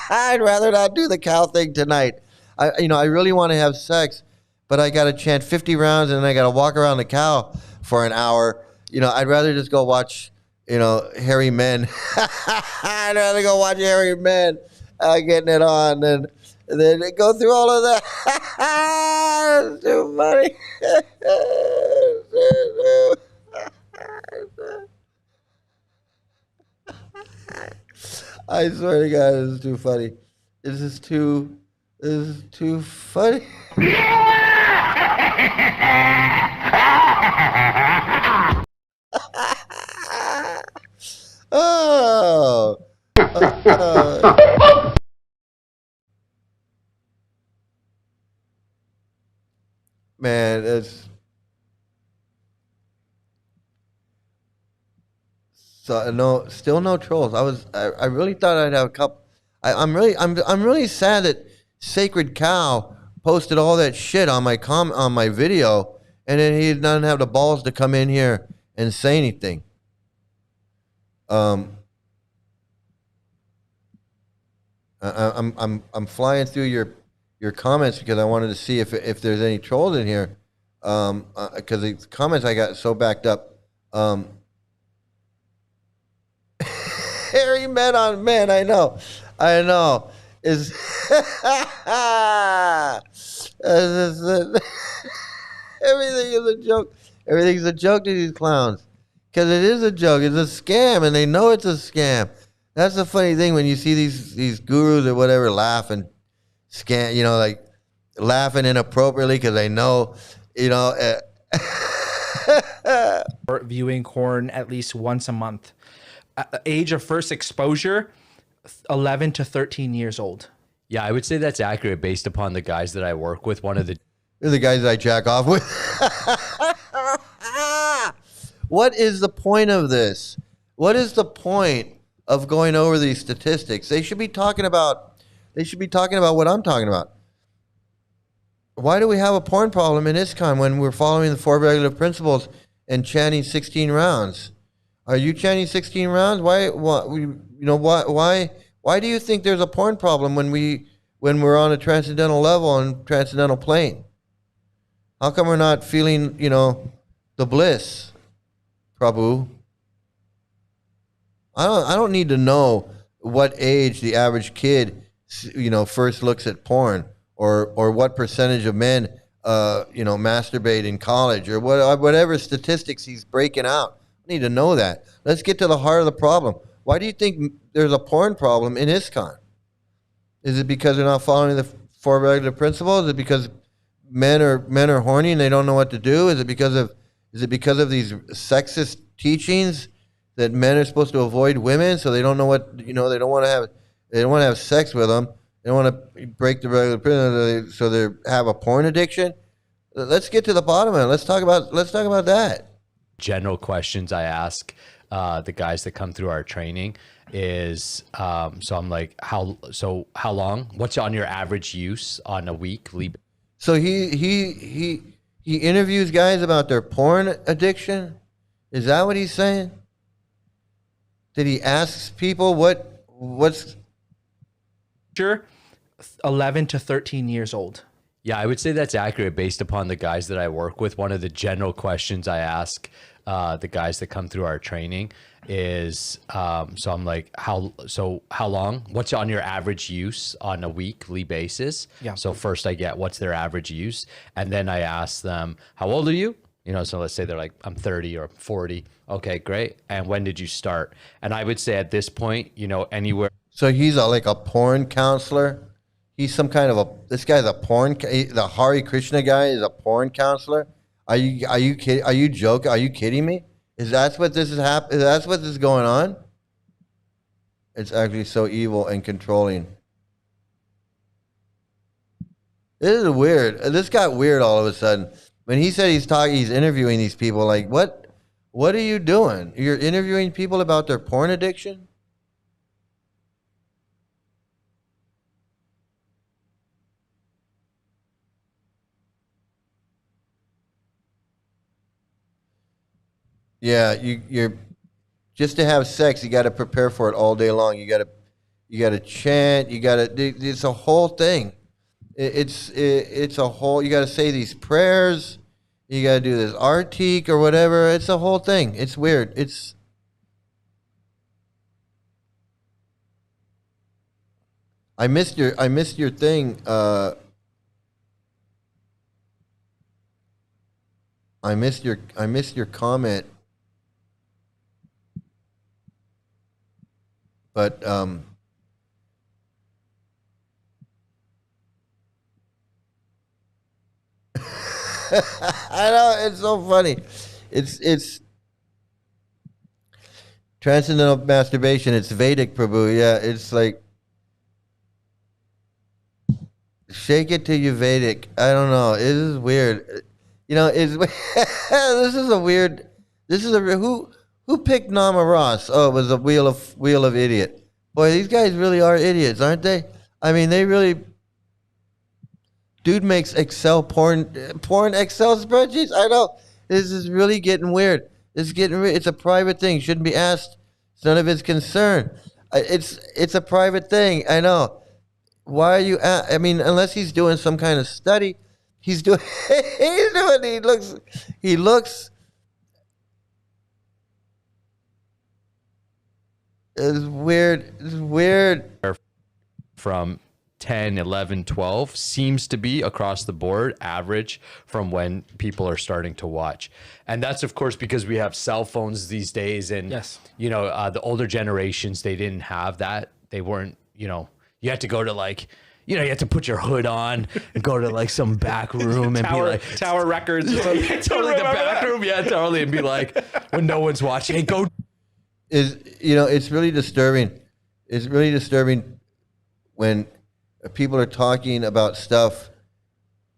I'd rather not do the cow thing tonight. I really want to have sex, but I got to chant 50 rounds and then I got to walk around the cow for an hour. I'd rather just go watch, hairy men. I'd rather go watch hairy men getting it on and then go through all of that. It's too funny. I swear to God, this is too funny. This is too funny. Oh. Man, it's so still no trolls. I really thought I'd have a couple. I'm really sad that Sacred Cow posted all that shit on my video, and then he doesn't have the balls to come in here and say anything. I'm flying through your comments because I wanted to see if there's any trolls in here. Because the comments I got so backed up. Hairy men on men, I know. Is everything is a joke. Everything's a joke to these clowns. Because it is a joke. It's a scam, and they know it's a scam. That's the funny thing when you see these gurus or whatever laugh and scam, like laughing inappropriately because they know, viewing porn at least once a month. Age of first exposure, 11 to 13 years old. Yeah, I would say that's accurate based upon the guys that I work with. They're the guys that I jack off with. What is the point of this? What is the point of going over these statistics? They should be talking about what I'm talking about. Why do we have a porn problem in ISKCON when we're following the 4 regulative principles and chanting 16 rounds? Are you chanting 16 rounds? Why do you think there's a porn problem when we're on a transcendental level and transcendental plane? How come we're not feeling, the bliss, Prabhu? I don't need to know what age the average kid, first looks at porn, or what percentage of men, masturbate in college, or whatever statistics he's breaking out. I need to know that. Let's get to the heart of the problem. Why do you think there's a porn problem in ISKCON? Is it because they're not following the 4 regulative principles? Is it because men are horny and they don't know what to do? Is it because of these sexist teachings that men are supposed to avoid women, so they don't know what they don't want to have sex with them. They don't want to break the regular principles, so they have a porn addiction. let's get to the bottom of it. Let's talk about that. General questions I ask the guys that come through our training is so I'm like, how long? What's on your average use on a weekly? So he interviews guys about their porn addiction. Is that what he's saying? Did he ask people what's Sure, 11 to 13 years old. Yeah, I would say that's accurate based upon the guys that I work with. One of the general questions I ask the guys that come through our training is so I'm like, how long? What's on your average use on a weekly basis? Yeah. So first I get what's their average use, and then I ask them, how old are you? You know, so let's say they're like, I'm 30 or 40. Okay, great. And when did you start? And I would say at this point, you know, anywhere. So he's like a porn counselor. He's some kind of this guy's a porn. The Hare Krishna guy is a porn counselor. Are you kidding? Are you joking? Are you kidding me? Is that what this is happening? That's what is going on? It's actually so evil and controlling. This is weird. This got weird all of a sudden. When he said he's interviewing these people, like, what are you doing? You're interviewing people about their porn addiction? Yeah, you're just to have sex, you got to prepare for it all day long. You got to chant. It's a whole thing. It's a whole. You got to say these prayers. You got to do this Rtviks or whatever. It's a whole thing. It's weird. I missed your thing. I missed your comment. But I know, it's so funny. It's transcendental masturbation. It's Vedic, Prabhu. Yeah, it's like shake it till you Vedic. I don't know. It is weird. You know, this is a weird. Who picked Nama Ross? Oh, it was a wheel of idiot. Boy, these guys really are idiots, aren't they? I mean, they really. Dude makes Excel porn Excel spreadsheets. I know. This is really getting weird. It's a private thing. Shouldn't be asked. It's none of his concern. It's a private thing. I know. Why are you? I mean, unless he's doing some kind of study, he looks. It's weird. It's weird. From 10, 11, 12 seems to be across the board average from when people are starting to watch. And that's, of course, because we have cell phones these days. And, yes, you know, the older generations, they didn't have that. They weren't, you know, you had to go to like, you know, you have to put your hood on and go to like some back room and be like Tower Records. Totally the back room. Yeah, totally. And be like, when no one's watching, hey, go. It's really disturbing. It's really disturbing when people are talking about stuff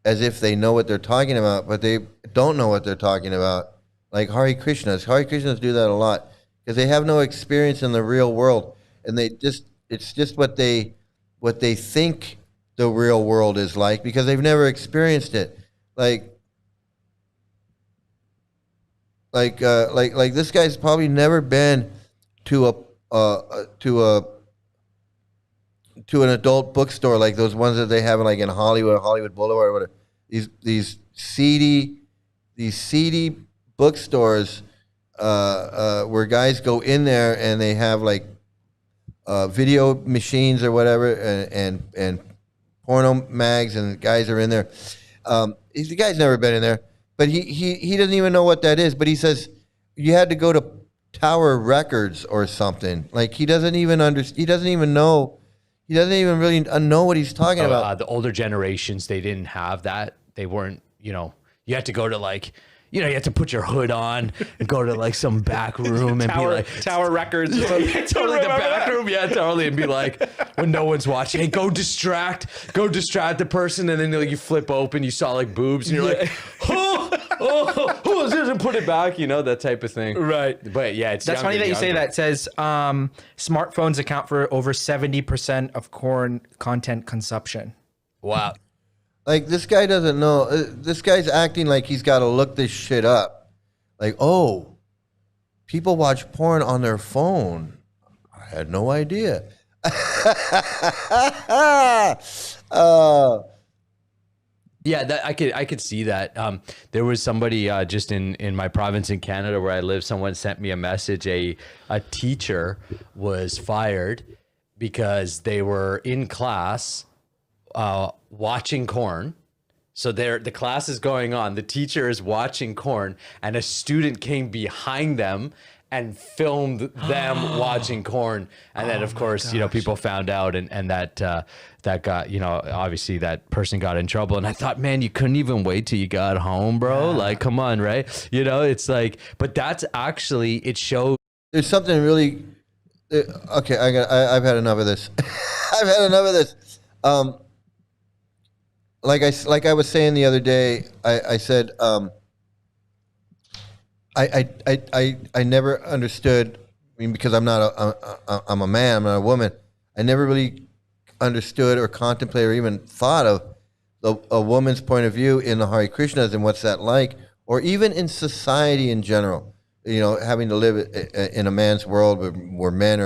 as if they know what they're talking about, but they don't know what they're talking about. Like Hare Krishnas. Hare Krishnas do that a lot because they have no experience in the real world, and it's just what they think the real world is like because they've never experienced it. Like this guy's probably never been to an adult bookstore like those ones that they have like in Hollywood Boulevard or whatever. These seedy bookstores where guys go in there and they have like video machines or whatever and porno mags and guys are in there. The guy's never been in there, but he doesn't even know what that is. But he says you had to go to Tower Records or something. Like he doesn't even understand. He doesn't even really know what he's talking about. The older generations, they didn't have that. They weren't, you know, you had to go to like, you know, you have to put your hood on and go to like some back room and be like Tower Records. totally the back room. Yeah, totally. And be like, when no one's watching, hey, go distract the person. And then like, you flip open, you saw like boobs and you're like, oh, and put it back, you know, that type of thing. Right. But yeah, it's That's funny that you say that. It says smartphones account for over 70% of porn content consumption. Wow. Like, this guy doesn't know. This guy's acting like he's got to look this shit up. Like, oh, people watch porn on their phone. I had no idea. Yeah, that I could see that. There was somebody just in my province in Canada where I live. Someone sent me a message. A teacher was fired because they were in class watching porn. So the class is going on. The teacher is watching porn, and a student came behind them and filmed them watching porn. And then, of course, you know, people found out, and that got, you know, obviously that person got in trouble. And I thought, man, you couldn't even wait till you got home, bro. Yeah. Like, come on, right? You know, it's like, but that's actually, it shows. There's something really, okay, I've had enough of this. I've had enough of this. Like I was saying the other day, I said, I never understood. I mean, because I'm a man, I'm not a woman. I never really understood or contemplated or even thought of a woman's point of view in the Hare Krishnas and what's that like, or even in society in general. You know, having to live in a man's world where men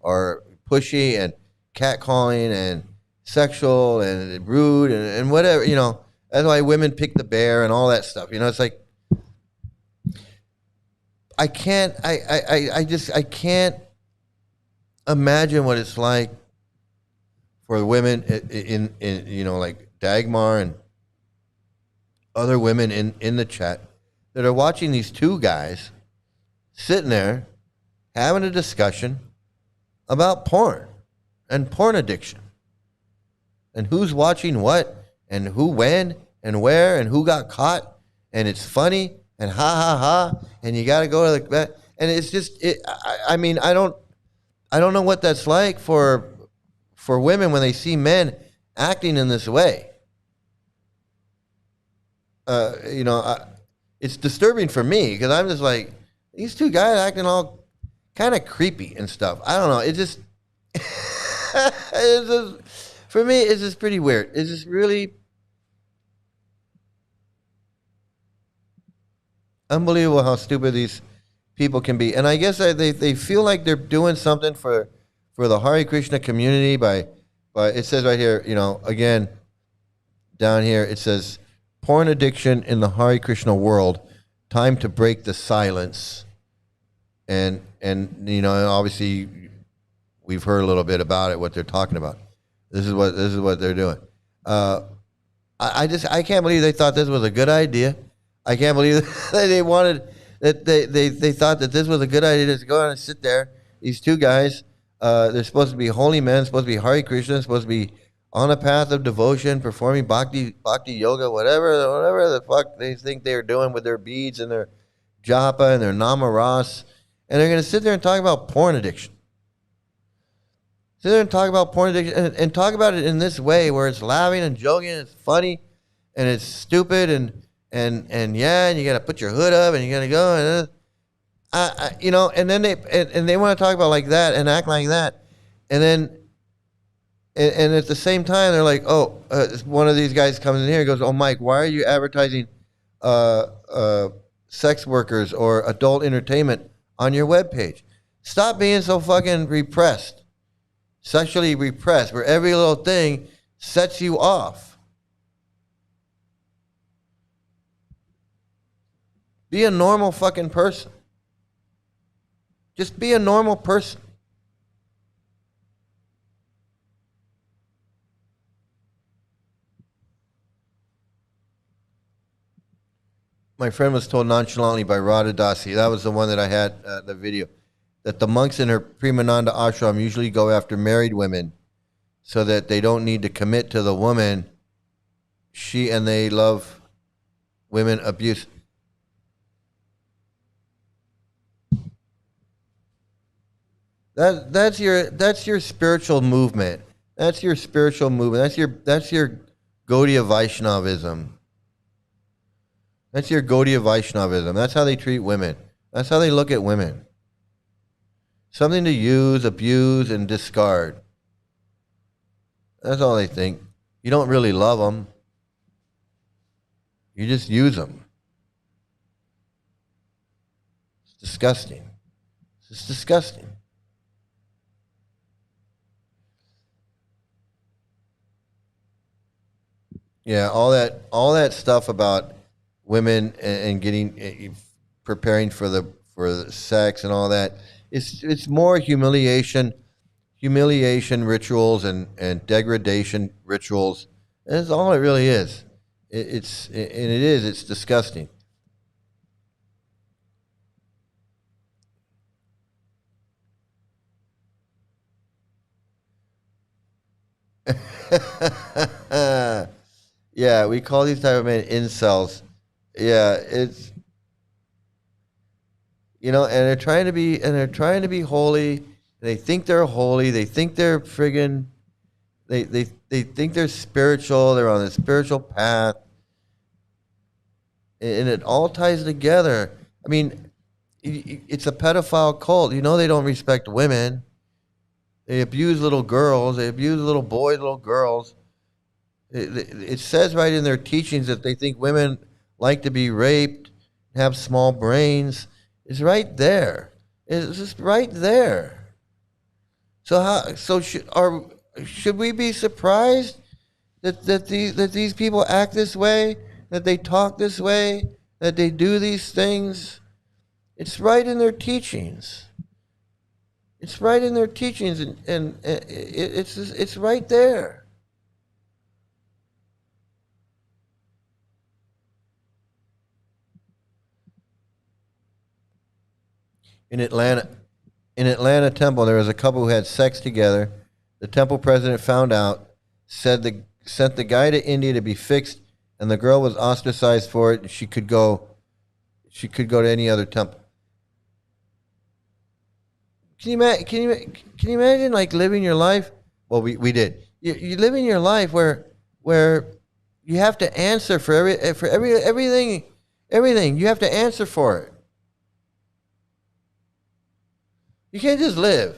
are pushy and catcalling and sexual and rude and whatever. You know, that's why women pick the bear and all that stuff. You know, it's like, I can't imagine what it's like for women in you know, like Dagmar and other women in the chat that are watching these two guys sitting there having a discussion about porn and porn addiction and who's watching what and who, when and where and who got caught, and it's funny and ha ha ha, and you got to go to the, and it's just, I mean, I don't know what that's like for women when they see men acting in this way. You know, it's disturbing for me because I'm just like, these two guys acting all kind of creepy and stuff. I don't know. It just, it's just, for me, it's just pretty weird. It's just really unbelievable how stupid these people can be. And I guess they feel like they're doing something for the Hare Krishna community by it says right here, you know, again, down here, it says, porn addiction in the Hare Krishna world, time to break the silence. And you know, obviously we've heard a little bit about it, what they're talking about. This is what they're doing. I can't believe they thought this was a good idea. I can't believe that they wanted that they thought that this was a good idea to go on and sit there. These two guys, they're supposed to be holy men, supposed to be Hare Krishna, supposed to be on a path of devotion, performing bhakti yoga, whatever the fuck they think they're doing with their beads and their japa and their namaras, and they're going to sit there and talk about porn addiction. Sit there and talk about porn addiction and talk about it in this way where it's laughing and joking and it's funny and it's stupid and yeah, and you got to put your hood up and you got to go and you know, and then they want to talk about like that and act like that, and then and at the same time they're like, oh, one of these guys comes in here and goes, oh, Mike, why are you advertising sex workers or adult entertainment on your webpage? Stop being so fucking repressed, sexually repressed, where every little thing sets you off. Be a normal fucking person. Just be a normal person. My friend was told nonchalantly by Radha Dasi, that was the one that I had, the video, that the monks in her Premananda ashram usually go after married women so that they don't need to commit to the woman. She and they love women abuse. That's your spiritual movement. That's your spiritual movement. That's your Gaudiya Vaishnavism. That's your Gaudiya Vaishnavism. That's how they treat women. That's how they look at women. Something to use, abuse, and discard. That's all they think. You don't really love them. You just use them. It's disgusting. It's disgusting. Yeah, all that stuff about women and getting preparing for the sex and all that. It's more humiliation rituals and degradation rituals. That's all it really is. It's disgusting. Yeah, we call these type of men incels. Yeah, it's and they're trying to be holy. They think they're holy. They think they're friggin' they think they're spiritual. They're on a spiritual path. And it all ties together. I mean, it's a pedophile cult. They don't respect women. They abuse little girls. They abuse little boys, little girls. It says right in their teachings that they think women like to be raped, have small brains. It's right there. It's just right there. So should we be surprised that these people act this way, that they talk this way, that they do these things? It's right in their teachings. It's right in their teachings, and it's right there. In Atlanta temple, there was a couple who had sex together. The temple president found out, sent the guy to India to be fixed, and the girl was ostracized for it. And she could go to any other temple. Can you imagine like living your life? Well, we did. You live in your life where you have to answer for everything. You have to answer for it. You can't just live.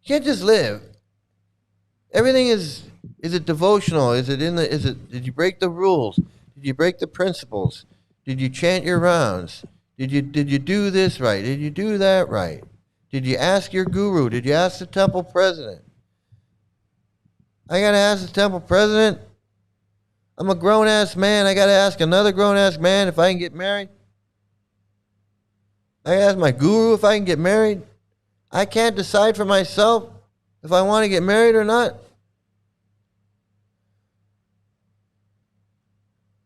You can't just live. Everything is it devotional? Did you break the rules? Did you break the principles? Did you chant your rounds? Did you do this right? Did you do that right? Did you ask your guru? Did you ask the temple president? I gotta ask the temple president. I'm a grown ass man. I gotta ask another grown ass man if I can get married. I ask my guru if I can get married. I can't decide for myself if I want to get married or not.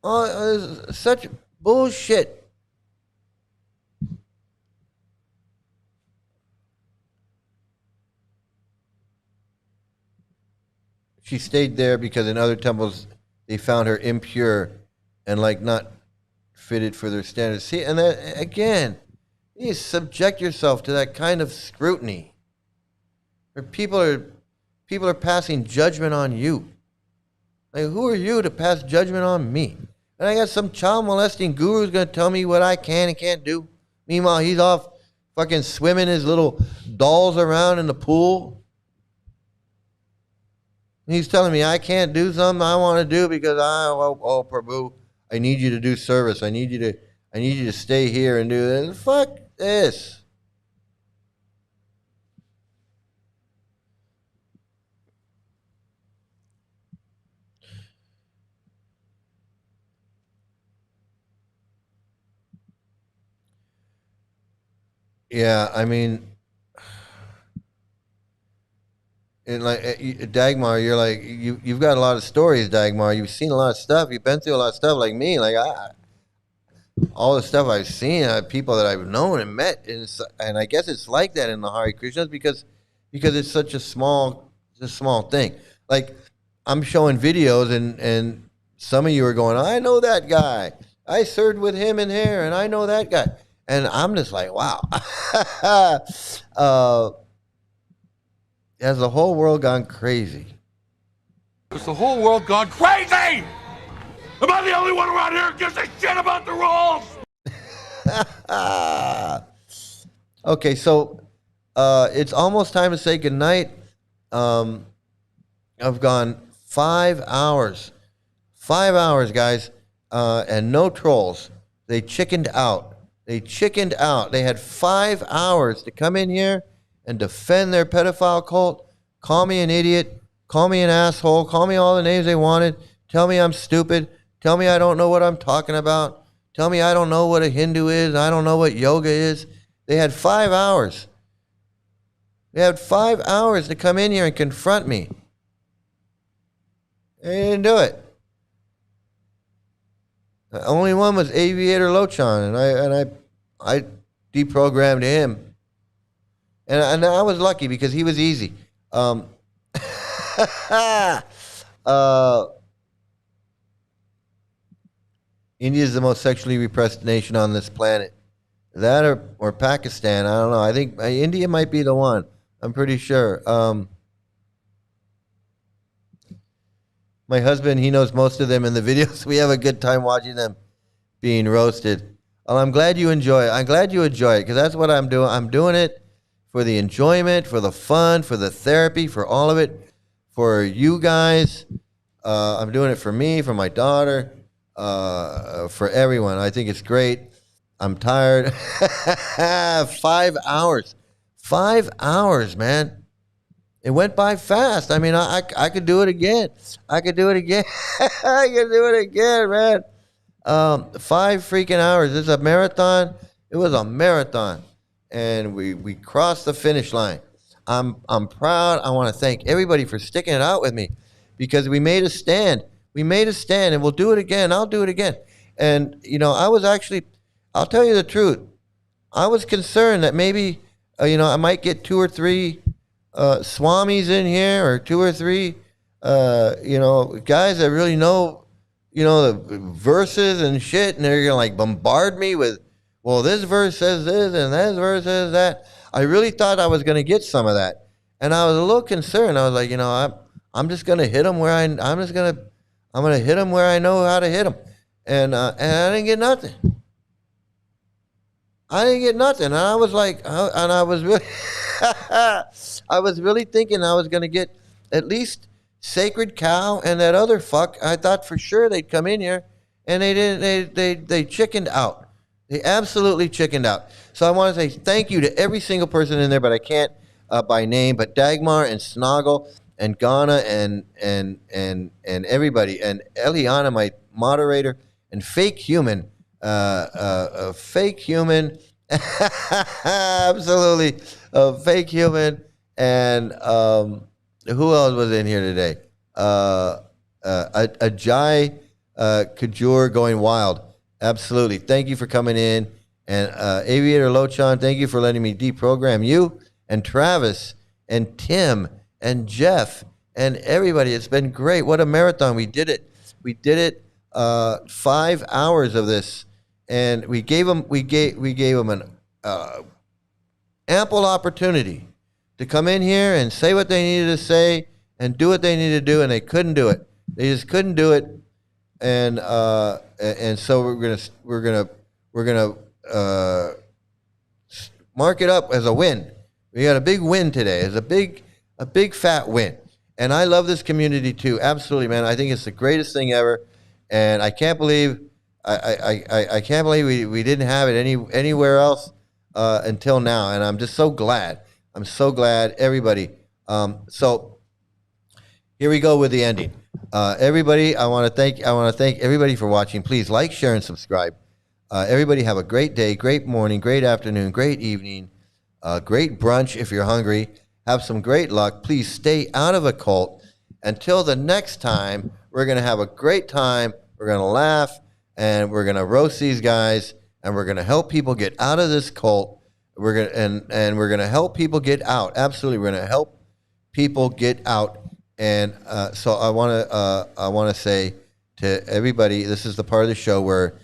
Oh, it's such bullshit. She stayed there because in other temples they found her impure and like not fitted for their standards. See, and that, again, you subject yourself to that kind of scrutiny. Where people are passing judgment on you. Like, who are you to pass judgment on me? And I got some child molesting guru who's going to tell me what I can and can't do. Meanwhile, he's off fucking swimming his little dolls around in the pool. And he's telling me I can't do something I want to do because oh Prabhu, I need you to do service. I need you to stay here and do this. Fuck this. Yeah, I mean, and like Dagmar, you're like you've got a lot of stories, Dagmar. You've seen a lot of stuff. You've been through a lot of stuff, like me. Like all the stuff I've seen, people that I've known and met, and I guess it's like that in the Hare Krishnas because it's such a small thing. Like I'm showing videos, and some of you are going, I know that guy. I served with him in Hare, and I know that guy. And I'm just like, wow. Has the whole world gone crazy? Has the whole world gone crazy? Am I the only one around here who gives a shit about the rules? Okay, so it's almost time to say goodnight. I've gone 5 hours. 5 hours, guys, and no trolls. They chickened out. They had 5 hours to come in here and defend their pedophile cult, call me an idiot, call me an asshole, call me all the names they wanted, tell me I'm stupid, tell me I don't know what I'm talking about, tell me I don't know what a Hindu is, I don't know what yoga is. They had 5 hours. They had 5 hours to come in here and confront me. They didn't do it. The only one was Aviator Lochan, and I deprogrammed him. And I was lucky because he was easy. India is the most sexually repressed nation on this planet. That or Pakistan, I don't know. I think India might be the one. I'm pretty sure. My husband, he knows most of them in the videos. We have a good time watching them being roasted. Well, I'm glad you enjoy it. I'm glad you enjoy it because that's what I'm doing. I'm doing it for the enjoyment, for the fun, for the therapy, for all of it, for you guys. I'm doing it for me, for my daughter, for everyone. I think it's great. I'm tired. 5 hours. 5 hours, man. It went by fast. I mean, I could do it again. I could do it again. I could do it again, man. 5 freaking hours. It's a marathon. It was a marathon. And we crossed the finish line. I'm proud. I want to thank everybody for sticking it out with me because we made a stand. We made a stand, and we'll do it again. I'll do it again. And, you know, I'll tell you the truth. I was concerned that maybe, I might get 2 or 3 Swamis in here or 2 or 3, guys that really know, the verses and shit, and they're going to like bombard me with, well, this verse says this and this verse says that. I really thought I was going to get some of that. And I was a little concerned. I was like, I'm just going to hit them where I'm going to hit them where I know how to hit them. And I didn't get nothing. And I was like, and I was really, I was really thinking I was going to get at least Sacred Cow and that other fuck. I thought for sure they'd come in here, and they didn't. They chickened out. They absolutely chickened out. So I want to say thank you to every single person in there, but I can't by name. But Dagmar and Snoggle and Ghana and everybody, and Eliana, my moderator, and Fake Human. Fake Human, absolutely, Fake Human, and who else was in here today? Ajay Kajur going wild, absolutely. Thank you for coming in, and Aviator Lochan, thank you for letting me deprogram you, and Travis, and Tim, and Jeff, and everybody. It's been great. What a marathon! We did it. 5 hours of this. And we gave them an ample opportunity to come in here and say what they needed to say and do what they needed to do, and they couldn't do it. They just couldn't do it, and so we're gonna mark it up as a win. We got a big win today. It's a big fat win, and I love this community too. Absolutely, man. I think it's the greatest thing ever, and I can't believe. I can't believe we didn't have it anywhere else until now, and I'm just so glad. I'm so glad, everybody. So here we go with the ending. Everybody, I want to thank everybody for watching. Please like, share, and subscribe. Everybody have a great day, great morning, great afternoon, great evening, great brunch if you're hungry. Have some great luck. Please stay out of a cult. Until the next time, we're gonna have a great time. We're gonna laugh. And we're gonna roast these guys, and we're gonna help people get out of this cult. We're gonna help people get out. Absolutely, we're gonna help people get out. And so I wanna say to everybody, this is the part of the show where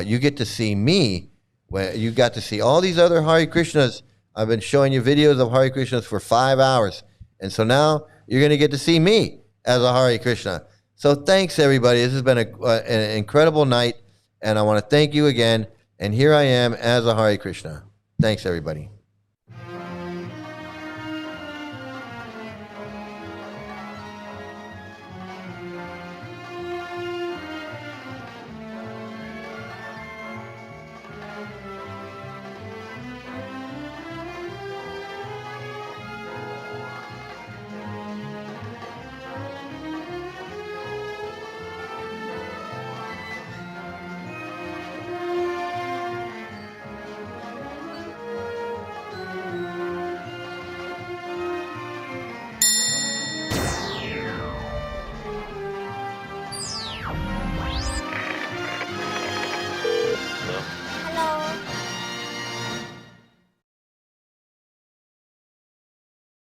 you get to see me where you got to see all these other Hare Krishnas. I've been showing you videos of Hare Krishnas for 5 hours. And so now you're going to get to see me as a Hare Krishna. So thanks, everybody. This has been an incredible night. And I want to thank you again. And here I am as a Hare Krishna. Thanks, everybody.